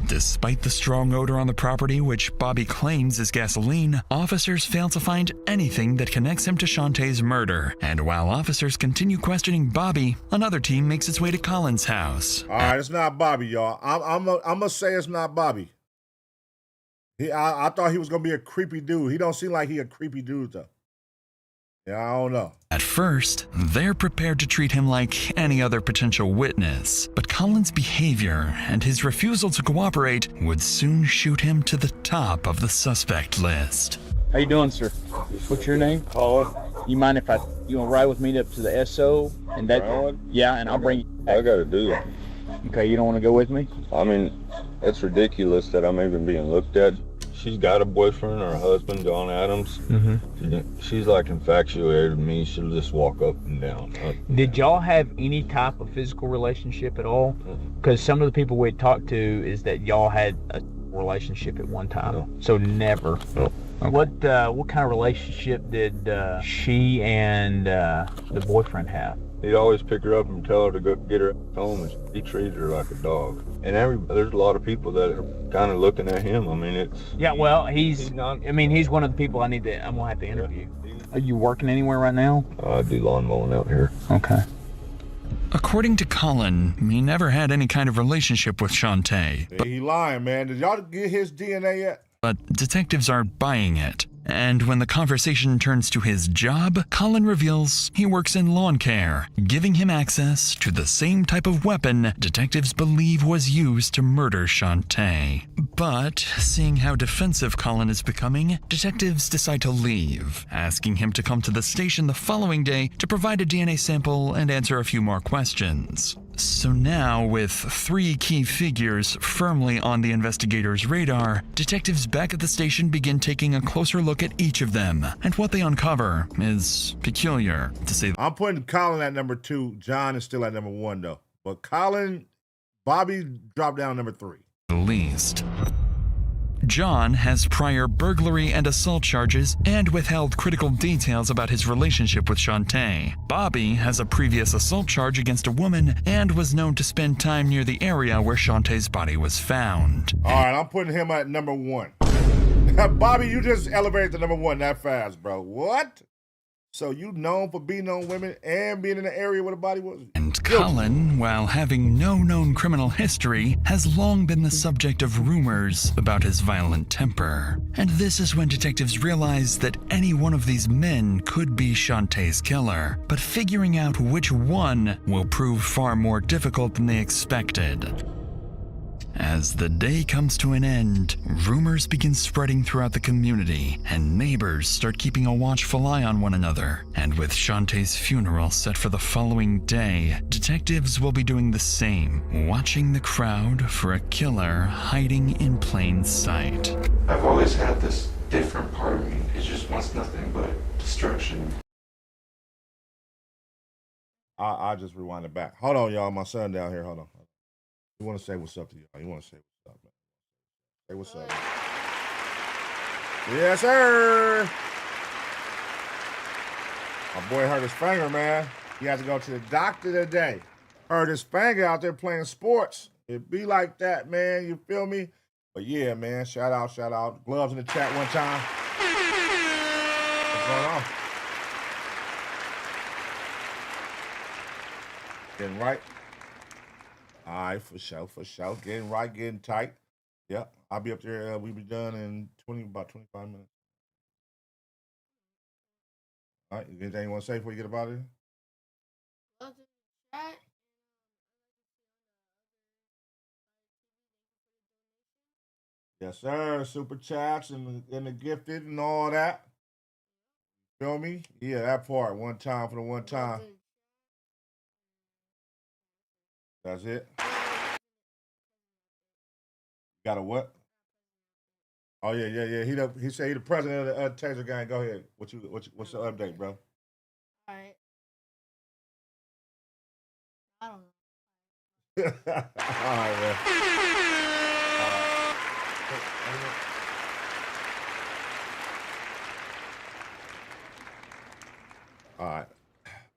Despite the strong odor on the property, which Bobby claims is gasoline, officers fail to find anything that connects him to Shantae's murder. And while officers continue questioning Bobby, another team makes its way to Colin's house. All right, it's not Bobby, y'all. I'm gonna say it's not Bobby. I thought he was gonna be a creepy dude. He don't seem like he a creepy dude though. Yeah, I don't know. At first, they're prepared to treat him like any other potential witness, but Colin's behavior and his refusal to cooperate would soon shoot him to the top of the suspect list. How you doing, sir? What's your name? Colin. You mind if you want to ride with me up to the SO and that? Yeah, and I'll bring you back. I gotta do it. Okay, you don't want to go with me? I mean, it's ridiculous that I'm even being looked at. She's got a boyfriend or a husband, John Adams. Mm-hmm. She's like infatuated with me. She'll just walk up and down. Did y'all have any type of physical relationship at all? Because some of the people we talked to is that y'all had a relationship at one time. No. So never. No. Okay. What kind of relationship did she and the boyfriend have? He'd always pick her up and tell her to go get her home, and he treated her like a dog. And there's a lot of people that are kind of looking at him. I mean, it's... Yeah, well, he's one of the people I'm gonna have to interview. Yeah. Are you working anywhere right now? I do lawn mowing out here. Okay. According to Colin, he never had any kind of relationship with Shantae. He lying, man. Did y'all get his DNA yet? But detectives aren't buying it. And when the conversation turns to his job, Colin reveals he works in lawn care, giving him access to the same type of weapon detectives believe was used to murder Shantae. But seeing how defensive Colin is becoming, detectives decide to leave, asking him to come to the station the following day to provide a DNA sample and answer a few more questions. So now, with 3 key figures firmly on the investigators' radar, detectives back at the station begin taking a closer look at each of them, and what they uncover is peculiar, to say. I'm putting Colin at number 2. John is still at number 1, though. But Bobby dropped down number 3. The least. John has prior burglary and assault charges and withheld critical details about his relationship with Shantae. Bobby has a previous assault charge against a woman and was known to spend time near the area where Shantae's body was found. All right, I'm putting him at number 1. Bobby, you just elevated to number 1 that fast, bro. What? So you known for beating on women and being in the area where the body was? And Colin, while having no known criminal history, has long been the subject of rumors about his violent temper. And this is when detectives realize that any one of these men could be Shantae's killer, but figuring out which one will prove far more difficult than they expected. As the day comes to an end, rumors begin spreading throughout the community, and neighbors start keeping a watchful eye on one another. And with Shantae's funeral set for the following day, detectives will be doing the same, watching the crowd for a killer hiding in plain sight. I've always had this different part of me. It just wants nothing but destruction. I'll just rewind it back. Hold on, y'all. My son down here. Hold on. You want to say what's up to y'all? You want to say what's up, man? Say what's up. Yes, sir. My boy hurt his finger, man. He had to go to the doctor today. Hurt his finger out there playing sports. It be like that, man. You feel me? But yeah, man. Shout out. Gloves in the chat one time. What's going on? Getting right. All right, for sure. Getting right, getting tight. Yep, I'll be up there. We'll be done in about 25 minutes. All right, anything you want to say before you get about it? Yes, sir. Super chats and the gifted and all that. Feel me? Yeah, that part. One time for the one time. That's it. Got a what? Oh yeah. He said he the president of the Taser gang. Go ahead. What's the update, bro? All right. I don't know. All right, man. All right.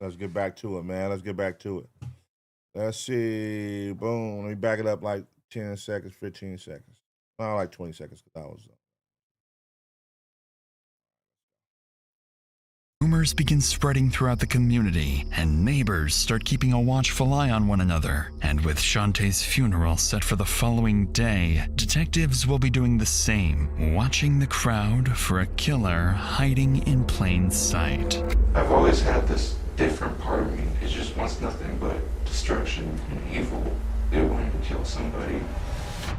Let's get back to it, man. Let's get back to it. Let's see. Boom. Let me back it up like 10 seconds, 15 seconds. No, like 20 seconds because I was. Rumors begin spreading throughout the community, and neighbors start keeping a watchful eye on one another. And with Shantae's funeral set for the following day, detectives will be doing the same, watching the crowd for a killer hiding in plain sight. I've always had this different part of me. It just wants nothing but destruction and evil. It wanted to kill somebody.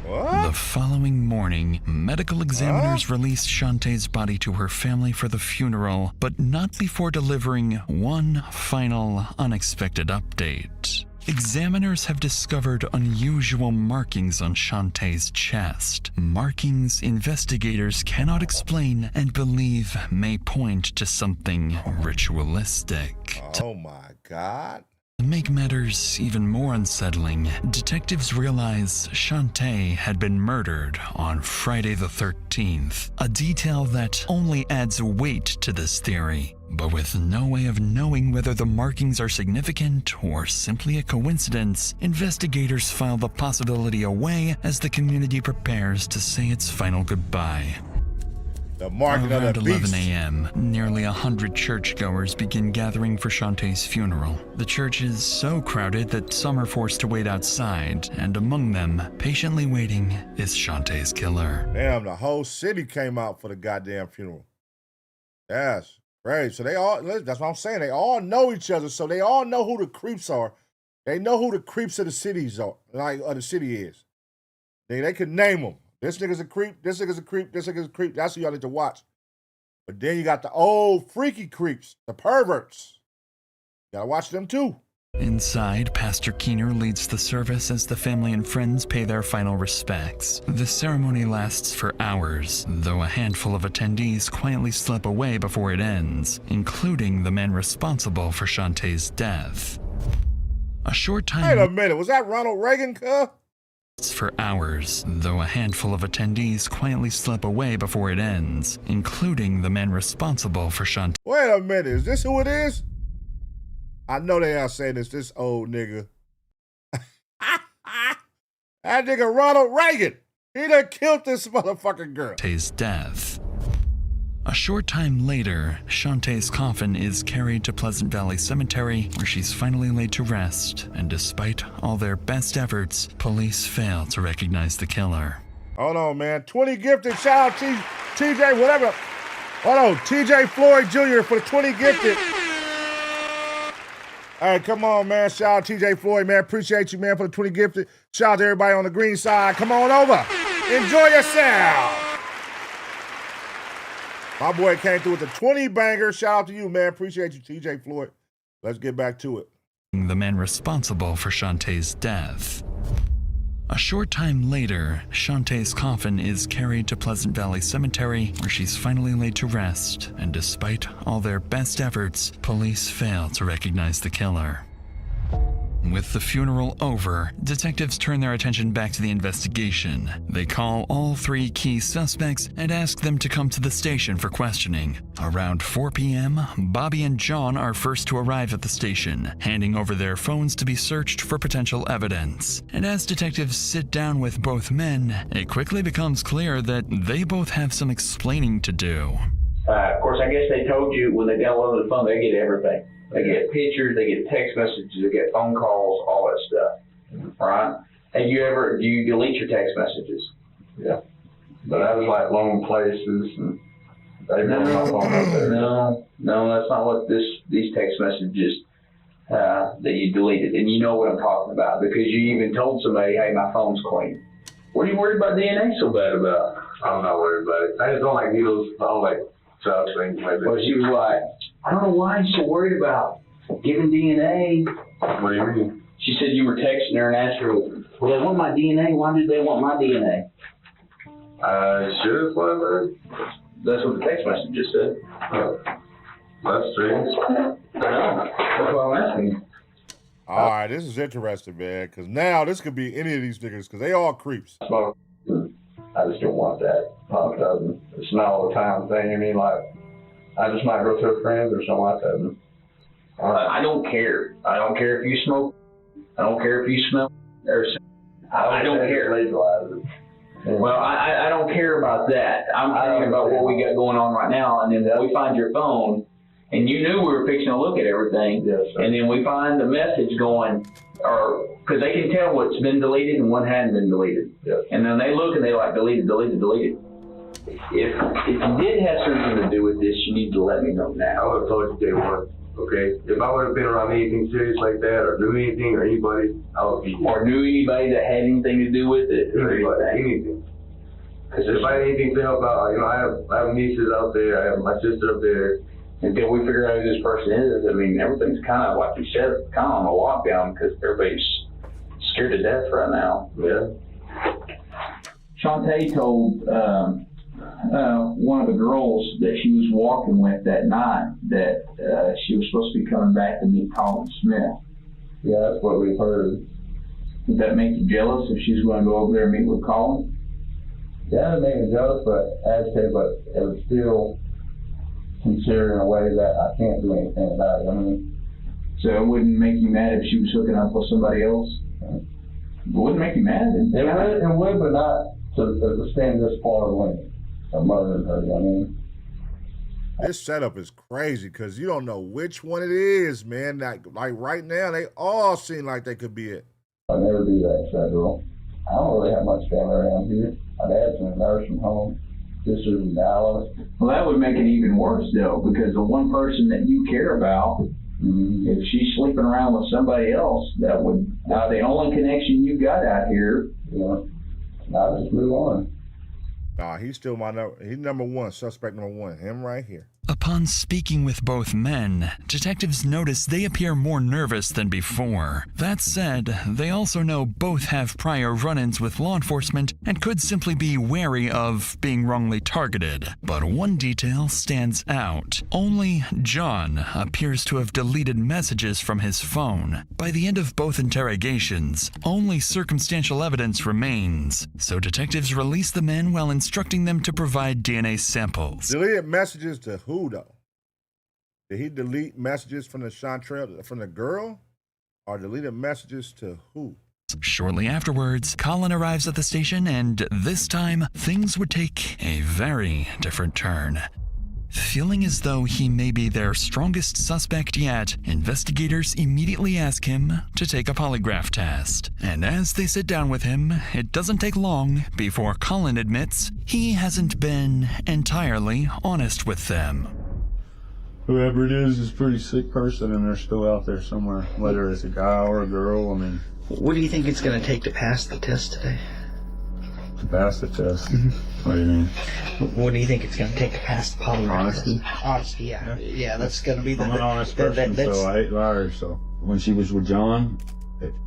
The following morning, medical examiners released Shantae's body to her family for the funeral, but not before delivering one final unexpected update. Examiners have discovered unusual markings on Shantae's chest. Markings investigators cannot explain and believe may point to something ritualistic. Oh my God. To make matters even more unsettling, detectives realize Shantae had been murdered on Friday the 13th, a detail that only adds weight to this theory. But with no way of knowing whether the markings are significant or simply a coincidence, investigators file the possibility away as the community prepares to say its final goodbye. The marking of Around the 11 beast. a.m., nearly 100 churchgoers begin gathering for Shantae's funeral. The church is so crowded that some are forced to wait outside, and among them, patiently waiting, is Shantae's killer. Damn, the whole city came out for the goddamn funeral. That's crazy. So that's what I'm saying. They all know each other, so they all know who the creeps are. They know who the creeps of the cities are, the city is. They could name them. This nigga's a creep, this nigga's a creep, this nigga's a creep. That's who y'all need to watch. But then you got the old freaky creeps, the perverts. You gotta watch them too. Inside, Pastor Keener leads the service as the family and friends pay their final respects. The ceremony lasts for hours, though a handful of attendees quietly slip away before it ends, including the man responsible for Shantae's death. A short time... Wait a minute, was that Ronald Reagan, cuh? For hours, though a handful of attendees quietly slip away before it ends, including the man responsible for Shantae. Wait a minute, is this who it is? I know they are saying it's this old nigga. That nigga Ronald Reagan. He done killed this motherfucking girl. Shantae's death. A short time later, Shantae's coffin is carried to Pleasant Valley Cemetery, where she's finally laid to rest, and despite all their best efforts, police fail to recognize the killer. Hold on, man. 20 gifted. Shout out TJ, whatever. Hold on. TJ Floyd Jr. for the 20 gifted. All right, come on, man. Shout out TJ Floyd, man. Appreciate you, man, for the 20 gifted. Shout out to everybody on the green side. Come on over. Enjoy yourself. My boy came through with the 20 banger. Shout out to you, man. Appreciate you, TJ Floyd. Let's get back to it. The man responsible for Shantae's death. A short time later, Shantae's coffin is carried to Pleasant Valley Cemetery, where she's finally laid to rest, and despite all their best efforts, police fail to recognize the killer. With the funeral over, detectives turn their attention back to the investigation. They call all 3 key suspects and ask them to come to the station for questioning. Around 4 p.m., Bobby and John are first to arrive at the station, handing over their phones to be searched for potential evidence. And as detectives sit down with both men, it quickly becomes clear that they both have some explaining to do. Of course, I guess they told you when they downloaded the phone, they get everything. They get pictures, they get text messages, they get phone calls, all that stuff. Right. Do you delete your text messages? Yeah. But I was like long places and they were on my phone up there. No, that's not what these text messages that you deleted. And you know what I'm talking about because you even told somebody, hey, my phone's clean. What are you worried about DNA so bad about? I'm not worried about it. I just don't like needles. I don't like child things like that. Well, she was like, I don't know why you're so worried about giving DNA. What do you mean? She said you were texting her and asked her, well, they want my DNA. Why did they want my DNA? Sure, that's what I heard. That's what the text message just said. That's strange. That's why I'm asking. All right, this is interesting, man, because now this could be any of these niggas, because they all creeps. I just don't want that popped up. It's not all the time thing. I mean, like, I just might go to a friend or something like that. I don't care. I don't care if you smoke. I don't care if you smell. I don't care. Well, I don't care about that. I'm thinking about what we got going on right now, and then we find your phone, and you knew we were fixing to look at everything, and then we find the message going, or because they can tell what's been deleted and what hadn't been deleted, and then they look and they like deleted. If you did have something to do with this, you need to let me know now. I would have told you day one. Okay, if I would have been around anything serious like that, or knew anything, or anybody, I would be. Or knew anybody that had anything to do with it, or anything. Because if I had anything to help out, I have nieces out there, I have my sister up there. Until we figure out who this person is, I mean, everything's kind of like you said, kind of on a lockdown because everybody's scared to death right now. Yeah. Shantae told one of the girls that she was walking with that night that she was supposed to be coming back to meet Colin Smith. Yeah, that's what we've heard. Would that make you jealous if she's going to go over there and meet with Colin? Yeah, it made me jealous, but agitated, but it was still considered in a way that I can't do anything about it. I mean, so it wouldn't make you mad if she was hooking up with somebody else? It wouldn't make you mad? It would, but not to stand this far away. Murdering her, I mean. This setup is crazy because you don't know which one it is, man. Like right now, they all seem like they could be it. I'll never do that, Federal. I don't really have much family around here. My dad's in a nursing home. Sister's in Dallas. Well, that would make it even worse, though, because the one person that you care about, if she's sleeping around with somebody else, that would, now the only connection you got out here. Yeah. I'll just move on. Nah, he's still he's number one, suspect number one, him right here. Upon speaking with both men, detectives notice they appear more nervous than before. That said, they also know both have prior run-ins with law enforcement and could simply be wary of being wrongly targeted. But one detail stands out. Only John appears to have deleted messages from his phone. By the end of both interrogations, only circumstantial evidence remains, so detectives release the men while instructing them to provide DNA samples. Deleted messages to who, though? Did he delete messages from the girl? Or deleted messages to who? Shortly afterwards, Colin arrives at the station, and this time, things would take a very different turn. Feeling as though he may be their strongest suspect yet, investigators immediately ask him to take a polygraph test. And as they sit down with him, it doesn't take long before Colin admits he hasn't been entirely honest with them. Whoever it is a pretty sick person, and they're still out there somewhere, whether it's a guy or a girl. I mean, what do you think it's going to take to pass the test today? To pass the test? What do you mean? What do you think it's going to take to pass the polygraph? Honesty. Honesty, yeah. Yeah, that's going to be the... I'm an honest person, so I hate liars, so. When she was with John,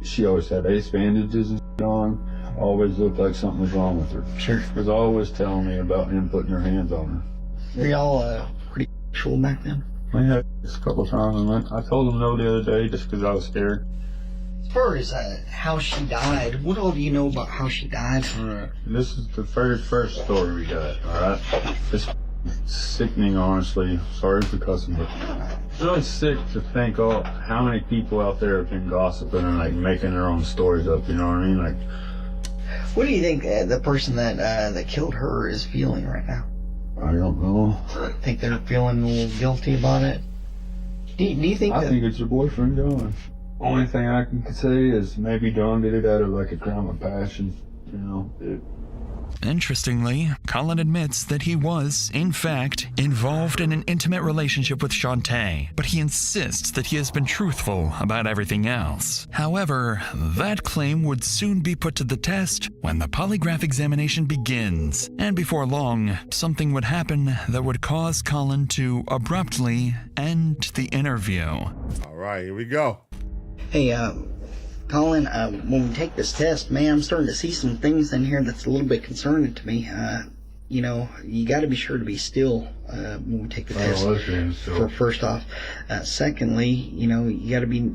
she always had ace bandages and on. Always looked like something was wrong with her. Sure. She was always telling me about him putting her hands on her. Were y'all pretty sexual back then? We had a couple times, and I told him no the other day just because I was scared. As far as how she died, what all do you know about how she died? Alright, this is the very first story we got, alright? It's sickening, honestly. Sorry for cussing, but it's really sick to think how many people out there have been gossiping and like making their own stories up, you know what I mean? Like, what do you think the person that killed her is feeling right now? I don't know. Think they're feeling a little guilty about it? Do you think I think it's your boyfriend, John. Only thing I can say is maybe Dawn did it out of like a crime of passion. You know, Interestingly, Colin admits that he was, in fact, involved in an intimate relationship with Shantae, but he insists that he has been truthful about everything else. However, that claim would soon be put to the test when the polygraph examination begins, and before long, something would happen that would cause Colin to abruptly end the interview. All right, here we go. Hey, Colin, when we take this test, man, I'm starting to see some things in here that's a little bit concerning to me. You know, you got to be sure to be still when we take the test. First off, secondly, you know, you got to be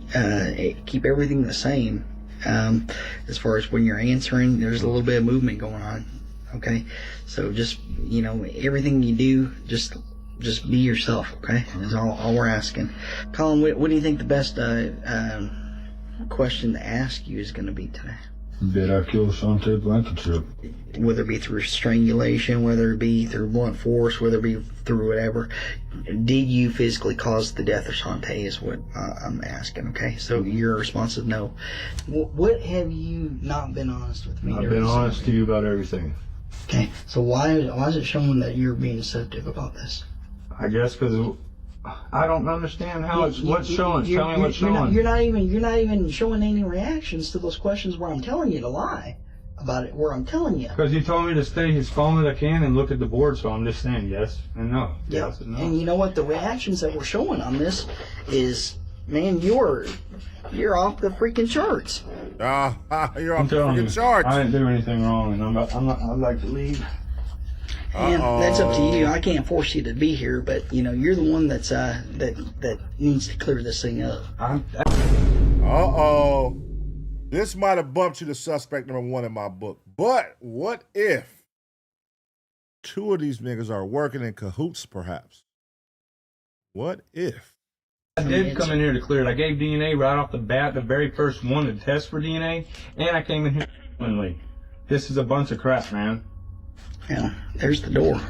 keep everything the same. As far as when you're answering, there's a little bit of movement going on. Okay, so just, you know, everything you do, just be yourself. Okay, that's all we're asking. Colin, what do you think the best question to ask you is going to be today? did I kill Shantae Blankenship? Whether it be through strangulation, whether it be through blunt force, whether it be through whatever, did you physically cause the death of Shantae is what I'm asking, okay? So your response is no. What have you not been honest with me? I've been honest to you about everything. Okay, so why is it showing that you're being deceptive about this? I guess because I don't understand how what's showing. Tell me what's showing. You're not even showing any reactions to those questions where I'm telling you to lie about it. Where I'm telling you. Because he told me to stay as calm as I can and look at the board, so I'm just saying yes and no. Yeah. Yes and no. And you know what? The reactions that we're showing on this is, man, you're off the freaking charts. You're off the freaking charts. I didn't do anything wrong, and I'd like to leave. And that's up to you. I can't force you to be here, but you know you're the one that's that needs to clear this thing up. This might have bumped you to suspect number 1 in my book. But what if 2 of these niggas are working in cahoots, perhaps? What if? I did come in here to clear it. I gave DNA right off the bat, the very first one to test for DNA, and I came in here willingly. This is a bunch of crap, man. Yeah, there's the door.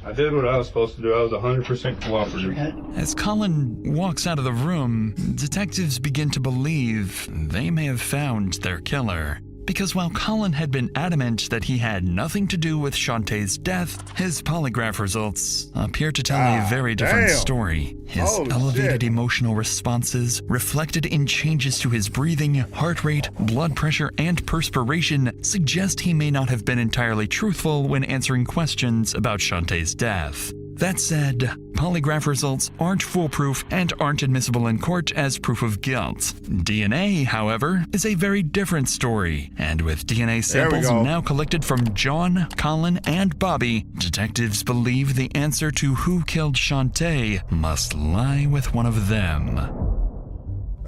I did what I was supposed to do. I was 100% cooperative. As Colin walks out of the room, detectives begin to believe they may have found their killer. Because while Colin had been adamant that he had nothing to do with Shantae's death, his polygraph results appear to tell a very different story. His elevated emotional responses, reflected in changes to his breathing, heart rate, blood pressure, and perspiration, suggest he may not have been entirely truthful when answering questions about Shantae's death. That said, polygraph results aren't foolproof and aren't admissible in court as proof of guilt. DNA, however, is a very different story, and with DNA samples now collected from John, Colin, and Bobby, detectives believe the answer to who killed Shantae must lie with one of them.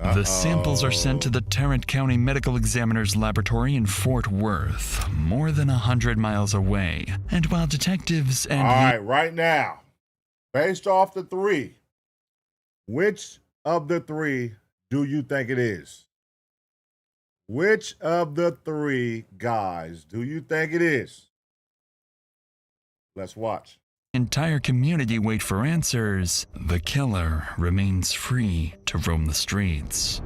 The samples are sent to the Tarrant County Medical Examiner's Laboratory in Fort Worth, more than 100 miles away. And while detectives and... All right, right now, based off the 3, which of the 3 do you think it is? Which of the 3 guys do you think it is? Let's watch. Entire community wait for answers, the killer remains free to roam the streets.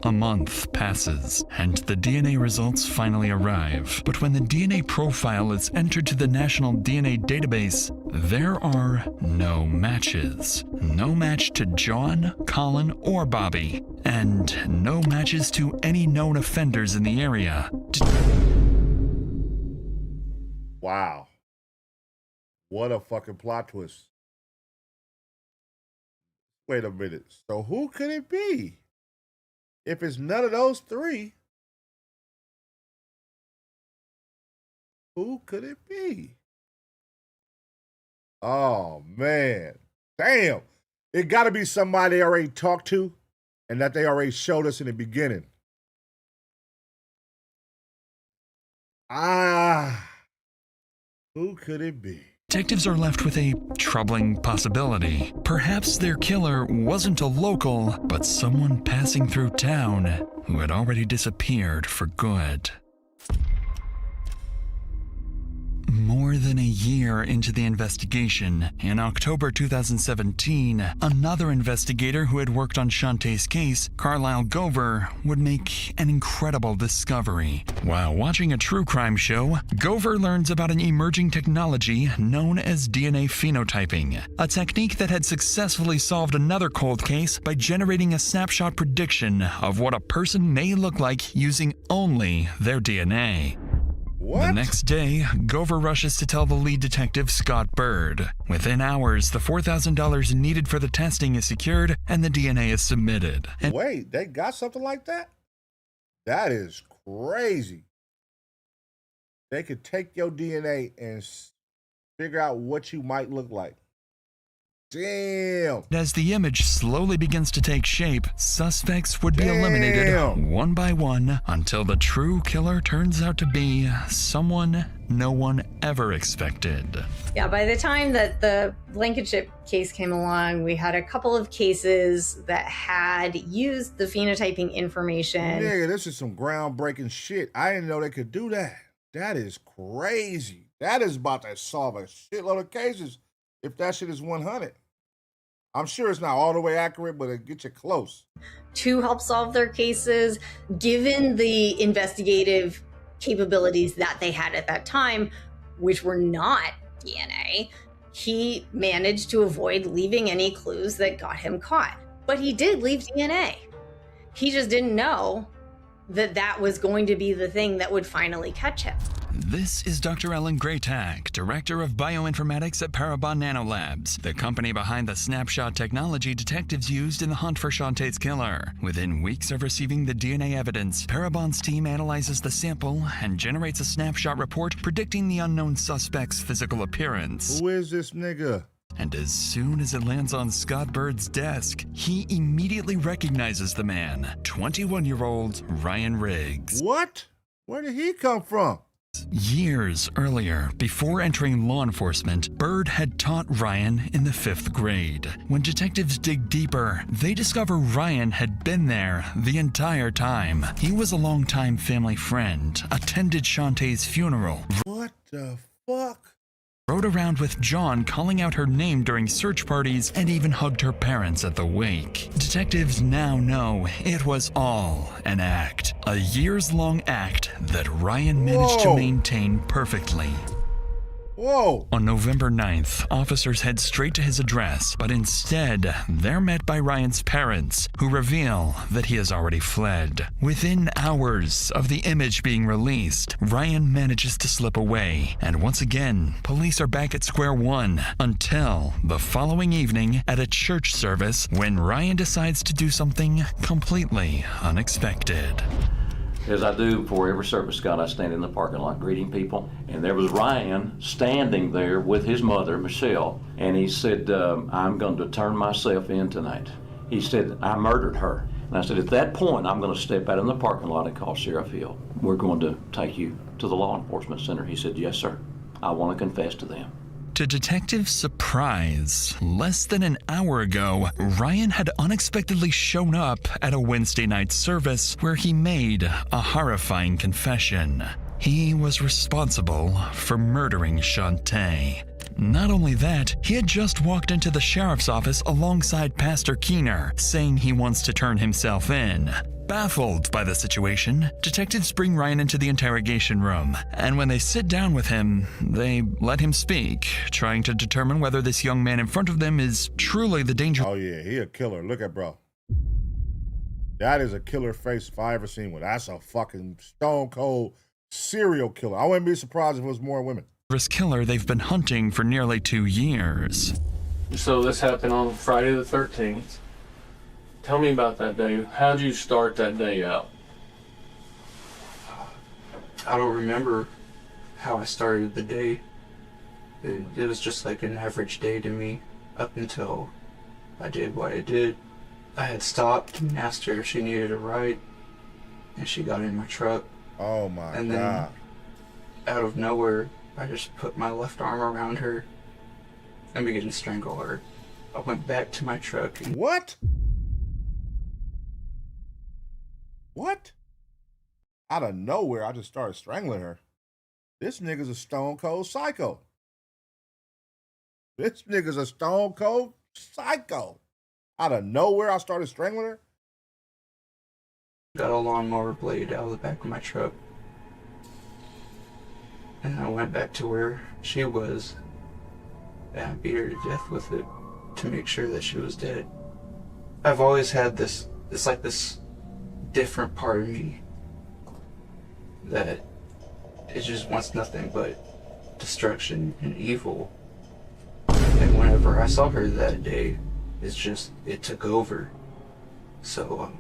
A month passes, and the DNA results finally arrive. But when the DNA profile is entered to the National DNA Database, there are no matches. No match to John, Colin, or Bobby, and no matches to any known offenders in the area. Wow. What a fucking plot twist. Wait a minute. So who could it be? If it's none of those 3, who could it be? Oh, man. Damn. It got to be somebody they already talked to and that they already showed us in the beginning. Who could it be? Detectives are left with a troubling possibility. Perhaps their killer wasn't a local, but someone passing through town who had already disappeared for good. More than a year into the investigation, in October 2017, another investigator who had worked on Shantae's case, Carlisle Gover, would make an incredible discovery. While watching a true crime show, Gover learns about an emerging technology known as DNA phenotyping, a technique that had successfully solved another cold case by generating a snapshot prediction of what a person may look like using only their DNA. What? The next day, Gover rushes to tell the lead detective, Scott Bird. Within hours, the $4,000 needed for the testing is secured and the DNA is submitted. And wait, they got something like that? That is crazy. They could take your DNA and figure out what you might look like. Damn. As the image slowly begins to take shape, suspects would be eliminated one by one until the true killer turns out to be someone no one ever expected. Yeah, by the time that the Blankenship case came along, we had a couple of cases that had used the phenotyping information. Nigga, this is some groundbreaking shit. I didn't know they could do that. That is crazy. That is about to solve a shitload of cases. If that shit is 100. I'm sure it's not all the way accurate, but it gets you close. To help solve their cases, given the investigative capabilities that they had at that time, which were not DNA, he managed to avoid leaving any clues that got him caught. But he did leave DNA. He just didn't know that that was going to be the thing that would finally catch him. This is Dr. Ellen Graytak, Director of Bioinformatics at Parabon Nanolabs, the company behind the snapshot technology detectives used in the hunt for Shantae's killer. Within weeks of receiving the DNA evidence, Parabon's team analyzes the sample and generates a snapshot report predicting the unknown suspect's physical appearance. Who is this nigga? And as soon as it lands on Scott Bird's desk, he immediately recognizes the man, 21-year-old Ryan Riggs. What? Where did he come from? Years earlier, before entering law enforcement, Bird had taught Ryan in the 5th grade. When detectives dig deeper, they discover Ryan had been there the entire time. He was a longtime family friend, attended Shantae's funeral. What the fuck? Rode around with John, calling out her name during search parties, and even hugged her parents at the wake. Detectives now know it was all an act. A years-long act that Ryan managed to maintain perfectly. Whoa! On November 9th, officers head straight to his address, but instead, they're met by Ryan's parents, who reveal that he has already fled. Within hours of the image being released, Ryan manages to slip away, and once again, police are back at square one, until the following evening at a church service when Ryan decides to do something completely unexpected. As I do before every service, Scott, I stand in the parking lot greeting people. And there was Ryan standing there with his mother, Michelle. And he said, I'm going to turn myself in tonight. He said, I murdered her. And I said, at that point, I'm going to step out in the parking lot and call Sheriff Hill. We're going to take you to the law enforcement center. He said, yes, sir. I want to confess to them. To detectives' surprise, less than an hour ago, Ryan had unexpectedly shown up at a Wednesday night service where he made a horrifying confession. He was responsible for murdering Shantae. Not only that, he had just walked into the sheriff's office alongside Pastor Keener, saying he wants to turn himself in. Baffled by the situation, detectives bring Ryan into the interrogation room, and when they sit down with him, they let him speak, trying to determine whether this young man in front of them is truly the danger. Oh yeah, he a killer. Look at bro. That is a killer face if I ever seen one. That's a fucking stone cold serial killer. I wouldn't be surprised if it was more women. Killer they've been hunting for nearly 2 years. So this happened on Friday the 13th. Tell me about that day. How'd you start that day out? I don't remember how I started the day. It was just like an average day to me up until I did what I did. I had stopped and asked her if she needed a ride, and she got in my truck. Oh my God. And then out of nowhere, I just put my left arm around her and began to strangle her. I went back to my truck. And what? What? Out of nowhere, I just started strangling her. This nigga's a stone cold psycho. This nigga's a stone cold psycho. Out of nowhere, I started strangling her. Got a lawnmower blade out of the back of my truck. And I went back to where she was. And I beat her to death with it to make sure that she was dead. I've always had this different part of me that it just wants nothing but destruction and evil. And whenever I saw her that day, it took over. So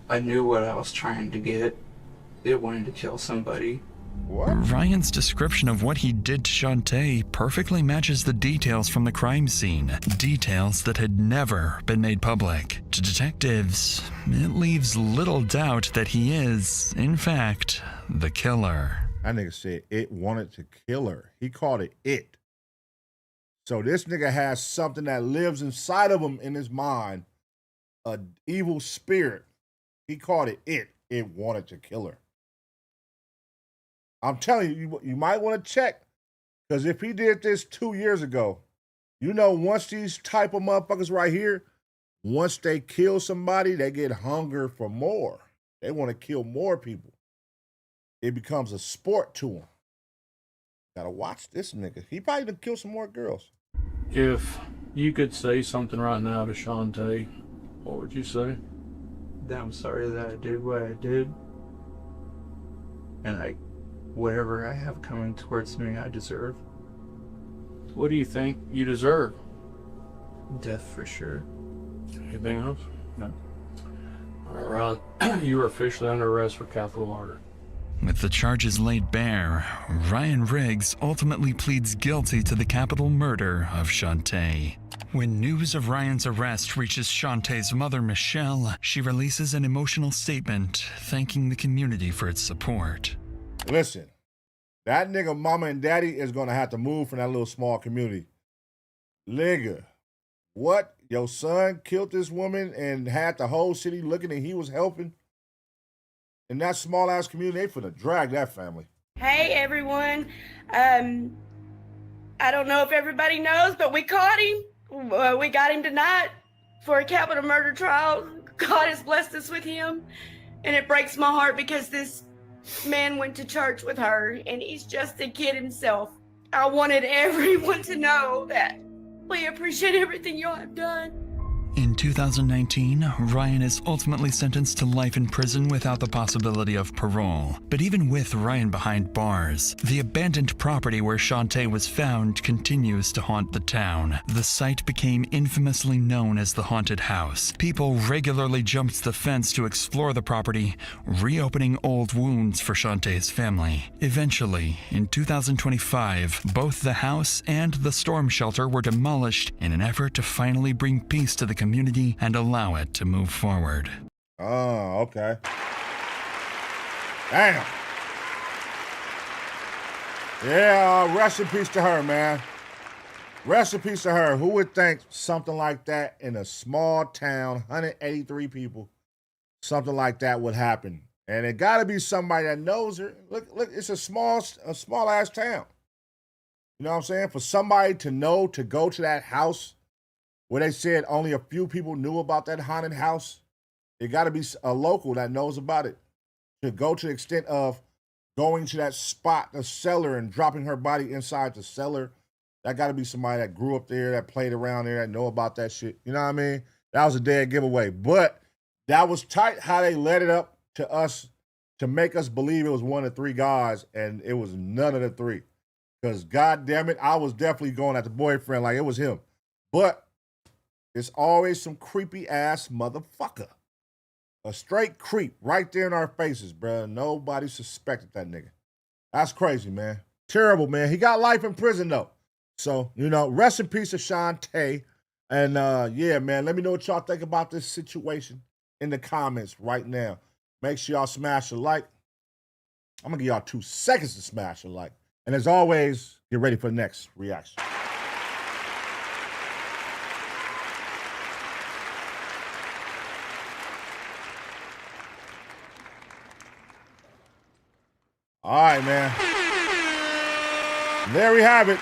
I knew what I was trying to get. It wanted to kill somebody. What? Ryan's description of what he did to Shantae perfectly matches the details from the crime scene. Details that had never been made public. To detectives, it leaves little doubt that he is, in fact, the killer. That nigga said it wanted to kill her. He called it it. So this nigga has something that lives inside of him in his mind. An evil spirit. He called it it. It wanted to kill her. I'm telling you, you might want to check. Because if he did this 2 years ago, you know, once these type of motherfuckers right here, once they kill somebody, they get hunger for more. They want to kill more people. It becomes a sport to them. Gotta watch this nigga. He probably done kill some more girls. If you could say something right now to Shantae, what would you say? That I'm sorry that I did what I did. And whatever I have coming towards me, I deserve. What do you think you deserve? Death for sure. Anything else? No. All right, Ron, you are officially under arrest for capital murder. With the charges laid bare, Ryan Riggs ultimately pleads guilty to the capital murder of Shantae. When news of Ryan's arrest reaches Shantae's mother, Michelle, she releases an emotional statement thanking the community for its support. Listen, that nigga mama and daddy is going to have to move from that little small community. Nigga, what? Your son killed this woman and had the whole city looking and he was helping? In that small-ass community, they finna drag that family. Hey, everyone. I don't know if everybody knows, but we caught him. We got him tonight for a capital murder trial. God has blessed us with him. And it breaks my heart because this man went to church with her, and he's just a kid himself. I wanted everyone to know that we appreciate everything y'all have done. In 2019, Ryan is ultimately sentenced to life in prison without the possibility of parole. But even with Ryan behind bars, the abandoned property where Shantae was found continues to haunt the town. The site became infamously known as the Haunted House. People regularly jumped the fence to explore the property, reopening old wounds for Shantae's family. Eventually, in 2025, both the house and the storm shelter were demolished in an effort to finally bring peace to the community and allow it to move forward. Oh, okay. Damn. Yeah, rest in peace to her, man. Rest in peace to her. Who would think something like that in a small town, 183 people, something like that would happen? And it got to be somebody that knows her. Look, it's a small ass town. You know what I'm saying? For somebody to know to go to that house where they said only a few people knew about that haunted house, it got to be a local that knows about it. To go to the extent of going to that spot, the cellar, and dropping her body inside the cellar, that got to be somebody that grew up there, that played around there, that know about that shit. You know what I mean? That was a dead giveaway. But that was tight how they led it up to us to make us believe it was one of three guys, and it was none of the three. Because, God damn it, I was definitely going at the boyfriend like it was him. But it's always some creepy ass motherfucker. A straight creep right there in our faces, bro. Nobody suspected that nigga. That's crazy, man. Terrible, man. He got life in prison, though. So, you know, rest in peace to Shantae. And, yeah, man, let me know what y'all think about this situation in the comments right now. Make sure y'all smash a like. I'm going to give y'all 2 seconds to smash a like. And as always, get ready for the next reaction. All right, man. There we have it.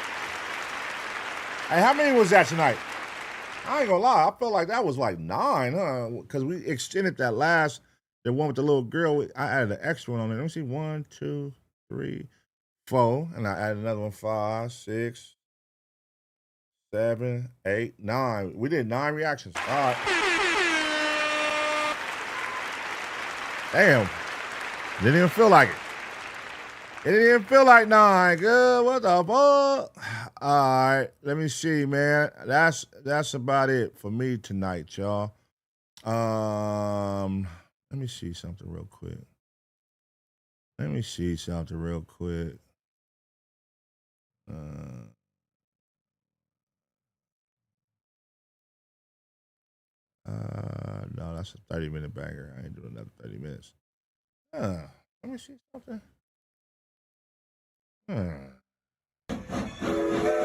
Hey, how many was that tonight? I ain't gonna lie. I felt like that was like 9, huh? Because we extended that the one with the little girl. I added an extra one on there. Let me see. 1, 2, 3, 4. And I added another one. 5, 6, 7, 8, 9. We did 9 reactions. All right. Damn. Didn't even feel like it. It didn't even feel like 9. Good. What the fuck? All right. Let me see, man. That's about it for me tonight, y'all. Let me see something real quick. No, that's a 30-minute banger. I ain't doing another 30 minutes. Let me see something.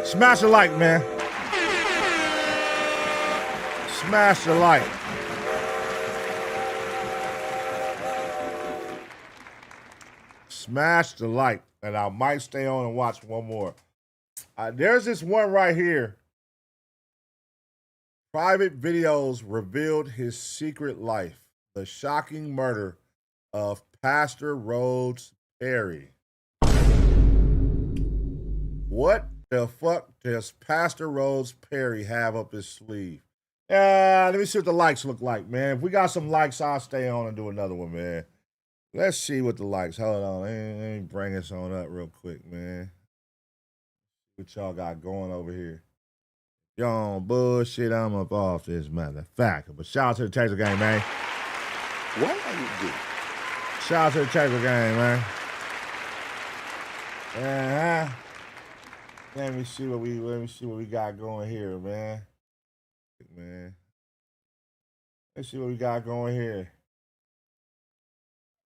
Smash a like, man. Smash the like. Smash the like. And I might stay on and watch one more. There's this one right here. Private videos revealed his secret life. The shocking murder of Pastor Brodes Perry. What the fuck does Pastor Brodes Perry have up his sleeve? Let me see what the likes look like, man. If we got some likes, I'll stay on and do another one, man. Let's see what the likes. Hold on. Let me bring this on up real quick, man. What y'all got going over here? Y'all bullshit, I'm up off this matter of fact. But shout out to the Taser game, man. What are you doing? Shout out to the Taser game, man. Let me see what we got going here, man. Let's see what we got going here.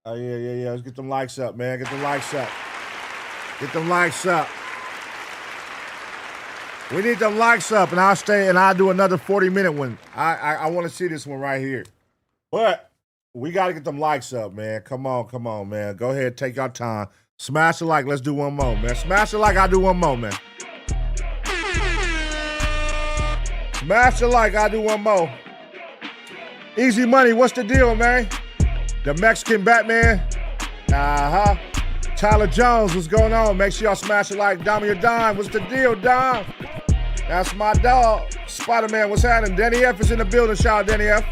Oh yeah. Let's get them likes up, man. Get them likes up. We need them likes up, and I'll stay and I'll do another 40-minute one. I want to see this one right here. But we got to get them likes up, man. Come on, man. Go ahead, take your time. Smash the like. Let's do one more, man. Smash the like. I'll do one more, man. Smash the like. I'll do one more. Easy Money, what's the deal, man? The Mexican Batman. Tyler Jones, what's going on? Make sure y'all smash the like. Dom your Dime, what's the deal, Dom? That's my dog. Spider-Man, what's happening? Danny F is in the building. Shout out Danny F.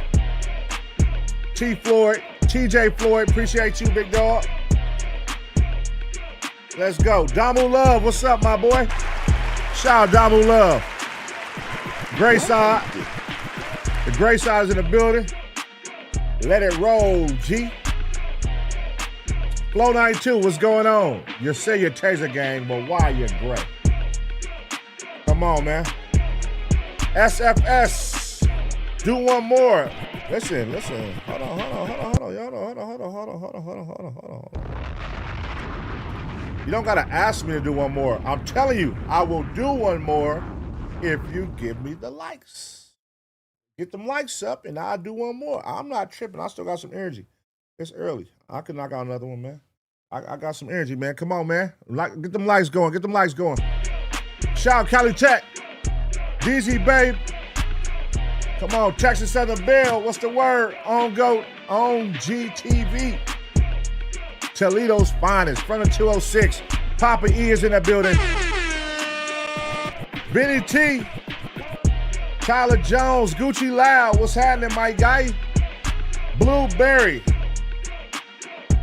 TJ Floyd, appreciate you, big dog. Let's go. Damu Love, what's up, my boy? Shout out Damu Love. Gray side. The gray side is in the building. Let it roll, G. Flow 92, what's going on? You say you're Taser gang, but why you gray? Come on, man. SFS, do one more. Listen. Hold on. You don't gotta ask me to do one more. I'm telling you, I will do one more if you give me the likes. Get them likes up and I'll do one more. I'm not tripping. I still got some energy. It's early. I can knock out another one, man. I got some energy, man. Come on, man. Get them likes going. Shout out Cali Tech. DZ Babe. Come on, Texas Southern Bell. What's the word? On GOAT. On GTV. Toledo's finest. Front of 206. Papa E is in that building. Benny T. Tyler Jones. Gucci Loud. What's happening, my guy? Blueberry.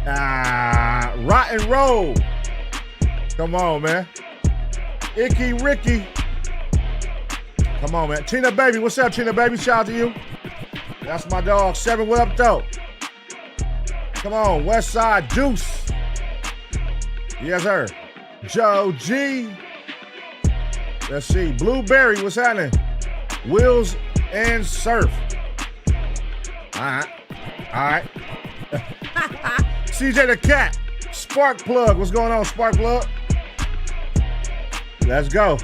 Rotten Roll. Come on, man. Icky Ricky. Come on, man. Tina Baby. What's up, Tina Baby? Shout out to you. That's my dog. 7, what up, though? Come on. West Side Deuce. Yes, sir. Joe G. Let's see. Blueberry. What's happening? Wheels and Surf. All right. CJ the Cat. Spark Plug. What's going on, Spark Plug? Let's go.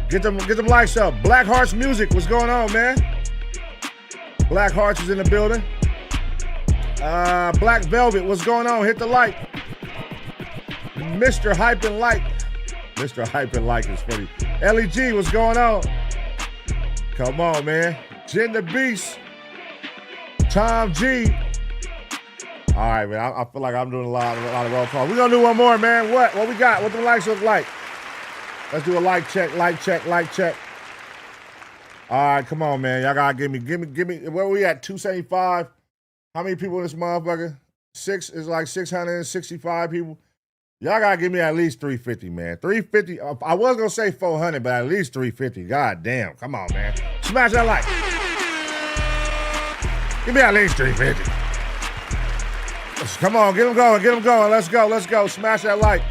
Get them likes up. Black Hearts Music. What's going on, man? Black Hearts is in the building. Black Velvet. What's going on? Hit the like. Mr. Hype and Like. Mr. Hype and Like is funny. LEG, what's going on? Come on, man. Jen the Beast. Tom G. All right, man. I feel like I'm doing a lot of roll calls. We're gonna do one more, man. What we got? What the likes look like? Let's do a like check. All right, come on, man. Y'all gotta give me. Where we at? 275. How many people in this motherfucker? It's like 665 people. Y'all gotta give me at least 350, man. 350. I was gonna say 400, but at least 350. God damn. Come on, man. Smash that like. Give me at least 350. Come on, get them going. Let's go. Smash that like.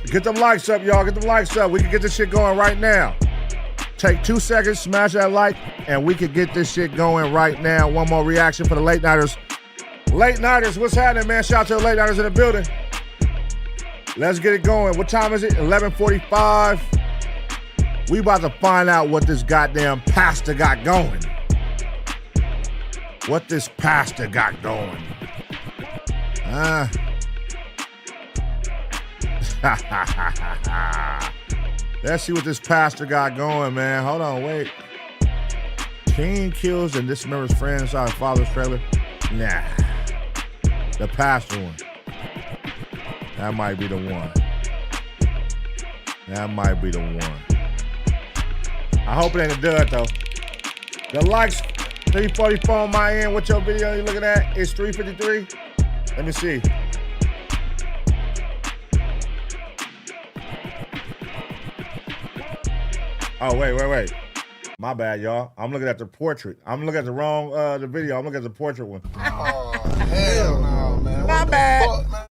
Get them likes up, y'all. Get them likes up. We can get this shit going right now. Take 2 seconds, smash that like, and we can get this shit going right now. One more reaction for the late nighters. Late nighters, what's happening, man? Shout out to the late nighters in the building. Let's get it going. What time is it? 11:45. We about to find out what this goddamn pastor got going. What this pastor got going. Let's see what this pastor got going, man. Hold on, wait. Teen kills and dismembers friend inside father's trailer. Nah. The pastor one. That might be the one. I hope it ain't a dud, though. The likes, 344 on my end. What your video you looking at? It's 353. Let me see. Oh, wait. My bad, y'all. I'm looking at the portrait. I'm looking at the wrong the video. I'm looking at the portrait one. Oh, hell no, man. My bad. Fuck, man?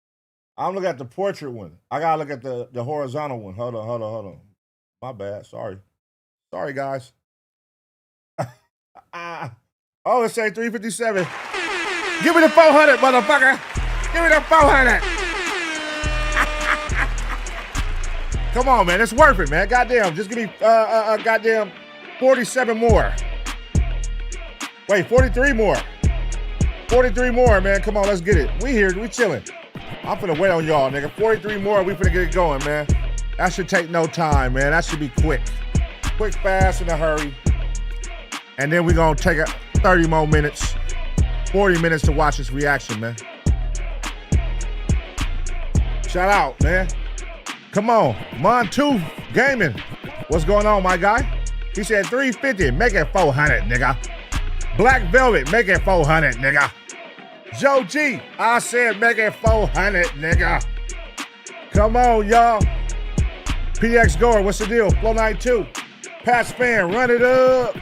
I'm looking at the portrait one. I gotta look at the horizontal one. Hold on. My bad. Sorry, guys. Oh, it say 357. Give me the 400, motherfucker. Give me the 400. Come on, man. It's worth it, man. Goddamn. Just give me goddamn 47 more. Wait, 43 more. 43 more, man. Come on, let's get it. We here. We chilling. I'm finna wait on y'all, nigga. 43 more. We finna get it going, man. That should take no time, man. That should be quick. Quick, fast, in a hurry. And then we gonna take 30 more minutes. 40 minutes to watch this reaction, man. Shout out, man. Come on, Montu Gaming. What's going on, my guy? He said 350, make it 400, nigga. Black Velvet, make it 400, nigga. Joe G, I said make it 400, nigga. Come on, y'all. PX Goer, what's the deal? Flow 92. Pat's fan, run it up.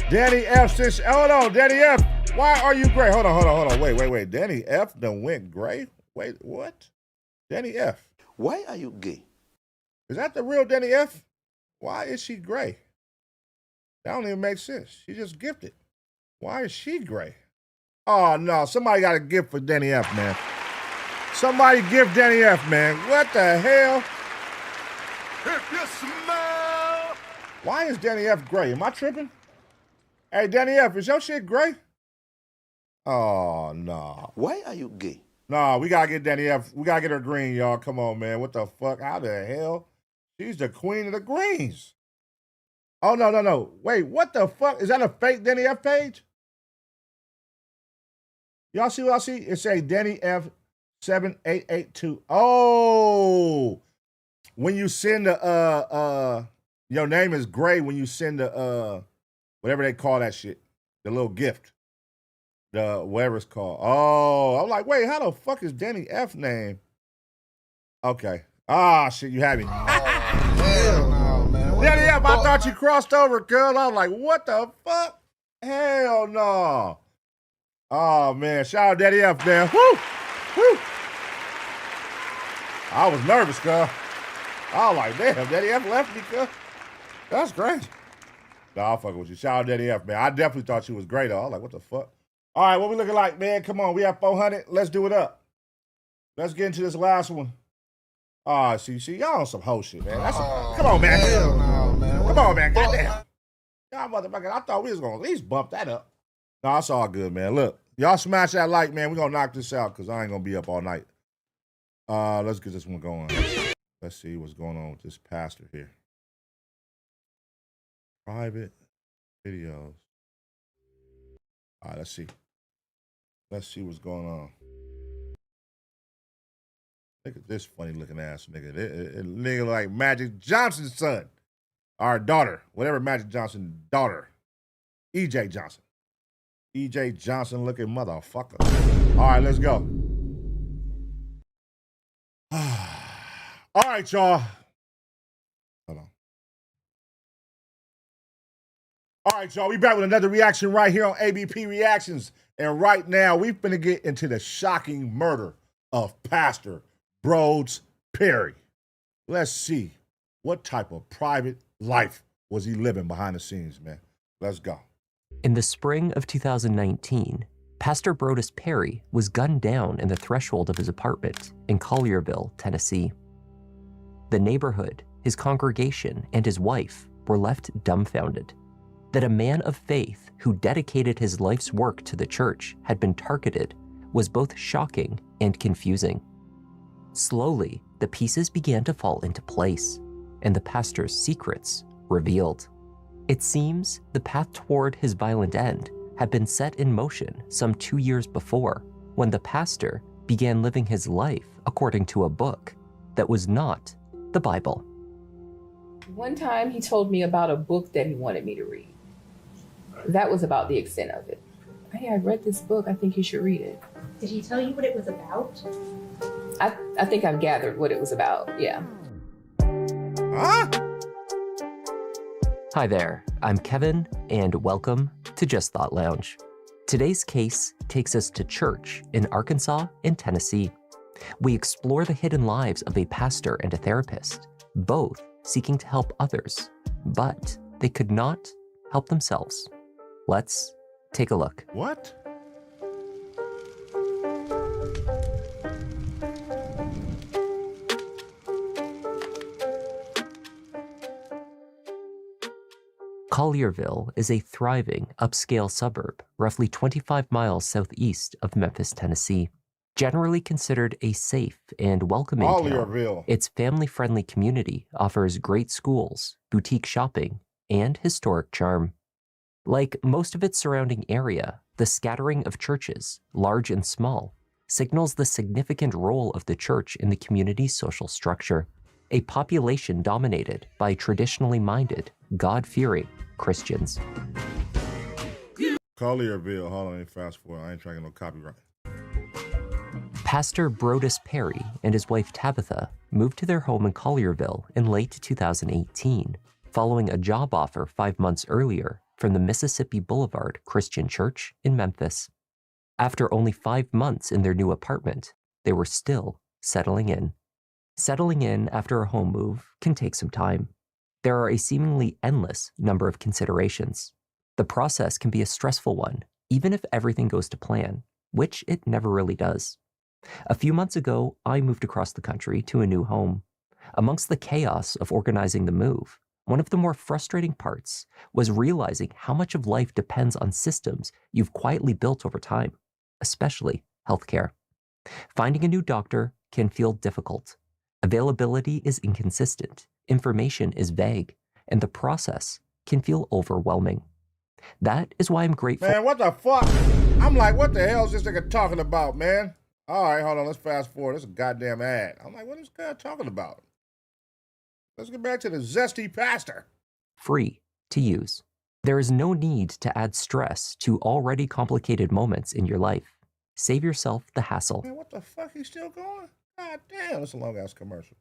Danny F says, hold on, Danny F, why are you gray? Hold on. Wait. Danny F done went gray? Wait, what? Danny F. Why are you gay? Is that the real Danny F? Why is she gray? That don't even make sense. She just gifted. Why is she gray? Oh, no. Somebody got a gift for Danny F, man. Somebody gift Danny F, man. What the hell? If you smell. Why is Danny F gray? Am I tripping? Hey, Danny F, is your shit gray? Oh, no. Why are you gay? No, we got to get Danny F. We got to get her green, y'all. Come on, man. What the fuck? How the hell? She's the queen of the greens. Oh, no. Wait, what the fuck? Is that a fake Danny F page? Y'all see what I see? It say Danny F 7882. Oh, when you send the your name is gray when you send the whatever they call that shit, the little gift, the whatever it's called. Oh, I'm like, wait, how the fuck is Danny F name? Okay. Ah, shit, you had me. Hell no, man. Danny F, I thought you crossed over, girl. I was like, what the fuck? Hell no. Oh, man. Shout out Daddy F, man. Woo! I was nervous, cuz. I was like, damn, Daddy F left me, cuz. That's crazy. No, I'll fuck with you. Shout out Daddy F, man. I definitely thought she was great, though. I was like, what the fuck? All right, what we looking like, man? Come on. We have 400. Let's do it up. Let's get into this last one. Oh, see, y'all on some whole shit, man. Come on, man. Hell no, man. Come on, man. Goddamn. Y'all motherfucker, I thought we was going to at least bump that up. No, it's all good, man. Look, y'all smash that like, man. We're going to knock this out because I ain't going to be up all night. Let's get this one going. Let's see what's going on with this pastor here. Private videos. All right, let's see. Let's see what's going on. Look at this funny looking ass nigga. Nigga like Magic Johnson's son. Our daughter. Whatever Magic Johnson's daughter. EJ Johnson. EJ Johnson looking motherfucker. All right, let's go. All right, y'all. Hold on. All right, y'all. We back with another reaction right here on ABP Reactions. And right now, we're going to get into the shocking murder of Pastor Brodes Perry. Let's see what type of private life was he living behind the scenes, man. Let's go. In the spring of 2019, Pastor Brodes Perry was gunned down in the threshold of his apartment in Collierville, Tennessee. The neighborhood, his congregation, and his wife were left dumbfounded that a man of faith who dedicated his life's work to the church had been targeted was both shocking and confusing. Slowly, the pieces began to fall into place, and the pastor's secrets revealed. It seems the path toward his violent end had been set in motion some 2 years before, when the pastor began living his life according to a book that was not the Bible. One time he told me about a book that he wanted me to read. That was about the extent of it. Hey, I read this book. I think you should read it. Did he tell you what it was about? I think I've gathered what it was about, yeah. Huh? Hi there, I'm Kevin, and welcome to Just Thought Lounge. Today's case takes us to church in Arkansas and Tennessee. We explore the hidden lives of a pastor and a therapist, both seeking to help others, but they could not help themselves. Let's take a look. What? Collierville is a thriving, upscale suburb roughly 25 miles southeast of Memphis, Tennessee. Generally considered a safe and welcoming town, its family-friendly community offers great schools, boutique shopping, and historic charm. Like most of its surrounding area, the scattering of churches, large and small, signals the significant role of the church in the community's social structure. A population dominated by traditionally minded, God-fearing Christians. Collierville. Hold on, let me fast forward. I ain't trying to get no copyright. Pastor Brodes Perry and his wife Tabitha moved to their home in Collierville in late 2018, following a job offer 5 months earlier from the Mississippi Boulevard Christian Church in Memphis. After only 5 months in their new apartment, they were still settling in. Settling in after a home move can take some time. There are a seemingly endless number of considerations. The process can be a stressful one, even if everything goes to plan, which it never really does. A few months ago, I moved across the country to a new home. Amongst the chaos of organizing the move, one of the more frustrating parts was realizing how much of life depends on systems you've quietly built over time, especially healthcare. Finding a new doctor can feel difficult. Availability is inconsistent, information is vague, and the process can feel overwhelming. That is why I'm grateful. Man, what the fuck? I'm like, what the hell is this nigga talking about, man? All right, hold on, let's fast forward. This is a goddamn ad. I'm like, what is this guy talking about? Let's get back to the zesty pastor. Free to use. There is no need to add stress to already complicated moments in your life. Save yourself the hassle. Man, what the fuck? He's still going? God damn, that's a long-ass commercial.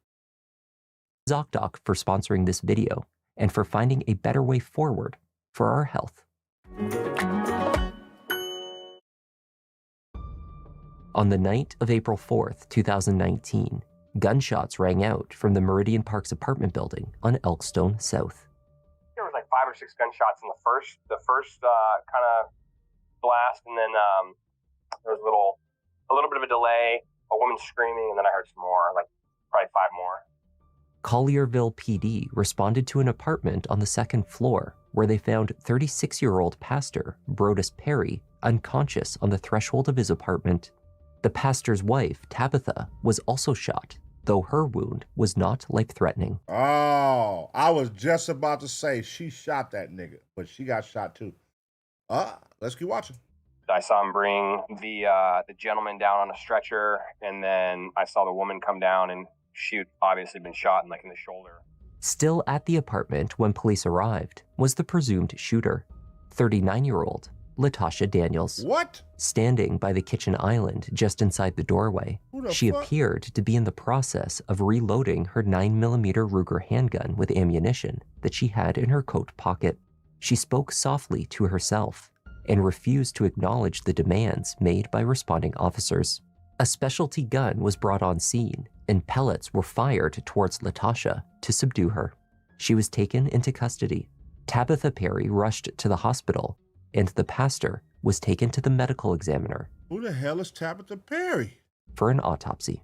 ZocDoc for sponsoring this video and for finding a better way forward for our health. On the night of April 4th, 2019, gunshots rang out from the Meridian Parks apartment building on Elkstone South. There was like 5 or 6 gunshots in the first kind of blast, and then there was a little bit of a delay, a woman screaming, and then I heard some more, like probably 5 more. Collierville PD responded to an apartment on the 2nd floor where they found 36-year-old pastor Brodes Perry unconscious on the threshold of his apartment. The pastor's wife, Tabitha, was also shot, though her wound was not life-threatening. Oh, I was just about to say she shot that nigga, but she got shot too. Let's keep watching. I saw him bring the gentleman down on a stretcher, and then I saw the woman come down, and she'd obviously been shot in the shoulder. Still at the apartment when police arrived was the presumed shooter, 39-year-old Latasha Daniels. What? Standing by the kitchen island just inside the doorway, she appeared to be in the process of reloading her 9mm Ruger handgun with ammunition that she had in her coat pocket. She spoke softly to herself and refused to acknowledge the demands made by responding officers. A specialty gun was brought on scene, and pellets were fired towards Latasha to subdue her. She was taken into custody. Tabitha Perry rushed to the hospital, and the pastor was taken to the medical examiner. Who the hell is Tabitha Perry? For an autopsy.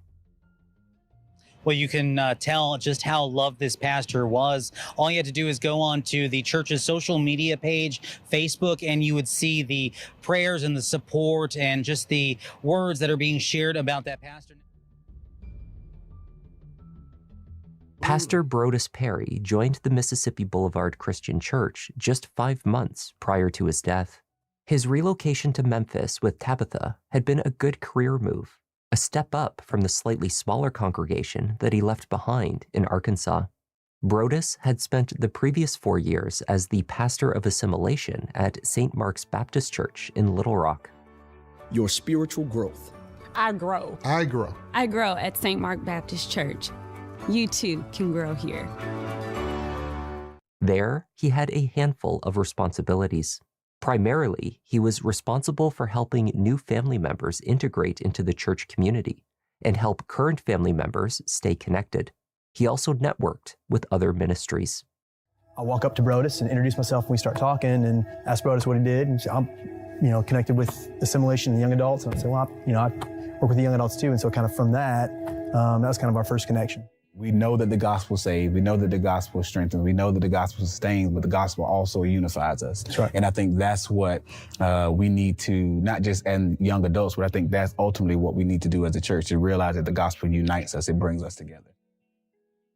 Well, you can tell just how loved this pastor was. All you had to do is go on to the church's social media page, Facebook, and you would see the prayers and the support and just the words that are being shared about that pastor. Pastor Brodes Perry joined the Mississippi Boulevard Christian Church just 5 months prior to his death. His relocation to Memphis with Tabitha had been a good career move, a step up from the slightly smaller congregation that he left behind in Arkansas. Brodes had spent the previous 4 years as the pastor of assimilation at St. Mark's Baptist Church in Little Rock. Your spiritual growth. I grow. I grow. I grow at St. Mark Baptist Church. You too can grow here. There, he had a handful of responsibilities. Primarily, he was responsible for helping new family members integrate into the church community and help current family members stay connected. He also networked with other ministries. I walk up to Brodes and introduce myself, and we start talking and ask Brodes what he did. And so I'm, connected with assimilation and young adults. And I say, well, I work with the young adults too. And so kind of from that, that was kind of our first connection. We know that the gospel saves. We know that the gospel strengthens. We know that the gospel sustains, but the gospel also unifies us. That's right. And I think that's what we need to, not just as young adults, but I think that's ultimately what we need to do as a church, to realize that the gospel unites us. It brings us together.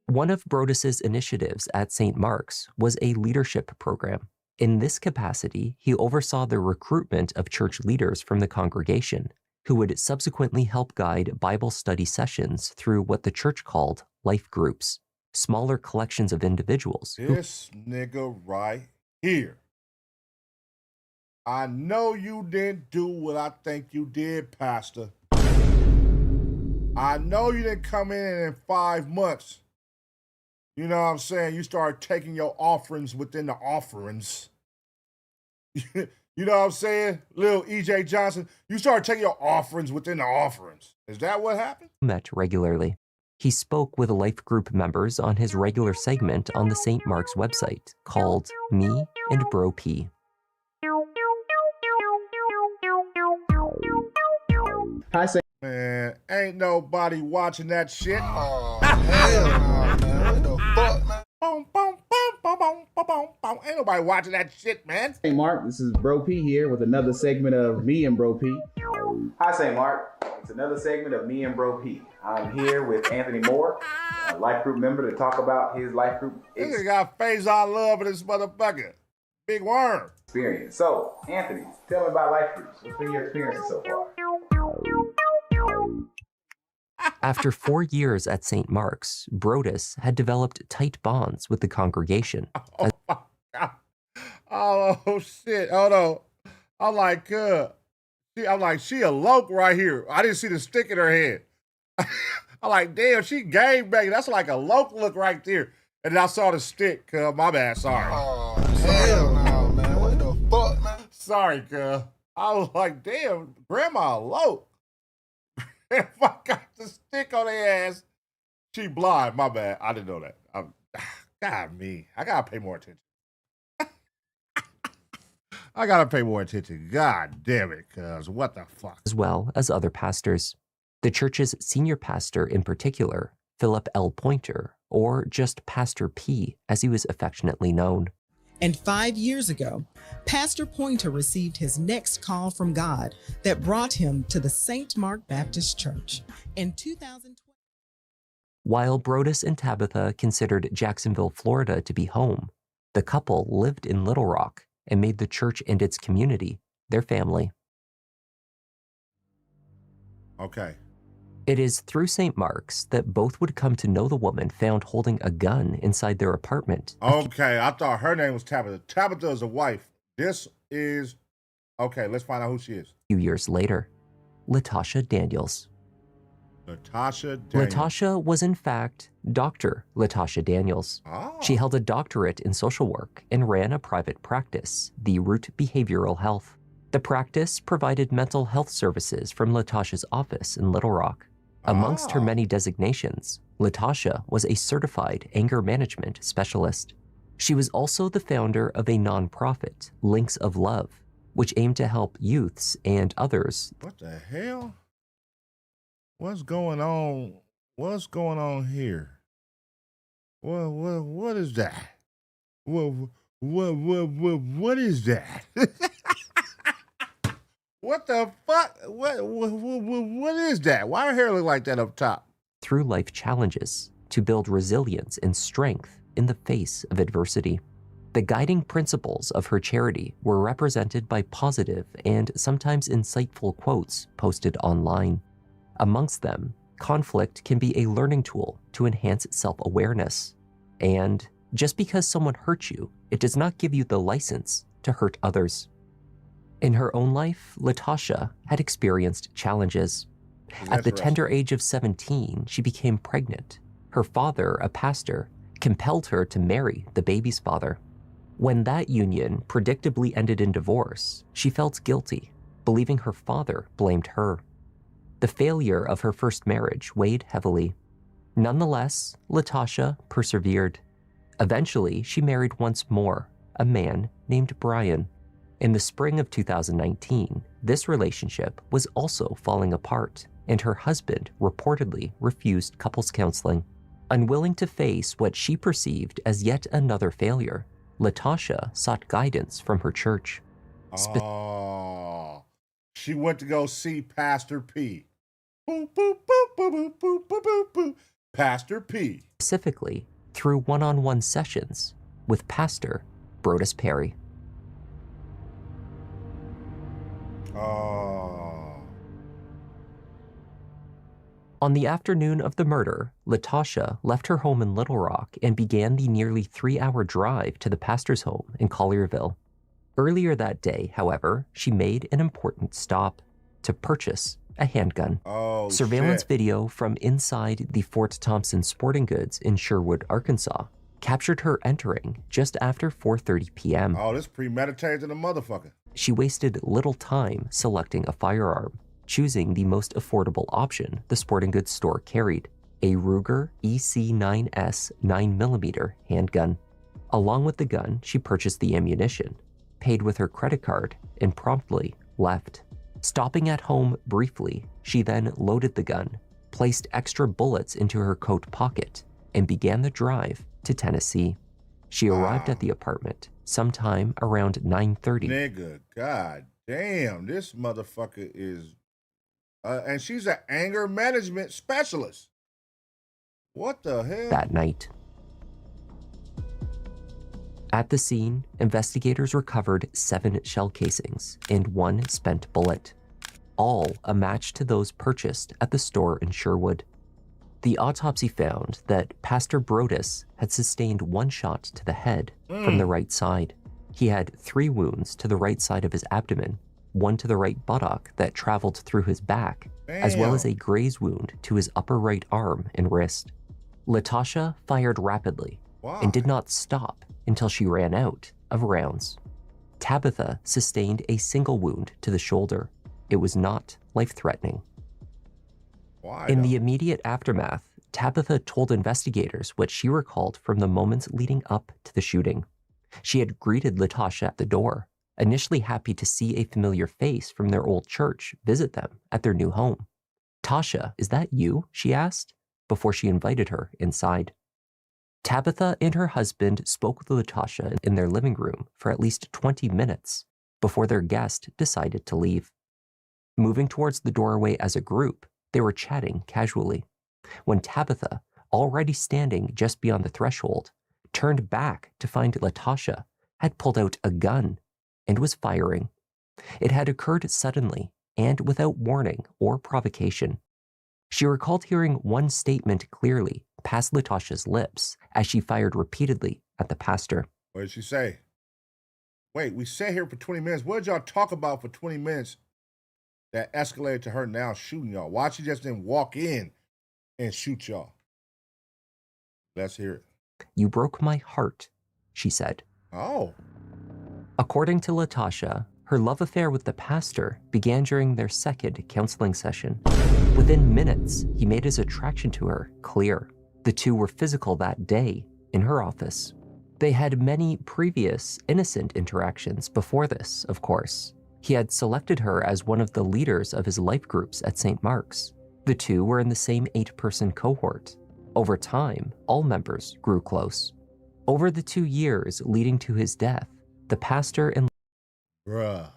One of Brodes' initiatives at St. Mark's was a leadership program. In this capacity, he oversaw the recruitment of church leaders from the congregation, who would subsequently help guide Bible study sessions through what the church called life groups, smaller collections of individuals. This nigga right here. I know you didn't do what I think you did, Pastor. I know you didn't come in 5 months. You know what I'm saying? You start taking your offerings within the offerings. You know what I'm saying? Little E.J. Johnson, you start taking your offerings within the offerings. Is that what happened? Met regularly. He spoke with life group members on his regular segment on the St. Mark's website called Me and Bro P. Hi, St. Man, ain't nobody watching that shit. Oh, hell no, man. What the fuck, man? Boom, boom, boom, boom, boom, boom, boom, boom. Ain't nobody watching that shit, man. St. Mark, this is Bro P here with another segment of Me and Bro P. Hi, St. Mark. It's another segment of Me and Bro P. I'm here with Anthony Moore, a life group member, to talk about his life group Nigga got Faison Love in this motherfucker. Big worm. experience. So, Anthony, tell me about life groups. What's been your experiences so far? After 4 years at St. Mark's, Brodes had developed tight bonds with the congregation. Oh shit! Hold on. I'm like, she a loke right here. I didn't see the stick in her head. I'm like, damn, she game banging. That's like a loke look right there. And then I saw the stick. My bad. Sorry. Oh hell no, man! What the fuck, man? Sorry, cuz. I was like, damn, grandma a loke. If I got the stick on their ass, she blind. My bad. I didn't know that. God, me. I gotta pay more attention. I gotta pay more attention. God damn it, cuz what the fuck? As well as other pastors. The church's senior pastor in particular, Philip L. Pointer, or just Pastor P, as he was affectionately known. And 5 years ago, Pastor Pointer received his next call from God that brought him to the St. Mark Baptist Church. In 2020, While Brodes and Tabitha considered Jacksonville, Florida to be home, the couple lived in Little Rock and made the church and its community their family. Okay. It is through St. Mark's that both would come to know the woman found holding a gun inside their apartment. Okay, I thought her name was Tabitha. Tabitha is a wife. This is... Okay, let's find out who she is. A few years later, Latasha Daniels. Latasha Daniels. Latasha was in fact Dr. Latasha Daniels. Oh. She held a doctorate in social work and ran a private practice, the Root Behavioral Health. The practice provided mental health services from Latasha's office in Little Rock. Amongst her many designations, Latasha was a certified anger management specialist. She was also the founder of a nonprofit, Links of Love, which aimed to help youths and others. What the hell? What's going on? What's going on here? What is that? What is that? What the fuck? What is that? Why her hair look like that up top? Through life challenges to build resilience and strength in the face of adversity. The guiding principles of her charity were represented by positive and sometimes insightful quotes posted online. Amongst them, conflict can be a learning tool to enhance self-awareness. And just because someone hurt you, it does not give you the license to hurt others. In her own life, Latasha had experienced challenges. At the tender age of 17, she became pregnant. Her father, a pastor, compelled her to marry the baby's father. When that union predictably ended in divorce, she felt guilty, believing her father blamed her. The failure of her first marriage weighed heavily. Nonetheless, Latasha persevered. Eventually, she married once more, a man named Brian. In the spring of 2019, this relationship was also falling apart, and her husband reportedly refused couples counseling. Unwilling to face what she perceived as yet another failure, Latasha sought guidance from her church. She went to go see Pastor P. Boop, boop, boop, boop, boop, boop, boop, boop, boop. Pastor P. Specifically, through one-on-one sessions with Pastor Brodes Perry. On the afternoon of the murder, Latasha left her home in Little Rock and began the nearly 3-hour drive to the pastor's home in Collierville. Earlier that day, however, she made an important stop to purchase a handgun. Surveillance video from inside the Fort Thompson Sporting Goods in Sherwood, Arkansas, captured her entering just after 4:30 p.m. Oh, this premeditated to the motherfucker. She wasted little time selecting a firearm, choosing the most affordable option the sporting goods store carried, a Ruger EC9S 9mm handgun. Along with the gun, she purchased the ammunition, paid with her credit card, and promptly left. Stopping at home briefly, she then loaded the gun, placed extra bullets into her coat pocket, and began the drive to Tennessee. She arrived at the apartment sometime around 9:30. Nigga, god damn, this motherfucker is... and she's an anger management specialist. What the hell? That night. At the scene, investigators recovered 7 shell casings and 1 spent bullet, all a match to those purchased at the store in Sherwood. The autopsy found that Pastor Brodes had sustained 1 shot to the head from the right side. He had 3 wounds to the right side of his abdomen, 1 to the right buttock that traveled through his back, as well as a graze wound to his upper right arm and wrist. Latasha fired rapidly and did not stop until she ran out of rounds. Tabitha sustained a single wound to the shoulder. It was not life-threatening. In the immediate aftermath, Tabitha told investigators what she recalled from the moments leading up to the shooting. She had greeted Latasha at the door, initially happy to see a familiar face from their old church visit them at their new home. "Tasha, is that you?" she asked, before she invited her inside. Tabitha and her husband spoke with Latasha in their living room for at least 20 minutes before their guest decided to leave. Moving towards the doorway as a group, they were chatting casually when Tabitha, already standing just beyond the threshold, turned back to find Latasha had pulled out a gun and was firing. It had occurred suddenly and without warning or provocation. She recalled hearing one statement clearly past Latasha's lips as she fired repeatedly at the pastor. What did she say? Wait, we sat here for 20 minutes. What did y'all talk about for 20 minutes that escalated to her now shooting y'all? Why she just didn't walk in and shoot y'all? Let's hear it. You broke my heart, she said. Oh. According to Latasha, her love affair with the pastor began during their second counseling session. Within minutes, he made his attraction to her clear. The two were physical that day in her office. They had many previous innocent interactions before this, of course. He had selected her as one of the leaders of his life groups at St. Mark's. The two were in the same 8-person cohort. Over time, all members grew close. Over the 2 years leading to his death, the pastor and Bruh.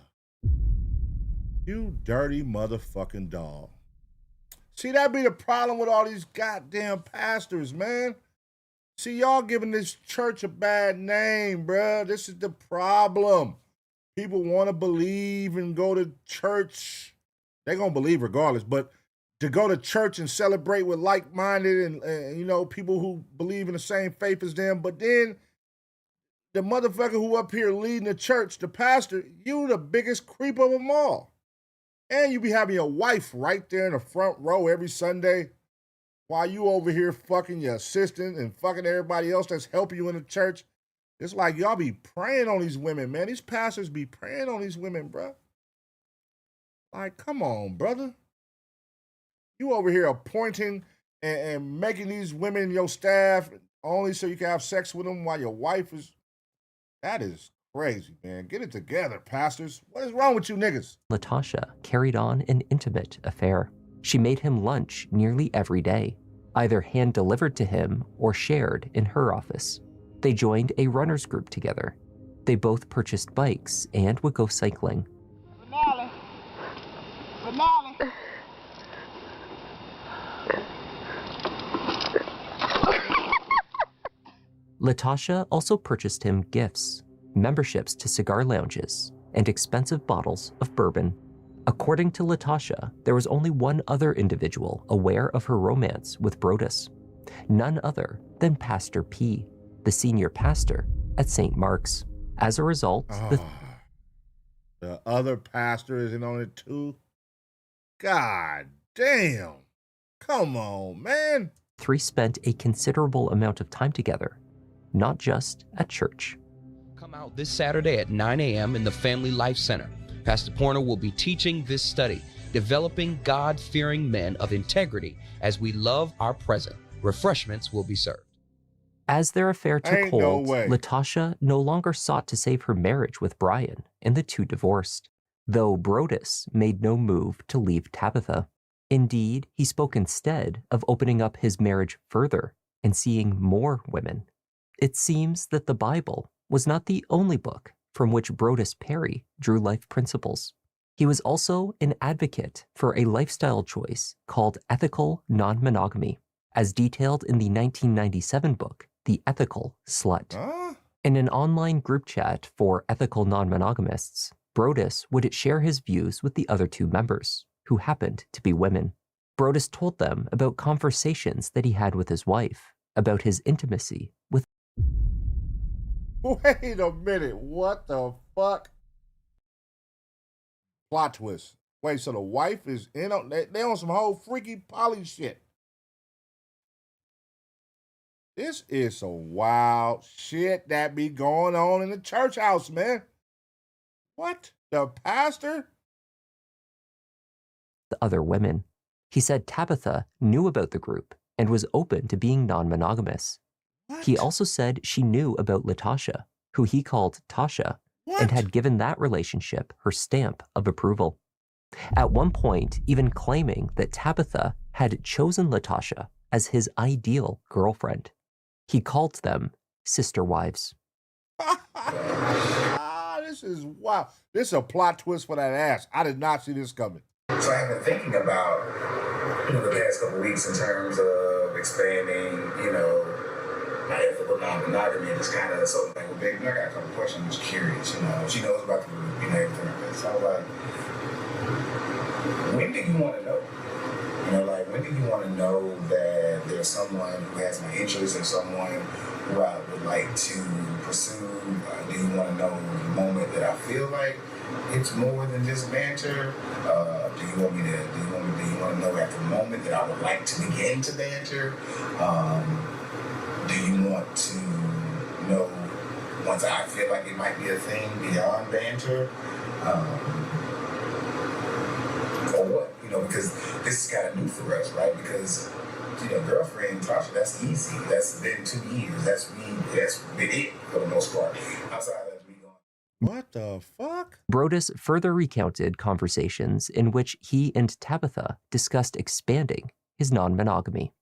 You dirty motherfucking dog. See, that be the problem with all these goddamn pastors, man. See, y'all giving this church a bad name, bruh. This is the problem. People want to believe and go to church. They're going to believe regardless, but to go to church and celebrate with like-minded and you know, people who believe in the same faith as them, but then the motherfucker who up here leading the church, the pastor, you the biggest creep of them all. And you be having your wife right there in the front row every Sunday while you over here fucking your assistant and fucking everybody else that's helping you in the church. It's like y'all be praying on these women, man. These pastors be praying on these women, bro. Like, come on, brother. You over here appointing and making these women your staff only so you can have sex with them while your wife is... That is crazy, man. Get it together, pastors. What is wrong with you niggas? Latasha carried on an intimate affair. She made him lunch nearly every day, either hand-delivered to him or shared in her office. They joined a runners group together. They both purchased bikes and would go cycling. Finale. Latasha also purchased him gifts, memberships to cigar lounges, and expensive bottles of bourbon. According to Latasha, there was only one other individual aware of her romance with Brodes, none other than Pastor P, the senior pastor at St. Mark's. As a result, the other pastor isn't on it too? God damn. Come on, man. Three spent a considerable amount of time together, not just at church. Come out this Saturday at 9 a.m. in the Family Life Center. Pastor Porter will be teaching this study, Developing God-Fearing Men of Integrity as We Love Our Present. Refreshments will be served. As their affair took Ain't no hold, way. Latasha no longer sought to save her marriage with Brian, and the two divorced, though Brodes made no move to leave Tabitha. Indeed, he spoke instead of opening up his marriage further and seeing more women. It seems that the Bible was not the only book from which Brodes Perry drew life principles. He was also an advocate for a lifestyle choice called ethical non-monogamy, as detailed in the 1997 book, The Ethical Slut. In an online group chat for ethical non-monogamists, Brodes would share his views with the other two members, who happened to be women. Brodes told them about conversations that he had with his wife, about his intimacy with... Wait a minute. What the fuck? Plot twist. Wait, so the wife is in on... They on some whole freaky poly shit. This is some wild shit that be going on in the church house, man. What? The pastor? the other women. He said Tabitha knew about the group and was open to being non-monogamous. He also said she knew about Latasha, who he called Tasha, and had given that relationship her stamp of approval. At one point, even claiming that Tabitha had chosen Latasha as his ideal girlfriend. He called them sister wives. This is wow. This is a plot twist for that ass. I did not see this coming. So I've been thinking about, the past couple weeks in terms of expanding, my ethical non-monogamy, and just kind of so like, well, baby, I got a couple questions. I'm just curious, She knows about the group, everything like that. So I was like, when do you want to know? When do you want to know that there's someone who has my interest or someone who I would like to pursue? Do you want to know the moment that I feel like it's more than just banter? Do you want to know at the moment that I would like to begin to banter? Do you want to know once I feel like it might be a thing beyond banter? Or what? Because this is kind of new for us, right? Because, girlfriend, Tasha, that's easy. That's been 2 years. That's been it for the most part. Outside of me going, what the fuck? Brodes further recounted conversations in which he and Tabitha discussed expanding his non-monogamy.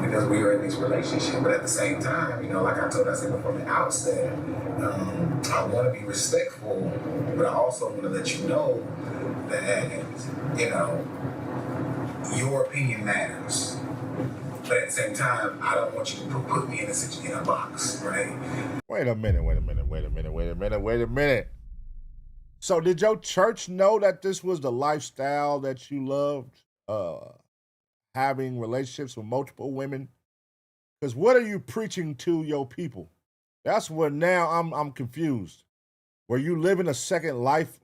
Because we were in this relationship, but at the same time, like I said from the outset, I want to be respectful, but I also want to let you know that, your opinion matters. But at the same time, I don't want you to put me in a box, right? Wait a minute. So did your church know that this was the lifestyle that you loved? Having relationships with multiple women? Because what are you preaching to your people? That's where now I'm confused. Were you living a second life?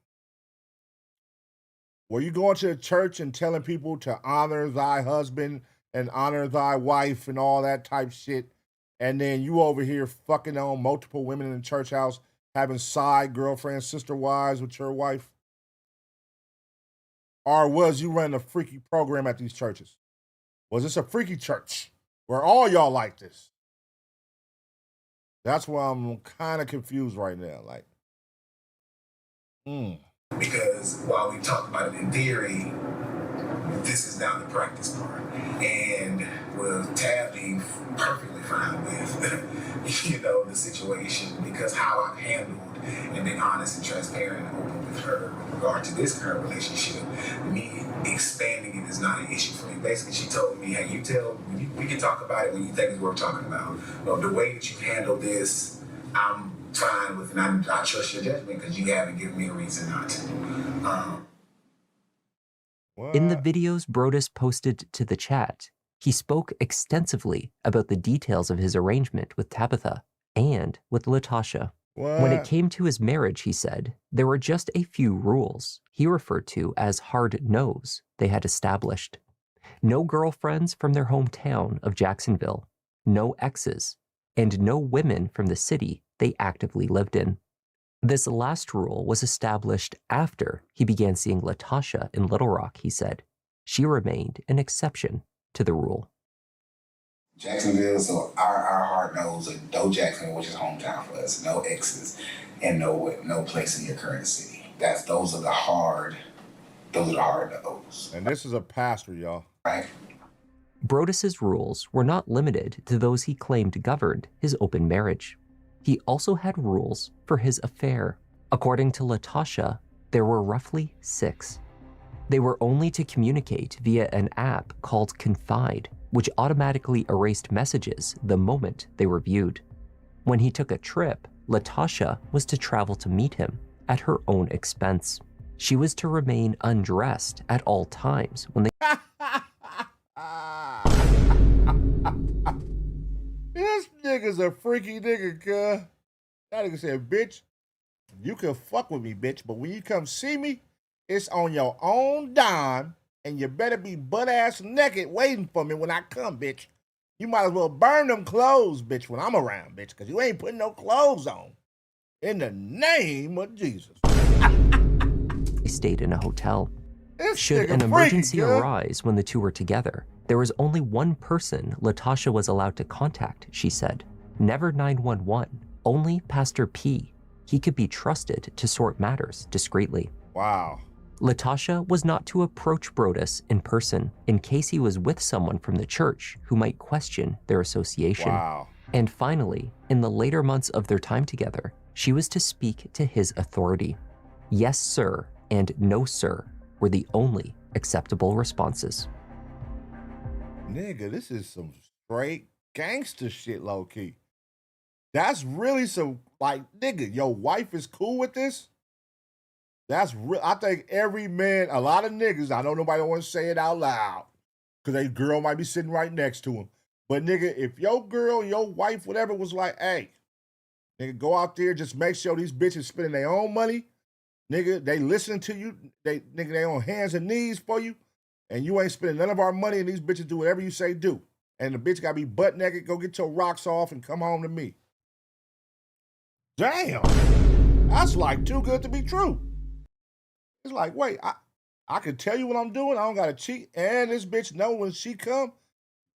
Were you going to the church and telling people to honor thy husband and honor thy wife and all that type shit? And then you over here fucking on multiple women in the church house, having side girlfriends, sister wives with your wife? Or was you running a freaky program at these churches? Was this a freaky church where all y'all like this? That's why I'm kind of confused right now. Because while we talked about it in theory, this is now the practice part. And with Tab being perfectly fine with, the situation, because how I've handled and been honest and transparent and open with her with regard to this current relationship, me expanding it is not an issue for me. Basically, she told me, hey, we can talk about it when you think it's worth talking about. The way that you handle this, I'm fine with, and I trust your judgment because you haven't given me a reason not to. In the videos Brodes posted to the chat, he spoke extensively about the details of his arrangement with Tabitha and with Latasha. When it came to his marriage, he said, there were just a few rules he referred to as hard no's they had established. No girlfriends from their hometown of Jacksonville, no exes, and no women from the city they actively lived in. This last rule was established after he began seeing Latasha in Little Rock, he said. She remained an exception to the rule. Jacksonville, so our hard no's are no Jacksonville, which is hometown for us, no exes, and no place in your current city. Those are the hard no's. And this is a pastor, y'all. Right. Brodes' rules were not limited to those he claimed governed his open marriage. He also had rules for his affair. According to Latasha, there were roughly 6. They were only to communicate via an app called Confide, which automatically erased messages the moment they were viewed. When he took a trip, Latasha was to travel to meet him at her own expense. She was to remain undressed at all times when they... This nigga's a freaky nigga, cuz. That nigga said, bitch, you can fuck with me, bitch, but when you come see me, it's on your own dime, and you better be butt-ass naked waiting for me when I come, bitch. You might as well burn them clothes, bitch, when I'm around, bitch, because you ain't putting no clothes on. In the name of Jesus. They stayed in a hotel. This Should nigga an emergency freaky, arise when the two were together, there was only one person Latasha was allowed to contact, she said. Never 911, only Pastor P. He could be trusted to sort matters discreetly. Wow. Latasha was not to approach Brodes in person in case he was with someone from the church who might question their association. Wow. And finally, in the later months of their time together, she was to speak to his authority. Yes, sir, and no, sir, were the only acceptable responses. Nigga, this is some straight gangster shit, low-key. That's really some, like, nigga, your wife is cool with this? That's real. I think every man, a lot of niggas, I know nobody want to say it out loud, because a girl might be sitting right next to him. But nigga, if your girl, your wife, whatever, was like, hey, nigga, go out there, just make sure these bitches spending their own money. Nigga, they listen to you. They on hands and knees for you. And you ain't spending none of our money, and these bitches do whatever you say do. And the bitch got to be butt naked, go get your rocks off, and come home to me. Damn. That's like too good to be true. It's like, wait, I can tell you what I'm doing. I don't got to cheat. And this bitch know when she come,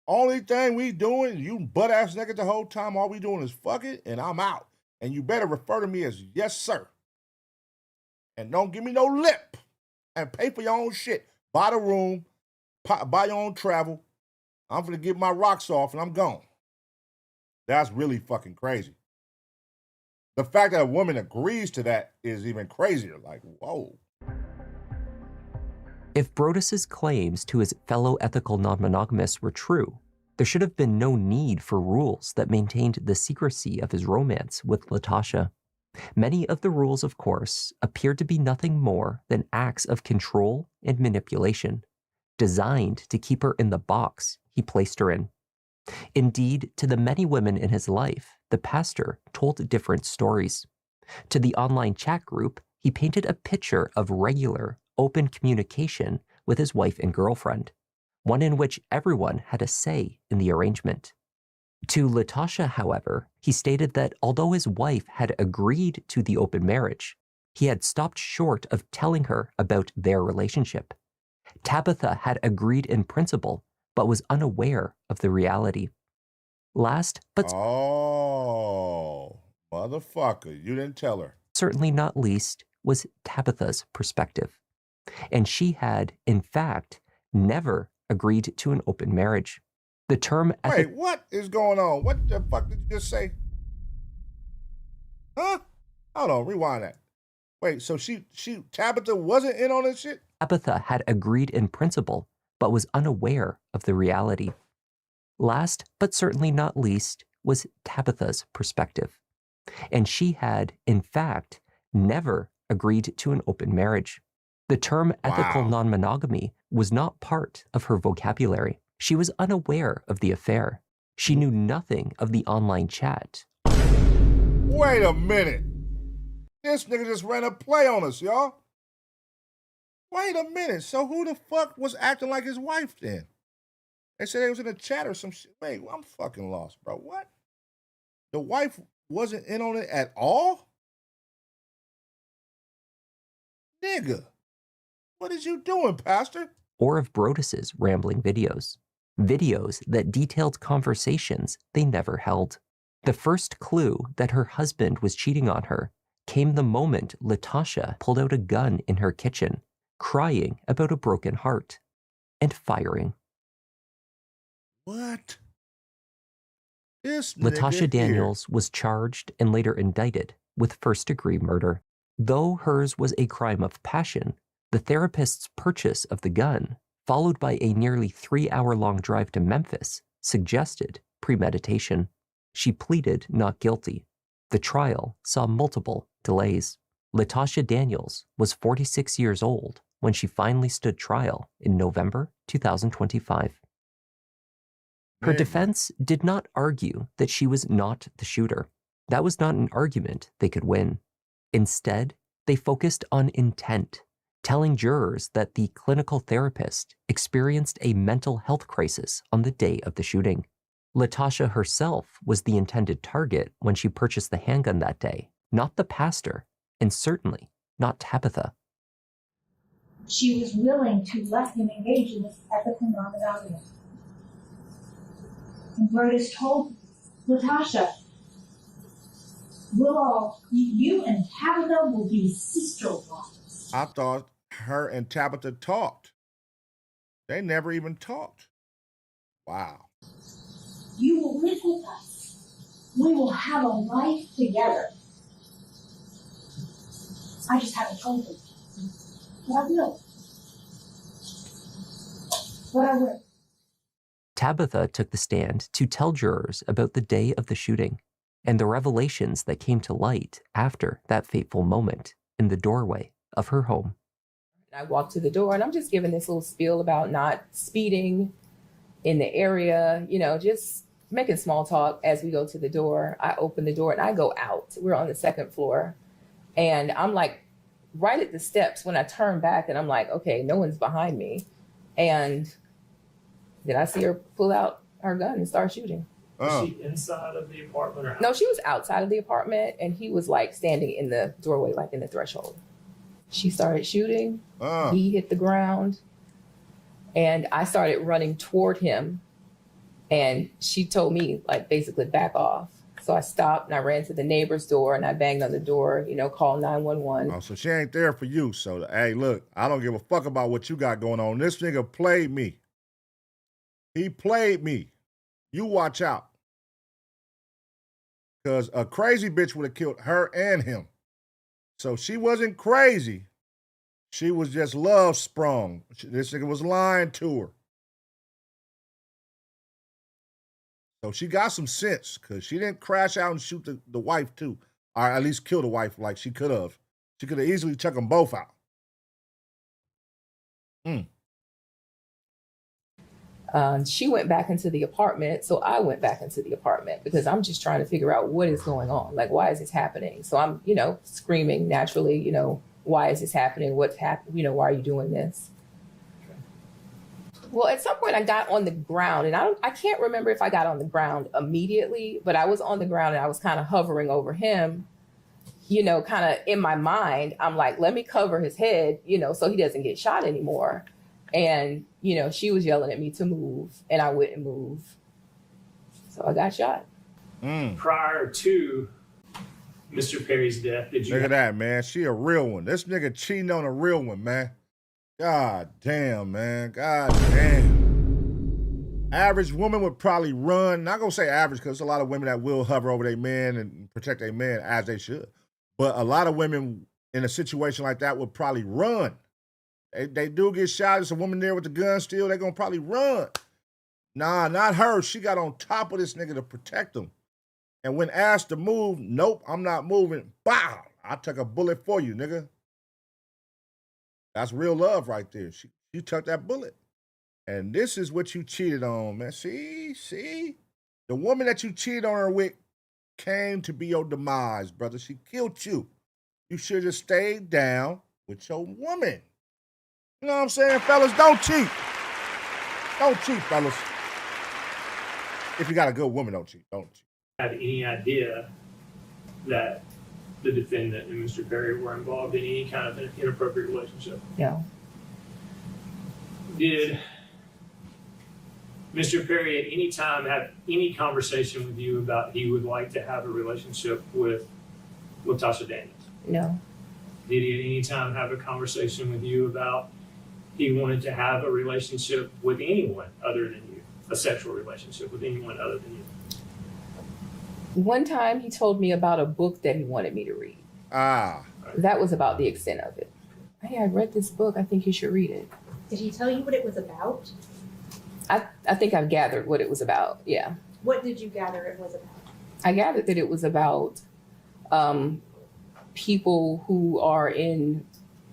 only thing we doing, you butt ass naked the whole time. All we doing is fuck it, and I'm out. And you better refer to me as yes, sir. And don't give me no lip. And pay for your own shit. Buy the room. Buy your own travel. I'm gonna get my rocks off and I'm gone. That's really fucking crazy. The fact that a woman agrees to that is even crazier. Like, whoa. If Brodes' claims to his fellow ethical non-monogamists were true, there should have been no need for rules that maintained the secrecy of his romance with Latasha. Many of the rules, of course, appeared to be nothing more than acts of control and manipulation, designed to keep her in the box he placed her in. Indeed, to the many women in his life, the pastor told different stories. To the online chat group, he painted a picture of regular, open communication with his wife and girlfriend, one in which everyone had a say in the arrangement. To Latasha, however, he stated that although his wife had agreed to the open marriage, he had stopped short of telling her about their relationship. Tabitha had agreed in principle, but was unaware of the reality. Last, but oh, motherfucker, you didn't tell her. Certainly not least, was Tabitha's perspective. And she had, in fact, never agreed to an open marriage. The term... Wait, what is going on? What the fuck did you just say? Huh? Hold on, rewind that. Wait, so Tabitha wasn't in on this shit? Tabitha had agreed in principle, but was unaware of the reality. Last, but certainly not least, was Tabitha's perspective. And she had, in fact, never agreed to an open marriage. The term ethical non-monogamy was not part of her vocabulary. She was unaware of the affair. She knew nothing of the online chat. Wait a minute. This nigga just ran a play on us, y'all. Wait a minute. So who the fuck was acting like his wife then? They said they was in a chat or some shit. Wait, I'm fucking lost, bro. What? The wife wasn't in on it at all? Nigga, what is you doing, Pastor? Or of Brodes' rambling videos. Videos that detailed conversations they never held. The first clue that her husband was cheating on her came the moment Latasha pulled out a gun in her kitchen, crying about a broken heart, and firing. What? This Latasha Daniels was charged and later indicted with first-degree murder. Though hers was a crime of passion, the therapist's purchase of the gun, followed by a nearly 3-hour-long drive to Memphis, suggested premeditation. She pleaded not guilty. The trial saw multiple delays. Latasha Daniels was 46 years old when she finally stood trial in November 2025. Her defense did not argue that she was not the shooter. That was not an argument they could win. Instead, they focused on intent, telling jurors that the clinical therapist experienced a mental health crisis on the day of the shooting. Latasha herself was the intended target when she purchased the handgun that day, not the pastor, and certainly not Tabitha. She was willing to let him engage in this ethical non-monogamy. And Brodes told Latasha, you and Tabitha will be sister wives. I thought her and Tabitha talked. They never even talked. Wow. You will live with us. We will have a life together. I just haven't told him. But I will. But I will. Tabitha took the stand to tell jurors about the day of the shooting and the revelations that came to light after that fateful moment in the doorway of her home. I walked to the door and I'm just giving this little spiel about not speeding in the area, you know, just making small talk as we go to the door. I open the door and I go out. We're on the second floor. And I'm like right at the steps when I turn back and I'm like, okay, no one's behind me. And then I see her pull out her gun and start shooting. Was she inside of the apartment or out? No, she was outside of the apartment and he was like standing in the doorway, like in the threshold. She started shooting. He hit the ground. And I started running toward him. And she told me, like, basically back off. So I stopped and I ran to the neighbor's door and I banged on the door, you know, called 911. Oh, so she ain't there for you. So, hey, look, I don't give a fuck about what you got going on. This nigga played me. He played me. You watch out. Because a crazy bitch would have killed her and him. So she wasn't crazy. She was just love sprung. This nigga was lying to her. So she got some sense because she didn't crash out and shoot the wife too. Or at least kill the wife like she could have. She could have easily took them both out. She went back into the apartment. So I went back into the apartment because I'm just trying to figure out what is going on. Like, why is this happening? So I'm, you know, screaming naturally, you know, why is this happening? What's happening? You know, why are you doing this? Well, at some point I got on the ground and I can't remember if I got on the ground immediately, but I was on the ground and I was kind of hovering over him, you know, kind of in my mind. I'm like, let me cover his head, you know, so he doesn't get shot anymore. And, you know, she was yelling at me to move and I wouldn't move. So I got shot. Prior to Mr. Perry's death, did you? Look at that, man. She a real one. This nigga cheating on a real one, man. God damn, man. God damn. Average woman would probably run. Not gonna say average because there's a lot of women that will hover over their man and protect their man as they should. But a lot of women in a situation like that would probably run. They do get shot. There's a woman there with the gun still. They're gonna probably run. Nah, not her. She got on top of this nigga to protect him. And when asked to move, nope, I'm not moving. Bow! I took a bullet for you, nigga. That's real love right there. She took that bullet. And this is what you cheated on, man. See? The woman that you cheated on her with came to be your demise, brother. She killed you. You should have stayed down with your woman. You know what I'm saying, fellas? Don't cheat. Don't cheat, fellas. If you got a good woman, don't cheat. Don't cheat. Have any idea that the defendant and Mr. Perry were involved in any kind of an inappropriate relationship? No. Did Mr. Perry at any time have any conversation with you about he would like to have a relationship with Tasha Daniels? No. Did he at any time have a conversation with you about he wanted to have a relationship with anyone other than you, a sexual relationship with anyone other than you? One time he told me about a book that he wanted me to read. That was about the extent of it. Hey, I read this book. I think you should read it. Did he tell you what it was about? I think I've gathered what it was about. Yeah. What did you gather it was about? I gathered that it was about people who are in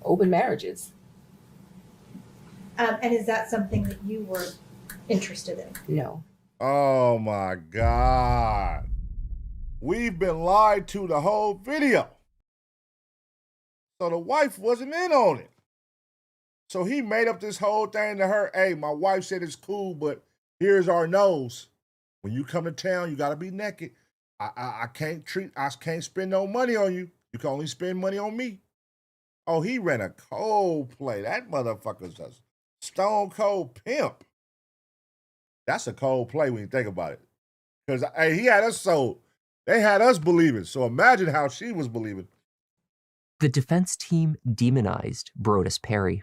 open marriages. And is that something that you were interested in? No. Oh my God. We've been lied to the whole video. So the wife wasn't in on it. So he made up this whole thing to her. Hey, my wife said it's cool, but here's our nose. When you come to town, you gotta be naked. I can't spend no money on you. You can only spend money on me. Oh, he ran a cold play. That motherfucker's a stone cold pimp. That's a cold play when you think about it. Because hey, he had us sold. They had us believing. So imagine how she was believing. The defense team demonized Brodes Perry.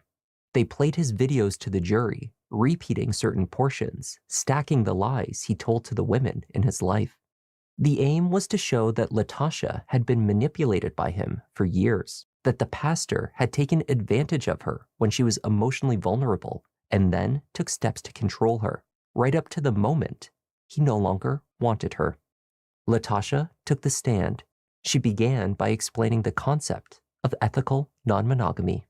They played his videos to the jury, repeating certain portions, stacking the lies he told to the women in his life. The aim was to show that Latasha had been manipulated by him for years, that the pastor had taken advantage of her when she was emotionally vulnerable and then took steps to control her, right up to the moment he no longer wanted her. Latasha took the stand. She began by explaining the concept of ethical non-monogamy.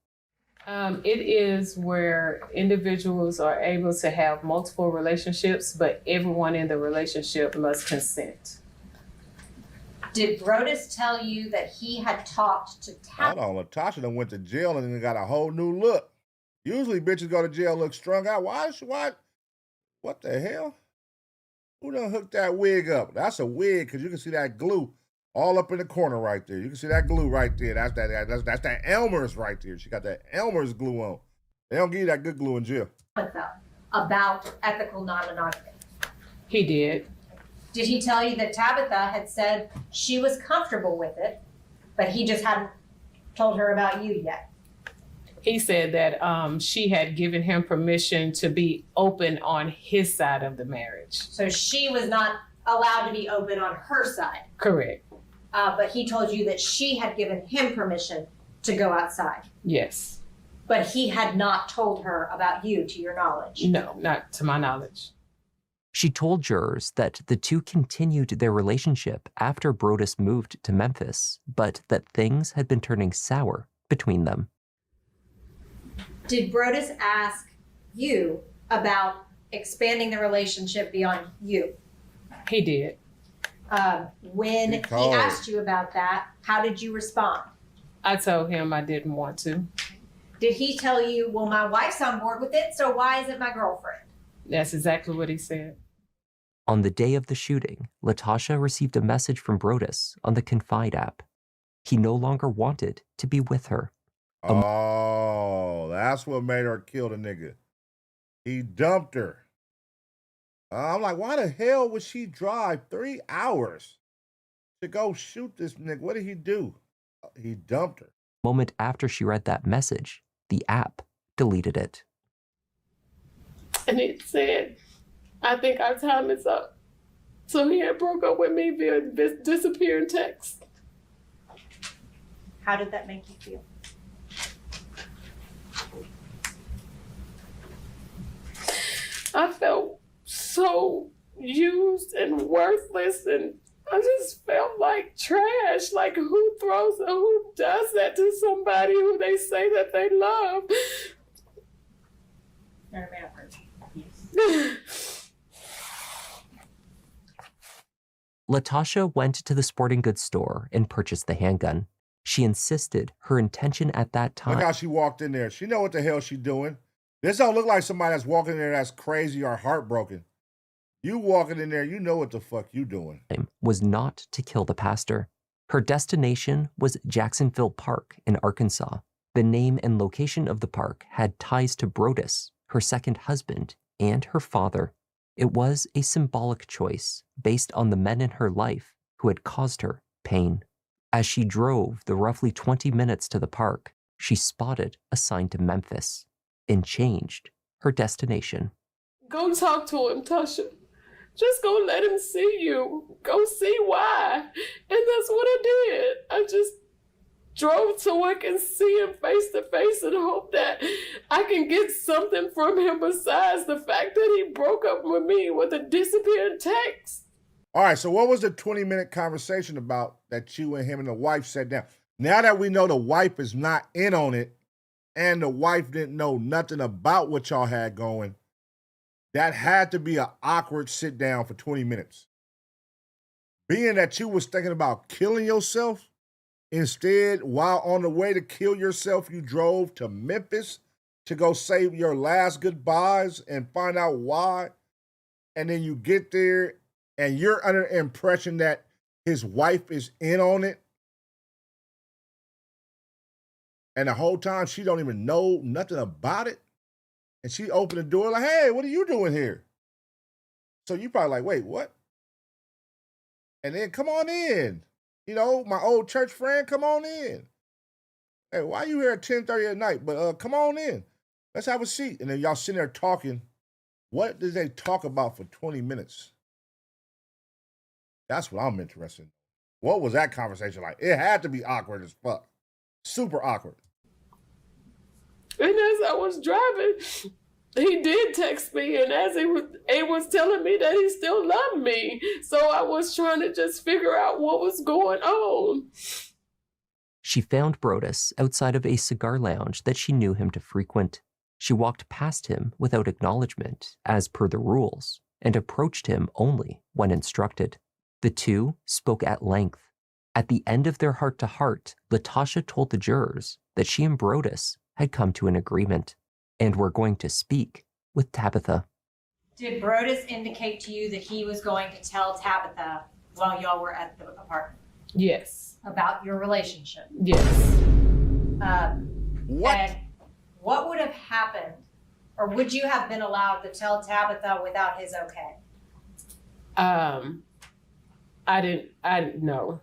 It is where individuals are able to have multiple relationships, but everyone in the relationship must consent. Did Brodes tell you that he had talked to Hold on, Latasha done went to jail and then got a whole new look. Usually bitches go to jail look strung out. Why? What the hell? Who done hooked that wig up? That's a wig because you can see that glue all up in the corner right there. You can see that glue right there. That's that Elmer's right there. She got that Elmer's glue on. They don't give you that good glue in jail. about ethical non-monogamy? He did. Did he tell you that Tabitha had said she was comfortable with it, but he just hadn't told her about you yet? He said that she had given him permission to be open on his side of the marriage. So she was not allowed to be open on her side. Correct. But he told you that she had given him permission to go outside. Yes. But he had not told her about you, to your knowledge. No, not to my knowledge. She told jurors that the two continued their relationship after Brodes moved to Memphis, but that things had been turning sour between them. Did Brodes ask you about expanding the relationship beyond you? He did. When he asked you about that, how did you respond? I told him I didn't want to. Did he tell you, well, my wife's on board with it, so why isn't my girlfriend? That's exactly what he said. On the day of the shooting, Latasha received a message from Brodes on the Confide app. He no longer wanted to be with her. Oh, that's what made her kill the nigga. He dumped her. I'm like, why the hell would she drive 3 hours to go shoot this nigga? What did he do? He dumped her. A moment after she read that message, the app deleted it. And it said, I think our time is up. So he had broke up with me via disappearing text. How did that make you feel? I felt so used and worthless, and I just felt like trash. Like, who does that to somebody who they say that they love? Latasha went to the sporting goods store and purchased the handgun. She insisted her intention at that time. Look how she walked in there. She know what the hell she doing. This don't look like somebody that's walking in there that's crazy or heartbroken. You walking in there, you know what the fuck you doing. Was not to kill the pastor. Her destination was Jacksonville Park in Arkansas. The name and location of the park had ties to Brodes, her second husband, and her father. It was a symbolic choice based on the men in her life who had caused her pain. As she drove the roughly 20 minutes to the park, she spotted a sign to Memphis and changed her destination. Go talk to him, Tasha. Just go let him see you. Go see why. And that's what I did. I just drove so I can see him face to face and hope that I can get something from him besides the fact that he broke up with me with a disappearing text. All right, so what was the 20-minute conversation about that you and him and the wife sat down? Now that we know the wife is not in on it and the wife didn't know nothing about what y'all had going, that had to be an awkward sit down for 20 minutes. Being that you was thinking about killing yourself, instead, while on the way to kill yourself, you drove to Memphis to go say your last goodbyes and find out why. And then you get there and you're under the impression that his wife is in on it. And the whole time she don't even know nothing about it. And she opened the door like, hey, what are you doing here? So you probably like, wait, what? And then come on in. You know, my old church friend, come on in. Hey, why you here at 10:30 at night? But come on in. Let's have a seat. And then y'all sitting there talking. What did they talk about for 20 minutes? That's what I'm interested in. What was that conversation like? It had to be awkward as fuck. Super awkward. And as I was driving, he did text me, and as he was telling me that he still loved me. So I was trying to just figure out what was going on. She found Brodes outside of a cigar lounge that she knew him to frequent. She walked past him without acknowledgement, as per the rules, and approached him only when instructed. The two spoke at length. At the end of their heart-to-heart, Latasha told the jurors that she and Brodes had come to an agreement and were going to speak with Tabitha. Did Brodes indicate to you that he was going to tell Tabitha while y'all were at the apartment? Yes. About your relationship? Yes. What? And what would have happened, or would you have been allowed to tell Tabitha without his okay? I didn't know.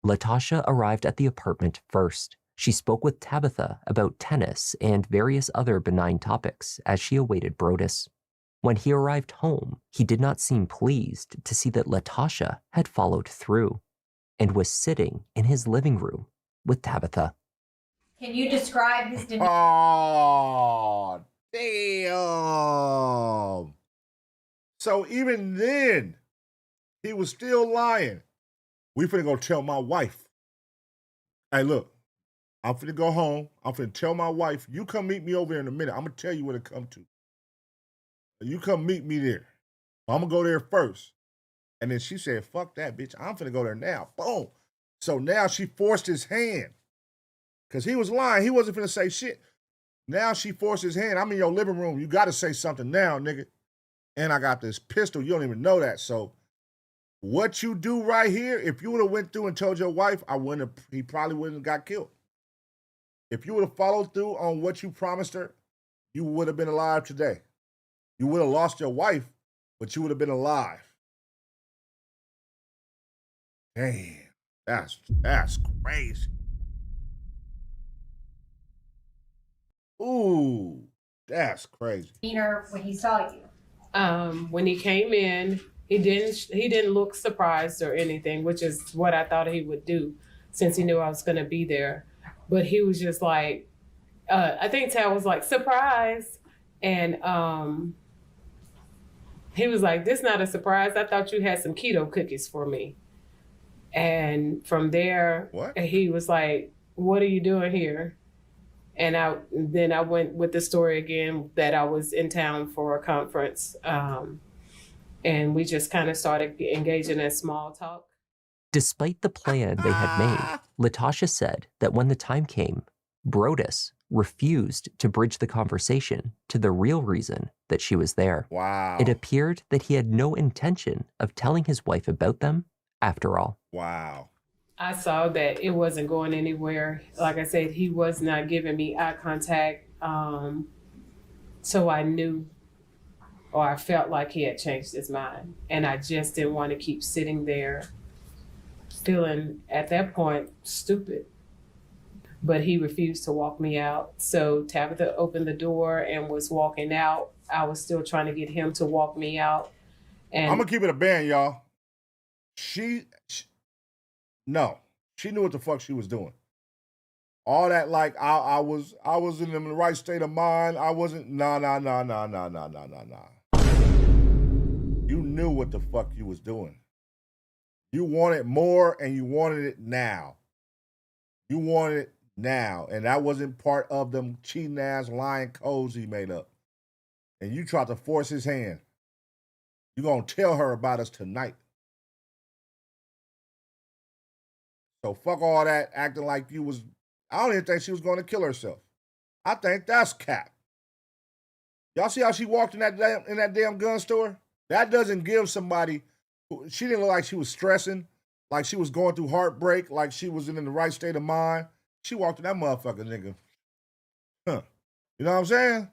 Latasha arrived at the apartment first. She spoke with Tabitha about tennis and various other benign topics as she awaited Brodes. When he arrived home, he did not seem pleased to see that Latasha had followed through and was sitting in his living room with Tabitha. Can you describe his demeanor? Oh, damn. So even then, he was still lying. We finna go tell my wife. Hey, look, I'm finna go home. I'm finna tell my wife, you come meet me over here in a minute. I'm gonna tell you where to come to. You come meet me there. I'm gonna go there first. And then she said, fuck that, bitch. I'm finna go there now. Boom. So now she forced his hand. Because he was lying. He wasn't finna say shit. Now she forced his hand. I'm in your living room. You gotta say something now, nigga. And I got this pistol. You don't even know that. So what you do right here, if you would have went through and told your wife, he probably wouldn't have got killed. If you would have followed through on what you promised her, you would have been alive today. You would have lost your wife, but you would have been alive. Damn, that's crazy. Ooh, that's crazy. Demeanor when he saw you? When he came in, he didn't look surprised or anything, which is what I thought he would do since he knew I was gonna be there. But he was just like, I think Tab was like, surprise. And he was like, this not a surprise. I thought you had some keto cookies for me. And from there, he was like, what are you doing here? And then I went with the story again that I was in town for a conference. And we just kind of started engaging in small talk. Despite the plan they had made, Latasha said that when the time came, Brodes refused to bridge the conversation to the real reason that she was there. Wow. It appeared that he had no intention of telling his wife about them after all. Wow. I saw that it wasn't going anywhere. Like I said, he was not giving me eye contact. So I knew, or I felt like he had changed his mind. And I just didn't want to keep sitting there feeling, at that point, stupid. But he refused to walk me out. So Tabitha opened the door and was walking out. I was still trying to get him to walk me out. And I'm going to keep it a band, y'all. No, she knew what the fuck she was doing. All that, like, I was in the right state of mind. I wasn't, nah. You knew what the fuck you was doing. You wanted more, and you wanted it now. You wanted it now, and that wasn't part of them cheating ass lying codes he made up. And you tried to force his hand. You're gonna tell her about us tonight. So fuck all that acting like you was. I don't even think she was going to kill herself. I think that's cap. Y'all see how she walked in that damn gun store? That doesn't give somebody. She didn't look like she was stressing, like she was going through heartbreak, like she was in the right state of mind. She walked in that motherfucker, nigga. Huh. You know what I'm saying?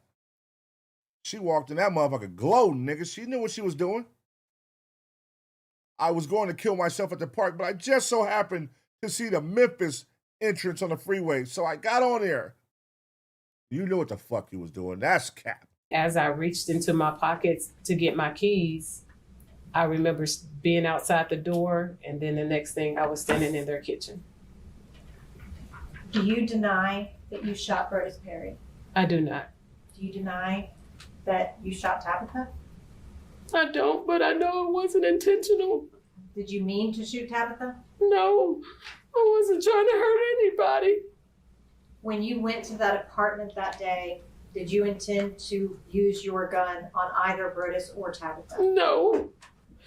She walked in that motherfucker gloating, nigga. She knew what she was doing. I was going to kill myself at the park, but I just so happened to see the Memphis entrance on the freeway. So I got on there. You knew what the fuck you was doing. That's cap. As I reached into my pockets to get my keys, I remember being outside the door, and then the next thing I was standing in their kitchen. Do you deny that you shot Brodes Perry? I do not. Do you deny that you shot Tabitha? I don't, but I know it wasn't intentional. Did you mean to shoot Tabitha? No, I wasn't trying to hurt anybody. When you went to that apartment that day, did you intend to use your gun on either Brodes or Tabitha? No.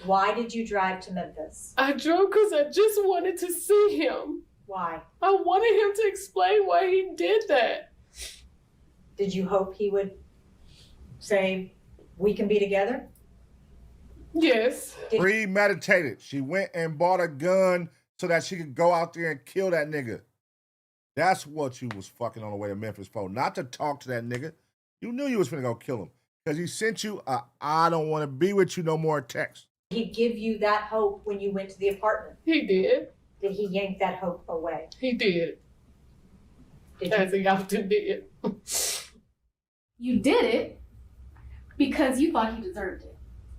Why did you drive to Memphis? I drove because I just wanted to see him. Why? I wanted him to explain why he did that. Did you hope he would say, we can be together? Yes. Premeditated. She went and bought a gun so that she could go out there and kill that nigga. That's what you was fucking on the way to Memphis for. Not to talk to that nigga. You knew you was finna go kill him. Because he sent you a I don't want to be with you no more text. Did he give you that hope when you went to the apartment? He did. Did he yank that hope away? He did. As he often did. You did it because you thought he deserved it.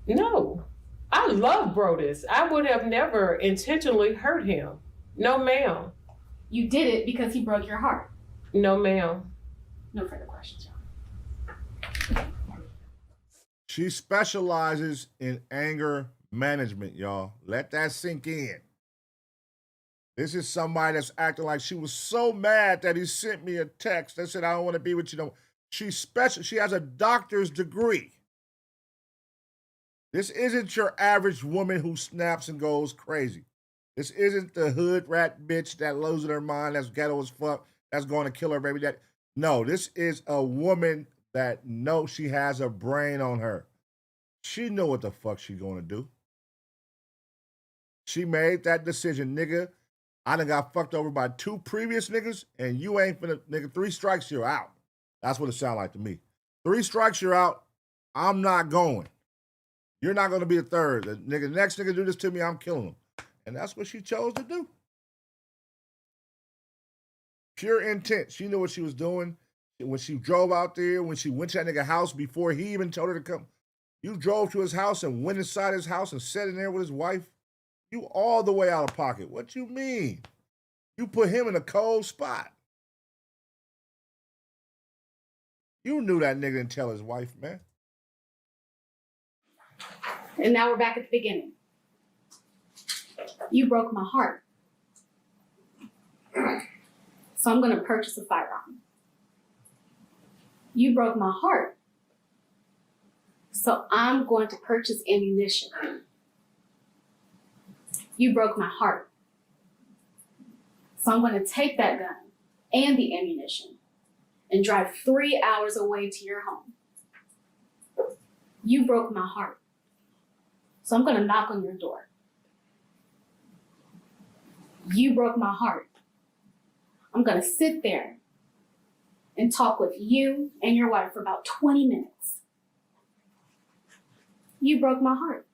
No. I love Brodes. I would have never intentionally hurt him. No, ma'am. You did it because he broke your heart. No, ma'am. No further questions, y'all. She specializes in anger management, y'all. Let that sink in. This is somebody that's acting like she was so mad that he sent me a text that said, I don't want to be with you no more. She's special. She has a doctor's degree. This isn't your average woman who snaps and goes crazy. This isn't the hood rat bitch that loses her mind, that's ghetto as fuck, that's going to kill her baby daddy. No, this is a woman that knows she has a brain on her. She know what the fuck she going to do. She made that decision, nigga. I done got fucked over by 2 previous niggas, and you ain't finna, nigga, 3 strikes, you're out. That's what it sound like to me. 3 strikes, you're out. I'm not going. You're not going to be the third. The next nigga do this to me, I'm killing him. And that's what she chose to do. Pure intent. She knew what she was doing. When she drove out there, when she went to that nigga house before he even told her to come, you drove to his house and went inside his house and sat in there with his wife. You all the way out of pocket. What you mean? You put him in a cold spot. You knew that nigga didn't tell his wife, man. And now we're back at the beginning. You broke my heart. So I'm going to purchase a firearm. You broke my heart. So I'm going to purchase ammunition. You broke my heart. So I'm going to take that gun and the ammunition and drive 3 hours away to your home. You broke my heart. So I'm going to knock on your door. You broke my heart. I'm going to sit there and talk with you and your wife for about 20 minutes. You broke my heart.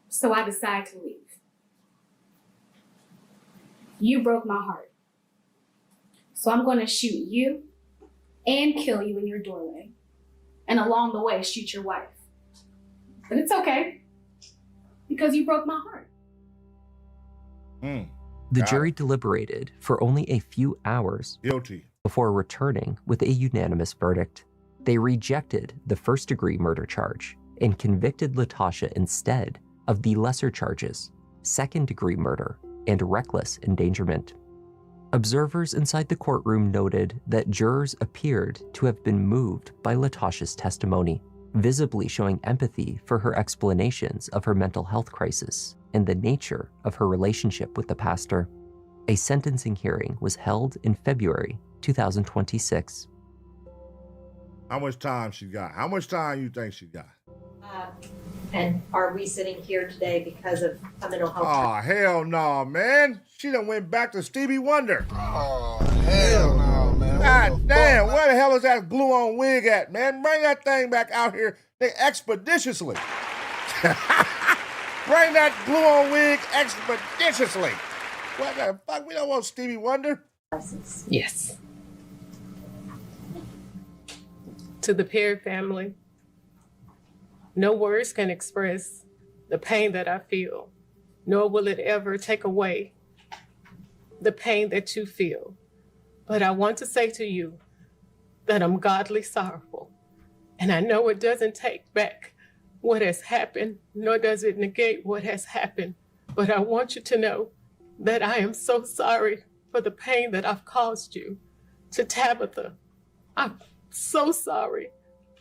So I decide to leave. You broke my heart. So I'm going to shoot you and kill you in your doorway. And along the way, shoot your wife. But it's okay, because you broke my heart. The jury deliberated for only a few hours Guilty. Before returning with a unanimous verdict. They rejected the first-degree murder charge and convicted Latasha instead of the lesser charges, second-degree murder and reckless endangerment. Observers inside the courtroom noted that jurors appeared to have been moved by Latasha's testimony, visibly showing empathy for her explanations of her mental health crisis and the nature of her relationship with the pastor. A sentencing hearing was held in February 2026. How much time she got? How much time you think she got? And are we sitting here today because of a mental health? Oh, hell no, man. She done went back to Stevie Wonder. Oh, hell no, man. God damn, where the hell is that glue-on wig at, man? Bring that thing back out here expeditiously. Bring that glue-on wig expeditiously. What the fuck? We don't want Stevie Wonder. Yes. To the Perry family, no words can express the pain that I feel, nor will it ever take away the pain that you feel. But I want to say to you that I'm godly sorrowful. And I know it doesn't take back what has happened, nor does it negate what has happened. But I want you to know that I am so sorry for the pain that I've caused you. To Tabitha, I'm so sorry.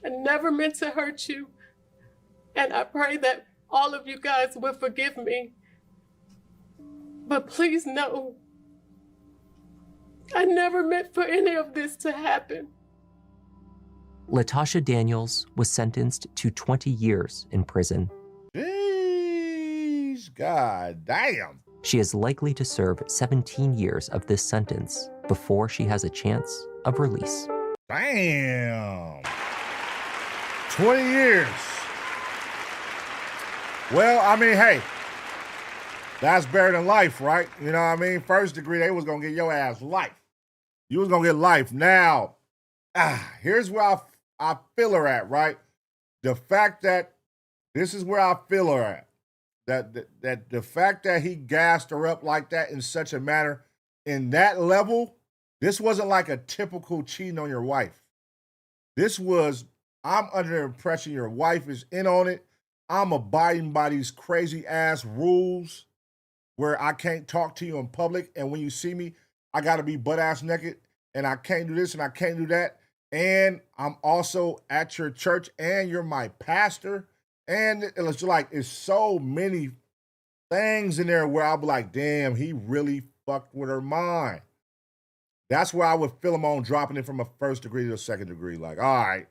I never meant to hurt you. And I pray that all of you guys will forgive me. But please know, I never meant for any of this to happen. Latasha Daniels was sentenced to 20 years in prison. Jeez, god damn. She is likely to serve 17 years of this sentence before she has a chance of release. Damn. 20 years. Well, I mean, hey, that's better than life, right? You know what I mean? First degree, they was going to get your ass life. You was going to get life. Now, here's where I feel her at, right? The fact that this is where I feel her at. That the fact that he gassed her up like that in such a manner, in that level, this wasn't like a typical cheating on your wife. This was, I'm under the impression your wife is in on it. I'm abiding by these crazy ass rules where I can't talk to you in public. And when you see me, I got to be butt ass naked and I can't do this and I can't do that. And I'm also at your church and you're my pastor. And it's like, it's so many things in there where I'll be like, damn, he really fucked with her mind. That's where I would feel him on dropping it from a first degree to a second degree. Like, all right,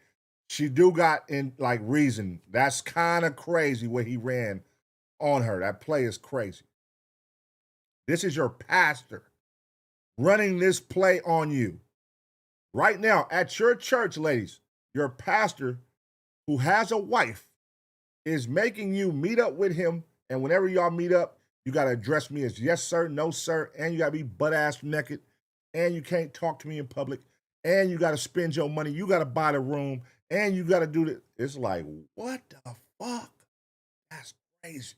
she do got in like reason. That's kind of crazy what he ran on her. That play is crazy. This is your pastor running this play on you. Right now, at your church, ladies, your pastor who has a wife is making you meet up with him. And whenever y'all meet up, you got to address me as yes, sir, no, sir. And you got to be butt-ass naked. And you can't talk to me in public. And you got to spend your money. You got to buy the room. And you got to do this. It's like, what the fuck? That's crazy.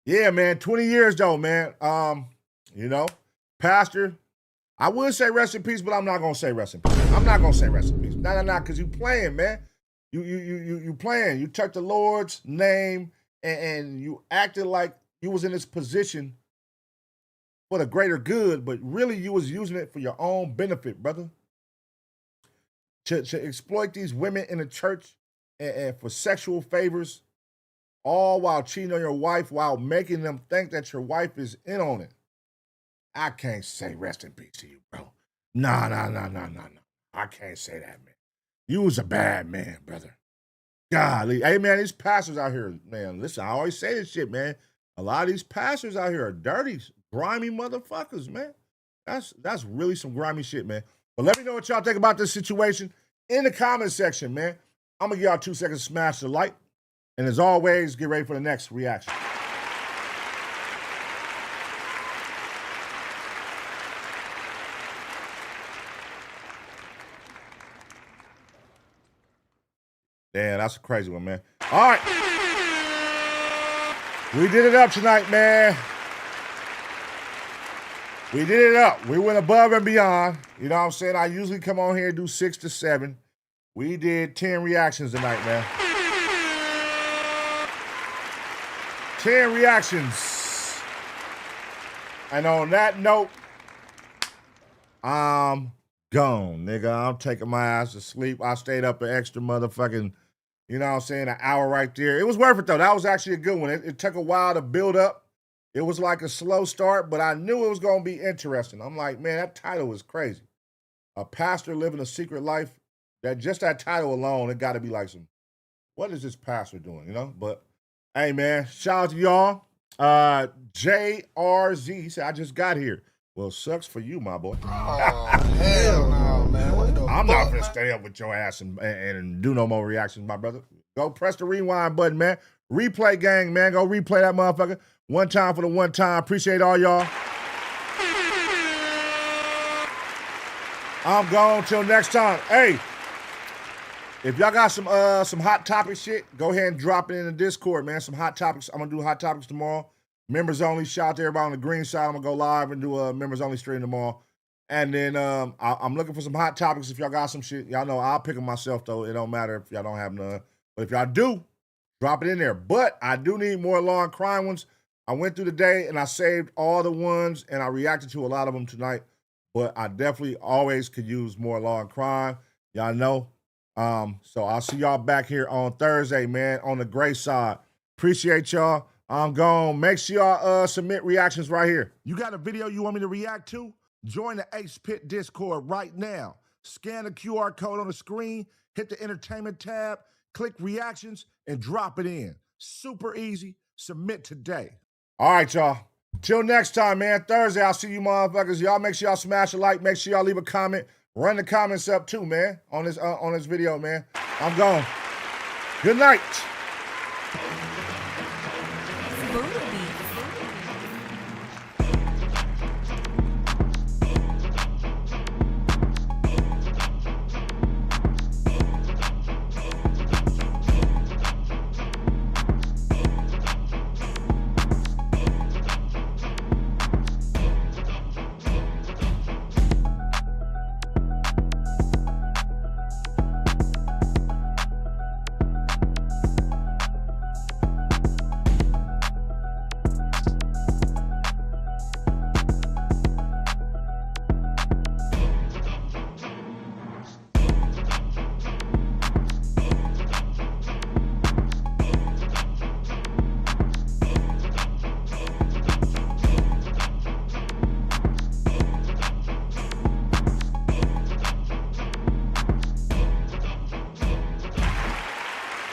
Yeah, man, 20 years though, man. You know, pastor, I would say rest in peace, but I'm not going to say rest in peace. I'm not going to say rest in peace. No, because you playing, man. You playing. You took the Lord's name and you acted like you was in this position for the greater good, but really you was using it for your own benefit, brother. To exploit these women in the church and for sexual favors, all while cheating on your wife, while making them think that your wife is in on it. I can't say rest in peace to you, bro. No. I can't say that, man. You was a bad man, brother. Golly. Hey, man, these pastors out here, man, listen, I always say this shit, man. A lot of these pastors out here are dirty, grimy motherfuckers, man. That's really some grimy shit, man. But let me know what y'all think about this situation in the comment section, man. I'm going to give y'all 2 seconds to smash the like. And as always, get ready for the next reaction. Damn, that's a crazy one, man. All right. We did it up tonight, man. We did it up. We went above and beyond. You know what I'm saying? I usually come on here and do 6 to 7. We did 10 reactions tonight, man. 10 reactions. And on that note, I'm gone, nigga. I'm taking my ass to sleep. I stayed up an extra motherfucking, you know what I'm saying, an hour right there. It was worth it, though. That was actually a good one. It took a while to build up. It was like a slow start, but I knew it was going to be interesting. I'm like, man, that title was crazy. A pastor living a secret life. That title alone, it got to be like some, what is this pastor doing, you know? But, hey, man, shout out to y'all. JRZ, he said, I just got here. Well, sucks for you, my boy. Oh, hell no, man. What the I'm fuck, not going to man? stay up with your ass and do no more reactions, my brother. Go press the rewind button, man. Replay gang, man. Go replay that motherfucker. One time for the one time. Appreciate all y'all. I'm gone till next time. Hey, if y'all got some hot topic shit, go ahead and drop it in the Discord, man. Some hot topics. I'm gonna do hot topics tomorrow. Members only. Shout out to everybody on the green side. I'm gonna go live and do a members only stream tomorrow. And then I'm looking for some hot topics. If y'all got some shit, y'all know I'll pick them myself though. It don't matter if y'all don't have none. But if y'all do, drop it in there. But I do need more law and crime ones. I went through the day and I saved all the ones and I reacted to a lot of them tonight. But I definitely always could use more law and crime. Y'all know. So I'll see y'all back here on Thursday, man, on the gray side. Appreciate y'all. I'm gone. Make sure y'all submit reactions right here. You got a video you want me to react to? Join the Ace Pit Discord right now. Scan the QR code on the screen, hit the entertainment tab, click reactions, and drop it in. Super easy. Submit today. All right, y'all. Till next time, man. Thursday, I'll see you motherfuckers. Y'all make sure y'all smash a like. Make sure y'all leave a comment. Run the comments up too, man, on this video, man. I'm gone. Good night.